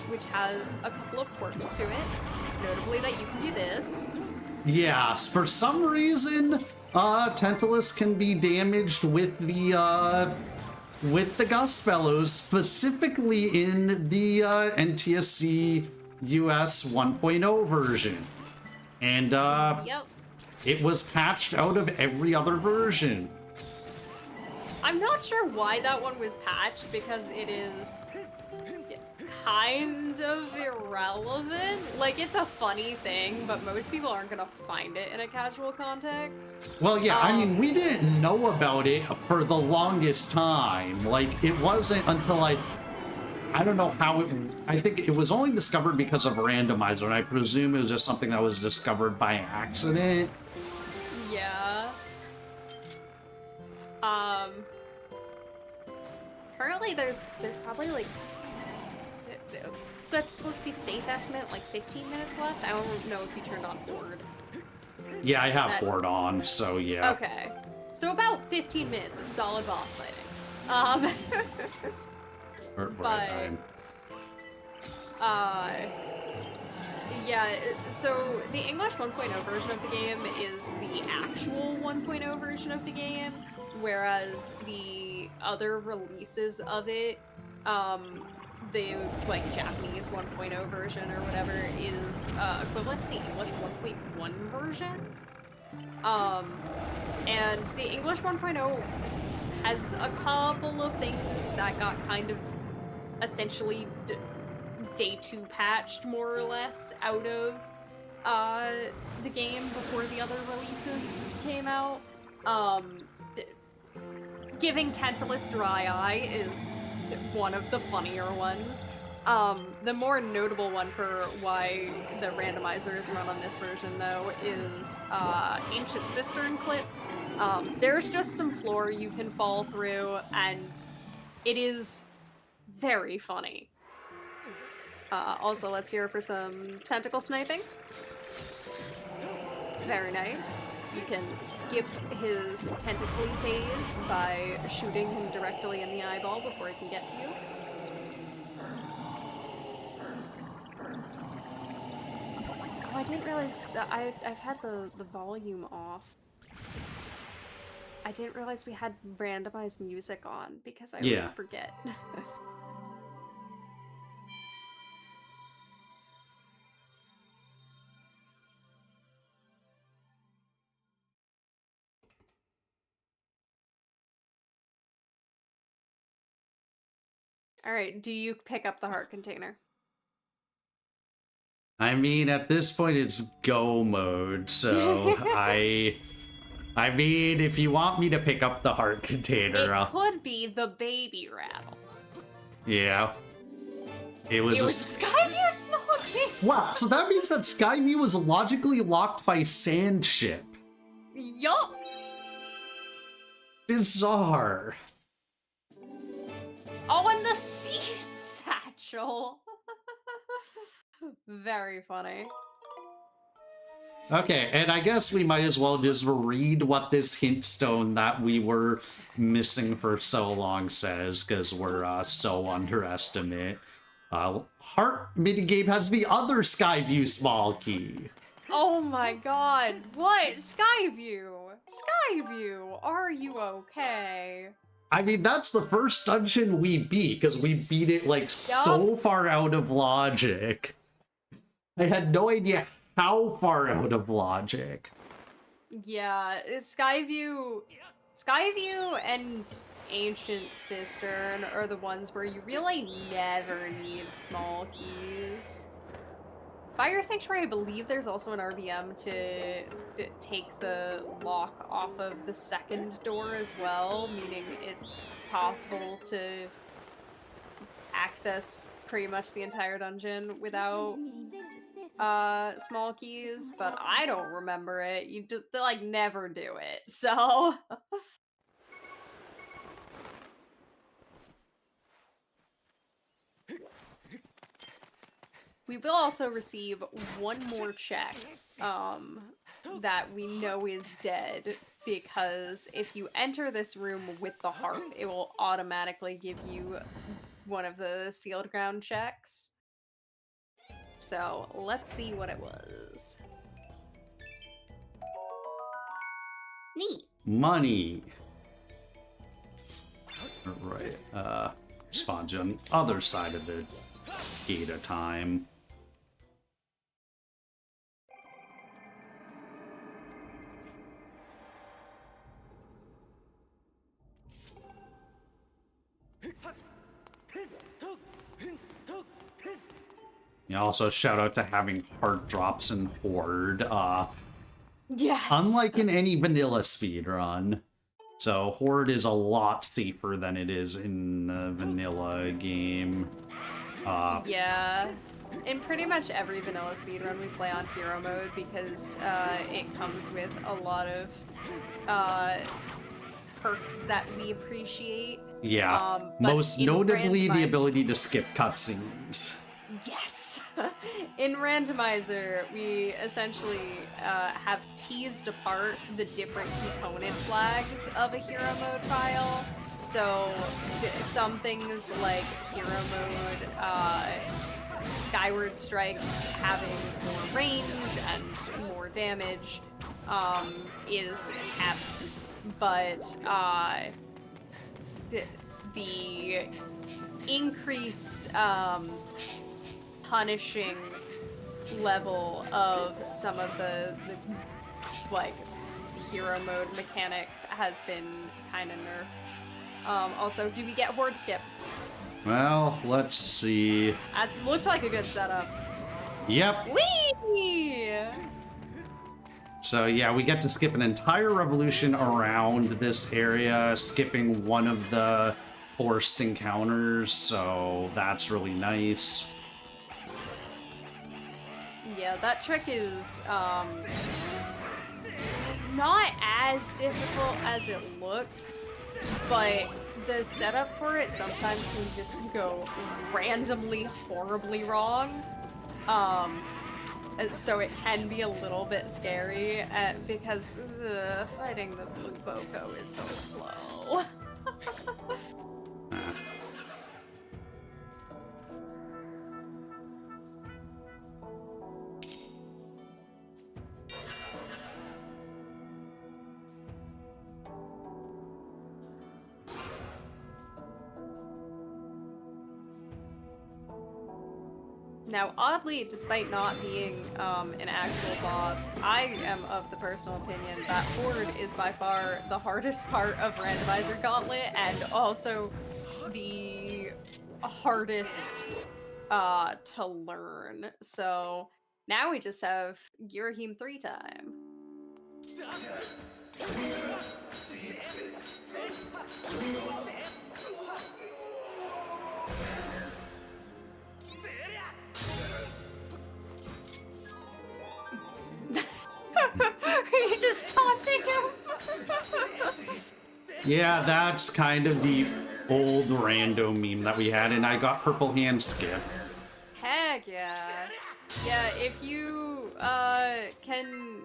which has a couple of quirks to it, notably that you can do this. Yes, for some reason, Tantalus can be damaged with the Gust Bellows, specifically in the NTSC US 1.0 version. And Yep. it was patched out of every other version. I'm not sure why that one was patched, because it is kind of irrelevant. Like, it's a funny thing, but most people aren't gonna find it in a casual context. Well, yeah, I mean, we didn't know about it for the longest time. Like, it wasn't until I don't know how it... I think it was only discovered because of Randomizer, and I presume it was just something that was discovered by accident. Yeah. Currently there's probably like, let's be safe estimate, like 15 minutes left. I don't know if you turned on Horde. Yeah, I have Horde on, so yeah. Okay. So about 15 minutes of solid boss fighting. Yeah, so the English 1.0 version of the game is the actual 1.0 version of the game, whereas the other releases of it, the like Japanese 1.0 version or whatever, is equivalent to the English 1.1 version. And the English 1.0 has a couple of things that got kind of essentially day 2 patched, more or less, out of the game before the other releases came out. Giving Tantalus dry eye is one of the funnier ones. The more notable one for why the randomizer is run on this version, though, is Ancient Cistern Clip. There's just some floor you can fall through, and it is very funny. Also, let's hear for some tentacle sniping. Very nice. You can skip his tentacly phase by shooting him directly in the eyeball before he can get to you. Oh, I didn't realize that I've had the volume off. I didn't realize we had randomized music on because I always forget. All right, do you pick up the heart container? I mean, at this point, it's go mode, so I mean, if you want me to pick up the heart container... It could be the baby rattle. Yeah. It was Skyview smoking! Wow, so that means that Skyview was logically locked by Sand Ship. Yup! Bizarre. Oh, and the seed satchel! Very funny. Okay, and I guess we might as well just read what this hint stone that we were missing for so long says, because we're so underestimate. heart minigame has the other Skyview small key. Oh my god, what? Skyview! Skyview, are you okay? I mean, that's the first dungeon we beat, because we beat it, like, so far out of logic. I had no idea how far out of logic. Yeah, Skyview and Ancient Cistern are the ones where you really never need small keys. Fire Sanctuary, I believe there's also an RVM to take the lock off of the second door as well, meaning it's possible to access pretty much the entire dungeon without small keys, but I don't remember it. They like never do it, so we will also receive one more check that we know is dead, because if you enter this room with the harp, it will automatically give you one of the sealed ground checks. So let's see what it was. Neat. Money. Right. Spawns you on the other side of the gate of time. Yeah, also shout out to having heart drops in Horde. Yes. Unlike in any vanilla speedrun. So Horde is a lot safer than it is in the vanilla game. Yeah. In pretty much every vanilla speedrun we play on hero mode, because it comes with a lot of perks that we appreciate. Yeah, most notably the ability to skip cutscenes. Yes! In Randomizer, we essentially have teased apart the different component flags of a hero mode file. So some things like hero mode, Skyward strikes having more range and more damage is kept, but the increased punishing level of some of the like hero mode mechanics has been kind of nerfed. Also, do we get Horde skip? Well, let's see. That looked like a good setup. Yep. Whee! So yeah, we get to skip an entire revolution around this area, skipping one of the forced encounters, so that's really nice. Yeah, that trick is not as difficult as it looks, but the setup for it sometimes can just go randomly horribly wrong. So it can be a little bit scary because fighting the blue Boko is so slow. Now, oddly, despite not being an actual boss, I am of the personal opinion that Horde is by far the hardest part of Randomizer Gauntlet, and also the hardest to learn. So now we just have Girahim 3 time. Are you just taunting him? Yeah, that's kind of the old rando meme that we had, and I got purple hand skip. Heck yeah. Yeah, if you can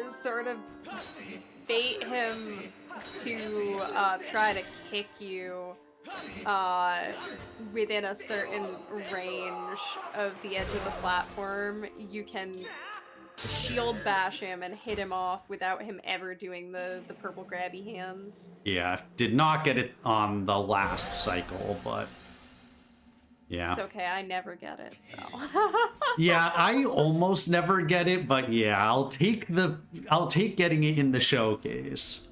sort of bait him to try to kick you within a certain range of the edge of the platform, you can shield bash him and hit him off without him ever doing the purple grabby hands. Yeah, did not get it on the last cycle, but yeah. It's okay, I never get it, so. Yeah, I almost never get it, but yeah, I'll take getting it in the showcase.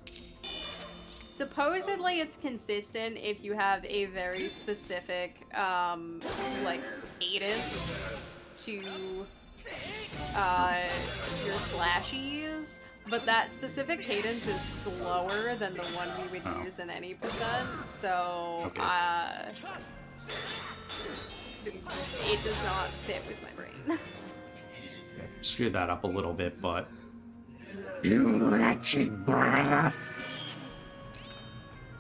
Supposedly it's consistent if you have a very specific, like, cadence to, your slashies, but that specific cadence is slower than the one we would use in any percent, so, Okay. it does not fit with my brain. Screw that up a little bit, but... You wretched brat!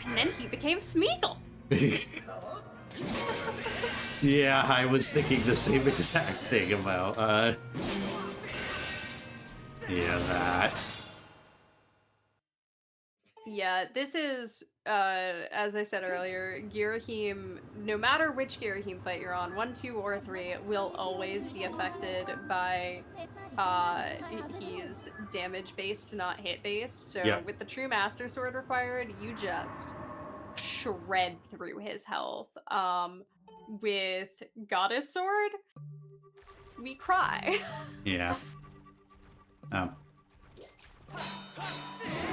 And then he became Smeagol! Yeah, I was thinking the same exact thing about, yeah, that. Yeah, this is, as I said earlier, Girahim, no matter which Girahim fight you're on, 1, 2, or 3, will always be affected by, he's damage-based, not hit-based. So Yep. with the True Master Sword required, you just shred through his health. With Goddess Sword, we cry. Yeah.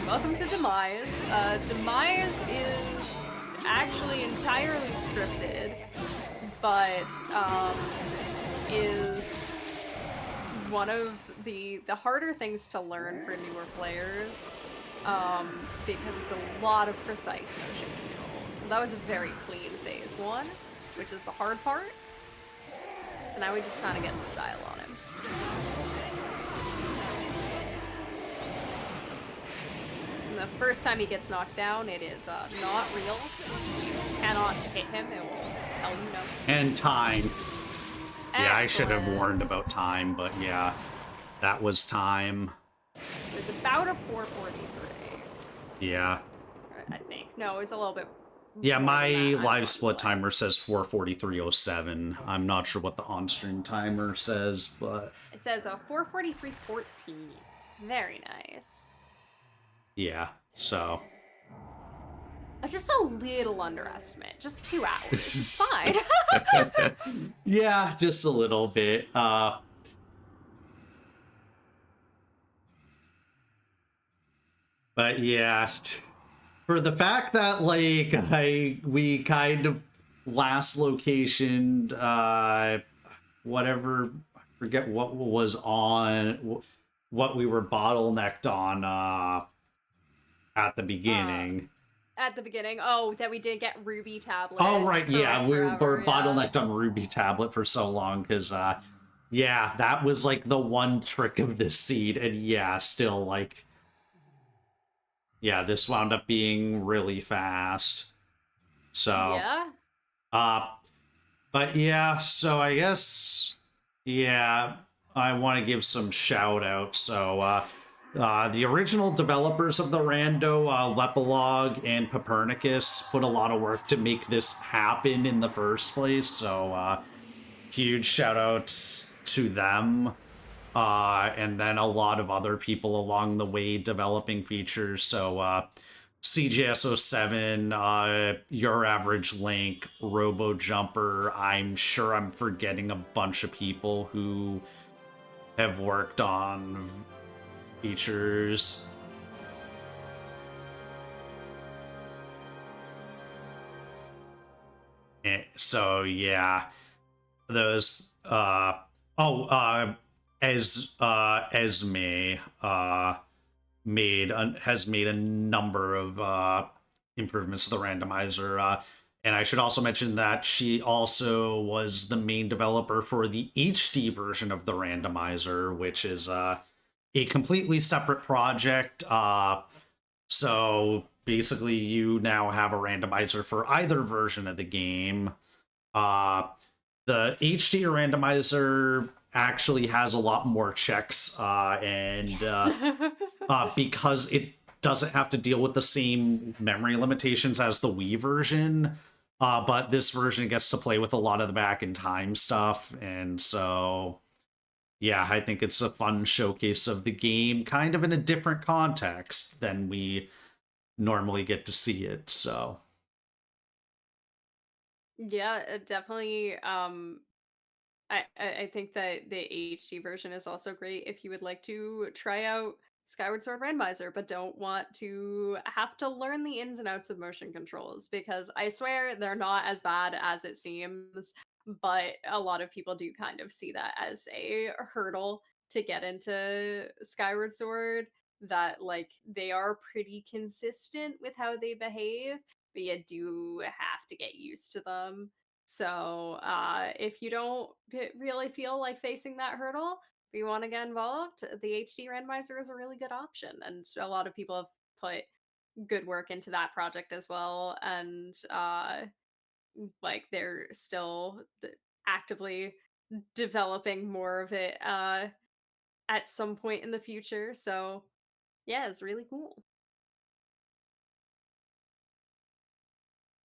Welcome to Demise. Demise is actually entirely scripted, but is one of the harder things to learn for newer players, because it's a lot of precise motion controls. So that was a very clean phase 1, which is the hard part. And now we just kind of get style on him. The first time he gets knocked down, it is not real. You cannot hit him, it will tell you no. And time. Yeah, I should have Excellent. warned about time, but yeah, that was time. It was about a 443, Yeah. I think. No, it was a little bit. Yeah, more my than that. live split timer says 4:43:07. I'm not sure what the on-stream timer says, but It says 443:14. Very nice. yeah, so. Just a little underestimate. Just 2 hours. It's fine. Yeah, just a little bit. But yeah, for the fact that like we kind of last location, whatever, I forget what was on, what we were bottlenecked on at the beginning. At the beginning, that we did get Ruby Tablet. Oh right, yeah, we were forever, bottlenecked on Ruby Tablet for so long because yeah, that was like the one trick of this seed, and yeah, still like, yeah, this wound up being really fast. So Yeah. but yeah, so I guess, yeah, I want to give some shout outs. So the original developers of the Rando, Lepilog and Copernicus, put a lot of work to make this happen in the first place. So huge shout outs to them. And then a lot of other people along the way developing features. So CJS07, Your Average Link, Robo Jumper. I'm sure I'm forgetting a bunch of people who have worked on features. So yeah, those Esme has made a number of improvements to the randomizer, and I should also mention that she also was the main developer for the HD version of the randomizer, which is a completely separate project. So basically you now have a randomizer for either version of the game. The HD randomizer actually has a lot more checks, and because it doesn't have to deal with the same memory limitations as the Wii version, But this version gets to play with a lot of the back in time stuff, and so yeah, I think it's a fun showcase of the game, kind of in a different context than we normally get to see it. So Yeah, definitely. I think that the HD version is also great if you would like to try out Skyward Sword Randomizer, but don't want to have to learn the ins and outs of motion controls, because I swear they're not as bad as it seems. But a lot of people do kind of see that as a hurdle to get into Skyward Sword. That like they are pretty consistent with how they behave, but you do have to get used to them. So, if you don't really feel like facing that hurdle, if you want to get involved, the HD randomizer is a really good option, and a lot of people have put good work into that project as well. And like they're still actively developing more of it at some point in the future. So, yeah, it's really cool.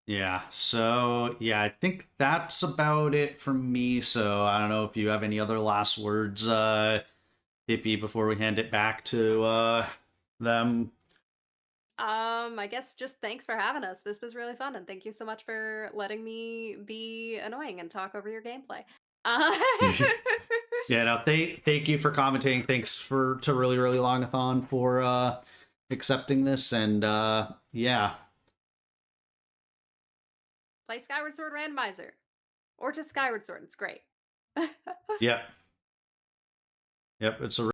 yeah, so yeah, I think that's about it from me. So I don't know if you have any other last words, Hippie, before we hand it back to them. I guess just thanks for having us. This was really fun, and thank you so much for letting me be annoying and talk over your gameplay. Uh, Yeah, no, thank you for commenting. Thanks for to really longathon for accepting this, and yeah, Play Skyward Sword Randomizer, or just Skyward Sword. It's great. yep, yep. It's a